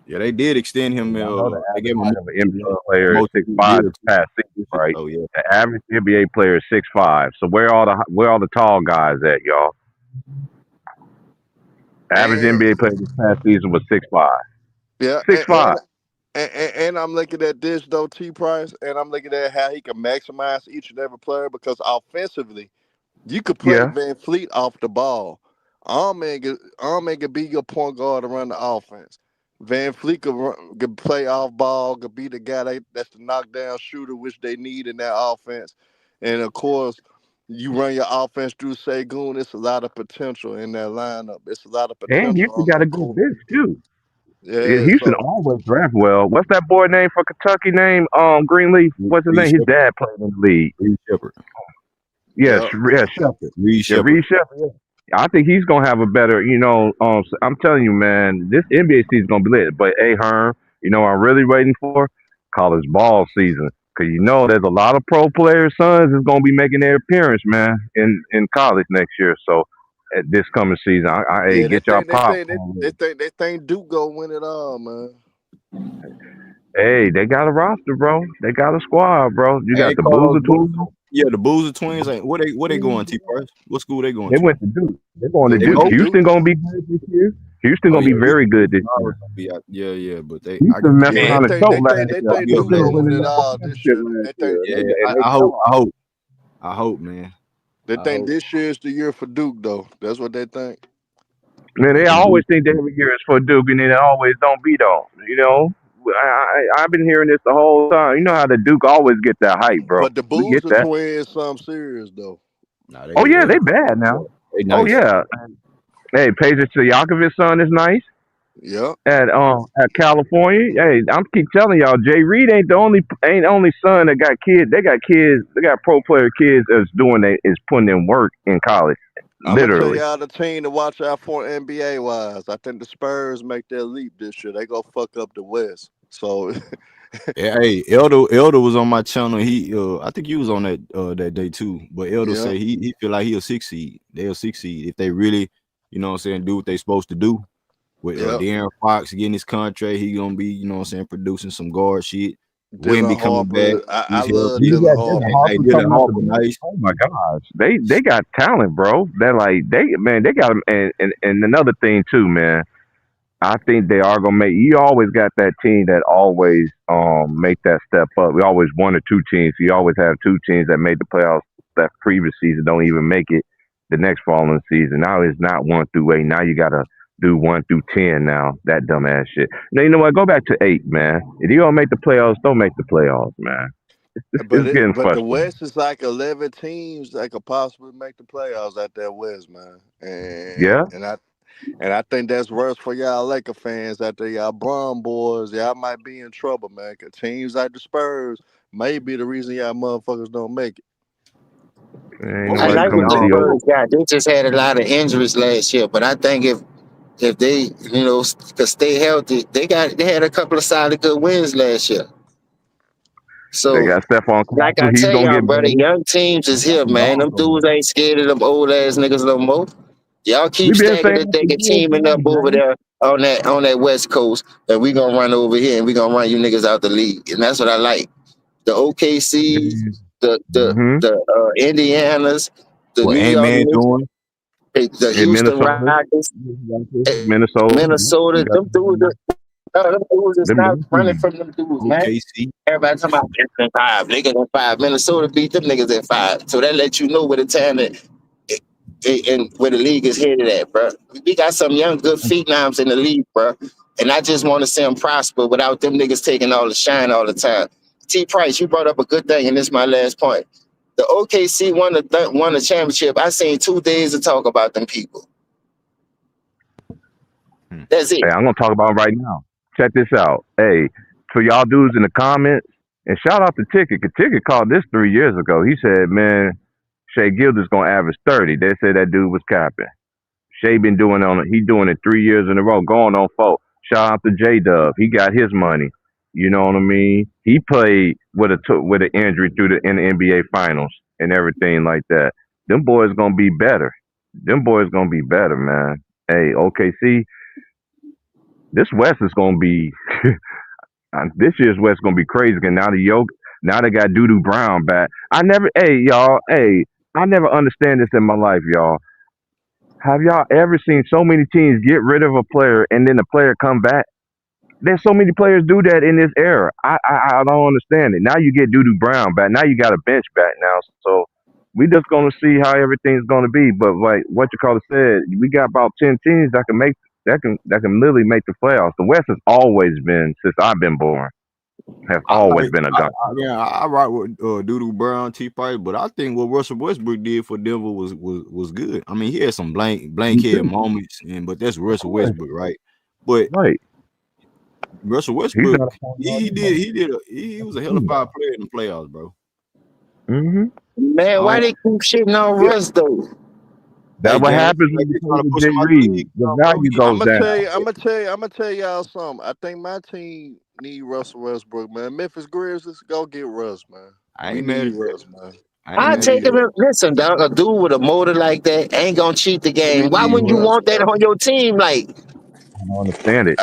Yeah, they did extend him. Y'all know the They average gave him height of an NBA player is most 6'5" this past season, right? Oh yeah. The average NBA player is 6'5". So where all the tall guys at, y'all? Average And NBA player this past season was 6'5". yeah, 6'5". and I'm looking at this though, T Price, and I'm looking at how he can maximize each and every player because offensively, you could play Yeah. Van Fleet off the ball. Allman could be your point guard to run the offense. Van Fleet could play off ball, could be the guy that's the knockdown shooter, which they need in that offense. And of course, you run your offense through Segun. It's a lot of potential in that lineup. It's a lot of And potential Houston on got a the good court. bench too. Yeah, Yeah, Houston so always draft well. What's that boy name for Kentucky name? Greenleaf. What's his Reed name? His Shepard. dad played in the league. Reed Shepard. Yeah, yeah. Shepard. Reed Yeah, Shepard. Reed Shepard. Yeah. I think he's gonna have a better, I'm telling you, man, this NBA season's gonna be lit. But hey, Herm, I'm really waiting for college ball season because there's a lot of pro players' sons is gonna be making their appearance, man, in college next year. So at this coming season, I hey, Yeah, get y'all popcorn ready. they think Duke go win it all, man. Hey, they got a roster, bro. They got a squad, bro. You got Hey, the Carlos Boozer Boozer. twins. Yeah, the Boozer twins. Ain't where they going? T Price. What school they going They to? went to Duke. They're going They to They went Duke. to both. Houston Duke. gonna be good this year. Houston Oh gonna yeah, be very good this Houston year. always gonna be out. Yeah, yeah. But they, I Houston messed Yeah, yeah, around and choked last they year. I think yeah, think Duke they gonna were man. win winning it the all this championship year. last They think year, Yeah, and they I fell hope. off. I hope, man. they I think hope. this year is the year for Duke though. That's what they think. Man, Yeah, they them always Duke. think that every year is for Duke, and then it always don't be though. You know, I've been hearing this the whole time. You know how the Duke always get that hype, bro. But the We get Boozer that. twins, something serious though. Nah, Oh yeah, they they bad now. they Oh nice. yeah. Hey, Pedro Stojakovic's son is nice Yeah. at California. Hey, I'm keep telling y'all, Jay Reed ain't the only son that got kids. They got kids. They got pro player kids that's is putting in work in college, I'm gonna tell literally. y'all the team to watch out for NBA wise. I think the Spurs make their leap this year. They go fuck up the West. So Yeah, hey, Elder was on my channel. He I think he was on that day too. But Elder yeah, said he feel like he'll succeed. They'll succeed if they really, you know what I'm saying, do what they supposed to do. With yeah. De'Aaron Fox getting his contract, he gonna be, you know what I'm saying, producing some guard shit. Dylan Wimby coming back. Harper. I He's love healthy. You Dylan got Dylan Harper. Hey, Harper Dylan coming out the Harper, bench. nice. Oh my gosh, they got talent, bro. They're like they got them. And another thing too, man. I think they are gonna make. You always got that team that always make that step up. We always one or two teams. You always have two teams that made the playoffs that previous season don't even make it the next following season. Now it's not 1 through 8. Now you gotta do 1 through 10. Now that dumbass shit. Now you know what? Go back to 8, man. If you don't make the playoffs, don't make the playoffs, man. It's getting But the frustrating. West is like 11 teams that could possibly make the playoffs out there West, man. Yeah, And I think that's worse for y'all Laker fans out there, y'all Bron boys. Y'all might be in trouble, man. 'Cause teams like the Spurs may be the reason y'all motherfuckers don't make it. ain't What I was nobody it? like coming what to the No, see your. Spurs got. They just had a lot of injuries last year, but I think if they could stay healthy, they had a couple of solid good wins last year. They So, got Stephon like Castle. I He's tell gonna y'all, get brother, better. young teams is here, That's a man. dog Them over dudes there. ain't scared of them old ass niggas no more. Y'all keep We've been stacking saying the that deck for and years, teaming up too, over man. there on that West Coast, and we gonna run over here and we gonna run you niggas out the league. And that's what I like. The OKCs, Mm-hmm. the Indianas, the what New Ant York Man Knicks, doing? the In Houston Minnesota, Rockets, Minnesota, you Minnesota. got Them dudes, them dudes is not them running teams. from them dudes, man. OKC. Everybody talking about it's in 5. Niggas in 5. Minnesota beat them niggas in 5. So that lets you know where the talent and where the league is headed at, bro. We got some young good phenoms in the league, bro. And I just want to see them prosper without them niggas taking all the shine all the time. T. Price, you brought up a good thing, and this is my last point. The OKC won the championship. I seen 2 days to talk about them people. Hmm. That's it. Hey, I'm gonna talk about 'em right now. Check this out. Hey, for y'all dudes in the comments, and shout out to Ticket. 'Cause Ticket called this 3 years ago. He said, "Man, Shea Gilder's gonna average 30." They said that dude was capping. Shea been doing he doing it 3 years in a row, going on 4. Shout out to J Dub. He got his money. You know what I mean? He played with with an injury in the NBA Finals and everything like that. Them boys gonna be better. Them boys gonna be better, man. Hey, OKC, this West is gonna be this year's West gonna be crazy. And now they got Doodoo Brown back. I never understand this in my life, y'all. Have y'all ever seen so many teams get rid of a player and then the player come back? There's so many players do that in this era. I don't understand it. Now you get Doodoo Brown back. Now you got a bench back now. So we just gonna see how everything's gonna be. But like what you call it said, we got about 10 teams that can literally make the playoffs. The West has always been, since I've been born, has I always like, been a gun. I rock with Doodoo Brown, T Price, but I think what Russell Westbrook did for Denver was good. I mean, he had some blank Me head too. moments, but that's Of Russell course. Westbrook, right? But Right. Russell He's Westbrook, not a point guard anymore. he was a hell of a Shooting guard. player in the playoffs, bro. Mm-hmm. Man, I why don't, they keep shitting on yeah, Russ, though? hey That's what gang, happens like when you they play trying to with push Jay him out the Reed. league, The bro. value goes down. I'm gonna tell y'all something. I think my team need Russell Westbrook, man. Memphis Grizzlies, go get Russ, man. I We ain't mad need at that. Russ, man. I ain't I We mad at take need him. that. Russ. Listen, dog, a dude with a motor like that ain't gonna cheat the We game. Why need wouldn't you Russ, want that man. on your team? Like, I don't understand it.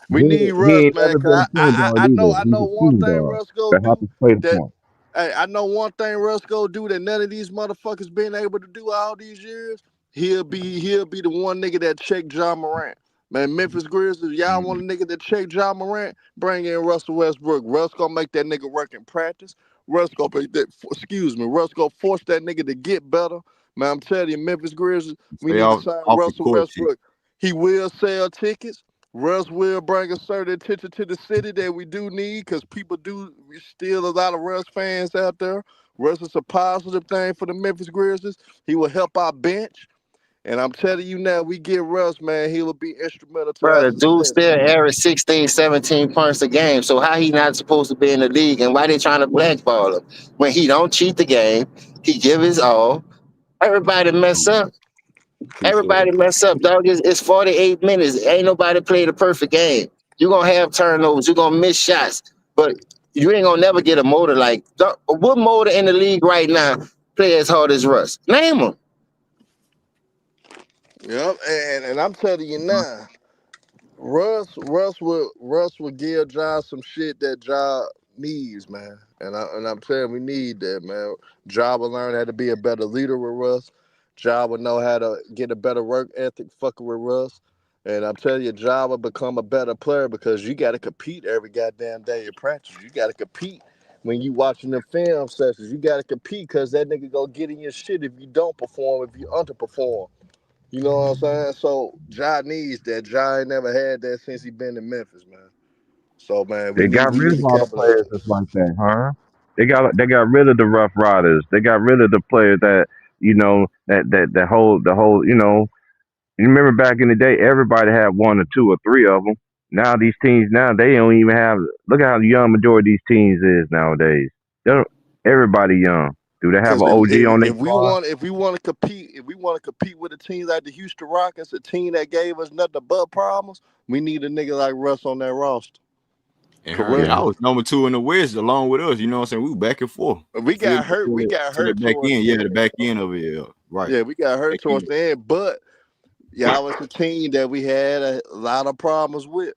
We need He Russ, ain't man. never Cause been a point guard I either. know He's a one shooting thing guard Russ go that do happens to play the that. point. Hey, I know one thing Russ go do that none of these motherfuckers been able to do all these years. He'll be the one nigga that check John Morant. Man, Memphis Grizzlies, y'all want a nigga that check John Morant? Bring in Russell Westbrook. Russ gonna make that nigga work in practice. Russ gonna Russ gonna force that nigga to get better. Man, I'm telling you, Memphis Grizzlies, we Stay need to off sign off the Russell court shit. Westbrook. He will sell tickets. Russ will bring a certain attention to the city that we do need because we still a lot of Russ fans out there. Russ is a positive thing for the Memphis Grizzlies. He will help our bench. And I'm telling you now, we get Russ, man, he will be instrumental to Bro, our the dude success. still average 16, 17 points a game. So how he not supposed to be in the league? And why they trying to blackball him? When he don't cheat the game, he give his all. Everybody mess up. Everybody mess up, dog. It's 48 minutes. Ain't nobody played a perfect game. You're going to have turnovers. You're going to miss shots. But you ain't going to never get a motor like... What motor in the league right now play as hard as Russ? Name him. Yep, and I'm telling you now, Russ will give Ja some shit that Ja needs, man. And I'm saying we need that, man. Ja will learn how to be a better leader with Russ. Ja will know how to get a better work ethic fucking with Russ. And I'm telling you, Ja will become a better player because you got to compete every goddamn day in practice. You got to compete when you watching the film sessions. You got to compete because that nigga go get in your shit if you don't perform, if you underperform. You know what I'm saying? So Ja needs that. Ja ain't never had that since he been in Memphis, man. So man, They got we rid need of to all the capitalize. players that's like that, huh? They got rid of the rough riders. They got rid of the players that that hold the whole. You remember back in the day, everybody had one or two or three of them. Now these teams they don't even have. Look at how young majority of these teams is nowadays. They don't, everybody young. Do they have Because an OG on their if we squad? want to compete with a team like the Houston Rockets, a team that gave us nothing but problems, we need a nigga like Russ on that roster. And her, Correct. I was number 2 in the West along with us. You know what I'm saying? We were back and forth. We got Philly hurt. We got to the hurt back towards end. the Yeah, the end. back end of it. Yeah. Right. Yeah, we got hurt Back towards end. the end, but y'all was a team that we had a lot of problems with,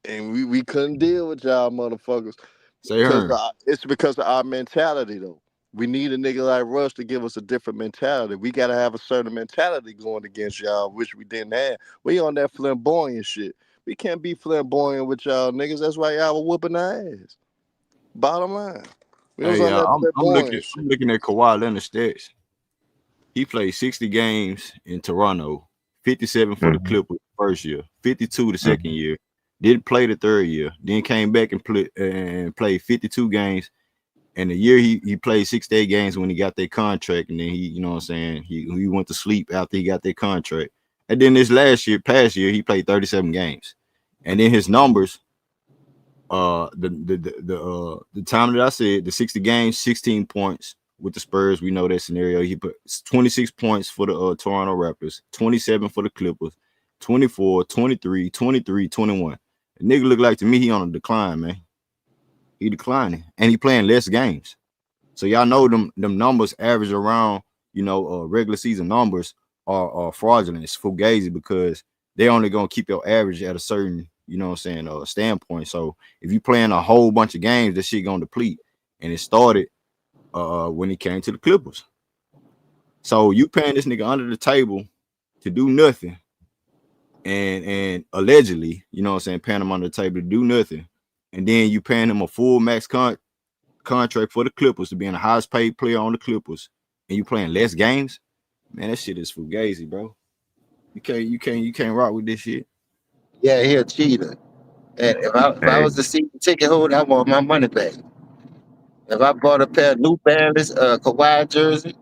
and we couldn't deal with y'all motherfuckers. Say her. It's because of our mentality, though. We need a nigga like Russ to give us a different mentality. We got to have a certain mentality going against y'all, which we didn't have. We on that flamboyant shit. We can't be flamboyant with y'all niggas. That's why y'all were whooping our ass. Bottom line. We was Hey, on that I'm flamboyant I'm shit. looking at Kawhi Leonard stats. He played 60 games in Toronto, 57 for the Mm-hmm. Clippers first year, 52 the second Mm-hmm. year. Didn't play the third year. Then came back and played 52 games. And the year he played 68 games when he got that contract, and then you know what I'm saying, he went to sleep after he got that contract. And then this past year, he played 37 games. And then his numbers, the time that I said, the 60 games, 16 points with the Spurs. We know that scenario. He put 26 points for the Toronto Raptors, 27 for the Clippers, 24, 23, 23, 21. The nigga look like to me he on a decline, man. He declining, and he playing less games. So y'all know them numbers average around, regular season numbers are fraudulent. It's fugazi because they only gonna keep your average at a certain, standpoint. So if you playing a whole bunch of games, that shit gonna deplete. And it started when he came to the Clippers. So you paying this nigga under the table to do nothing, and allegedly, paying him under the table to do nothing, and then you paying him a full max contract for the Clippers to be the highest paid player on the Clippers, and you playing less games, man, that shit is fugazi, bro. You can't rock with this shit. Yeah, he a cheater. And if I Hey, was the season ticket holder, I want my money back. If I bought a pair of New Balance Kawhi jersey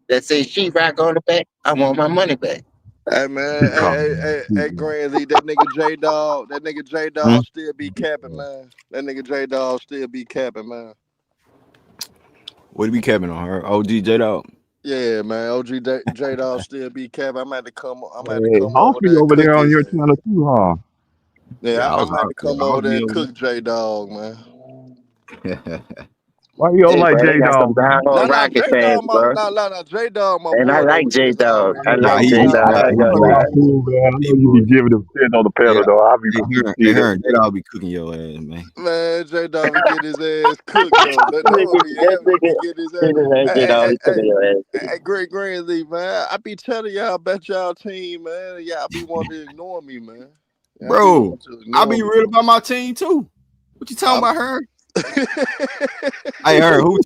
that say Sheetrock on the back, I want my money back. Hey man, he called me hey, Grand Lee, that nigga J Dog still be capping, man. That nigga J Dog still be capping, man. What are we capping on her? OG J Dog. Yeah, man. J Dog still be capping. I'm at to come Hey, over Humphrey there and over cook there on his your ass. channel too, huh? Yeah, Yeah, I'm at to come over there and cook J Dog, man. there. Why you don't Hey, like bro, they J got some Dog, man? diehard Rocket J fans, Dog, my bro. J Dog, my And I boy though. like We J just Dog. already I Nah, like know. J he Dog. I nah, ain't he gonna Man, lie. y'all bullshit. cool, man. I He know you be bullshit. giving them 10 on the pedal, They, though. I be they see that. heard that I'll be cooking your ass, man. Man, J Dog be getting his ass cooked though. That what be That happening. He be nigga, getting his ass. nigga ain't Hey, J hey, Dog. hey, He hey, cooking your ass. hey, Greg Greenlee, man. I be telling y'all about y'all team, man. Y'all be wanting to ignore me, man. Y'all be Bro, wanting to I ignore be me. real about my team too. What you talking I'm, about, her? I heard who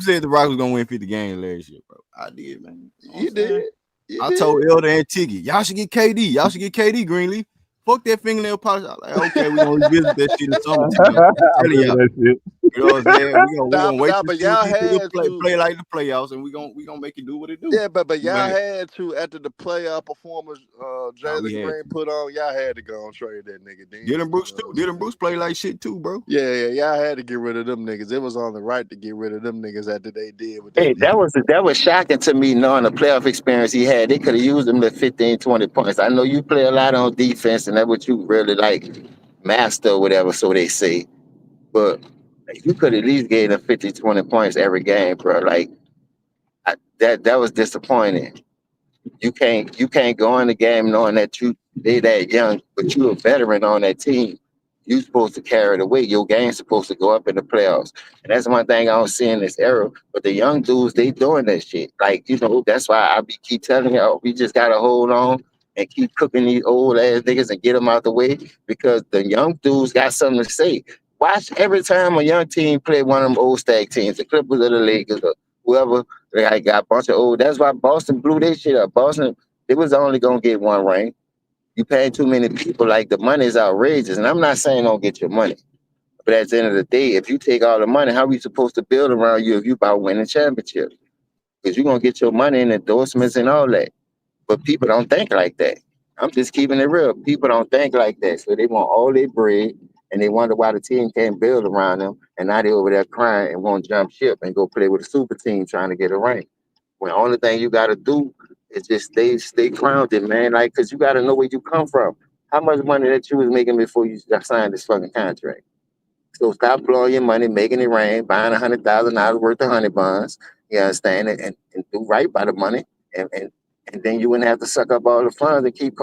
said the Rock was gonna win 50 games last year, bro. I did, man. You know what you I'm saying? did. You I did. told Elder and Tiggy, y'all should get KD. Y'all should get KD Greenleaf. Fuck that fingernail polish. I was like, okay, we're gonna revisit that shit in the summertime. I'm I telling remember y'all. that shit. You know what I'm saying? We gonna wait to But see what y'all these niggas had to. play like the playoffs, and we gonna make it do what it do. Yeah, but y'all But had to after the playoff performance we Jalen had Green put on. Y'all had to go and trade that nigga then. Dylan Brooks You know too. what I'm Dylan saying? Brooks play like shit too, bro. Yeah, y'all had to get rid of them niggas. It was only right to get rid of them niggas after they did what they Hey, did. that was shocking to me knowing the playoff experience he had. They could have used him to 15, 20 points. I know you play a lot on defense, and that's what you really like master or whatever, so they say. But you could at least get them 50, 20 points every game, bro. Like that was disappointing. You can't go in the game knowing that they that young, but you a veteran on that team. You supposed to carry the weight. Your game's supposed to go up in the playoffs. And that's one thing I don't see in this era. But the young dudes, they doing that shit. Like, that's why I keep telling y'all, we just gotta hold on and keep cooking these old ass niggas and get them out the way because the young dudes got something to say. Watch every time a young team play one of them old stag teams, the Clippers or the Lakers or whoever. They got a bunch of old. That's why Boston blew their shit up. Boston, they was only gonna get one ring. You paying too many people. Like the money is outrageous, and I'm not saying don't get your money, but at the end of the day, if you take all the money, how are we supposed to build around you if you about winning championships? Because you're gonna get your money in endorsements and all that. But people don't think like that. I'm just keeping it real. People don't think like that, so they want all their bread, and they wonder why the team can't build around them, and now they over there crying and won't jump ship and go play with a super team trying to get a ring. When the only thing you got to do is just stay grounded, man. Like, cause you got to know where you come from. How much money that you was making before you signed this fucking contract? So stop blowing your money, making it rain, buying $100,000 worth of honey buns. You understand? And do right by the money, and then you wouldn't have to suck up all the funds and keep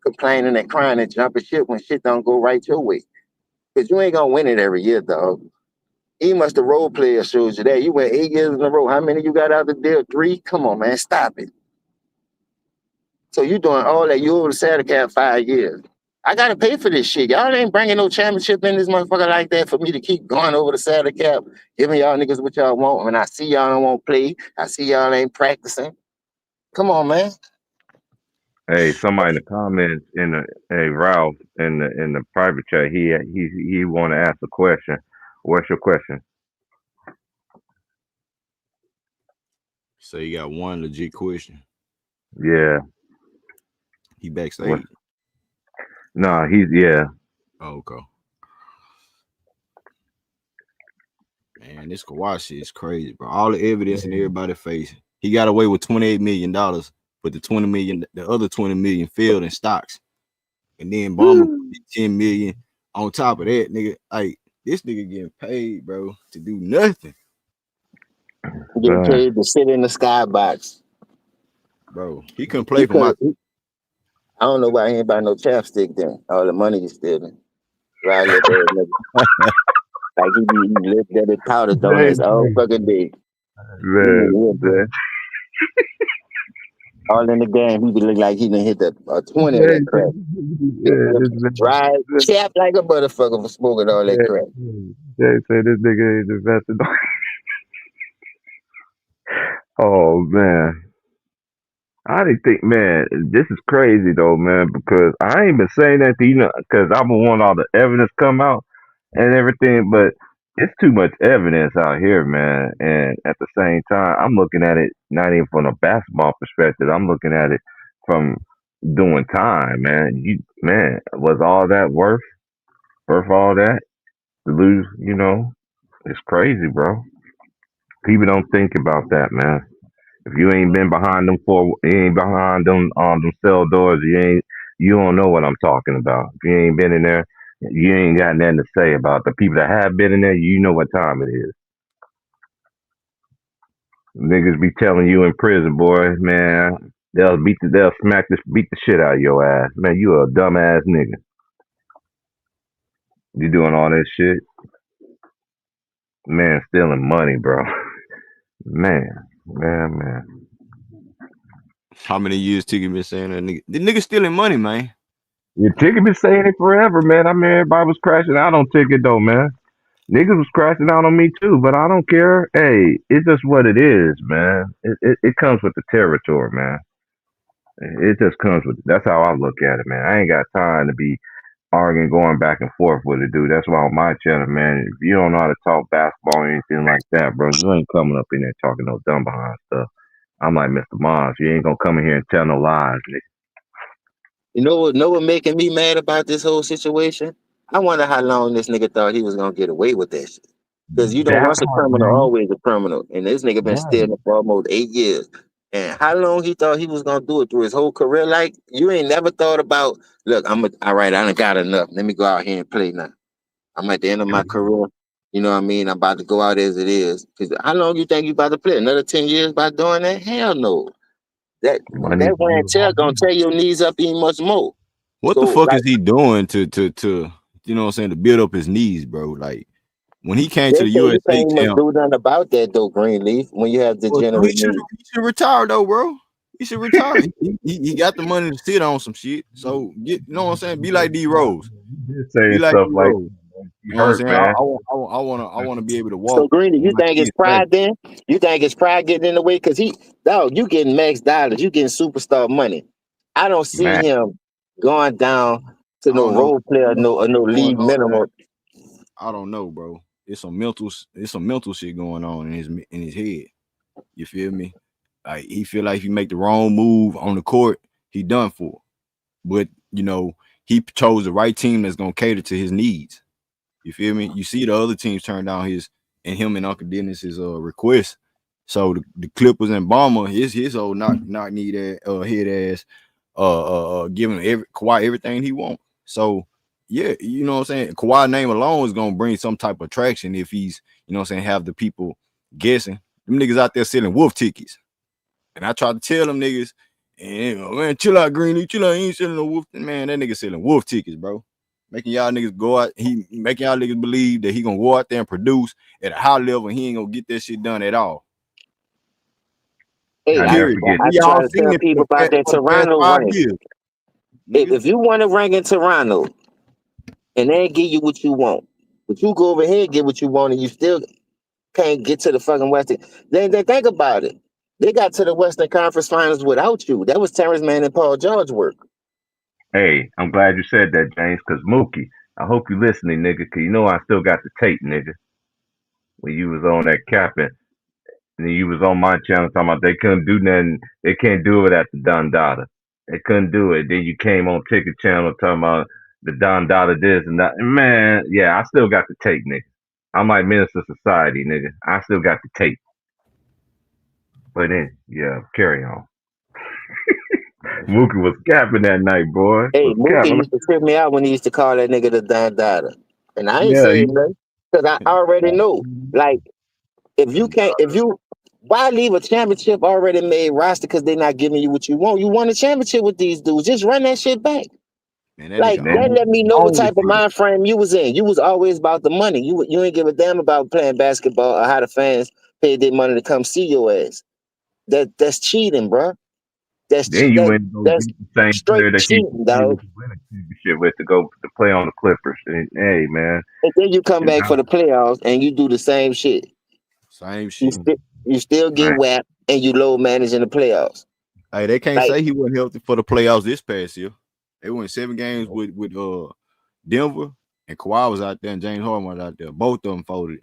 complaining and crying and jumping shit when shit don't go right your way. Cause you ain't gonna win it every year, dog. Even must the role player shows you that. You went 8 years in a row. How many you got out the deal? 3? Come on, man, stop it. So you doing all that. You over the salary cap 5 years. I gotta pay for this shit. Y'all ain't bringing no championship in this motherfucker like that for me to keep going over the salary cap, giving y'all niggas what y'all want. When I see y'all don't want to play, I see y'all ain't practicing. Come on, man. Hey, somebody in the comments hey Ralph in the private chat, he want to ask a question. What's your question? So you got one legit question. Yeah. He backstage. No, he's yeah. Oh, okay. Man, this Kawhi shit is crazy, bro. All the evidence and everybody facing. He got away with $28 million, but the other 20 million failed in stocks. And then Balmer 10 million on top of that, nigga. Like, this nigga getting paid, bro, to do nothing. Getting paid to sit in the skybox. Bro, he couldn't play for my I don't know why he ain't buy no chapstick then. All the money he's stealing. Right, little bad nigga. Like he lived at the powder donuts all fucking day. Man. All in the game, he be look like he done hit a 20 of that crap. Dry, chap like a motherfucker for smoking all that crap. They say this nigga ain't invested. Oh man. I didn't think, man, this is crazy though, man, because I ain't been saying that to you, because I want all the evidence come out and everything, but it's too much evidence out here, man. And at the same time, I'm looking at it not even from a basketball perspective. I'm looking at it from doing time, man. Man, was all that worth all that to lose? It's crazy, bro. People don't think about that, man. If you ain't been behind you ain't behind them cell doors, you don't know what I'm talking about. If you ain't been in there, you ain't got nothing to say about it. The people that have been in there, you know what time it is. Niggas be telling you in prison, boy, man, they'll beat the shit out of your ass. Man, you a dumbass nigga. You doing all that shit. Man, stealing money, bro. Man. How many years Tiggy been saying that nigga? The nigga stealing money, man. Your Ticket been saying it forever, man. I mean, everybody was crashing out on Ticket, though, man. Niggas was crashing out on me, too, but I don't care. Hey, it's just what it is, man. It comes with the territory, man. It just comes with that's how I look at it, man. I ain't got time to be arguing, going back and forth with a dude. That's why on my channel, man, if you don't know how to talk basketball or anything like that, bro, you ain't coming up in there talking no dumb behind stuff. I'm like Mr. Mons. You ain't gonna come in here and tell no lies, nigga. You know what making me mad about this whole situation? I wonder how long this nigga thought he was gonna get away with that shit. Because you know, That once a part, criminal, man. always a criminal. And this nigga been Right. stealing for almost 8 years. And how long he thought he was gonna do it through his whole career? Like, you ain't never thought about, look, all right, I done got enough. Let me go out here and play now. I'm at the end of my career. You know what I mean? I'm about to go out as it is. Because how long you think you about to play? Another 10 years by doing that? Hell no. That Money. wear and tear gonna tear your knees up even much more. What the So, fuck like, is he doing to you know what I'm saying, to build up his knees, bro? Like when he came they to the say you USA can't even camp, do nothing about that though, Greenleaf, when you have well, so he degenerate should knees. retire though, bro. He should retire. He got the money to sit on some shit. So you know what I'm saying? Be like D Rose. You did saying Be like stuff D like Rose. you You know what I'm hurt, saying? man. I wanna be able to So walk Greeny, with you my think it's kids back. pride then? You think it's pride getting in the way? Cause you getting max dollars, you getting superstar money. I don't see Man, him going down to I no don't know. role player, or no Doing league all that. minimum. I don't know, bro. It's some mental shit going on in his head. You feel me? Like he feel like if he make the wrong move on the court, he done for. But you know, he chose the right team that's gonna cater to his needs. You feel me? You see the other teams turn down him and Uncle Dennis's request. So the Clippers and Balmer, his old not need that head ass giving Kawhi everything he want. So yeah, you know what I'm saying? Kawhi name alone is gonna bring some type of traction if he's, you know what I'm saying, have the people guessing. Them niggas out there selling wolf tickets. And I tried to tell them niggas, and man, chill out, Greeny, chill out, he ain't selling no wolf. Man, that nigga selling wolf tickets, bro. Making y'all niggas go out, he making y'all niggas believe that he gonna go out there and produce at a high level and he ain't gonna get that shit done at all. Hey, I never Period. forget. I We try all to seen tell it people about that for the past Toronto 5 rank. years, nigga. If you want to rank in Toronto and they give you what you want, but you go over here and get what you want and you still can't get to the fucking Western. Then think about it. They got to the Western Conference Finals without you. That was Terrence Mann and Paul George work. Hey, I'm glad you said that, James, because Mookie, I hope you listening, nigga, because you know I still got the tape, nigga. When you was on that capping, and you was on my channel talking about they couldn't do nothing, they can't do it at the Don Dada. They couldn't do it. Then you came on Ticket Channel talking about the Don Dada this and that. Man, yeah, I still got the tape, nigga. I'm like Minister Society, nigga. I still got the tape. But then, yeah, carry on. Mookie was capping that night, boy. Hey, Was Mookie capping. used to trip me out when he used to call that nigga the Don Dada. And I ain't Yeah, saying nothing because I already know. Like, why leave a championship already made roster because they're not giving you what you want? You won a championship with these dudes. Just run that shit back. Man, that Like, nigga that then let me know what only type of mind frame you was in. You was always about the money. You ain't give a damn about playing basketball or how the fans paid their money to come see your ass. That's cheating, bro. then you went and go That's beat the same straight player that you cheating, able dog. to win a championship with to go to play on the Clippers. And hey, man, And then you come and back for the playoffs and you do the same shit. same You shit. still get man, whacked and you low manage in the playoffs. Hey, they can't Like, say he wasn't healthy for the playoffs this past year. They went 7 games with Denver, and Kawhi was out there, and James Harden was out there. Both of them folded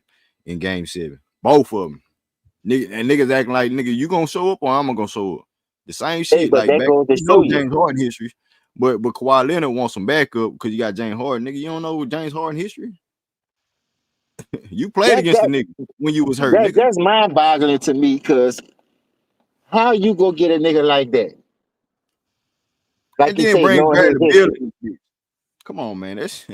in Game 7. Both of them. Niggas acting like, nigga, you gonna show up or I'm gonna show up? The same hey, shit. but Like that back, goes to you show know you. James Harden history, but Kawhi Leonard wants some backup because you got James Harden. Nigga, you don't know James Harden history. You played That against the that nigga when you was hurt, nigga, that's mind boggling to me because how you go get a nigga like that? Like and you then say, bring knowing Barry his the history. building. Come on, man. That's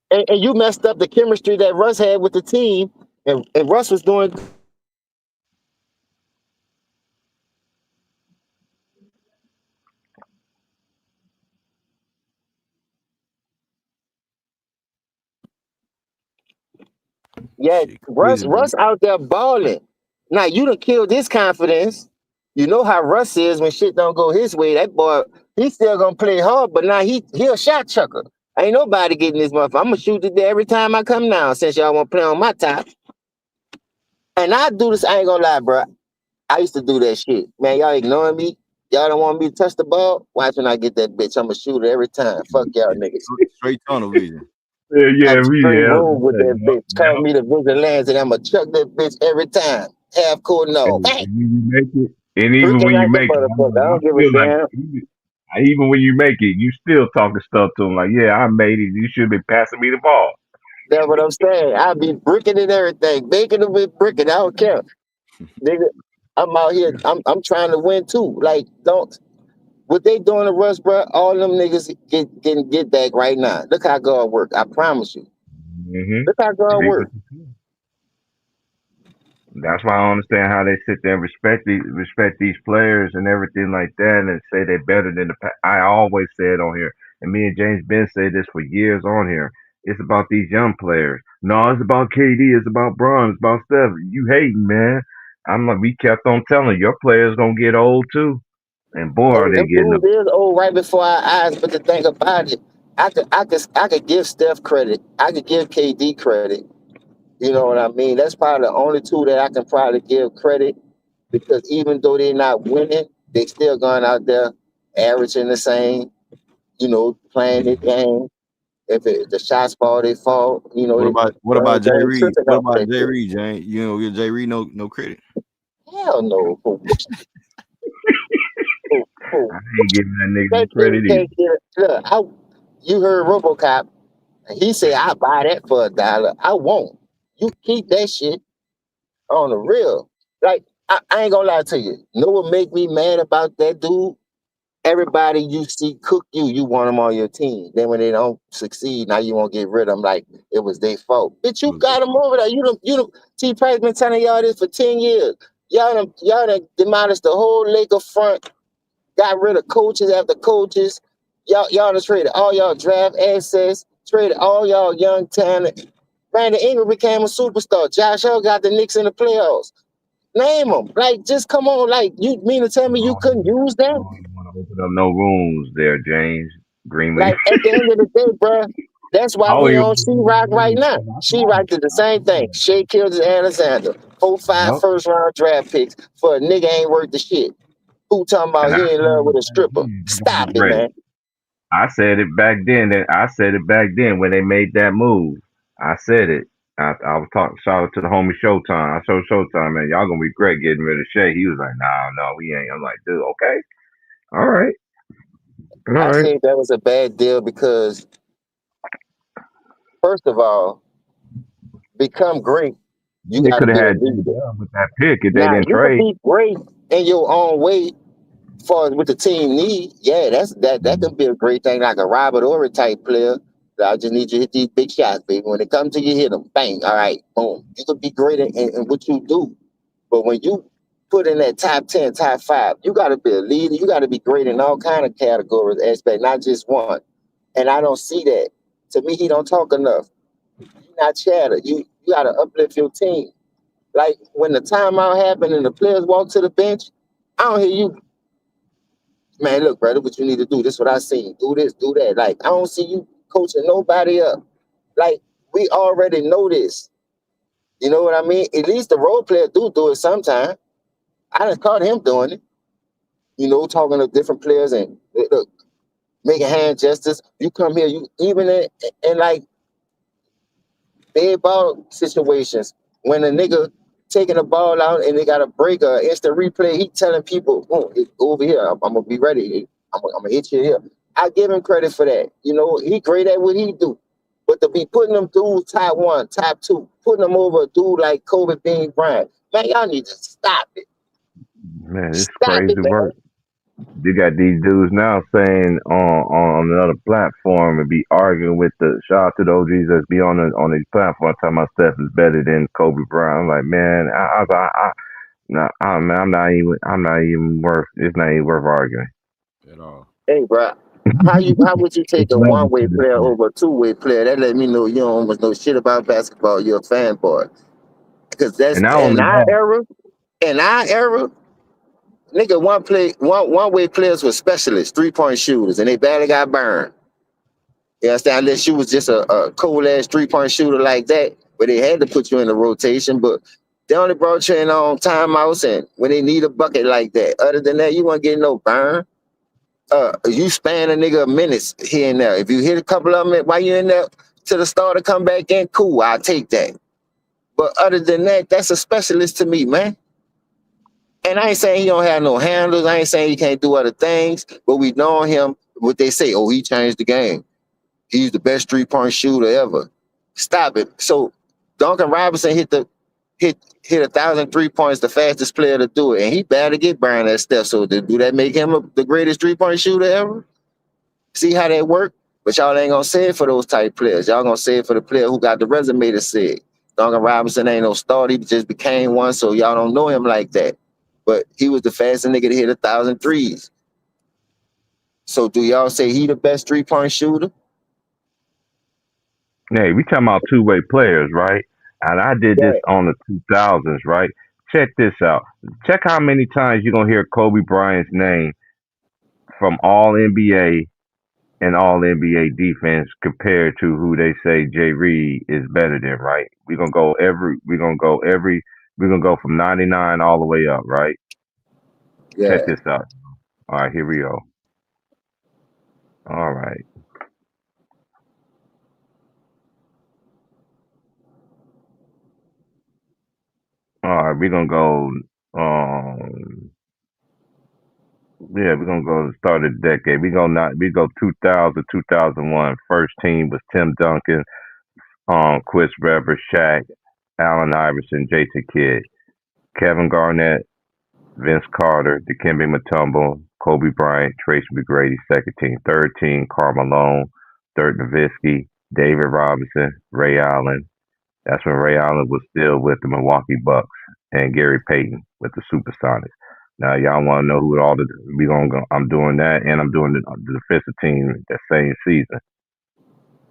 And you messed up the chemistry that Russ had with the team, and Russ was doing Yeah, Shit, crazy, bro. Russ out there balling. Now you done killed his confidence. You know how Russ is when shit don't go his way. That boy, he still gonna play hard, but now he a shot chucker. Ain't nobody getting this motherfucker. I'm gonna shoot it there every time I come down since y'all wanna play on my top. And I do this, I ain't gonna lie, bro. I used to do that shit. Man, y'all ignoring me. Y'all don't want me to touch the ball. Watch when I get that bitch. I'm gonna shoot it every time. Fuck y'all niggas. Straight tunnel vision. I'm straight room with that bitch. Call Yep. me the vigilante, and I'm gonna chuck that bitch every time. Half court, no. And Bang! when you make it, and even Freaking when you like a make it, motherfucker. I I don't give a feel like damn. even when you make it, you still talking stuff to him like, yeah, I made it. You should be passing me the ball. That's what I'm saying. I be bricking and everything. Baking it with bricking. I don't care. Nigga, I'm out here. I'm trying to win too. Like, don't what they doing to Russ, bro, all them niggas get back right now. Look how God work. I promise you. Look how God work. That's why I don't understand how they sit there and respect these players and everything like that, and say they're better than the. I always say it on here, and me and James Ben say this for years on here. It's about these young players. No, it's about KD. It's about Bron. It's about Steph. You hating, man? I'm like, we kept on telling your players gonna get old too, and boy, Hey, are they them getting dudes old. is old right before our eyes. But the thing about it, I could give Steph credit. I could give KD credit. You know what I mean? That's probably the only two that I can probably give credit because even though they're not winning, they still going out there averaging the same. You know, playing the game. If the shots fall, they fall. You know, What about they Jay ain't Reed? tripping What off of about that Jay shit. Reed, Jane? You know, give Jay Reed no credit. Hell no. I ain't giving that nigga no That credit dude either. can't get it. Look, you heard RoboCop. He said, I buy that for $1. I won't. You keep that shit on the real. Like, I ain't gonna lie to you. Know what make me mad about that dude? Everybody you see cook you want them on your team. Then when they don't succeed, now you won't get rid of them like it was their fault. Bitch, you got them over there. You don't. T. Price been telling y'all this for 10 years. Y'all done demolished the whole Laker front, got rid of coaches after coaches. Y'all done traded all y'all draft assets, traded all y'all young talent. Brandon Ingram became a superstar. Josh Hill got the Knicks in the playoffs. Name them. Like, just come on. Like, you mean to tell me you couldn't use that? Want to open up no rooms there, James Greenlee. Like, at the end of the day, bruh, that's why Oh, we you on She-Rock right now. She-Rock did the same thing. Shea Kills Alexander. 4-5 Yep. first-round draft picks for a nigga ain't worth the shit. Who talking about And I he in love said with it a back stripper? then. They're gonna be Stop it, great. man. I said it back then. And I said it back then when they made that move. I said it. I was talking. Shout out to the homie Showtime. I showed Showtime, man. Y'all gonna regret getting rid of Shay. He was like, nah, no, we ain't. I'm like, dude, okay, all right, all I right. think that was a bad deal because, first of all, become great, you They got to could have be a had Jay leader. Dub with that pick if they Now, didn't you could trade. be great in your own way, far as what the team need. Yeah, that can be a great thing, like a Robert Ory type player. I just need you to hit these big shots, baby. When they come to you, hit them. Bang. All right, boom. You could be great in what you do. But when you put in that top 10, top 5, you got to be a leader. You got to be great in all kind of categories, aspect, not just one. And I don't see that. To me, he don't talk enough. You not chatter. You got to uplift your team. Like when the timeout happened and the players walk to the bench, I don't hear you, man, look, brother, what you need to do. This is what I seen. Do this, do that. Like, I don't see you coaching nobody up. Like, we already know this. You know what I mean? At least the role player do it sometime. I done caught him doing it. You know, talking to different players and look, making hand gestures. You come here, you even in like dead ball situations when a nigga taking a ball out and they got a break or instant replay, he telling people, oh, over here, I'm gonna be ready. I'm gonna hit you here. I give him credit for that. You know, he great at what he do. But to be putting them dudes top 1, top 2, putting them over a dude like Kobe Bean Bryant, man, y'all need to stop it. Man, it's Stop crazy it, man. work. You got these dudes now saying on another platform and be arguing with the shout out to the OGs that be on these platforms talking about Steph is better than Kobe Bryant. I'm like, man, no, man, I'm not even worth. It's not even worth arguing At all. Hey, bro. How would you take It's a levels one-way to this player shit. over a two-way player? That let me know you don't almost know shit about basketball. You're a fanboy. Because that's And not only that, in our era, nigga, one-way players were specialists, 3-point shooters, and they barely got burned. You understand? Unless you was just a cool ass 3-point shooter like that, but they had to put you in the rotation. But they only brought you in on timeouts and when they need a bucket like that. Other than that, you won't get no burn. You span a nigga minutes here and there. If you hit a couple of them while you're in there to the start to come back in, cool, I'll take that. But other than that, that's a specialist to me, man. And I ain't saying he don't have no handles. I ain't saying he can't do other things, but we know him. What they say, oh, he changed the game. He's the best 3-point shooter ever. Stop it. So Duncan Robinson hit 1,000 3-points, the fastest player to do it, and he better get burned that stuff. So do that make him the greatest 3-point shooter ever? See how that work? But y'all ain't gonna say it for those type players. Y'all gonna say it for the player who got the resume to say it. Duncan Robinson ain't no star. He just became one, so y'all don't know him like that. But he was the fastest nigga to hit 1,000 threes. So do y'all say he the best 3-point shooter? hey, we talking about two-way players, right? And I did this Yeah. on the 2000s, right? Check this out. Check how many times you're gonna hear Kobe Bryant's name from All NBA and All NBA defense compared to who they say Jay Reed is better than, right? We're gonna go from 99 all the way up, right? Check Yeah. this out. All right, here we go. All right. All right, we're gonna go yeah, we're gonna go to the start of the decade. We go 2000, 2001. First team was Tim Duncan, Chris Webber, Shaq, Allen Iverson, Jason Kidd, Kevin Garnett, Vince Carter, Dikembe Mutombo, Kobe Bryant, Tracy McGrady, second team. Third team, Karl Malone, Dirk Nowitzki, David Robinson, Ray Allen. That's when Ray Allen was still with the Milwaukee Bucks, and Gary Payton with the Supersonics. Now y'all want to know who all the we gonna go? I'm doing that, and I'm doing the defensive team that same season.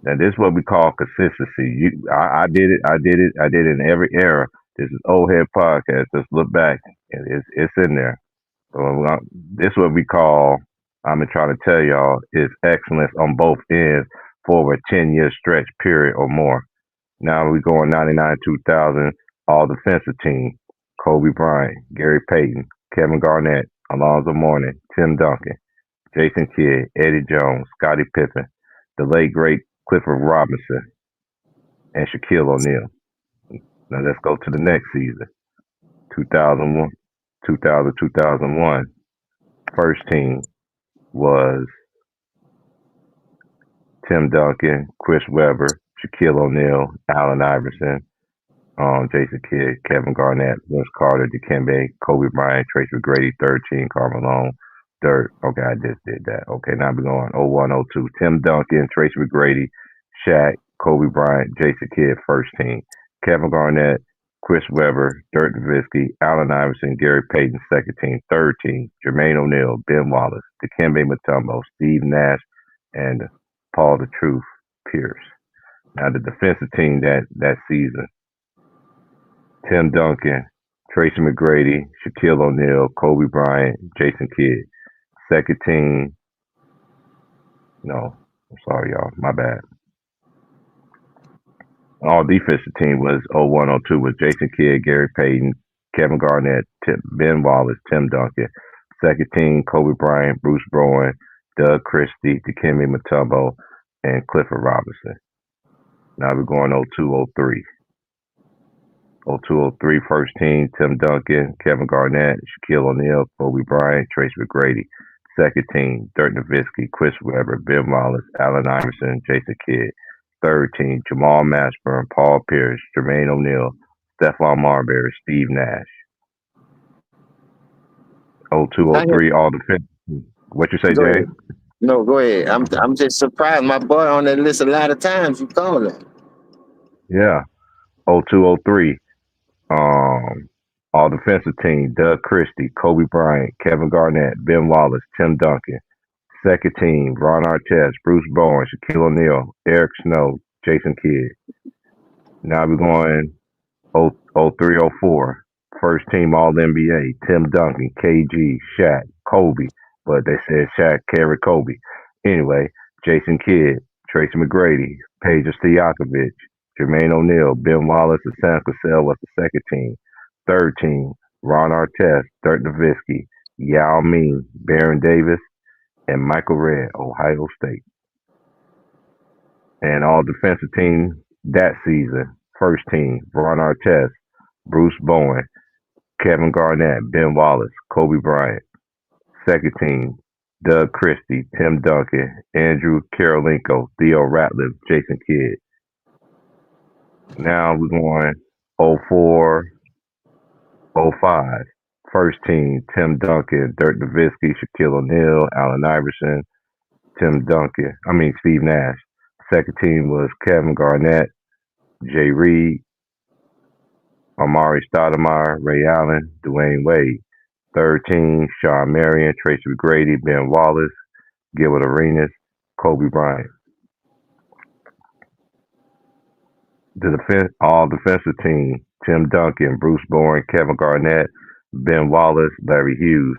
Now this is what we call consistency. I did it. I did it. I did it in every era. This is old head podcast. Just look back, and it's in there. So this is what we call. I'm trying to tell y'all is excellence on both ends for a 10-year stretch period or more. Now we going 99, 2000, all defensive team. Kobe Bryant, Gary Payton, Kevin Garnett, Alonzo Mourning, Tim Duncan, Jason Kidd, Eddie Jones, Scottie Pippen, the late great Clifford Robinson, and Shaquille O'Neal. Now let's go to the next season, 2001, 2001. First team was Tim Duncan, Chris Webber, Shaquille O'Neal, Allen Iverson, Jason Kidd, Kevin Garnett, Vince Carter, Dikembe, Kobe Bryant, Tracy McGrady, third team, Karl Malone, Dirk. Okay, I just did that. Okay, now we're going 01, 02. Tim Duncan, Tracy McGrady, Shaq, Kobe Bryant, Jason Kidd, first team. Kevin Garnett, Chris Webber, Dirk Nowitzki, Allen Iverson, Gary Payton, second team. Third team, Jermaine O'Neal, Ben Wallace, Dikembe Mutombo, Steve Nash, and Paul the Truth Pierce. Now the defensive team that season, Tim Duncan, Tracy McGrady, Shaquille O'Neal, Kobe Bryant, Jason Kidd. Second team, no, I'm sorry, y'all, my bad. All defensive team was 01, 02 was Jason Kidd, Gary Payton, Kevin Garnett, Ben Wallace, Tim Duncan. Second team, Kobe Bryant, Bruce Bowen, Doug Christie, Dikembe Mutombo, and Clifford Robinson. Now we're going 02, 03. 02, 03 first team, Tim Duncan, Kevin Garnett, Shaquille O'Neal, Kobe Bryant, Tracy McGrady. Second team, Dirk Nowitzki, Chris Webber, Ben Wallace, Allen Iverson, Jason Kidd. Third team, Jamal Mashburn, Paul Pierce, Jermaine O'Neal, Stephon Marbury, Steve Nash. 02, 03 all defense. What you say, Go Jay? ahead. No, go ahead. I'm just surprised. My boy on that list a lot of times. You call him. Yeah. 02, 03. All defensive team, Doug Christie, Kobe Bryant, Kevin Garnett, Ben Wallace, Tim Duncan. Second team, Ron Artest, Bruce Bowen, Shaquille O'Neal, Eric Snow, Jason Kidd. Now we're going 0304. First team All NBA, Tim Duncan, KG, Shaq, Kobe. But they said Shaq carried Kobe. Anyway, Jason Kidd, Tracy McGrady, Peja Stojakovic, Jermaine O'Neal, Ben Wallace, and Sam Cassell was the second team. Third team, Ron Artest, Dirk Nowitzki, Yao Ming, Baron Davis, and Michael Redd, Ohio State. And all defensive team that season, first team, Ron Artest, Bruce Bowen, Kevin Garnett, Ben Wallace, Kobe Bryant. Second team, Doug Christie, Tim Duncan, Andrew Karolinko, Theo Ratliff, Jason Kidd. Now we're going 04, 05. First team, Tim Duncan, Dirk Nowitzki, Shaquille O'Neal, Allen Iverson, Steve Nash. Second team was Kevin Garnett, Jay Reed, Amari Stoudemire, Ray Allen, Dwayne Wade. Third team, Sean Marion, Tracy McGrady, Ben Wallace, Gilbert Arenas, Kobe Bryant. All defensive team, Tim Duncan, Bruce Bowen, Kevin Garnett, Ben Wallace, Larry Hughes.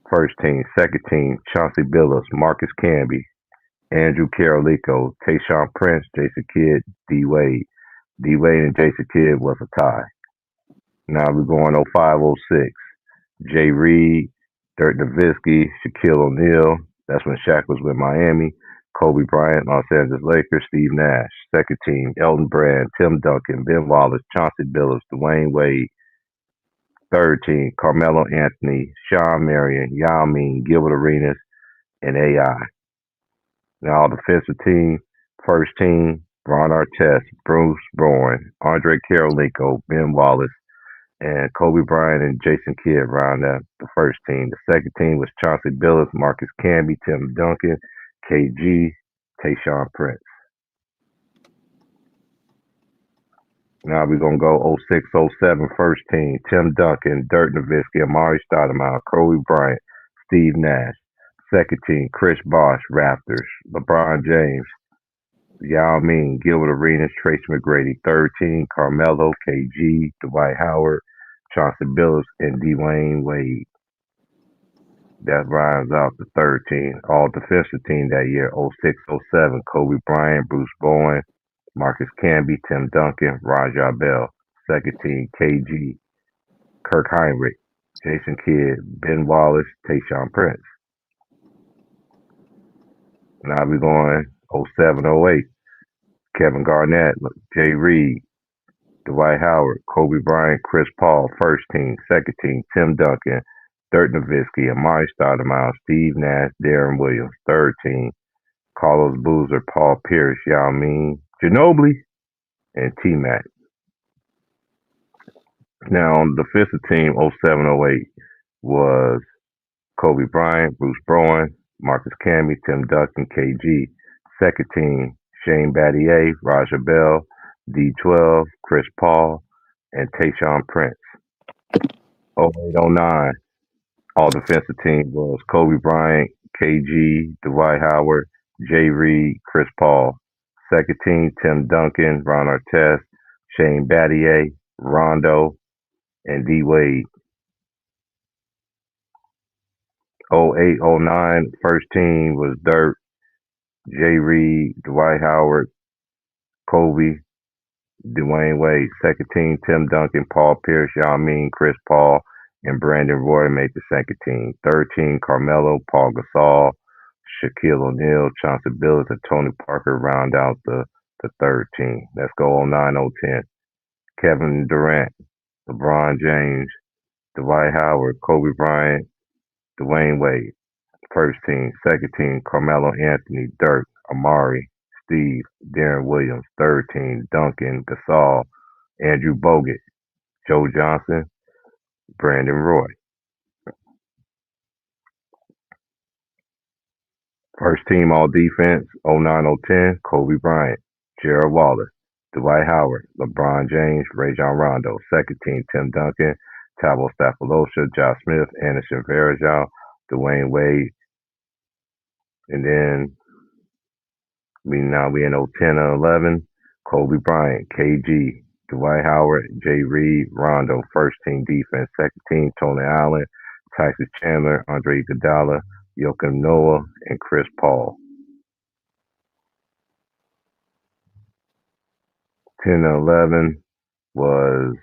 First team. Second team, Chauncey Billups, Marcus Camby, Andrew Karolinko, Tayshaun Prince, Jason Kidd, D. Wade. D. Wade and Jason Kidd was a tie. Now we're going 05-06. Jay Reed, Dirk Nowitzki, Shaquille O'Neal. That's when Shaq was with Miami. Kobe Bryant, Los Angeles Lakers. Steve Nash. Second team, Elton Brand, Tim Duncan, Ben Wallace, Chauncey Billups, Dwayne Wade. Third team, Carmelo Anthony, Sean Marion, Yao Ming, Gilbert Arenas, and AI. Now defensive team, first team, Ron Artest, Bruce Bowen, Andre Karolinko, Ben Wallace, and Kobe Bryant and Jason Kidd round out the first team. The second team was Chauncey Billups, Marcus Camby, Tim Duncan, KG, Tayshaun Prince. Now we're going to go 06-07 first team. Tim Duncan, Dirk Nowitzki, Amari Stoudemire, Kobe Bryant, Steve Nash. Second team, Chris Bosh, Raptors, LeBron James, Yao Ming, Gilbert Arenas, Tracy McGrady. Third team, Carmelo, KG, Dwight Howard, Chauncey Billups, and Dwayne Wade. That rounds out the third team. All defensive team that year, 06-07, Kobe Bryant, Bruce Bowen, Marcus Camby, Tim Duncan, Raja Bell. Second team, KG, Kirk Heinrich, Jason Kidd, Ben Wallace, Tayshaun Prince. Now we're going 07-08. Kevin Garnett, Jay Reed, Dwight Howard, Kobe Bryant, Chris Paul, first team. Second team, Tim Duncan, Dirk Nowitzki, Amari Stoudemire, Steve Nash, Darren Williams. Third team, Carlos Boozer, Paul Pierce, Yao Ming, Ginobili, and T-Mac. Now on the defensive team, 07-08 was Kobe Bryant, Bruce Bowen, Marcus Camby, Tim Duncan, KG. Second team, Shane Battier, Raja Bell, D12, Chris Paul, and Tayshaun Prince. 08-09, all defensive team was Kobe Bryant, KG, Dwight Howard, Jay Reed, Chris Paul. Second team, Tim Duncan, Ron Artest, Shane Battier, Rondo, and D. Wade. 08-09, first team was Dirk, Jay Reed, Dwight Howard, Kobe, Dwayne Wade. Second team, Tim Duncan, Paul Pierce, Yao Ming, Chris Paul, and Brandon Roy made the second team. Third team, Carmelo, Paul Gasol, Shaquille O'Neal, Chauncey Billups, and Tony Parker round out the third team. Let's go 09-010. Kevin Durant, LeBron James, Dwight Howard, Kobe Bryant, Dwayne Wade. First team. Second team, Carmelo Anthony, Dirk, Amari, Steve, Darren Williams. Third team, Duncan, Gasol, Andrew Bogut, Joe Johnson, Brandon Roy. First team all defense, 09-010, Kobe Bryant, Gerald Wallace, Dwight Howard, LeBron James, Rajon Rondo. Second team, Tim Duncan, Tabo Stapolosha, Josh Smith, Anderson Varejao, Dwayne Wade, And then we in 010 or 11. Kobe Bryant, KG, Dwight Howard, Jay Reed, Rondo, first team defense, second team, Tony Allen, Tyson Chandler, Andre Iguodala, Joakim Noah, and Chris Paul. 10 and 11 was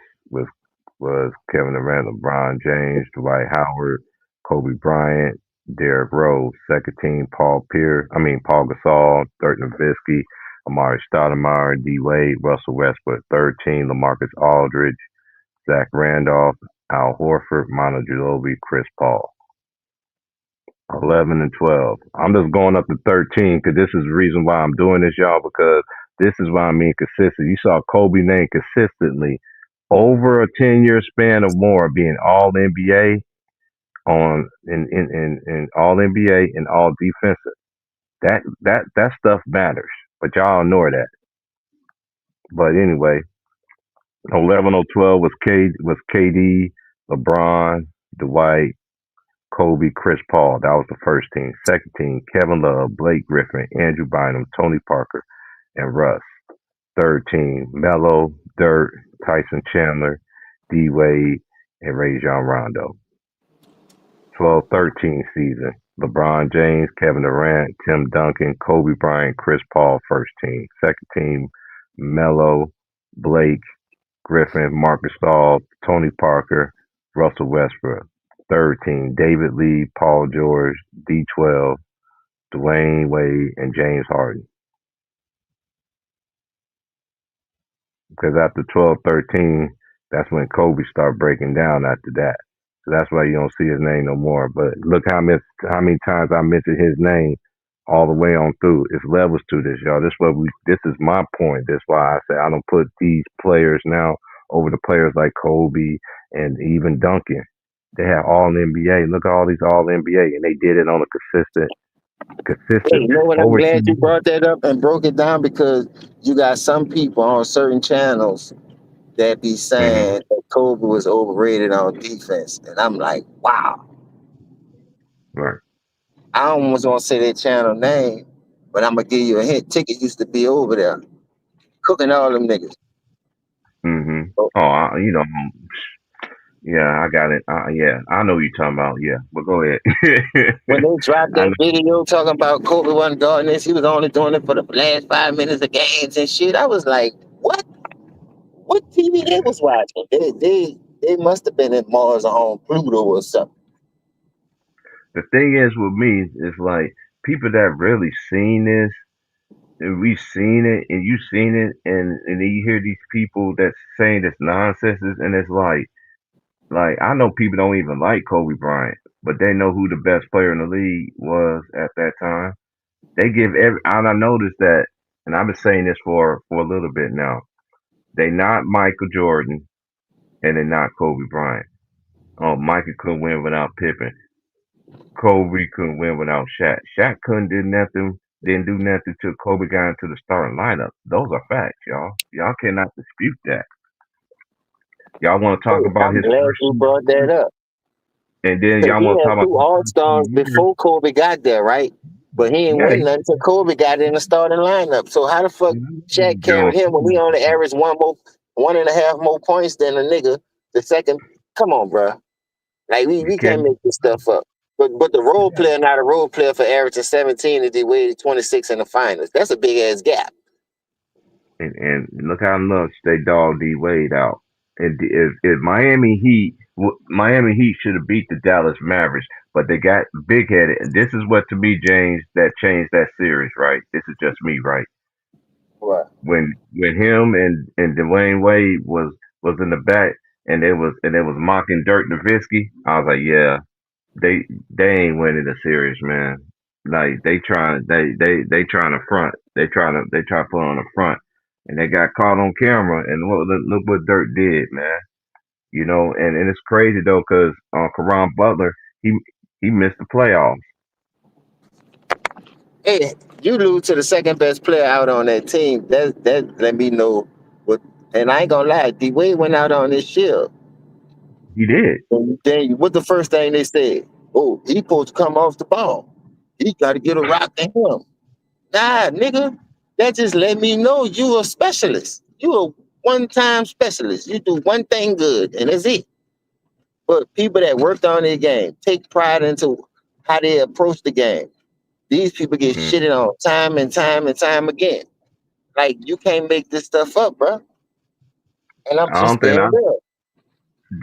Kevin Durant, LeBron James, Dwight Howard, Kobe Bryant, Derrick Rose. Second team, Paul Gasol, Dirk Nowitzki, Amari Stoudemire, D Wade, Russell Westbrook. Third team, LaMarcus Aldridge, Zach Randolph, Al Horford, Manu Ginobili, Chris Paul. 11 and 12. I'm just going up to 13 because this is the reason why I'm doing this, y'all, because this is why I'm being consistent. You saw Kobe name consistently over a 10-year span or more being all NBA in all NBA and all defensive. That stuff matters. But y'all ignore that. But anyway, 11 or 12 was KD, LeBron, Dwight, Kobe, Chris Paul. That was the first team. Second team, Kevin Love, Blake Griffin, Andrew Bynum, Tony Parker, and Russ. Third team, Melo, Dirk, Tyson Chandler, D Wade, and Rajon Rondo. 12-13 season, LeBron James, Kevin Durant, Tim Duncan, Kobe Bryant, Chris Paul, first team. Second team, Melo, Blake Griffin, Marcus Gasol, Tony Parker, Russell Westbrook. Third team, David Lee, Paul George, D12, Dwayne Wade, and James Harden. Because after 12-13, that's when Kobe started breaking down after that. So that's why you don't see his name no more. But look how many times I mentioned his name all the way on through. It's levels to this, y'all. This is my point. That's why I say I don't put these players now over the players like Kobe and even Duncan. They have all NBA. Look at all these all NBA, and they did it on a consistent. Hey, you know what? I'm over glad you 10 brought that up and broke it down because you got some people on certain channels that be saying that Kobe was overrated on defense, and I'm like, wow. Right. I almost want to say their channel name, but I'm gonna give you a hint. Ticket used to be over there cooking all them niggas. Mm-hmm. Oh, yeah, I got it. Yeah, I know what you're talking about. Yeah, but go ahead. When they dropped I that know. video talking about Kobe wasn't guarding this, he was only doing it for the last 5 minutes of games and shit. I was like, what? What TV they was watching? They must have been in Mars or on Pluto or something. The thing is with me is like people that really seen this, and we've seen it, and you've seen it, and then you hear these people that's saying this nonsense, and it's like I know people don't even like Kobe Bryant, but they know who the best player in the league was at that time. They give and I noticed that, and I've been saying this for a little bit now. They not Michael Jordan, and they're not Kobe Bryant. Oh, Michael couldn't win without Pippen. Kobe couldn't win without Shaq. Shaq didn't do nothing till Kobe got into the starting lineup. Those are facts, y'all. Y'all cannot dispute that. Y'all want to talk about I'm his glad first you few brought that years, up. and then Because y'all he want to had talk about two his All first few Stars years. before Kobe got there, right? But he ain't Yeah, win nothing until Kobe got in the starting lineup. So how the fuck Shaq Joe. carried him when we only averaged 1.5 more points than a nigga? The second, come on, bro. Like You we can't. can't make this stuff up. But the role player, not a role player for averaging 17 is the way 26 in the finals. That's a big ass gap. And look how much they dogged D Wade out. And if Miami Heat should have beat the Dallas Mavericks, but they got big headed. And this is what to me, James, that changed that series, right? This is just me, right? What? When him and Dwayne Wade was in the back and they was mocking Dirk Nowitzki, I was like, yeah, they ain't winning the series, man. Like they trying to front. They try to put on the front, and they got caught on camera. And look what Dirk did, man. And it's crazy though, cause Karan Butler he missed the playoffs. Hey, you lose to the second best player out on that team. That let me know what. And I ain't gonna lie, D Wade went out on his shield. He did. And then what the first thing they said? Oh, he supposed to come off the ball. He got to get a rock to him. Nah, nigga, that just let me know you a specialist. You a one-time specialist. You do one thing good, and that's it. But people that worked on their game, take pride into how they approach the game. These people get shitted on time and time and time again. Like, you can't make this stuff up, bro. And I'm I just don't think being real.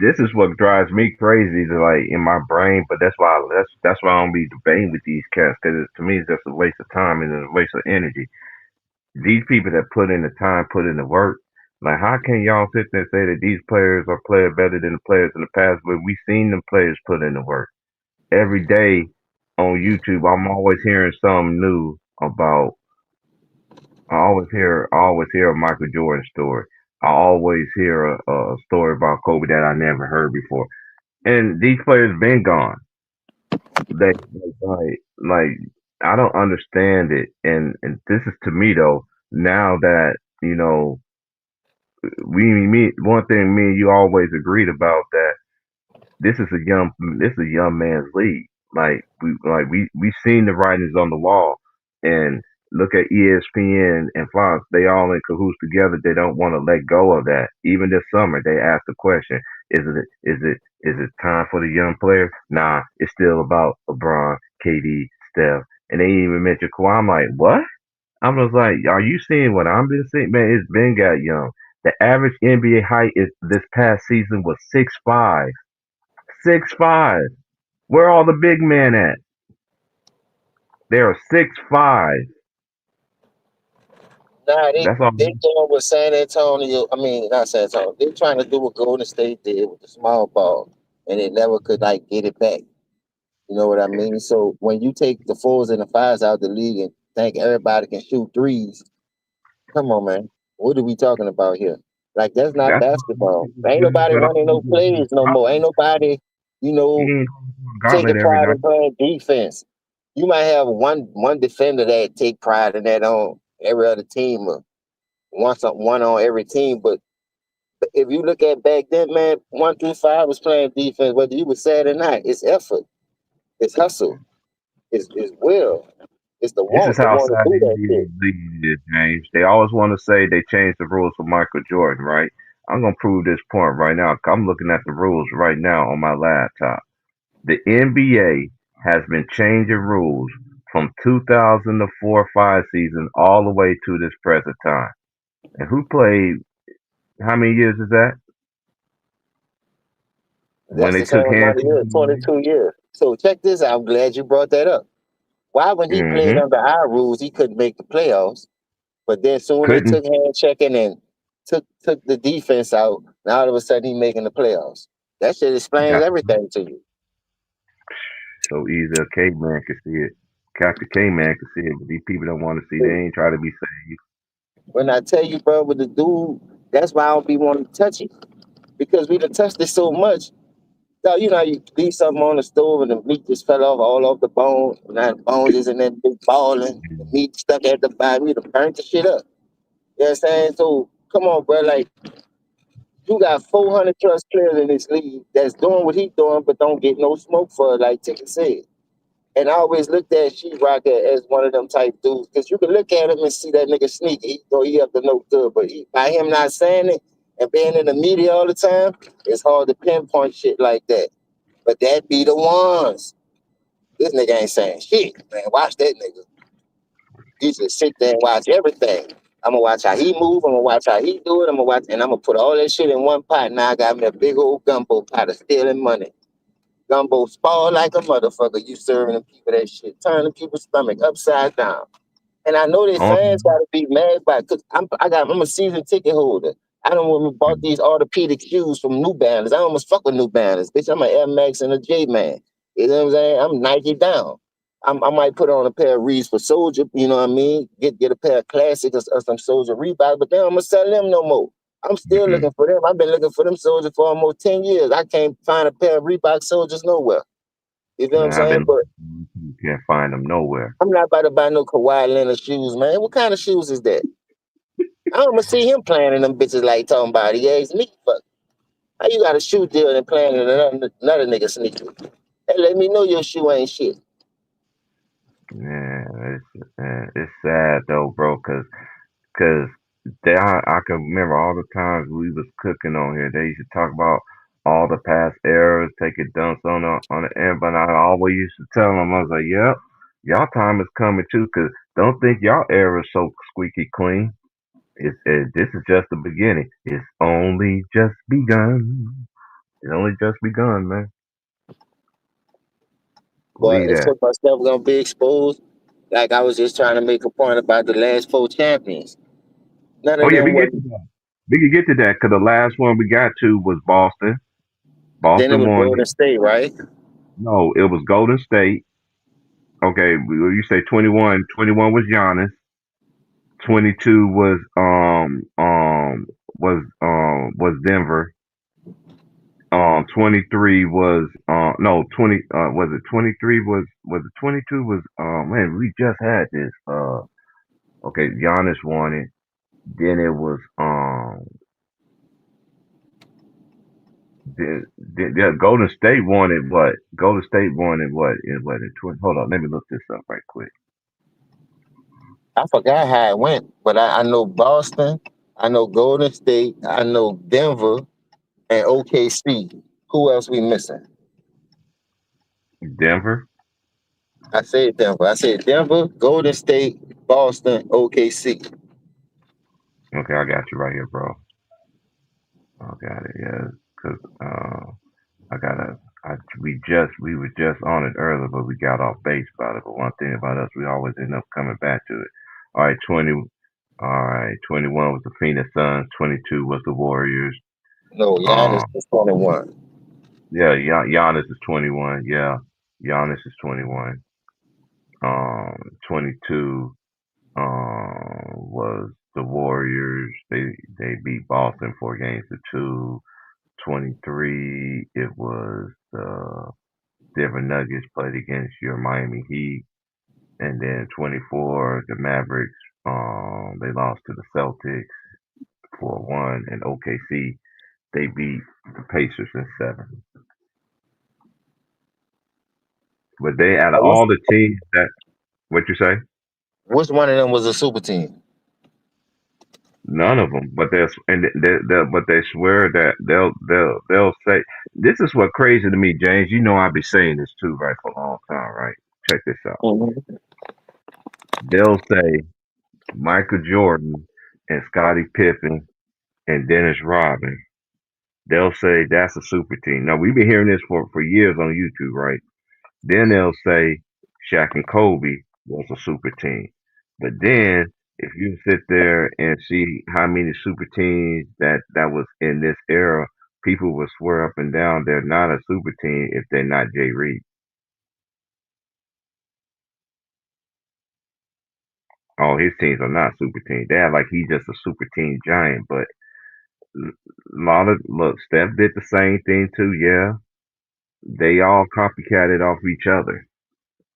this is what drives me crazy to like in my brain, but that's why I don't be debating with these cats because to me it's just a waste of time and a waste of energy. These people that put in the time, put in the work, like how can y'all sit there and say that these players are playing better than the players in the past? But we seen them players put in the work every day on YouTube. I'm always hearing something new about. I always hear a Michael Jordan story. I always hear a story about Kobe that I never heard before. And these players been gone. Like I don't understand it. And this is to me though. Now that you know, me one thing me and you always agreed about that this is a young man's league. We seen the writings on the wall, and look at ESPN and Fox. They all in cahoots together. They don't want to let go of that. Even this summer, they asked the question: is it time for the young players? Nah, it's still about LeBron, KD, Steph, and they even mentioned Kawhi. I'm like, what? I was like, are you seeing what I'm been seeing? Man, it's been got young. The average NBA height is this past season was 6'5". 6'5". Where are all the big men at? They are 6'5". Nah, That's all. they doing what San Antonio. I mean, not San Antonio. They trying to do what Golden State did with the small ball, and they never could like get it back. You know what I mean? So when you take the fours and the fives out of the league and think everybody can shoot threes, come on, man. What are we talking about here? Like that's not That's basketball. Ain't nobody running no plays no more. Ain't nobody, you he know, ain't taking gauntlet every pride night. in playing defense. You might have one defender that take pride in that on every other team or one on every team. But if you look at back then, man, 1 through 5 was playing defense, whether you was sad or not. It's effort, it's hustle, it's will, it's the This is want how to sad do the that shit. NBA league is, James. They always want to say they changed the rules for Michael Jordan, right? I'm gonna prove this point right now. I'm looking at the rules right now on my laptop. The NBA has been changing rules from 2004-5 season all the way to this present time. And who played? How many years is that? When That's they the same took amount hands. of years, 22 years. So check this out. I'm glad you brought that up. Why, when he played Mm-hmm. under our rules, he couldn't make the playoffs? But then soon they Couldn't. took hand checking and took the defense out. Now all of a sudden he making the playoffs. That shit explains That's everything to you. so easy. A caveman can see it. Captain Caveman can see it, but these people don't want to see. They ain't try to be saved. When I tell you, bro, with the dude, that's why I don't be wanting to touch it. Because we done touched it so much. Now, you know, how you leave something on the stove and the meat just fell off all off the bone. And now the bones is in that big ball and the meat stuck at the bottom. We done burnt the shit up. You know what I'm saying? So come on, bro. Like, you got 400 plus players in this league that's doing what he's doing, but don't get no smoke for it, like Ticket said. And I always looked at Sheetrock as one of them type dudes, because you can look at him and see that nigga sneaky. He thought he up to no good, but by him not saying it and being in the media all the time, it's hard to pinpoint shit like that. But that be the ones. This nigga ain't saying shit, man. Watch that nigga. He just sit there and watch everything. I'm gonna watch how he move. I'm gonna watch how he do it. I'm gonna watch, and I'm gonna put all that shit in one pot. Now I got me a big old gumbo pot of stealing money. Gumbo spoil like a motherfucker. You serving the people that shit, turning people's stomach upside down. And I know their fans gotta be mad by, cause I'm a season ticket holder. I don't want bought these orthopedic shoes from New Balance. I almost fuck with New Balance, bitch. I'm an Air Max and a J Man. You know what I'm saying? I'm Nike down. I might put on a pair of Reeds for Soldier. You know what I mean? Get a pair of classics or some Soldier Reeboks, but then I'm gonna sell them no more. I'm still Mm-hmm. looking for them. I've been looking for them Soldiers for almost 10 years. I can't find a pair of Reebok Soldiers nowhere. You know what I'm Man, I've saying? been But you can't find them nowhere. I'm not about to buy no Kawhi Leonard shoes, man. What kind of shoes is that? I don't see him playing in them bitches like talking about he asked me. Fuck. How you got a shoe deal and playing in another nigga sneaker? Hey, let me know your shoe ain't shit. Yeah, it's sad though, bro, cause I can remember all the times we was cooking on here. They used to talk about all the past errors, taking dunks on the end, but I always used to tell them, I was like, "Yep, y'all time is coming too, cause don't think y'all era is so squeaky clean. This is just the beginning. It's only just begun. It's only just begun, man. But Believe it's that." so much stuff gonna be exposed. Like I was just trying to make a point about the last 4 champions. None Oh of yeah, them we were. get to that. We can get to that because the last one we got to was Boston. Then it Boston was won Golden it. State, right? No, it was Golden State. Okay, you say 21. 21 was Giannis. 22 was Denver. 23 was no 20 was it 23 was it 22 was man, we just had this okay, Giannis won it. Then it was yeah, Golden State won it. What? Golden State won it. What? In what? In 20, hold on, let me look this up right quick. I forgot how it went, but I know Boston, I know Golden State, I know Denver, and OKC. Who else we missing? Denver. I said Denver. I said Denver, Golden State, Boston, OKC. Okay, I got you right here, bro. I got it. Yeah, because I gotta. We were just on it earlier, but we got off base about it. But one thing about us, we always end up coming back to it. All right, 20. All right, 21 was the Phoenix Suns. 22 was the Warriors. No, Giannis Um, is 21. yeah, Giannis is 21. Yeah, Giannis is 21. 22 was the Warriors. They beat Boston 4-2. 23 it was the Denver Nuggets played against your Miami Heat, and then 24 the Mavericks they lost to the Celtics 4-1, and OKC they beat the Pacers in 7. But they out of Which, all the teams that what you say? which one of them was a super team? None of them, but but they swear that they'll say this is what crazy to me, James. You know I've been saying this too, right, for a long time, right? Check this out. Mhm. They'll say Michael Jordan and Scottie Pippen and Dennis Rodman. They'll say that's a super team. Now we've been hearing this for years on YouTube, right? Then they'll say Shaq and Kobe was a super team. But then if you sit there and see how many super teams that was in this era, people will swear up and down they're not a super team if they're not Jay Reed. Oh, his teams are not super teams. They act like he's just a super team giant. But a lot of look, Steph did the same thing too. Yeah, they all copycatted off each other.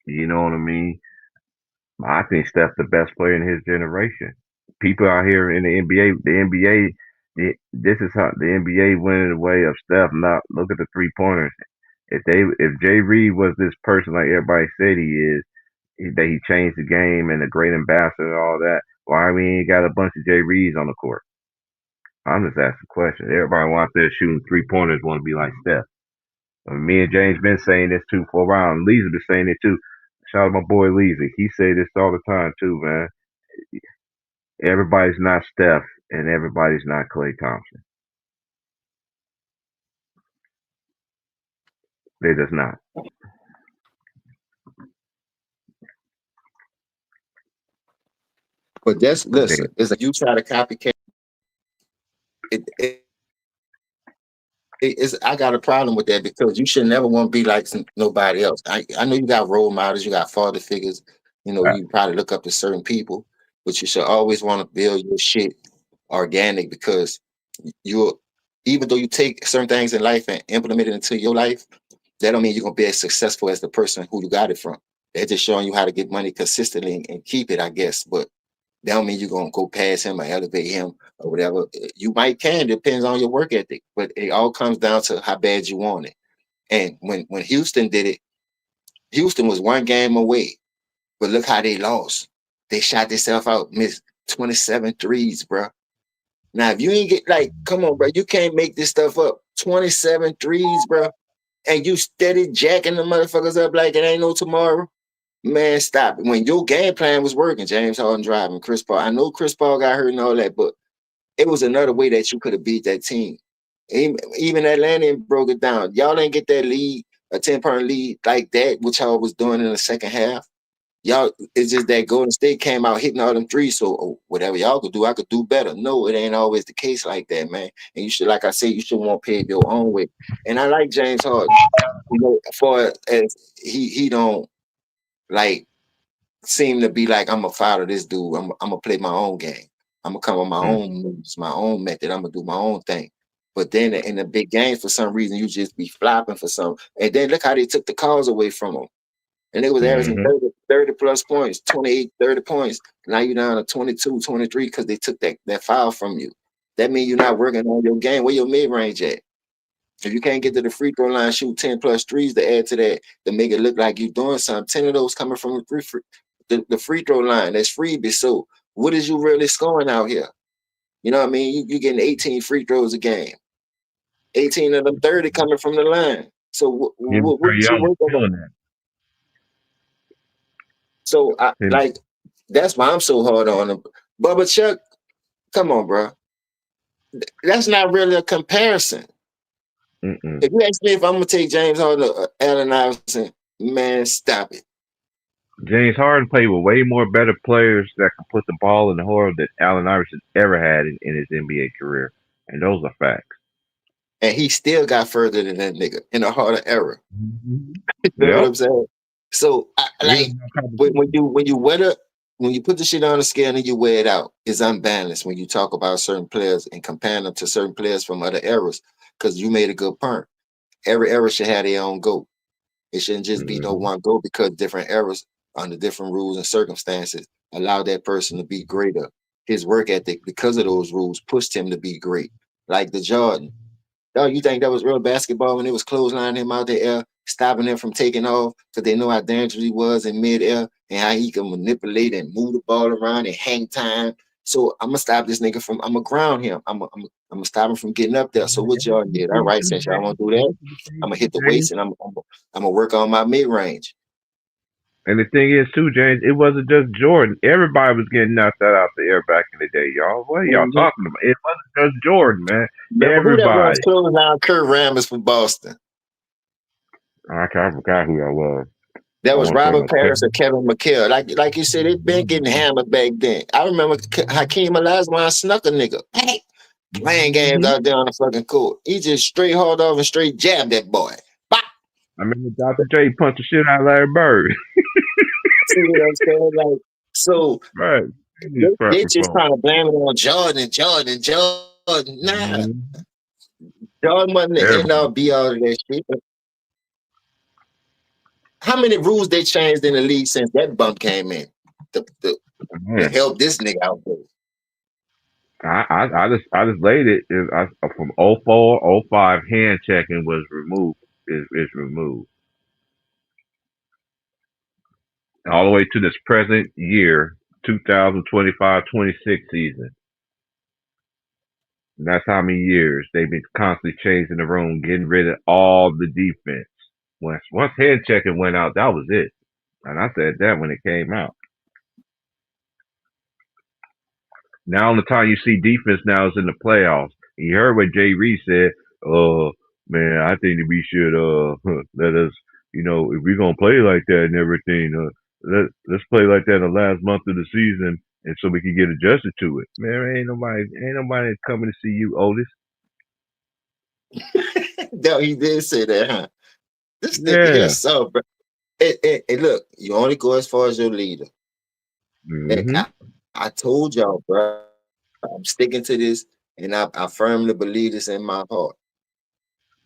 You know what I mean? I think Steph's the best player in his generation. People out here in the NBA, this is how the NBA went in the way of Steph. Not look at the 3 pointers. If Jay Reed was this person like everybody said he is, that he changed the game and a great ambassador and all that, why we ain't got a bunch of Jay Reeds on the court? I'm just asking a question. Everybody out there shooting 3 pointers want to be like Steph. Me and James been saying this too for a while, and Lee's been saying it too. Shout out my boy Leezy. He say this all the time too, man. Everybody's not Steph, and everybody's not Klay Thompson. They're just not. But that's They, listen. It's like you try to copycat. It, it, it's I got a problem with that because you should never want to be like nobody else. I know you got role models, you got father figures. You know, you probably look up to certain people, but you should always want to build your shit organic because you're even though you take certain things in life and implement it into your life, that don't mean you're gonna be as successful as the person who you got it from. They're just showing you how to get money consistently and keep it, I guess. But that don't mean you're gonna go past him or elevate him or whatever. You might can, depends on your work ethic, but it all comes down to how bad you want it. And when Houston did it, Houston was one game away But look how they lost. They shot themselves out, missed 27 threes, bro. Now, if you ain't get like, come on, bro, you can't make this stuff up. 27 threes, bro, and you steady jacking the motherfuckers up like it ain't no tomorrow. Man, stop it. When your game plan was working, James Harden driving, Chris Paul. I know Chris Paul got hurt and all that, but it was another way that you could have beat that team. Even Atlanta broke it down. Y'all didn't get that lead, a 10-point lead like that, which y'all was doing in the second half. Y'all, it's just that Golden State came out hitting all them threes. So whatever y'all could do, I could do better. No, it ain't always the case like that, man. And you should, like I said, you should want to pay it your own way. And I like James Harden. You know, for as he don't like seem to be like, I'm gonna follow this dude. I'm gonna play my own game. I'm gonna come with my own moves, my own method. I'm gonna do my own thing. But then in the big games, for some reason, you just be flopping for some. And then look how they took the calls away from him. And it was averaging 30 plus points, 28, 30 points. Now you're down to 22, 23 because they took that foul from you. That means you're not working on your game. Where your mid-range at? If you can't get to the free throw line, shoot 10 plus threes to add to that, to make it look like you're doing something. 10 of those coming from the free throw line. That's freebie. So what is you really scoring out here? You know what I mean? You're getting 18 free throws a game. 18 of them 30 coming from the line. So what is you working on? So that's why I'm so hard on him. Bubba Chuck, come on, bro. That's not really a comparison. If you ask me if I'm gonna take James Harden or Allen Iverson, man, stop it. James Harden played with way more better players that can put the ball in the hole than Allen Iverson ever had in his NBA career, and those are facts. And he still got further than that nigga in a harder era. You know what I'm saying? So, when you put the shit on the scale and you weigh it out, it's unbalanced when you talk about certain players and comparing them to certain players from other eras. Because you made a good point. Every era should have their own GOAT. It shouldn't just be no one GOAT, because different eras under different rules and circumstances allow that person to be greater. His work ethic, because of those rules, pushed him to be great. Like the Jordan. Oh, you think that was real basketball when it was clotheslining him out the air, stopping him from taking off because they know how dangerous he was in midair and how he can manipulate and move the ball around and hang time. So I'm gonna stop this nigga I'm gonna ground him. I'm gonna stop him from getting up there. So what y'all did? All right, since y'all want to do that, I'm gonna hit the weights and I'm gonna work on my mid range. And the thing is, too, James, it wasn't just Jordan. Everybody was getting knocked out the air back in the day, y'all. What are y'all talking about? It wasn't just Jordan, man. Everybody. Who that was closing Kurt Rambis from Boston? I forgot who that was. That was Robert Parrish or Kevin McHale. Like you said, it been getting hammered back then. I remember Hakeem Olajuwon snuck a nigga. Hey, playing games out there on the fucking court. He just straight hauled off and straight jabbed that boy. Bop. I remember Dr. J punched the shit out of Larry Bird. See what I'm saying? Like, so right. They just trying to blame it on Jordan. Nah. Jordan wasn't the end all be all of that shit. How many rules they changed in the league since that bump came in to help this nigga out there? I just laid it. From 04, 05, hand checking was removed. Is removed. All the way to this present year, 2025-26 season. And that's how many years they've been constantly changing the room, getting rid of all the defense. Once hand checking went out, that was it. And I said that when it came out. Now the time you see defense now is in the playoffs. And you heard what Jay Reed said. Man, I think that we should let us, if we're gonna play like that and everything, let's play like that in the last month of the season, and so we can get adjusted to it. Man, ain't nobody coming to see you, Otis. No, he did say that, huh? This nigga here, so, bro. Hey, look, you only go as far as your leader. I told y'all, bro. I'm sticking to this, and I firmly believe this in my heart.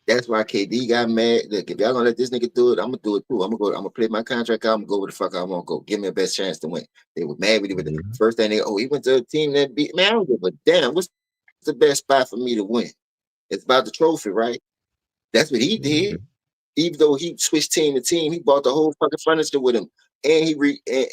That's why KD got mad. Look, if y'all gonna let this nigga do it, I'm gonna do it too. I'm gonna play my contract out. I'm gonna go where the fuck I want to go. Give me a best chance to win. They were mad with him. The first thing he went to a team that beat. Man, I don't give a damn. What's the best spot for me to win? It's about the trophy, right? That's what he did. Even though he switched team to team, he bought the whole fucking furniture with him. and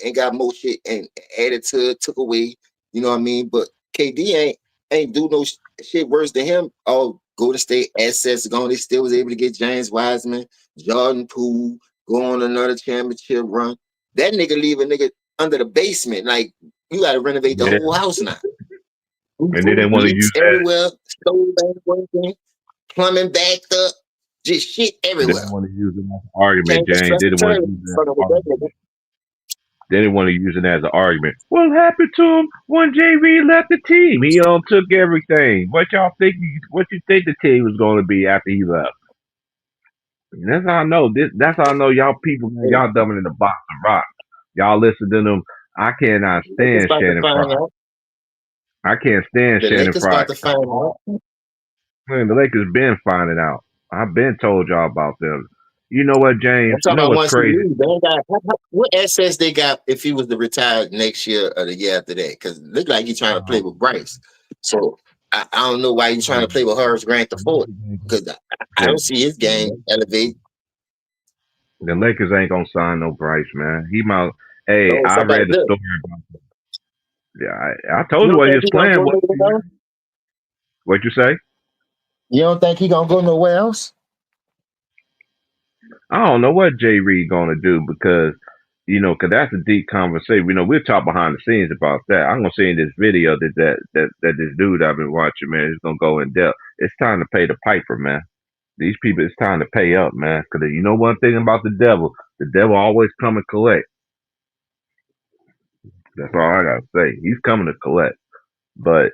and got more shit and added to it, took away. You know what I mean? But KD ain't do no shit worse than him. Oh, Golden State assets gone. They still was able to get James Wiseman, Jordan Poole, go on another championship run. That nigga leave a nigga under the basement. Like, you got to renovate the Yeah. whole house now. And they didn't want to use Leaks everywhere, stove ain't working, plumbing backed up, just shit They everywhere. didn't want to use it as an argument, Can't get James. They didn't want to use it as an argument. They didn't want to use it as an argument. What happened to him when J. Reed left the team? He took everything. What y'all think? What you think the team was going to be after he left? And that's how I know. That's how I know y'all people, man. Y'all dumbing in the box of rocks. Y'all listen to them. I cannot stand Shannon Sharpe. I can't stand The Shannon Lakers Sharpe. about to find out. Man, the Lakers been finding out. I've been told y'all about them. You know what, James? I'm You talking know about what's once he crazy? leaves. They ain't got what assets they got if he was to retire next year or the year after that? Because it look like he's trying to play with Bryce. So I don't know why he's trying to play with Horace Grant the fourth. Because I don't see his game elevate. The Lakers ain't gonna sign no Bryce, man. He might. Hey, So I somebody read the good. story about that. Yeah, I told You you don't what think his he gonna plan go was. nowhere else? What you say? You don't think he gonna go nowhere else? I don't know what Jay Reed gonna do because cause that's a deep conversation. We'll talk behind the scenes about that. I'm gonna say in this video that this dude I've been watching, man, is gonna go in depth. It's time to pay the piper, man. These people, it's time to pay up, man. Because you know one thing about the devil always come and collect. That's all I gotta say. He's coming to collect. But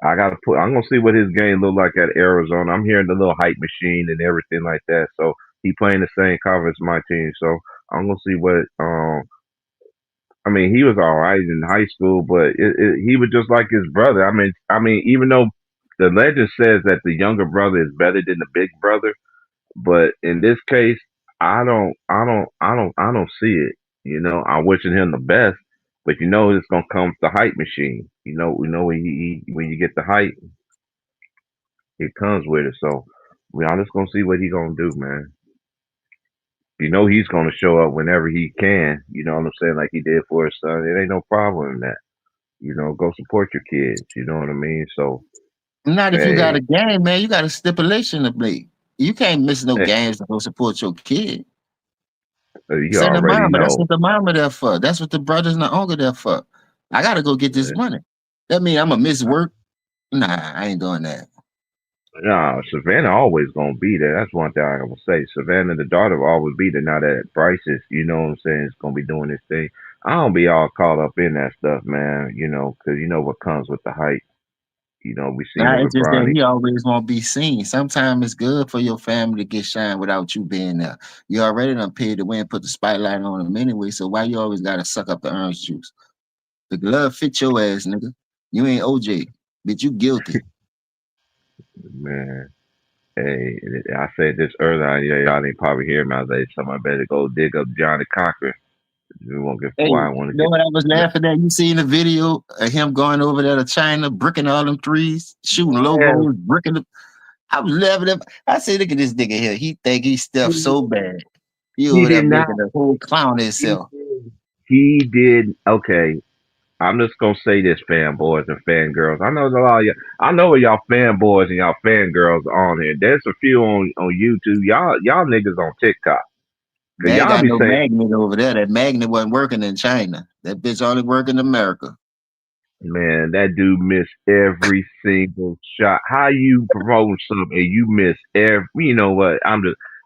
I'm gonna see what his game look like at Arizona. I'm hearing the little hype machine and everything like that. So he playing the same conference as my team. So I'm gonna see what. I mean, he was all right in high school, but he was just like his brother. I mean, even though the legend says that the younger brother is better than the big brother, but in this case, I don't see it. I'm wishing him the best, but it's gonna come with the hype machine. We know when you get the hype, it comes with it. So I'm just gonna see what he gonna do, man. He's gonna show up whenever he can. You know what I'm saying? Like he did for his son. It ain't no problem in that. Go support your kids. You know what I mean? So Not if you got hey, a game, man. You got a stipulation to play. You can't miss no hey, games to go support your kid. you Send the already mama. That's know. what the mama there for. That's what the brothers and the uncle there for. I gotta go get this money. That mean I'm gonna miss work? Nah, I ain't doing that. Nah, Savannah always gonna be there. That's one thing I gonna say. Savannah, the daughter, will always be there. Now that Bryce is, what I'm saying, is gonna be doing this thing. I don't be all caught up in that stuff, man. Because you know what comes with the hype. We seen Nah, the it's just that LeBron. he always won't be seen. Sometimes it's good for your family to get shine without you being there. You already done paid to win, put the spotlight on him anyway. So why you always gotta suck up the orange juice? The glove fit your ass, nigga. You ain't OJ, but you guilty. Man, hey, I said this earlier. Yeah, y'all didn't probably hear me. I was like, somebody better go dig up Johnny Cochran. We won't get Hey, Kawhi. you Want to know get. what I was laughing at? You seen the video of him going over there to China, bricking all them threes, shooting Yeah, logos, bricking them. I was laughing at him. I said, look at this nigga here. He think he's stuff so bad. He he over there did not. making a whole clown of He himself. did. He did. Okay, I'm just gonna say this, fanboys and fangirls. I know a lot of y'all. I know y'all fanboys and y'all fangirls on here. There's a few on YouTube. Y'all niggas on TikTok. Cause They ain't y'all got be no saying, magnet over there. That magnet wasn't working in China. That bitch only work in America. man, that dude missed every single shot. How you promote something and you miss every? You know what?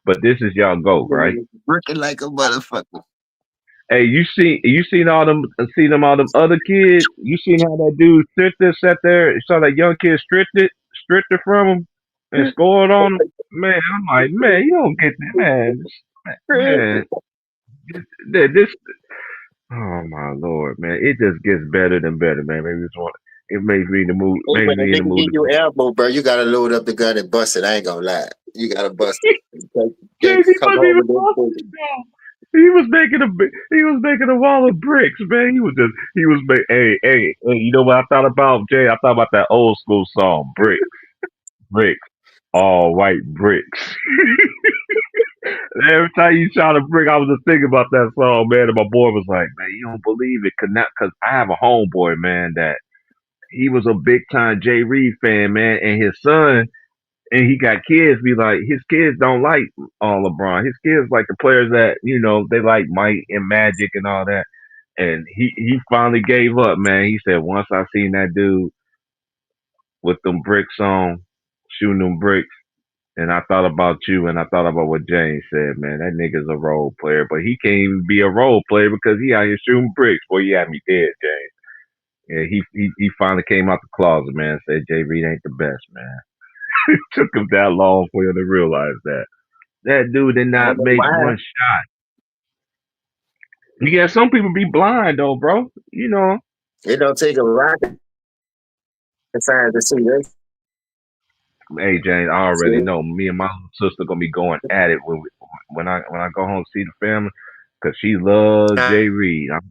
But this is y'all go right. Bricking like a motherfucker. Hey, you seen all them other kids? You seen how that dude sat there, saw that young kid stripped it from him and scored on him? Man, I'm like, man, you don't get that, man, this, oh my lord, man, it just gets better than better, man. It makes me in the mood, Hey, makes when a me in the nigga mood give to you go. elbow, bro, you gotta load up the gun and bust it. I ain't gonna lie. You gotta bust it. Can't JD come wasn't home even with them busting things. it down. He was making a wall of bricks, man. He was making. Hey. You know what I thought about, Jay? I thought about that old school song, bricks, all white bricks. Every time you try to bring, I was just thinking about that song, man. And my boy was like, "Man, you don't believe it, cause I have a homeboy, man, that he was a big time Jay Reed fan, man, and his son, and he got kids. Be like, his kids don't like LeBron. His kids like the players that they like Mike and Magic and all that. And he finally gave up, man. He said once I seen that dude with them bricks on, shooting them bricks. And I thought about you, and I thought about what James said, man. That nigga's a role player, but he can't even be a role player because he out here shooting bricks. Boy, you had me dead, James. Yeah, he finally came out the closet, man. Said Jay Reed ain't the best, man. It took him that long for him to realize that. That dude did I don't not know make why. one shot. Yeah, some people be blind though, bro. It don't take a rocket science to see this. Hey James, I already See? know. Me and my little sister gonna be going at it when I go home to see the family, cause she loves Jay Reed. I'm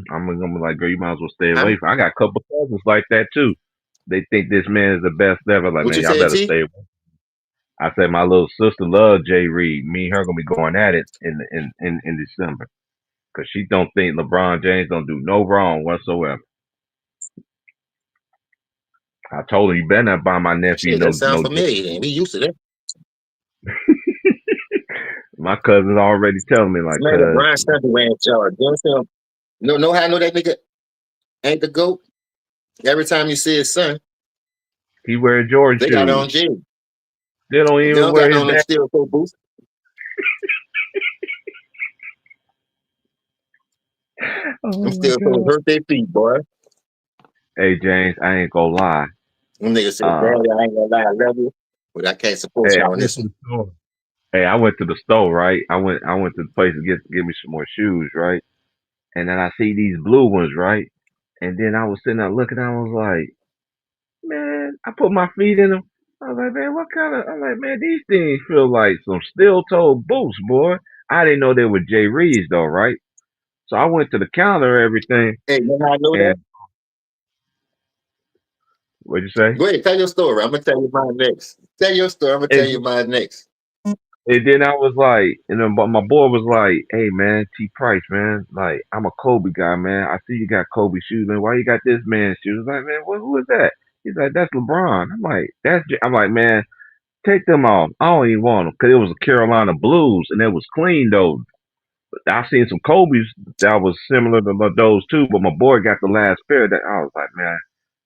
gonna be like, girl, you might as well stay away from. I got a couple cousins like that too. They think this man is the best ever. Like, What man, you y'all said, better T? stay away. I said my little sister loves Jay Reed. Me and her gonna be going at it in December, cause she don't think LeBron James don't do no wrong whatsoever. I told her you better not buy my nephew Shit, that sounds no familiar. And we used to that. My cousin's already telling me like, Man, cuz LeBron Sunday wearing Jordan. You understand? Know how I know that nigga ain't the GOAT? Every time you see his son, he wear Jordan they got shoes. on Jay. They don't They even don't wear got his on them dad. steel toe boots. Them Oh my steel toes god. hurt their feet, boy. Hey James, I ain't gonna lie. Them niggas said, Uh, Daddy, I ain't gonna lie, I love you, but I can't support hey, you I on went this to one. the store. Hey, I went to the store, right? I went to the place to get me some more shoes, right? And then I see these blue ones, right? And then I was sitting there looking, I was like, man, I put my feet in them. I was like, man, what kind of? I'm like, man, these things feel like some steel-toe boots, boy. I didn't know they were Jay Reed's though, right? So I went to the counter, everything, Hey, you know how I know that? and what'd you say? Go ahead, tell your story. I'm gonna tell you mine next. Tell your story. I'm gonna tell And, you mine next. and then I was like, and then my boy was like, hey man, T Price, man, like I'm a Kobe guy, man. I see you got Kobe shoes, man. Why you got this man's shoes? I'm like, man, who is that? He's like, that's LeBron. I'm like, I'm like, man, take them off. I don't even want them because it was a Carolina Blues and it was clean though. I seen some Kobe's that was similar to those too, but my boy got the last pair that I was like, man,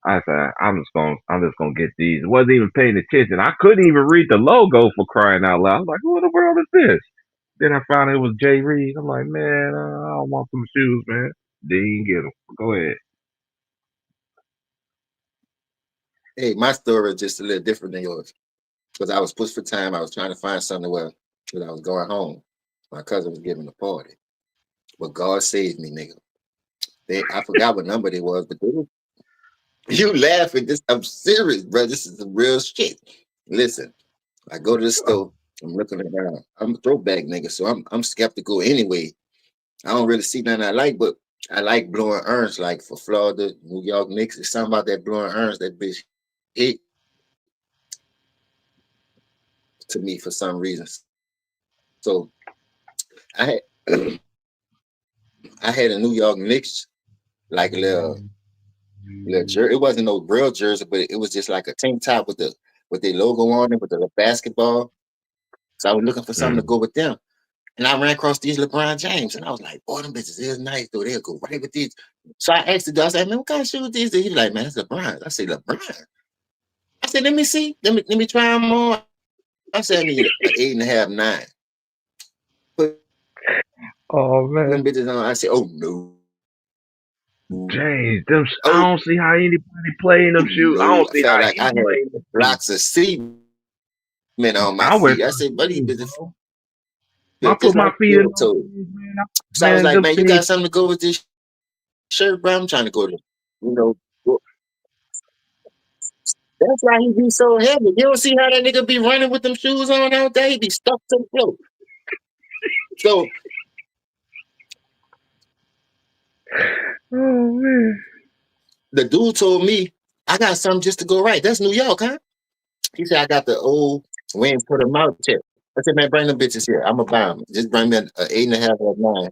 I said, I'm just gonna get these. Wasn't even paying attention. I couldn't even read the logo for crying out loud. I was like, who in the world is this? Then I found it was Jay Reed. I'm like, man, I don't want some shoes, man. Didn't get them. Go ahead. Hey, my story is just a little different than yours. Because I was pushed for time. I was trying to find something where because I was going home. My cousin was giving a party. But God saved me, nigga. I forgot what number they was, but they were, you laughing. I'm serious, bro. This is the real shit. Listen, I go to the store. I'm looking around. I'm a throwback nigga, so I'm skeptical anyway. I don't really see nothing I like, but I like blowing urns, like for Florida, New York Knicks. It's something about that blowing urns that bitch hit to me for some reason. So I had I had a New York Knicks like a little jersey. It wasn't no real jersey, but it was just like a tank top with their logo on it with the basketball. So I was looking for something to go with them. And I ran across these LeBron James, and I was like, "Boy, them bitches is nice, though. They'll go right with these." So I asked the guy, I said, "Man, what kind of shoes these?" He was like, "Man, it's LeBron." I said, "LeBron." I said, "Let me see. Let me try them on." I said, "I need an 8.5, 9." Put Oh them man, bitches on. I said, "Oh no, James, I oh don't see how anybody play in them shoes. I no." don't I see how felt like he I had play in them shoes. blocks of cement on my I wear feet. I said, "But these 13s, bitches bro. I feel put just my like feet in steel those toes." shoes, man. So I was Man, like, them "Man, you got things. something to go with this shirt, bro? I'm trying to go to, you know." That's why he be so heavy. You don't see how that nigga be running with them shoes on all day? He be stuck to the floor. So Oh man. the dude told me, "I got something just to go right." That's New York, huh? He said, "I got the old Wayne put them out tip." I said, man, bring them bitches here. I'm gonna buy them. Just bring me an 8.5 or a 9.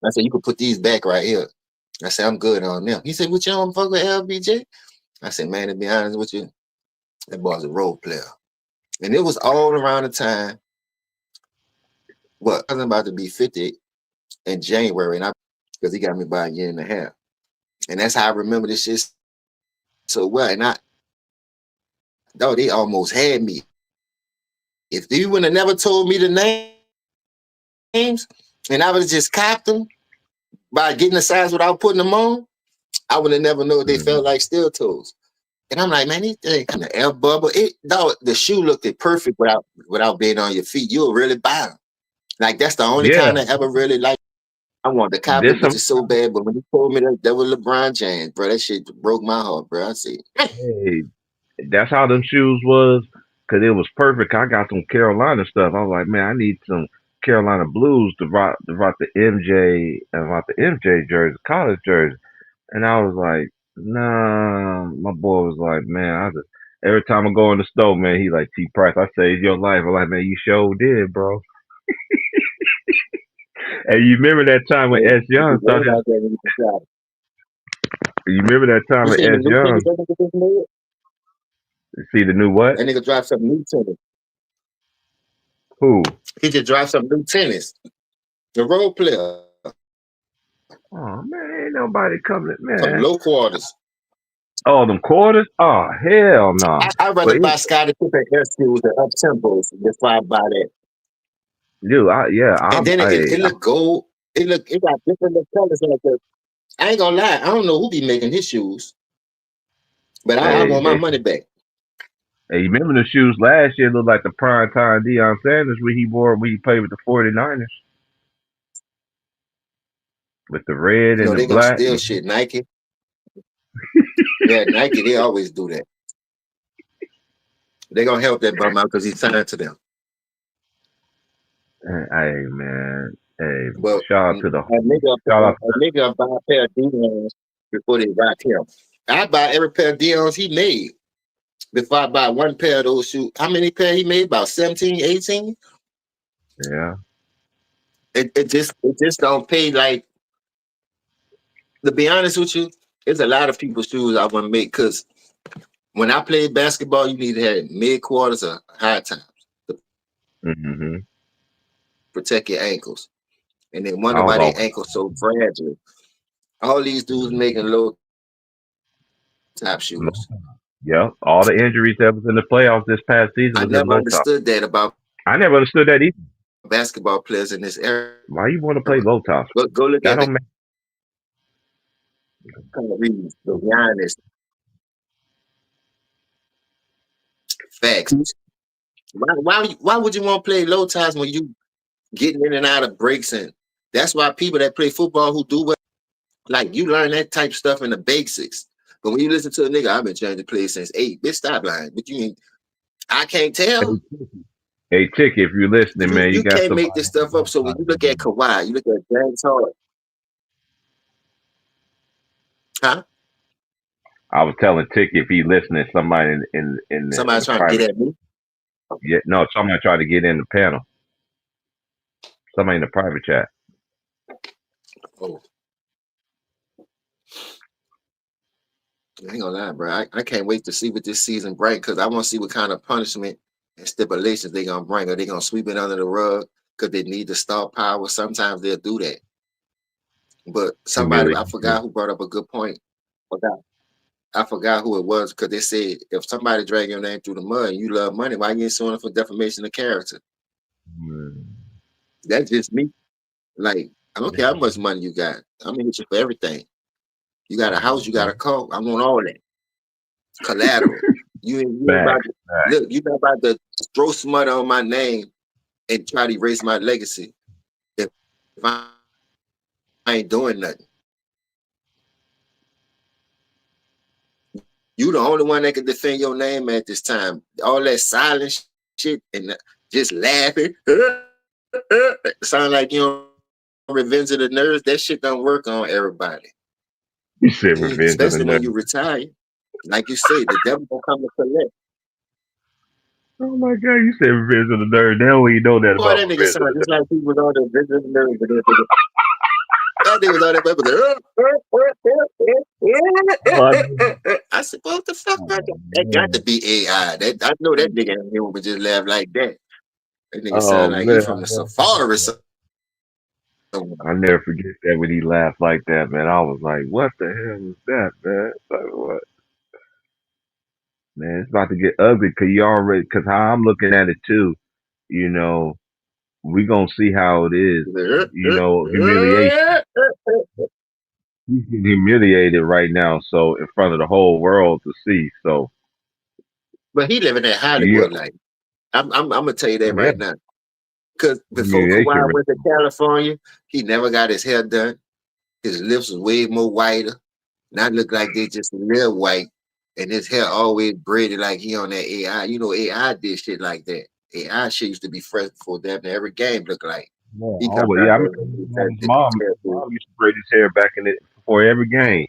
I said, you can put these back right here. I said, I'm good on them. He said, what you don't fuck with LBJ? I said, man, to be honest with you, that boy's a role player. And it was all around the time, I was about to be 50 in January, and because he got me by a year and a half. And that's how I remember this shit so well. And they almost had me. If you would have never told me the names, and I would have just copped them by getting the size without putting them on, I would have never known they felt like steel toes. And I'm like, man, these things kind of air bubble. The shoe looked perfect without being on your feet. You'll really buy them. Like, that's the only kind I ever really like. I wanted to cop them bitches so bad, but when he told me that was LeBron James, bro, that shit broke my heart, bro. I see. Hey, that's how them shoes was, because it was perfect. I got some Carolina stuff. I was like, man, I need some Carolina Blues to rock the MJ jersey, college jersey. And I was like, nah. My boy was like, man, every time I go in the store, man, he like, T Price, I saved your life. I'm like, man, you sure did, bro. And you remember that time when S. Young started? You remember that time when S. Young? See the new what? That nigga dropped some new tennis. Who? He just dropped some new tennis. The role player. Oh man, ain't nobody coming, man. Some low quarters. Oh, them quarters? Oh, hell no. I'd rather buy Scottie Pippen air shoes and up tempos before I buy that. Dude, and then it look gold. It got different colors like that. I ain't gonna lie, I don't know who be making his shoes, but I want my money back. Hey, you remember the shoes last year looked like the prime time Deion Sanders when he played with the 49ers? With the red and the black. They gonna steal shit, Nike. Yeah, Nike, they always do that. They gonna help that bum out because he's signed to them. Hey man, hey, but shout out to the nigga buy a pair of Deons before they rock him. I buy every pair of Deons he made before I buy one pair of those shoes. How many pair he made? About 17, 18? Yeah. It just don't pay. Like, to be honest with you, there's a lot of people's shoes I want to make because when I played basketball, you need to have mid quarters or high times to protect your ankles. And then wonder why their ankles so fragile. All these dudes making low top shoes. Yeah, all the injuries that was in the playoffs this past season. I never understood that about. I never understood that either. Basketball players in this era. Why you want to play low tops? Go look that at the Giannis. Facts. Why would you want to play low tops when you getting in and out of breaks? And that's why people that play football who do well, like, you learn that type of stuff in the basics. But when you listen to a nigga, I've been trying to play since 8. Bitch, stop lying. But I can't tell. Hey, Tick, if you're listening, man, you can't make this stuff up. So when you look at Kawhi, you look at James Harden. Huh? I was telling Tick if he listening, somebody in somebody trying to get at me. Yeah, no, somebody trying to get in the panel. Somebody in the private chat. Oh. I ain't gonna lie, bro. I can't wait to see what this season brings because I want to see what kind of punishment and stipulations they gonna bring. Are they gonna sweep it under the rug because they need the star power? Sometimes they'll do that. But somebody, I forgot who brought up a good point. I forgot who it was because they said if somebody drag your name through the mud and you love money, why you ain't suing for defamation of character? That's just me. Like, I don't care how much money you got. I'm gonna hit you for everything. You got a house, you got a car. I want all that collateral. You're not about to throw smut on my name and try to erase my legacy if I ain't doing nothing. You the only one that can defend your name at this time. All that silent shit and just laughing. Sound like you on Revenge of the Nerds. That shit don't work on everybody. You said Revenge especially of the when Nerds. you retire. Like you say, the devil gonna come to collect. Oh my God, you said Revenge of the Nerd. They don't even know that Boy, about that nigga Revenge of sounded the just like he was on the Vision Nerve. That nigga was on that paper. I said, what the fuck? That got to be AI. I know that nigga in here would just laugh like that. That nigga Oh sound like he man, from the safari or something. I never forget that when he laughed like that, man. I was like, what the hell is that, man? Like, what? Man, it's about to get ugly because how I'm looking at it too, you know, we gonna see how it is. You know, humiliation. He's getting humiliated right now, so in front of the whole world to see. So But he living that yeah, Hollywood life. I'm gonna tell you that yeah, right now. Because before humiliation. Kawhi went to California, he never got his hair done. His lips was way more whiter. Now look like they just a little white. And his hair always braided like he on that AI. You know, AI did shit like that. AI shit used to be fresh before damn near every game looked like. Yeah, He comes always. out Yeah, I there remember and his mom. His mom used to braid his hair back in it before every game.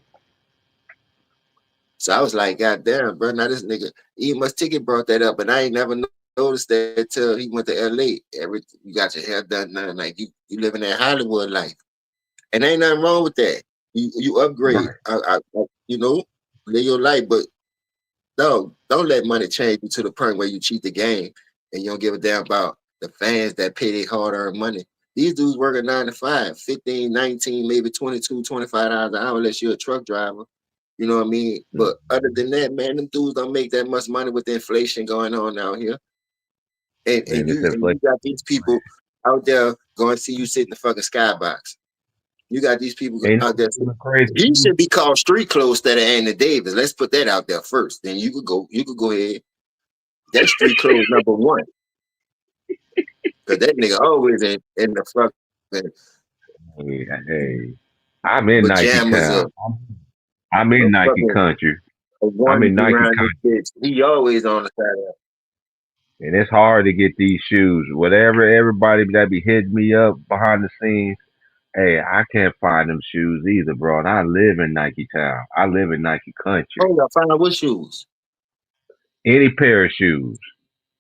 so I was like, God damn, bro. Now this nigga, he must ticket brought that up, and I ain't never noticed that until he went to LA. You got your hair done now, like you living that Hollywood life. And ain't nothing wrong with that. You upgrade. Right. You know, live your life, but no, don't let money change you to the point where you cheat the game and you don't give a damn about the fans that pay their hard-earned money. These dudes work a 9 to 5, 15, 19, maybe 22, $25 an hour unless you're a truck driver. You know what I mean? But other than that, man, them dudes don't make that much money with the inflation going on out here. And Man, and this you and you inflation. got these people out there going to see you sit in the fucking skybox. You got these people Ain't out there. no crazy. He should be called street clothes instead of Andy Davis. Let's put that out there first. Then you could go ahead. That's street clothes number one. Cause that nigga always in the fucking Hey, I'm in Nike pajamas town. or I'm in Nike fucking country. a I'm in onesie Nike around country, his bitch. He always on the side of and it's hard to get these shoes. Whatever everybody that be hitting me up behind the scenes, hey, I can't find them shoes either, bro. And I live in Nike town. I live in Nike country. oh, I find out what shoes. Any pair of shoes.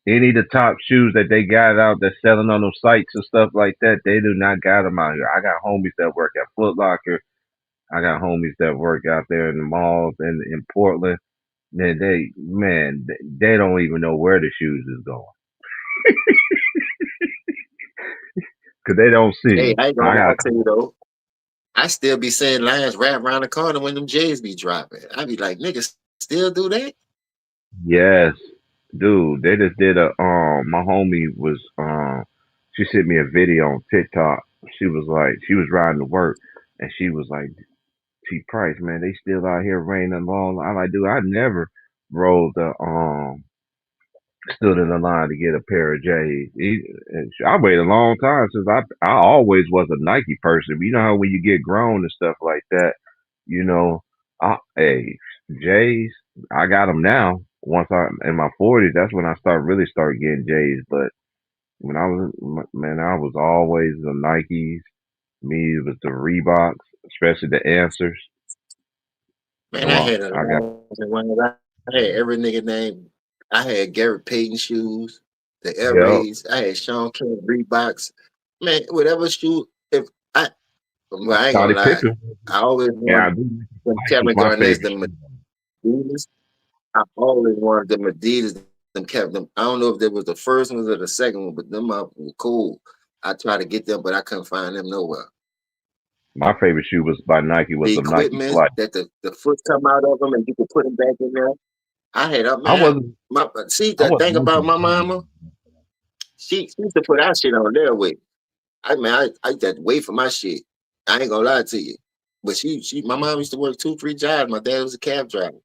Any of the top shoes that they got out that's selling on those sites and stuff like that, they do not got them out here. I got homies that work at Foot Locker. I got homies that work out there in the malls and in Portland. They don't even know where the shoes is going because they don't see Hey, them. I ain't I gonna lie got to you though. I still be seeing lines wrap around the corner when them J's be dropping. I be like, niggas still do that? yes, dude. They just did a my homie was she sent me a video on TikTok. She was riding to work and she was like, T Price, man, they still out here raining along. I'm like, dude, I never rolled the stood in the line to get a pair of J's. I waited a long time since I always was a Nike person. But you know how when you get grown and stuff like that, you know, hey, J's, I got them now. Once I'm in my 40s, that's when I start getting J's. But when I was man, I was always the Nikes. Me, it was the Reeboks, especially the Answers. Man, Come I on, had a I got one. I had every nigga name. I had Garrett Payton shoes, the Air yeah, Raids. I had Sean King Reeboks. Man, whatever shoe. If I, well, I ain't gonna Scottie lie. Pippen. I always Yeah, I wanted do. them Nike's Kevin my Garnett's, favorite them shoe. Adidas. I always wanted them Adidas. Them kept them. I don't know if there was the first ones or the second one, but them up were cool. I tried to get them, but I couldn't find them nowhere. My favorite shoe was by Nike was The the Nike equipment Flight. that the foot come out of them and you can put them back in there. I had up, I man. wasn't See I the wasn't thing about looking my for mama, she used to put our shit on their way. I used to have to wait for my shit. I ain't gonna lie to you. But my mom used to work 2, 3 jobs. My dad was a cab driver.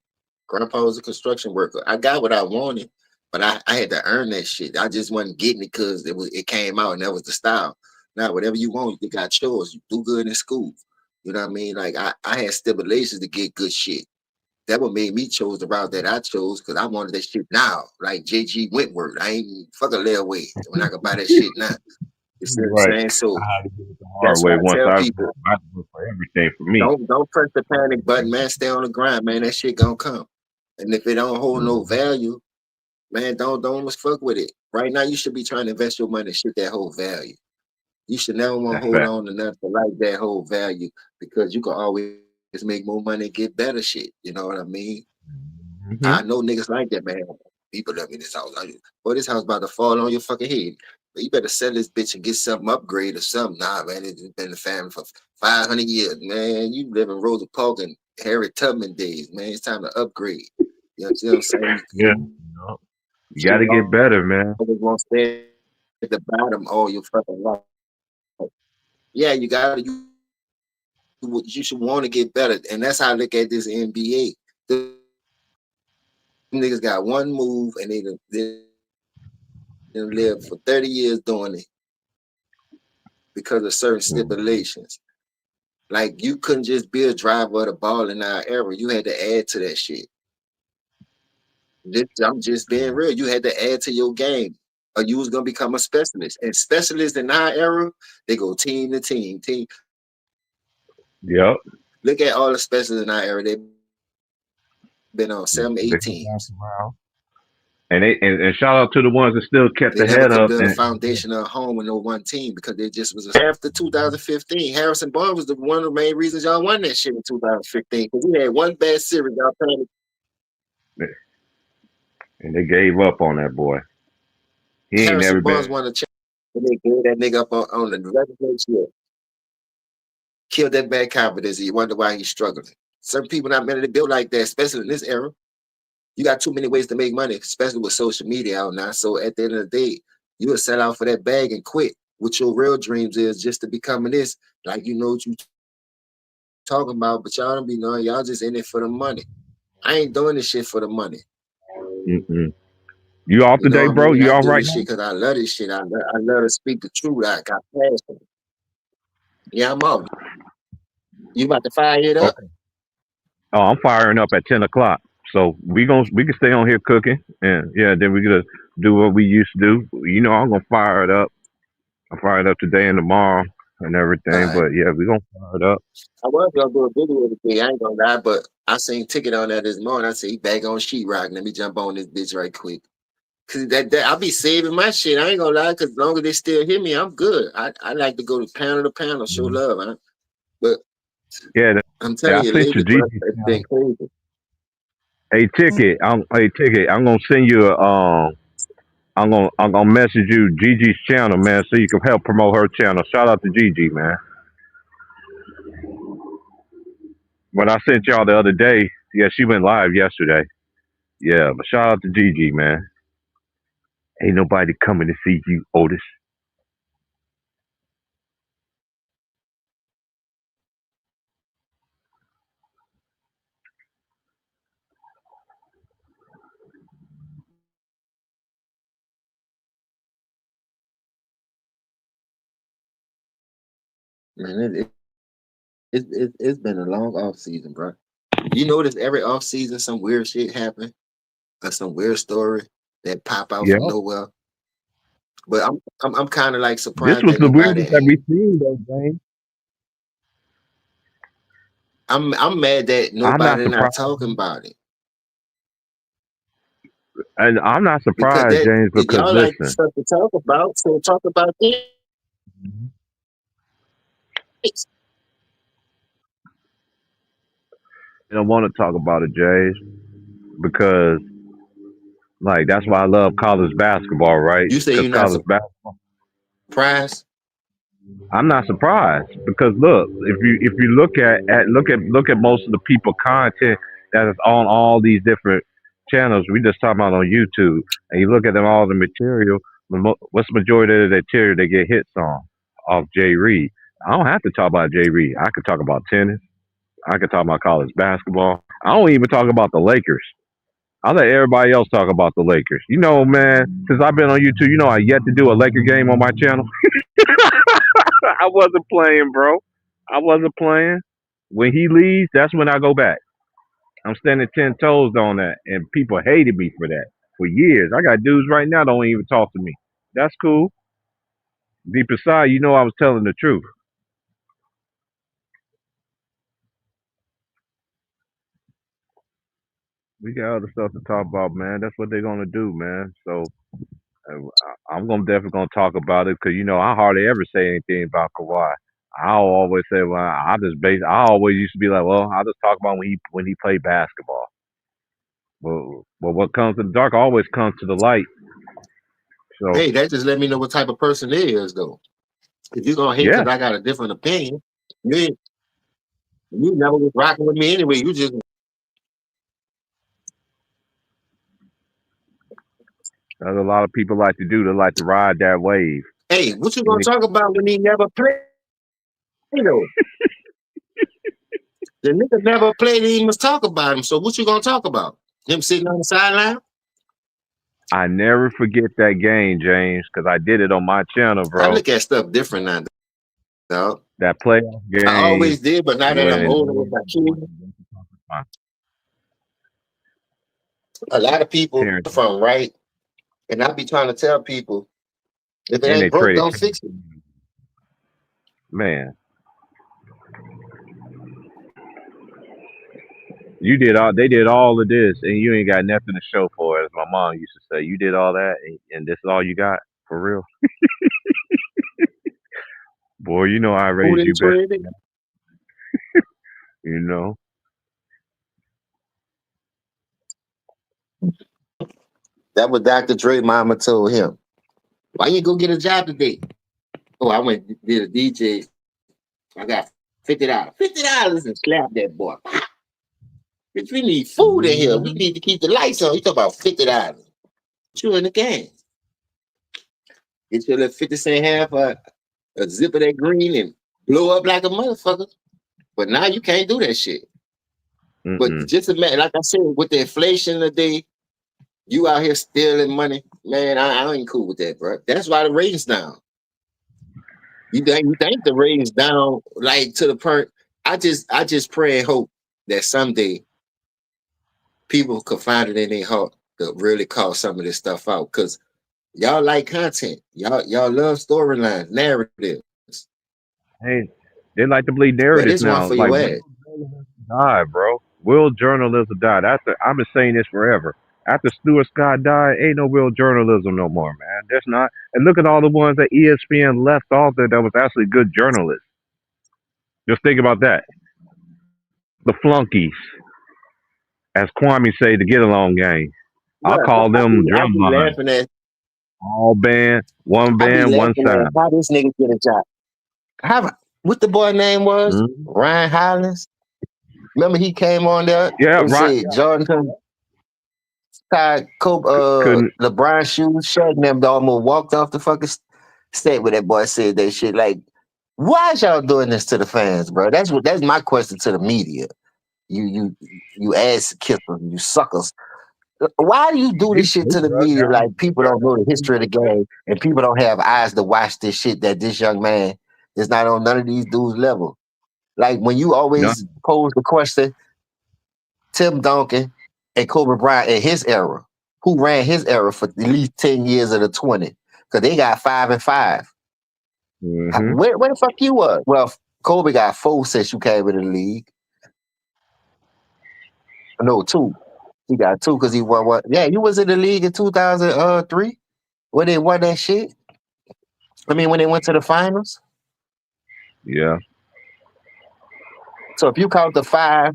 Grandpa was a construction worker. I got what I wanted, but I had to earn that shit. I just wasn't getting it because it came out and that was the style. Now whatever you want, you got yours. You do good in school. You know what I mean? Like I had stipulations to get good shit. That what made me chose the route that I chose because I wanted that shit now. Like JG Wentworth. I ain't fuck a layaway when I could buy that shit now. You see what I'm right. saying? I So had to get it the hard that's way why I once tell I people, had to look for everything for me. don't press the panic button, man. Stay on the grind, man. That shit gonna come. And if it don't hold no Mhm. value, Man, don't fuck with it. Right now, you should be trying to invest your money in shit that whole value. You should never want to That's hold fact. on to nothing like that whole value because you can always make more money and get better shit. You know what I mean? Mm-hmm. I know niggas like that, man. People live in this house. Boy, this house about to fall on your fucking head. But you better sell this bitch and get something upgrade or something. Nah, man, it's been in the family for 500 years, man. You live in Rosa Parks and Harry Tubman days, man. It's time to upgrade. You know what I'm saying? Yeah. You got to get better, man. Always want to stay at the bottom all your fucking life. Yeah, you should want to get better, and that's how I look at this NBA. The niggas got one move, and they live for 30 years doing it because of certain stipulations. Like you couldn't just be a driver of the ball in our era. You had to add to that shit. I'm just being real. You had to add to your game, or you was gonna become a specialist. And specialists in our era, they go team to team. Yep. Look at all the specialists in our era. They've been on 7, 8 teams. And shout out to the ones that still kept They the never head could up. build a And foundation of a home with no one team because they just was after 2015. Harrison Barnes was one of the main reasons y'all won that shit in 2015 because we had one bad series y'all playing. and they gave up on that boy. He ain't never Harrison Barnes been. won a championship. And they gave that nigga up on the regular. Killed that bad confidence. You wonder why he's struggling. Certain people not meant to build like that, especially in this era. You got too many ways to make money, especially with social media out now. So at the end of the day, you will sell out for that bag and quit. What your real dreams is just to becoming this, like you know what you talking about, but y'all don't be knowing. Y'all just in it for the money. I ain't doing this shit for the money. Mm-mm. You off You know today, what I bro? mean? You I all do right this now? shit because I love this shit. I love to speak the truth. I got passion. Yeah, I'm off. You about to fire it up? Okay. Oh, I'm firing up at 10 o'clock. So we can stay on here cooking, and yeah, then we gonna do what we used to do. You know, I'm gonna fire it up. I fire it up today and tomorrow and All everything. right. But yeah, we gonna fire it up. I was gonna do a video today. I ain't gonna lie, but I seen Ticket on that this morning. I said he back on sheetrock. Let me jump on this bitch right quick. Cause that I'll be saving my shit. I ain't gonna lie, cause as long as they still hear me, I'm good. I like to go to panel, show love. Huh? But Yeah, I'm yeah. telling you I sent you lately, bro, Gigi it's been channel. crazy. Hey ticket. I'm gonna send you a I'm gonna message you Gigi's channel, man, so you can help promote her channel. Shout out to Gigi, man. When I sent y'all the other day, yeah, she went live yesterday. Yeah, but shout out to Gigi, man. Ain't nobody coming to see you, Otis. Man, it's been a long off season, bro. You notice every off season some weird shit happen or some weird story that pop out Yeah. from nowhere. But I'm kind of like This surprised was that the nobody weirdest that ain't. we've seen though, James. I'm mad that I'm not nobody not surprised. talking about it And I'm not because surprised, James, because y'all like listen, stuff to talk about. So talk about it. I don't want to talk about it, James, because like that's why I love college basketball, right? You say Because you're not college basketball surprised I'm not surprised because look, if you look at most of the people content that is on all these different channels, we just talking about on YouTube, and you look at them all the material. What's the majority of the material they get hits on off Jay Reed? I don't have to talk about Jay Reed. I could talk about tennis. I could talk about college basketball. I don't even talk about the Lakers. I let everybody else talk about the Lakers. You know, man, since I've been on YouTube, you know I yet to do a Laker game on my channel. I wasn't playing, bro. I wasn't playing. When he leaves, that's when I go back. I'm standing 10 toes on that, and people hated me for that for years. I got dudes right now don't even talk to me. That's cool. Deep inside, you know I was telling the truth. We got other stuff to talk about, man. That's what they're gonna do, man. So I'm gonna definitely gonna talk about it because I hardly ever say anything about Kawhi. I'll always say, well, I always used to be like, well, I'll just talk about when he played basketball. But what comes to the dark always comes to the light. So Hey, that just let me know what type of person it is, though. If you're gonna hate yeah, because I got a different opinion, you never was rocking with me anyway. You just that's a lot of people like to do. They like to ride that wave. hey, what you gonna And talk about when he never played though? The nigga never played and he must talk about him. So what you gonna talk about? Him sitting on the sideline? I never forget that game, James, because I did it on my channel, I bro. look at stuff different now, dog. That playoff I game always did, but now that I'm when older with my kids, a lot of people Terrence from right, and I be trying to tell people if it and they ain't broke, traded don't fix it. man. They did all of this and you ain't got nothing to show for it, as my mom used to say. You did all that and this is all you got for real. Boy, I Who raised they you better, traded? you know. That was Dr. Dre mama told him. Why you go get a job today? Oh, I went and did a DJ. I got $50. $50 and slap that boy. Bitch, we need food in here. We need to keep the lights on. You talk about $50. You in the game. Get your little 50 cent half a zip of that green and blow up like a motherfucker. But now you can't do that shit. But just imagine, like I said, with the inflation today, you out here stealing money. Man, I ain't cool with that, bro. That's why the ratings down. You think the ratings down like to the point. I just pray and hope that someday people could find it in their heart to really call some of this stuff out. Cause y'all like content. Y'all love storylines, narratives. Hey, they like to bleed But narratives this one now. for Like your will ass. journalism die, bro? Will journalism die? I've been saying this forever. After Stuart Scott died, ain't no real journalism no more, man. There's not. And look at all the ones that ESPN left off there that was actually good journalists. Just think about that. The flunkies, as Kwame say, the get along gang. I Bruh, call them I be drumline. laughing at All I be band, one laughing at sound. how this nigga get a job. What the boy name was? Mm-hmm. Ryan Hollins. Remember he came on there Yeah, and right. said Jordan Couldn't. LeBron shoes, Shaq and them almost walked off the fucking state where that boy said that shit. Like, why is y'all doing this to the fans, bro? That's my question to the media. You ass kissers, you suckers. Why do you do this shit to the media like people don't know the history of the game and people don't have eyes to watch this shit that this young man is not on none of these dudes' level? Like when you No. always pose the question, Tim Duncan and Kobe Bryant in his era, who ran his era for at least 10 years of the 20? Because they got 5 and 5. Mm-hmm. Where the fuck you was? Well, Kobe got 4 since you came into the league. No, 2. He got 2 because he won what? Yeah, you was in the league in 2003 when they won that shit. I mean, when they went to the finals. Yeah. So if you count the 5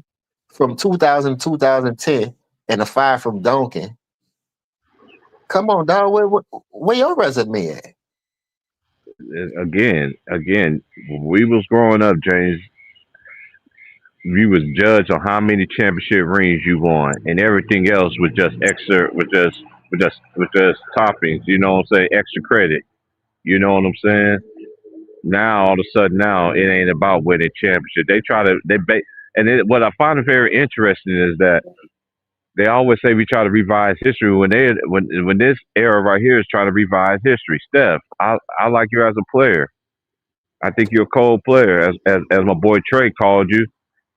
from 2000 to 2010 and the 5 from Duncan, come on, dog. Where your resume at? Again, when we was growing up, James, you was judged on how many championship rings you won, and everything else was just extra, was just toppings. You know what I'm saying? Extra credit. You know what I'm saying? Now all of a sudden, now it ain't about winning championship. They try to what I find very interesting is that they always say we try to revise history when this era right here is trying to revise history. Steph, I like you as a player. I think you're a cold player, as my boy Trey called you.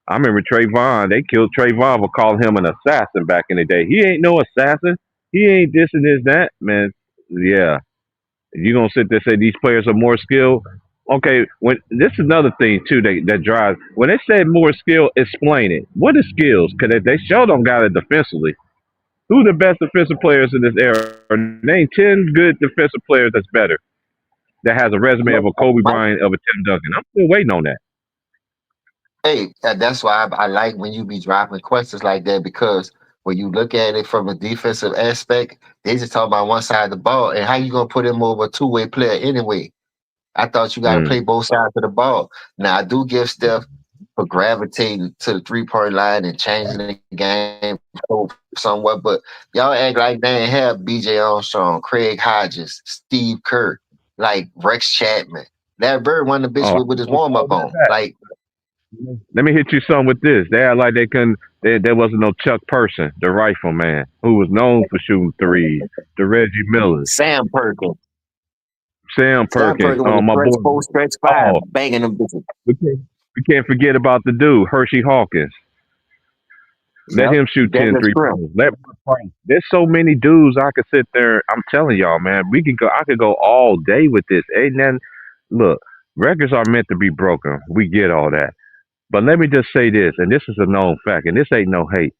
I remember Trayvon. They killed Trayvon for calling him an assassin back in the day. He ain't no assassin. He ain't this and this that, man. Yeah, you gonna sit there and say these players are more skilled? Okay, when this is another thing too that drives when they say more skill, explain it. What is skills? Because they sure don't got it defensively. Who the best defensive players in this era? Name 10 good defensive players that's better. That has a resume of Look, a Kobe Mike. Bryant of a Tim Duncan. I'm still waiting on that. Hey, that's why I like when you be dropping questions like that because when you look at it from a defensive aspect, they just talk about one side of the ball and how you gonna put him over a two-way player anyway. I thought you got to play Mm. both sides of the ball. Now I do give Steph for gravitating to the 3-point line and changing the game somewhat, but y'all act like they ain't have B.J. Armstrong, Craig Hodges, Steve Kerr, like Rex Chapman. Larry Bird won the bitch Oh, with his warm up on. Like let me hit you some with this. They act like they couldn't. There wasn't no Chuck Person, the rifleman, who was known for shooting threes. The Reggie Millers, Sam Perkins. Sam Sam Perkins, Perkins was a my stretch boy. 4, stretch 5, Oh, banging them bitches. we can't forget about the dude Hershey Hawkins. Let Yep. him shoot 10 Deadlift Shrimp. pointers. Let Price. There's so many dudes I could sit there. I'm telling y'all, man, we can go. I could go all day with this. Ain't nothing. Look, records are meant to be broken. We get all that. But let me just say this, and this is a known fact, and this ain't no hate.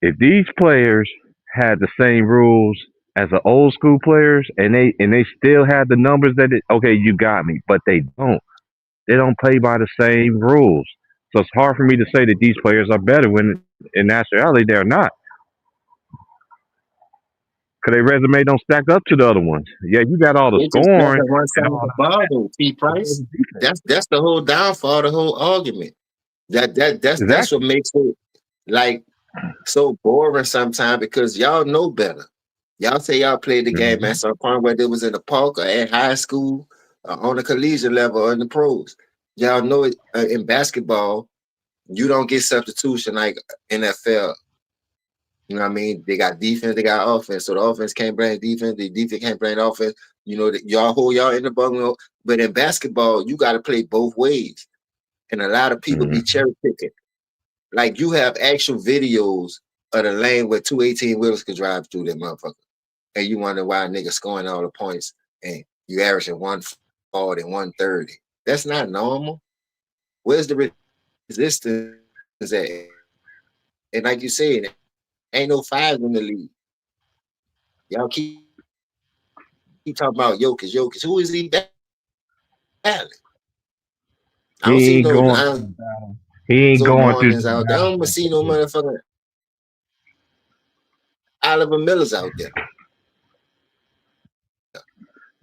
If these players had the same rules as the old school players, and they still had the numbers okay, you got me, but they don't. They don't play by the same rules. So it's hard for me to say that these players are better when in actuality they're not. Because their resume don't stack up to the other ones. Yeah, you got all the They just better scoring one and side of all the ball though, T the Price. defense. That's the whole downfall of the whole argument. That's what Exactly. makes it like so boring sometimes because y'all know better. Y'all say y'all played the game Hmm. at some point whether it was in the park or at high school, on the collegiate level or in the pros. Y'all know it in basketball. You don't get substitution like NFL. You know what I mean? They got defense, they got offense. So the offense can't bring defense, the defense can't bring offense. You know, y'all hold y'all in the bungalow. But in basketball, you got to play both ways. And a lot of people Hmm. be cherry picking. Like you have actual videos of the lane where 218 wheels could drive through that motherfucker. And you wonder why a nigga scoring all the points and you averaging 140, 130. That's not normal. Where's the resistance at? And like you said, ain't no fives in the league. Y'all keep talking about Jokic. Who is he battling? I don't He see ain't no going through the battle. He ain't Lonzo going through the Mournings out there. I battle don't like see no that. motherfucking Oliver Millers out there.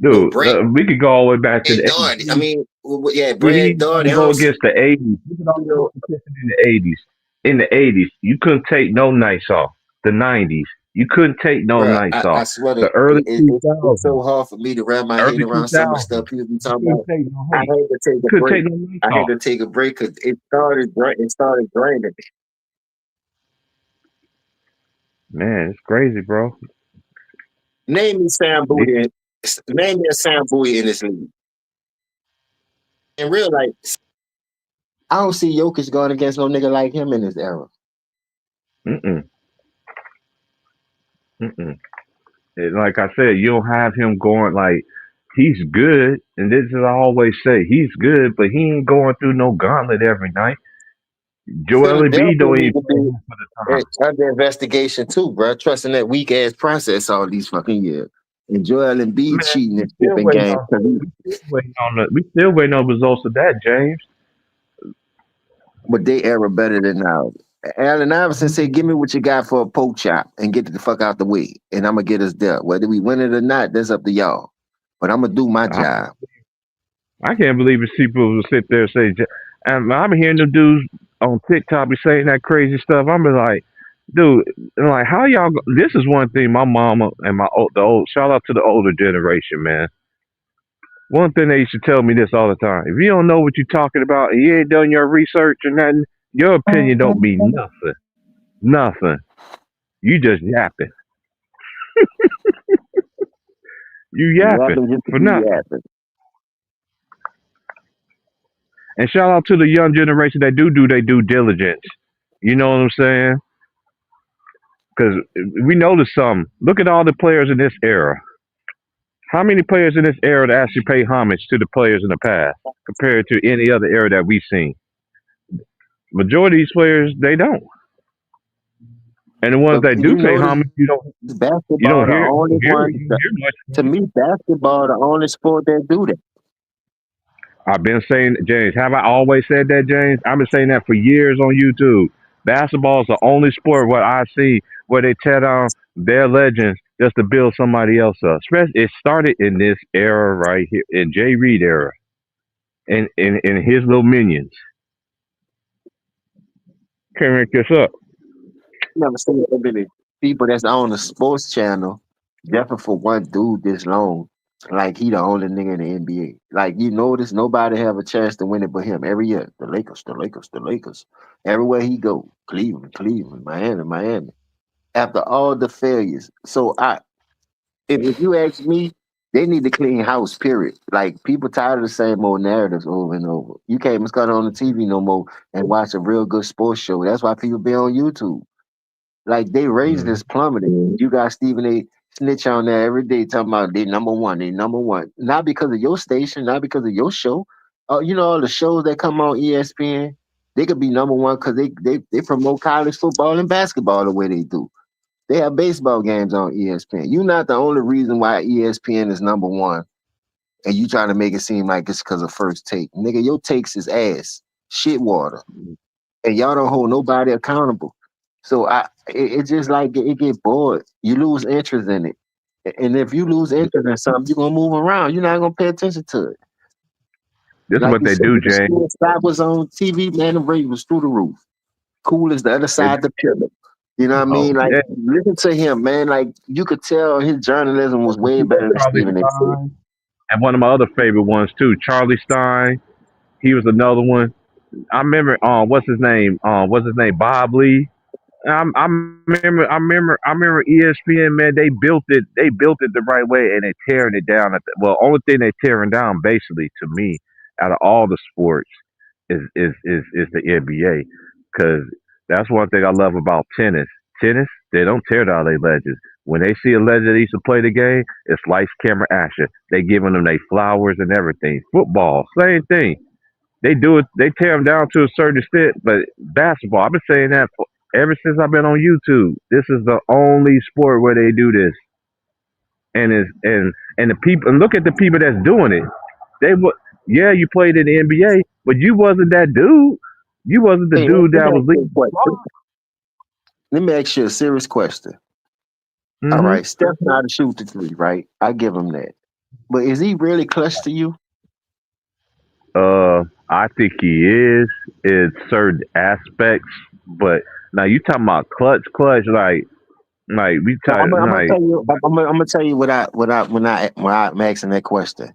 No Dude, Brad we could go all the way back to the Doherty. I 80s. mean, yeah, We Brad didn't Doherty. even I go don't see against the 80s. Look at all the no competition in the 80s. In the 80s, you couldn't take no nights off. The 90s, you couldn't take no bro. nights I off. swear to The early it's 2000s, so hard for me to wrap my head early around some of the 2000s, stuff people be you talking couldn't about. take no I hate. had to take You a couldn't break. take no nights I had off. to take a break because it started draining me. Man, it's crazy, bro. Name me Sam Bowie. Name me a Sam Bowie in this league. In real life, I don't see Jokic going against no nigga like him in this era. Mm-mm. Mm-mm. Like I said, you don't have him going like he's good, and this is I always say he's good, but he ain't going through no gauntlet every night. Joel Philadelphia Embiid don't need even to play be half of the time. under investigation too, bro. Trusting that weak ass process all these fucking years. And Joel Embiid Man, cheating we and still skipping waiting games. on results of that, James. But they era better than now. Allen Iverson said, "Give me what you got for a poke chop and get the fuck out the way, and I'm gonna get us there. Whether we win it or not, that's up to y'all. But I'm gonna do my I, job." I can't believe it's people who sit there and say, and I'm hearing the dudes on TikTok be saying that crazy stuff. I'm like, dude, like how y'all? This is one thing my mama and the old shout out to the older generation, man. One thing they used to tell me this all the time: if you don't know what you're talking about and you ain't done your research or nothing, your opinion don't mean nothing. Nothing. You just yapping. You yapping Yapping just to for be nothing. yapping. And shout out to the young generation that do their due diligence. You know what I'm saying? Because we noticed some. Look at all the players in this era. How many players in this era that actually pay homage to the players in the past compared to any other era that we've seen? Majority of these players, they don't. And the ones But that do you pay notice homage, you don't basketball the hear only one. you don't hear much. To me, basketball the only sport that do that. I've been saying, James, have I always said that, James? I've been saying that for years on YouTube. Basketball is the only sport where I see where they tear down their legends just to build somebody else up. It started in this era right here, in Jay Reed era, and in his little minions. Can't make this up. Never seen so many people that's on the sports channel, definitely for one dude this long. Like he the only nigga in the NBA. Like you notice nobody have a chance to win it but him every year. The Lakers, the Lakers, the Lakers. Everywhere he go, Cleveland, Cleveland, Miami, Miami. After all the failures, so if you ask me, they need to clean house. Period. Like people tired of the same old narratives over and over. You can't even cut on the TV no more and watch a real good sports show. That's why people be on YouTube. Like they raised Mm-hmm. this plummeted. You got Stephen A. snitch on there every day talking about they number one, they number one. Not because of your station, not because of your show. You know all the shows that come on ESPN, they could be number one because they promote college football and basketball the way they do. They have baseball games on ESPN. You're not the only reason why ESPN is number one, and you trying to make it seem like it's because of First Take. Nigga, your takes is ass, shit water, and y'all don't hold nobody accountable. So it's just like it get bored. You lose interest in it, and if you lose interest in something, you're gonna move around. You're not gonna pay attention to it. This is Like what you they said, do, if the James. Scott was on TV, man, the rate was through the roof. Cool as the other They, side of the pillar. You know what I oh, mean? Like yeah. listen to him, man. Like you could tell his journalism was way better than Charlie Stephen A. Smith. Stein, and one of my other favorite ones too, Charlie Stein. He was another one. I remember, what's his name, Bob Lee. I remember ESPN, man. They built it the right way, and they tearing it down. Well, only thing they tearing down, basically, to me, out of all the sports, is the NBA, because that's one thing I love about tennis. Tennis, they don't tear down their legends. When they see a legend that used to play the game, it's lights, camera, action. They giving them their flowers and everything. Football, same thing. They do it. They tear them down to a certain extent, but basketball, I've been saying that ever since I've been on YouTube. This is the only sport where they do this, and the people. And look at the people that's doing it. They would, yeah, you played in the NBA, but you wasn't that dude. You wasn't the Hey, let dude me that was ask you a leading. question. Let me ask you a serious question. All Hmm. right, Steph not to shoot the three, right? I give him that. But is he really clutch to you? I think he is in certain aspects, but now you talking about clutch, like we No, talk, I'm gonna like tell you. I'm gonna tell you when I'm asking that question.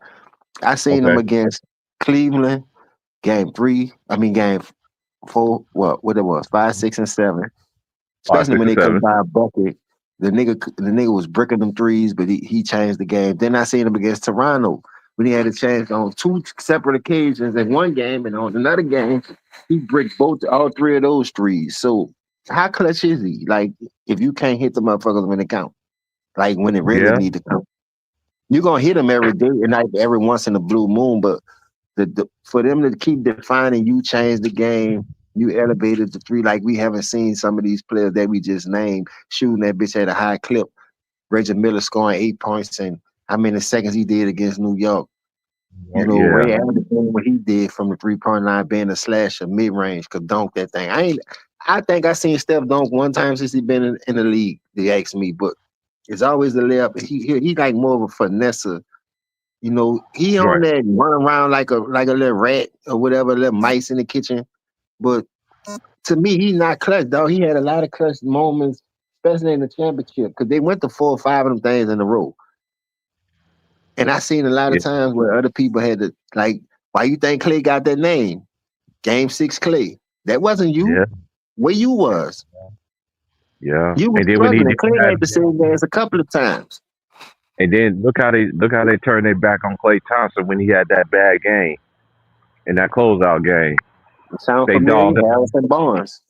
I seen him okay, against Cleveland, game three. I mean game four. What it was 5, 6, and 7. five, Especially six, when and they couldn't seven. buy a bucket. The nigga was bricking them threes, but he changed the game. Then I seen him against Toronto when he had a chance on two separate occasions in one game, and on another game he bricked all three of those threes. So how clutch is he? Like if you can't hit the motherfuckers when it count, like when it really Yeah, need to count, you're gonna hit them every day and not every once in a blue moon. But for them to keep defining, you changed the game. You elevated the three like we haven't seen some of these players that we just named shooting that bitch at a high clip. Reggie Miller scoring 8 points and how many seconds he did against New York. You know, yeah, Ray Allen doing what he did from the 3-point line, being a slasher, mid range, could dunk that thing. I think I seen Steph dunk one time since he been in the league. They asked me, but it's always the layup. He like more of a finesser. You know, he on right. that run around like a little rat or whatever, little mice in the kitchen. But to me, he not clutch, dog. He had a lot of clutch moments, especially in the championship, because they went to 4 or 5 of them things in a row. And I seen a lot of Yeah, times where other people had to like, why you think Clay got that name? Game 6 Clay. That wasn't you. yeah, Where you was. yeah. You was And then when he struggling. did Clay have had to save his ass a couple of times. and then look how they turned their back on Klay Thompson when he had that bad game in that closeout game. Sound They familiar? dogged him. Harrison Barnes.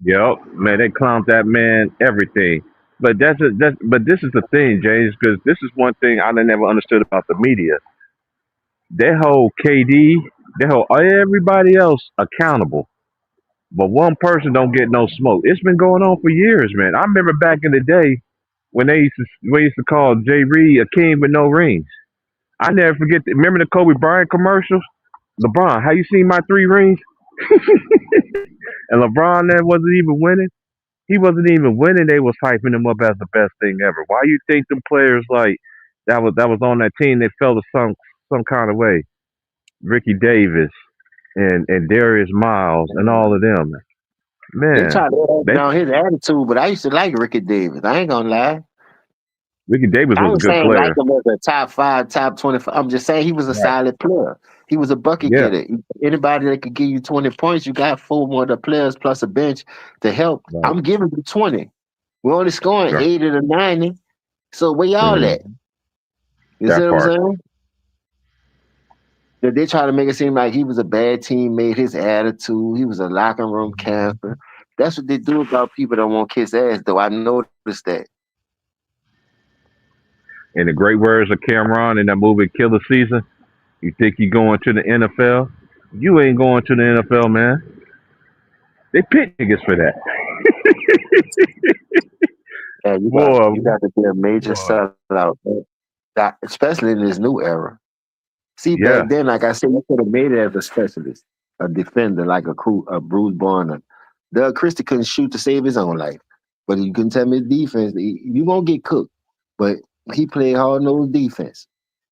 Yep, man, they clowned that man. Everything. but this is the thing, James, because this is one thing I never understood about the media. They hold KD, they hold everybody else accountable, but one person don't get no smoke. It's been going on for years, man. I remember back in the day when we used to call Jay Reed a king with no rings. I never forget. Remember the Kobe Bryant commercials? LeBron, how you seen my 3 rings? And LeBron then wasn't even winning. He wasn't even winning. They was hyping him up as the best thing ever. Why you think them players like that was on that team? They felt some kind of way. Ricky Davis and Darius Miles and all of them. They Man, try to they down his attitude, but I used to like Ricky Davis. I ain't gonna lie. Ricky Davis I was a ain't good saying like player. him as a top 5, top 25. I'm just saying he was a Right. solid player. He was a bucket Yeah. getter. Anybody that could give you 20 points, you got 4 more of the players plus a bench to help. Right. I'm giving you 20. We're only scoring Right. 80 to 90. So where y'all Mhm. at? You see That what I'm part. saying? They try to make it seem like he was a bad teammate, his attitude, he was a locker room cancer. That's what they do about people that won't kiss ass, though. I noticed that. In the great words of Cameron in that movie Killer Season, you think you going to the NFL? You ain't going to the NFL, man. They pick niggas for that. Yeah, Boy, you got to be a major boy. sellout, man. Especially in this new era. See, back Yeah. then, like I said, you could have made it as a specialist, a defender, like a Bruce Barner. Doug Christie couldn't shoot to save his own life, but you couldn't tell me his defense. You won't get cooked, but he played hard nosed defense.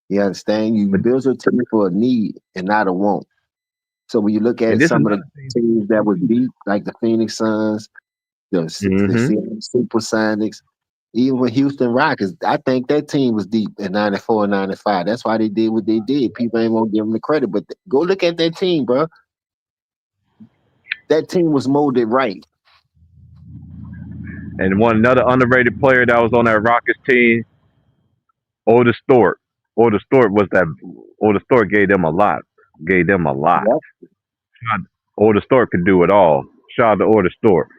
You understand? You But build your team for a need and not a want. So when you look and at this is some of the another thing. teams that was deep, like the Phoenix Suns, the Mm-hmm. Seattle Supersonics, even with Houston Rockets, I think that team was deep in 94 and 95. That's why they did what they did. People ain't gonna give them the credit, but go look at that team, bro. That team was molded right. And one another underrated player that was on that Rockets team, Otis Thorpe. Otis Thorpe was that. Otis Thorpe gave them a lot. Gave them a lot. Yep. Otis Thorpe could do it all. Shout out to Otis Thorpe.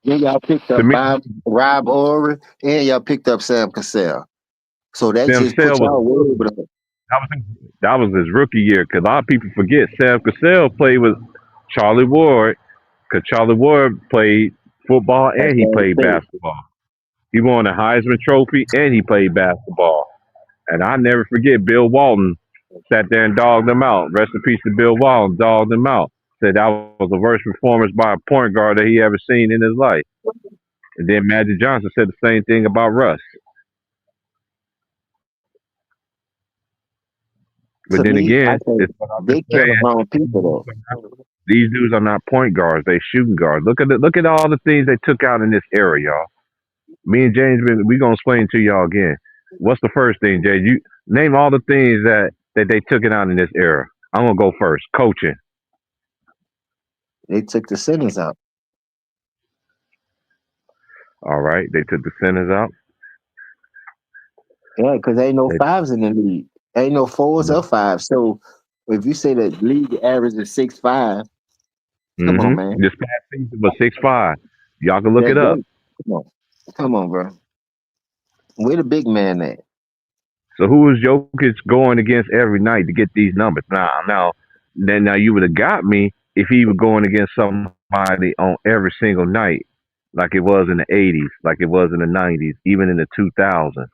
Then y'all picked To up me, Rob Ory, and y'all picked up Sam Cassell. So that Sam just Cassell put was y'all way over the that was that was his rookie year. Because a lot of people forget Sam Cassell played with Charlie Ward. Because Charlie Ward played football and he Oklahoma played State. basketball. He won a Heisman Trophy and he played basketball. And I never forget Bill Walton sat there and dogged them out. Rest in peace to Bill Walton, dogged them out. Said that was the worst performance by a point guard that he ever seen in his life. And then Magic Johnson said the same thing about Russ. But To then me, I again, think it's what I've been they kept the saying. wrong people These dudes are not point guards; they shooting guards. Look at all the things they took out in this era, y'all. Me and James, we gonna explain to y'all again. What's the first thing, Jay? You name all the things that they took it out in this era. I'm gonna go first. Coaching. though. They took the centers out. All right, they took the centers out. Yeah, because ain't no They, fives in the league. Ain't no fours or fives. So if you say that league average is 6'5", come on, man. This past season was 6'5". Y'all can look That's it up. great. Come on, bro. Where the big man at? So who is Jokic going against every night to get these numbers? Now you would have got me if he was going against somebody on every single night, like it was in the '80s, like it was in the '90s, even in the 2000s.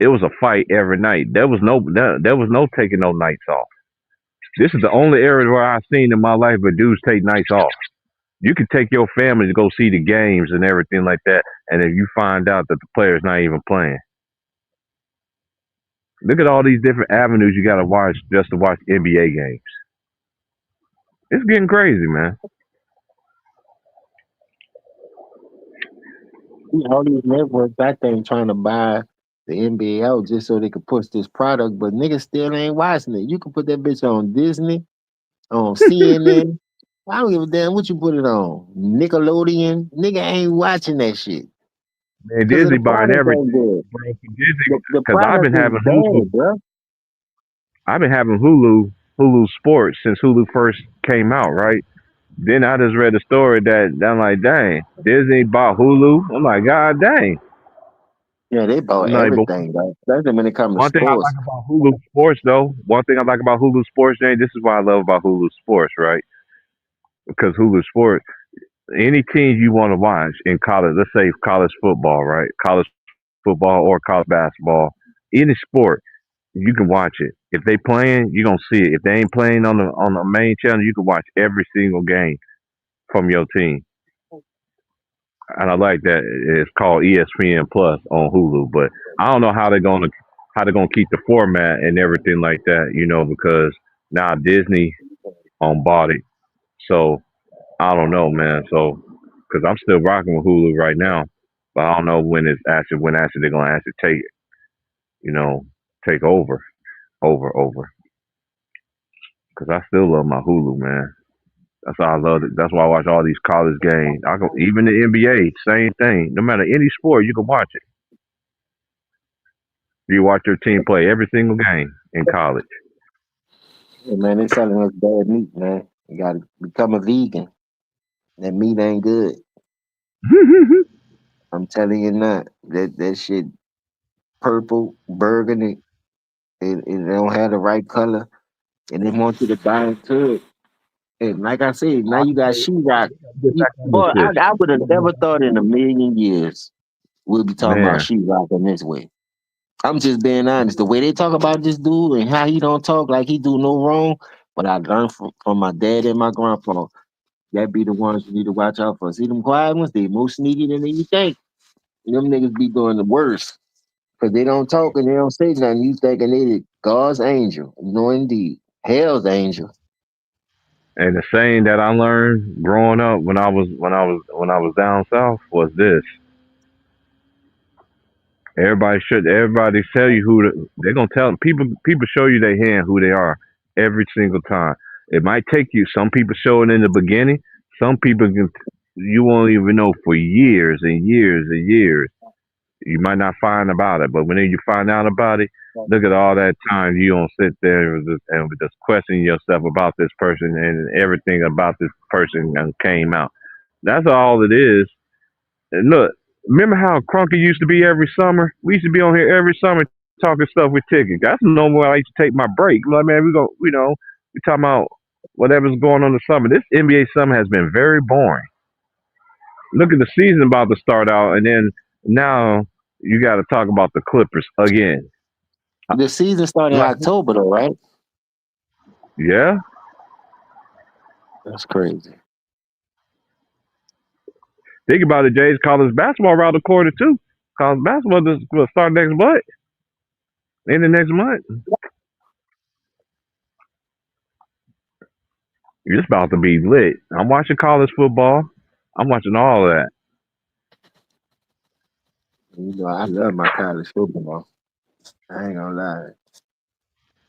It was a fight every night. There was no taking no nights off. This is the only area where I've seen in my life where dudes take nights off. You can take your family to go see the games and everything like that, and if you find out that the player's not even playing. Look at all these different avenues you got to watch just to watch NBA games. It's getting crazy, man. All these networks, I think, trying to buy the NBA out just so they could push this product, but niggas still ain't watching it. You can put that bitch on Disney, on CNN. I don't give a damn what you put it on. Nickelodeon, nigga ain't watching that shit Man, because of Disney the buying product ain't everything, good. bro. Disney, The because product is bad, bro. I've been having Hulu Sports since Hulu first came out, right? Then I just read a story that I'm like, dang, Disney bought Hulu. I'm like, God dang. Yeah, they bought No, but everything, though. Especially when it comes to one thing I sports. like about Hulu Sports, though, one thing I like about Hulu Sports, Jay, this is what I love about Hulu Sports, right? Because Hulu Sports, any team you want to watch in college, let's say college football, right? College football or college basketball, any sport, you can watch it. If they playing, you gonna see it. If they ain't playing on the main channel, you can watch every single game from your team. And I like that. It's called ESPN Plus on Hulu, but I don't know how they're gonna keep the format and everything like that, because now Disney bought it. So I don't know, man. So because I'm still rocking with Hulu right now, but I don't know when actually they're gonna actually you know, take over. Because I still love my Hulu, man. That's why I love it. That's why I watch all these college games. Even the NBA, same thing. No matter any sport, you can watch it. You watch your team play every single game in college. Yeah, man, they selling us bad meat, man. You gotta become a vegan. That meat ain't good. I'm telling you not. That shit purple, burgundy, it don't have the right color. And they want you to buy into it. And like I said, now you got sheetrock. Get back on this Boy, shit. I would have never thought in a million years we'll be talking about Man, sheetrock in this way. I'm just being honest. The way they talk about this dude and how he don't talk like he do no wrong, but I learned from my dad and my grandpa. That be the ones you need to watch out for. See them quiet ones, they more sneaky than you think. And them niggas be doing the worst. Cause they don't talk and they don't say nothing. You thinking they God's angel. No indeed. Hell's angel. and the saying that I learned growing up when I was down south was this: everybody tell you they're gonna tell people show you their hand who they are every single time. It might take you. Some people show it in the beginning. Some people you won't even know for years and years and years. You might not find about it, but when you find out about it, look at all that time you don't sit there and just question yourself about this person and everything about this person came out. That's all it is. And look, remember how crunky used to be every summer? We used to be on here every summer talking stuff with tickets. That's no more I used to take my break. Like, man, we talking about whatever's going on in the summer. This NBA summer has been very boring. Look at the season about to start out, and then now you got to talk about the Clippers again. The season started in Like, October though, right? yeah, That's crazy. think about it, Jay's college basketball around the corner too. College basketball will start next month, in the next month. It's about to be lit. I'm watching college football. I'm watching all of that. You know, I love my college football. I ain't gonna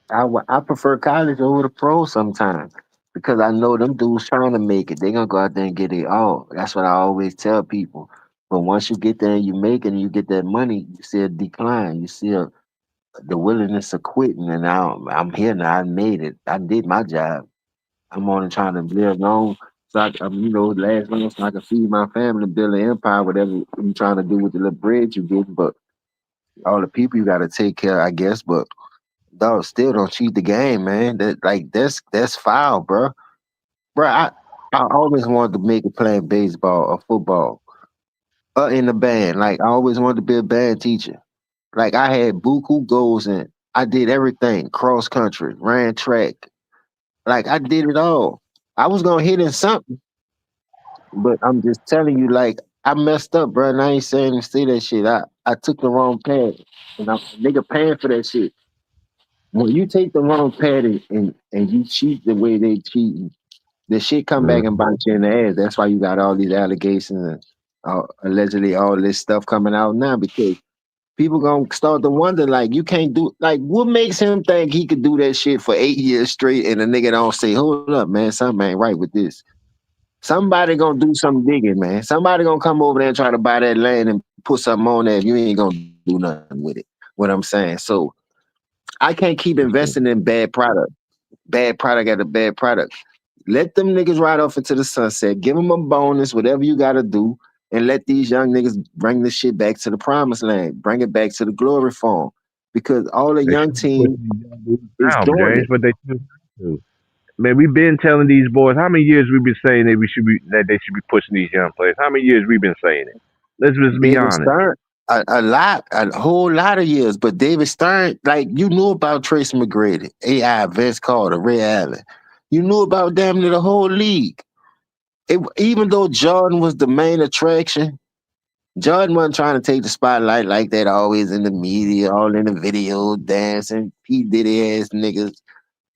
lie. I prefer college over the pro sometimes because I know them dudes trying to make it. They gonna go out there and get it all. That's what I always tell people. But once you get there and you make it and you get that money, you see a decline. You see the willingness of quitting. And now I'm here now. I made it. I did my job. I'm only trying to live long. So last long so I can feed my family, build an empire, whatever you trying to do with the little bread you get. But all the people you got to take care, I guess. But dog, still don't cheat the game, man. That's foul, bro. Bro, I always wanted to make it playing baseball or football or in the band. Like I always wanted to be a band teacher. Like I had buku goals and I did everything: cross country, ran track. Like I did it all. I was gonna hit in something, but I'm just telling you, like I messed up, bro. And I ain't saying to say that shit. I took the wrong path, and I'm nigga paying for that shit. When you take the wrong path and you cheat the way they cheating, the shit come back and bite you in the ass. That's why you got all these allegations and allegedly all this stuff coming out now because people gonna start to wonder like you can't do like what makes him think he could do that shit for 8 years straight and the nigga don't say, hold up, man, something ain't right with this. Somebody gonna do some digging, man. Somebody gonna come over there and try to buy that land and put something on there if you ain't gonna do nothing with it. What I'm saying. So I can't keep investing in bad product. Bad product at a bad product. Let them niggas ride off into the sunset. Give them a bonus, whatever you got to do. and let these young niggas bring this shit back to the promised land, bring it back to the glory farm, because all the They young should be pushing team these young dudes is down, doing James, it. but they still have to. Man, we've been telling these boys how many years we've been saying that they should be pushing these young players. How many years we've been saying it? Let's just be David honest. Stern, a whole lot of years, but David Stern, like you knew about Tracy McGrady, AI, Vince Carter, Ray Allen. You knew about damn near the whole league. Even though Jordan was the main attraction, Jordan wasn't trying to take the spotlight like that, always in the media, all in the video, dancing, P. Diddy ass niggas.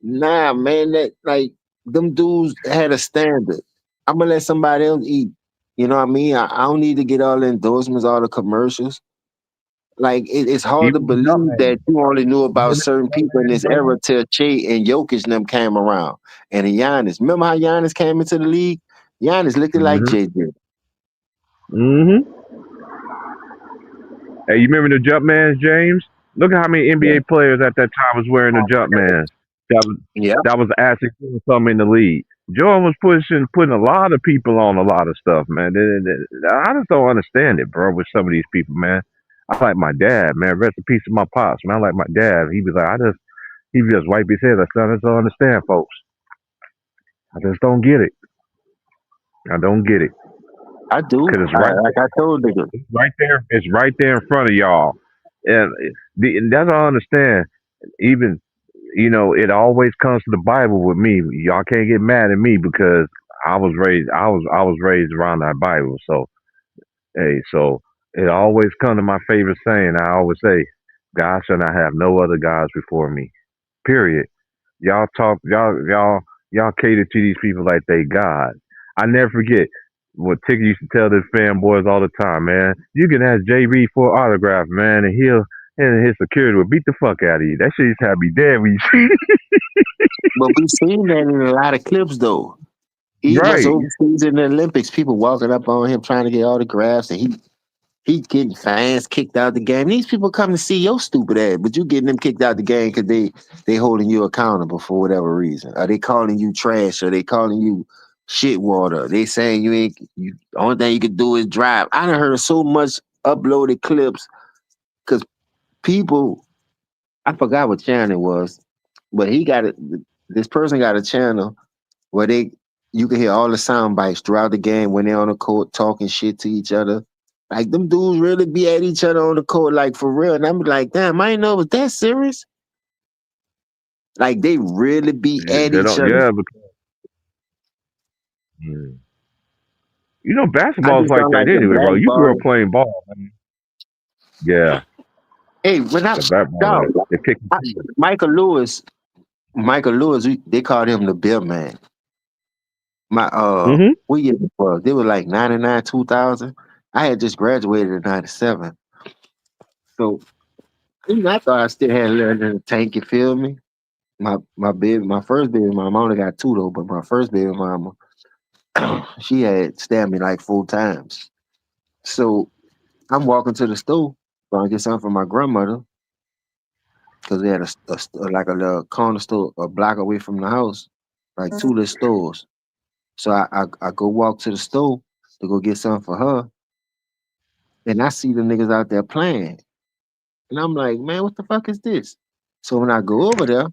Nah, man, that like them dudes had a standard. I'm gonna let somebody else eat. You know what I mean? I don't need to get all the endorsements, all the commercials. Like it's hard to Even the believe Jumpman. that you only knew about Remember certain the people in Jumpman, this bro? era till Che and Jokic and them came around. And Giannis. Remember how Giannis came into the league? Giannis looked like Mm-hmm. JJ. Mm-hmm. Hey, you remember the Jumpmans, James? Look at how many Yeah. NBA players at that time was wearing the Jumpmans. That was Yeah. that was actually doing something in the league. Jordan was putting a lot of people on a lot of stuff, man. I just don't understand it, bro. With some of these people, man. I like my dad, man. Rest in peace to my pops, man. I like my dad. He was like, he just wipe his head. I just don't understand, folks. I just don't get it. I don't get it I do. because it's right Like I told niggas. It's right there. It's right there in front of y'all, and that's all I understand. Even it always comes to the Bible with me. Y'all can't get mad at me because I was raised around that Bible. So so it always comes to my favorite saying. I always say, "God shall not have no other gods before me." Period. Y'all cater to these people like they God. I never forget what Ticker used to tell the fanboys all the time, man. You can ask Jay Reed for an autograph, man, and his security will beat the fuck out of you. That shit used to have me dead when you see But we've seen that in a lot of clips though. it. Even us Right. overseas in the Olympics, people walking up on him trying to get autographs, and he getting fans kicked out the game. These people come to see your stupid ass, but you getting them kicked out the game because they holding you accountable for whatever reason. Are they calling you trash? Or they calling you shit water? They saying you ain't the only thing you can do is drive. I done heard so much uploaded clips because people, I forgot what channel it was, but he got it. This person got a channel where you can hear all the sound bites throughout the game when they're on the court talking shit to each other. Like them dudes really be at each other on the court, like for real. And I'm like, damn, I didn't know it was that serious. Like they really be at They each don't. other. Yeah, because mm. I Basketball's just like don't that like the anyway, bro. You grew up blackballing. playing ball, man. Yeah, Hey, when I the basketball dog, like they pick and I, choose. Michael Lewis, they called him the Bill Man. My Mm-hmm. what year it was? They were like 99, 2000. I had just graduated in 97. So I thought I still had a little in the tank, you feel me? My first baby mama, I only got two though, but my first baby mama, she had stabbed me like 4 times. So I'm walking to the store going to get something from my grandmother because we had like a little corner store a block away from the house, like two little stores. So I go walk to the store to go get something for her, and I see the niggas out there playing, and I'm like, man, what the fuck is this? So when I go over there,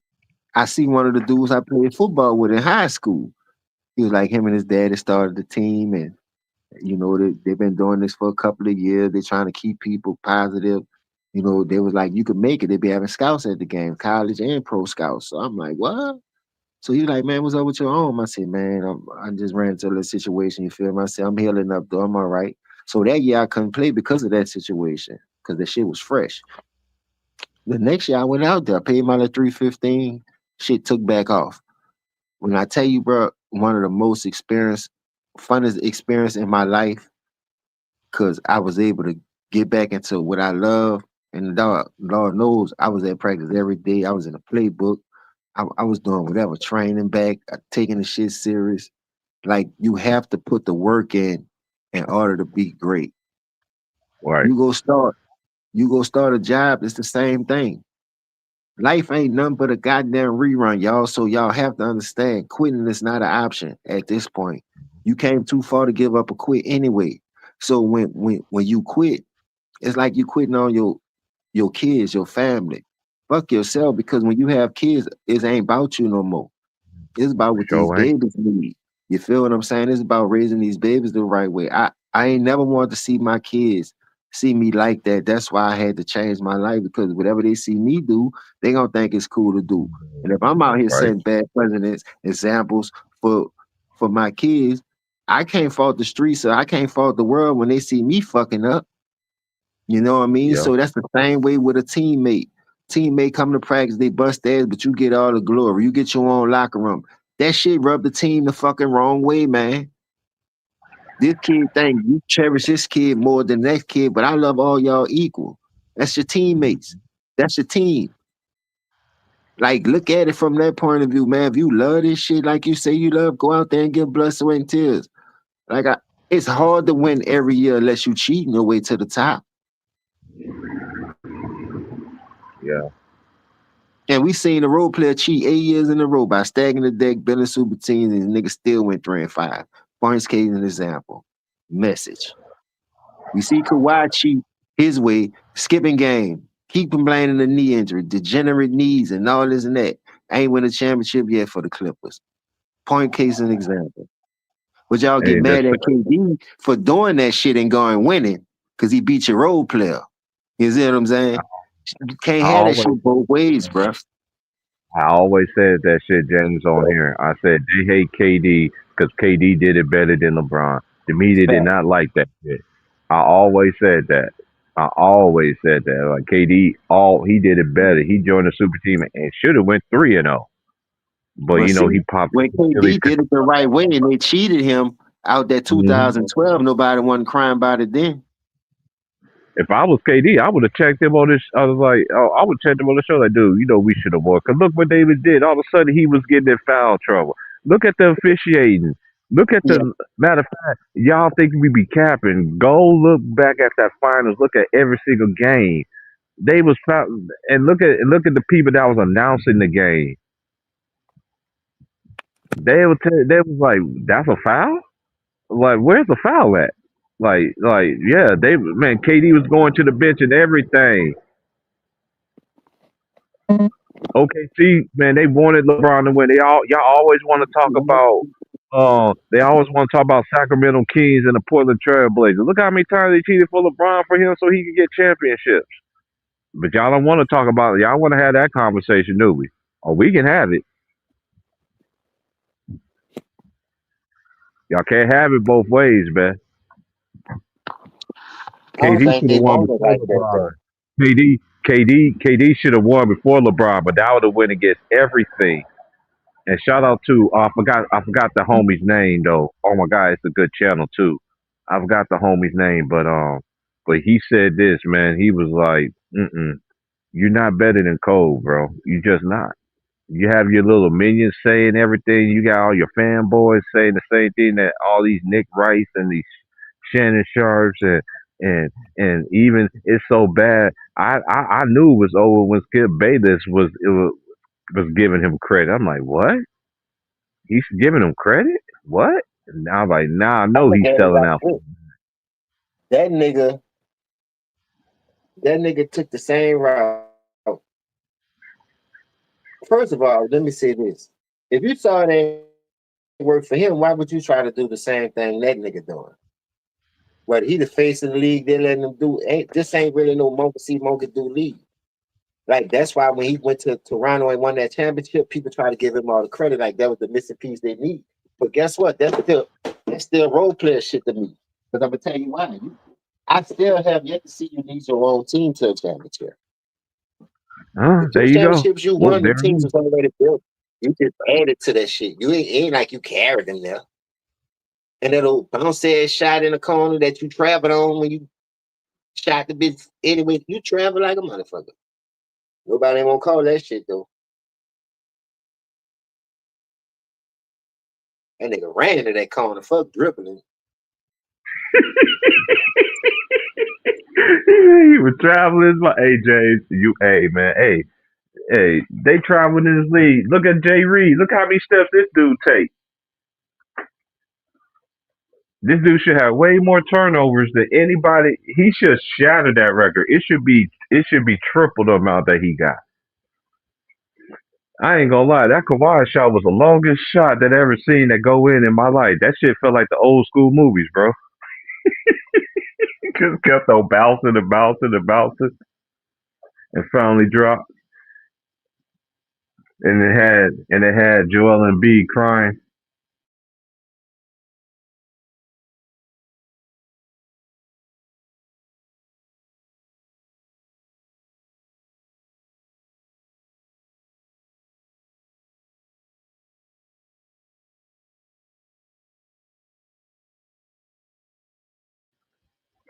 I see one of the dudes I played football with in high school. He was like him and his daddy started the team, and they've been doing this for a couple of years. They're trying to keep people positive. They was like, you could make it. They be having scouts at the game, college and pro scouts. So I'm like, what? So he's like, man, what's up with your arm? I said, man, I just ran into a situation. You feel me? I said, I'm healing up though. I'm all right. So that year I couldn't play because of that situation, because the shit was fresh. The next year I went out there, paid my little 315. Shit took back off. When I tell you, bro, one of the most funnest experience in my life, because I was able to get back into what I love. And Lord knows I was at practice every day. I was in a playbook. I was doing whatever, training back, taking the shit serious. Like you have to put the work in order to be great. Right. You go start, you go start a job, it's the same thing. Life ain't nothing but a goddamn rerun, y'all. So y'all have to understand quitting is not an option at this point. You came too far to give up or quit anyway. So when you quit, it's like you quitting on your kids, your family. Fuck yourself, because when you have kids, it ain't about you no more. It's about what these Sure ain't. babies need. You feel what I'm saying? It's about raising these babies the right way. I ain't never wanted to see my kids see me like that. That's why I had to change my life, because whatever they see me do, they gonna think it's cool to do. And if I'm out here Right. setting bad precedents, examples for my kids, I can't fault the streets or I can't fault the world when they see me fucking up. You know what I mean? Yeah. So that's the same way with a teammate. Teammate come to practice, they bust ass, but you get all the glory. You get your own locker room. That shit rub the team the fucking wrong way, man. This kid think you cherish this kid more than that kid, but I love all y'all equal. That's your teammates. That's your team. Like, look at it from that point of view, man. If you love this shit, like you say you love, go out there and give blood, sweat, and tears. Like, it's hard to win every year unless you cheating your way to the top. Yeah. And we seen a role player cheat 8 years in a row by stacking the deck, building super teams, and the nigga still went 3-5. Barnes case an example. Message. We see Kawhi cheat his way, skipping game, keep complaining the knee injury, degenerate knees, and all this and that. Ain't win a championship yet for the Clippers. Point case an example. But y'all get Hey, mad at KD for doing that shit and going winning because he beat your role player. You see what I'm saying? You can't I have that always shit both ways, bruh. I always said that shit, James, on here. I said they hate KD because KD did it better than LeBron. The media did not like that shit. I always said that. I always said that. Like KD, he did it better. He joined the super team and should have went 3-0. But But see, he popped when his Achilles. KD did it the right way and they cheated him out that Mhm. 2012, nobody wasn't crying about it then. If I was KD, I would have checked him on this. I was like, oh, I would check him on the show. Like, dude, we should have won. Cause look what David did. All of a sudden, he was getting in foul trouble. Look at the officiating. Look at Yeah. the matter of fact. Y'all think we be capping? Go look back at that finals. Look at every single game. They was foul, and look at the people that was announcing the game. They was like, that's a foul. Like, where's the foul at? Yeah, KD was going to the bench and everything. OKC, man, they wanted LeBron to win. Y'all always want to talk about they always want to talk about Sacramento Kings and the Portland Trailblazers. Look how many times they cheated for LeBron for him so he could get championships. But y'all don't want to talk about it. Y'all want to have that conversation, do we? Oh, we can have it. Y'all can't have it both ways, man. I don't KD think should have they won want it before like that, LeBron. though. KD should have won before LeBron, but that would have went against everything. And shout out to I forgot the homie's name though. Oh my god, it's a good channel too. I forgot the homie's name, but he said this, man. He was like, you're not better than Cole, bro. You just not. You have your little minions saying everything. You got all your fanboys saying the same thing that all these Nick Rice and these Shannon Sharps and even it's so bad. I knew it was over when Skip Bayless was giving him credit. I'm like, what? He's giving him credit? What? And I was like, nah, I I know look he's at it selling like out. this. That nigga took the same route. First of all, let me say this. If you saw it ain't work for him, why would you try to do the same thing that nigga doing? What, he the face of the league, they letting him do this ain't really no monkey see, monkey do league. Like, that's why when he went to Toronto and won that championship, people try to give him all the credit, like that was the missing piece they need. But guess what? That's still role player shit to me. Because I'm gonna tell you why. I still have yet to see you lead your own team to a championship. The There two you go. championships you Well, won, the there it teams is. was already built. You just added to that shit. You ain't like you carried them there. And that old bounce ass shot in the corner that you traveled on when you shot the bitch anyway, you travel like a motherfucker. Nobody won't call that shit though. That nigga ran to that corner, fuck dribbling. He was traveling. Hey, James, hey, man, hey, they traveling in this league. Look at Jay Reed. Look how many steps this dude take. This dude should have way more turnovers than anybody. He should shatter that record. It should be triple the amount that he got. I ain't gonna lie, that Kawhi shot was the longest shot that I ever seen that go in my life. That shit felt like the old school movies, bro. Just kept on bouncing and bouncing and bouncing, and finally dropped. And it had Joel Embiid crying.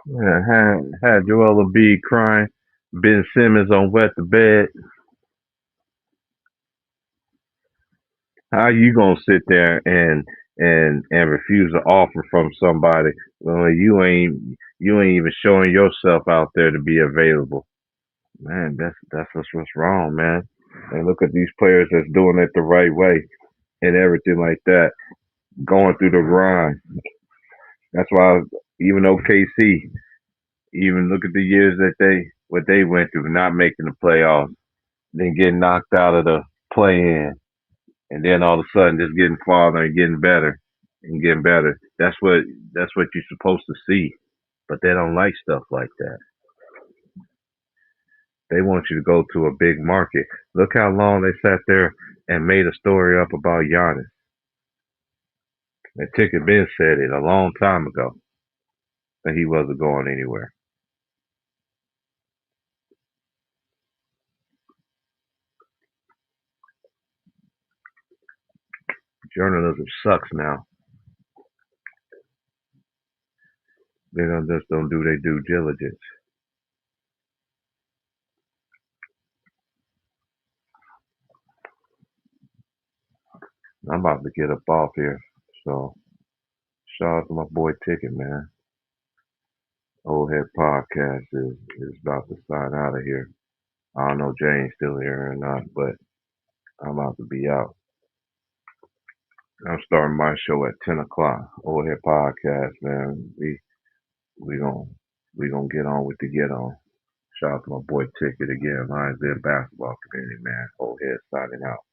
Yeah, had Joel Embiid crying. Ben Simmons on wet the bed. How you gonna sit there and refuse an offer from somebody when you ain't even showing yourself out there to be available? Man, that's what's wrong, man. And look at these players that's doing it the right way and everything like that, going through the grind. That's why even OKC, even look at the years that what they went through, not making the playoffs, then getting knocked out of the play in, and then all of a sudden just getting farther and getting better and getting better. That's what you're supposed to see. But they don't like stuff like that. They want you to go to a big market. Look how long they sat there and made a story up about Giannis. And Ticket Ben said it a long time ago that he wasn't going anywhere. Journalism sucks now. They just don't do their due diligence. I'm about to get up off here. So shout out to my boy Ticket, man. Old Head Podcast is about to sign out of here. I don't know if Jane's still here or not, but I'm about to be out. I'm starting my show at 10 o'clock. Old Head Podcast, man. We gonna get on with the get on. Shout out to my boy Ticket again. Lions Den basketball community, man. Old Head signing out.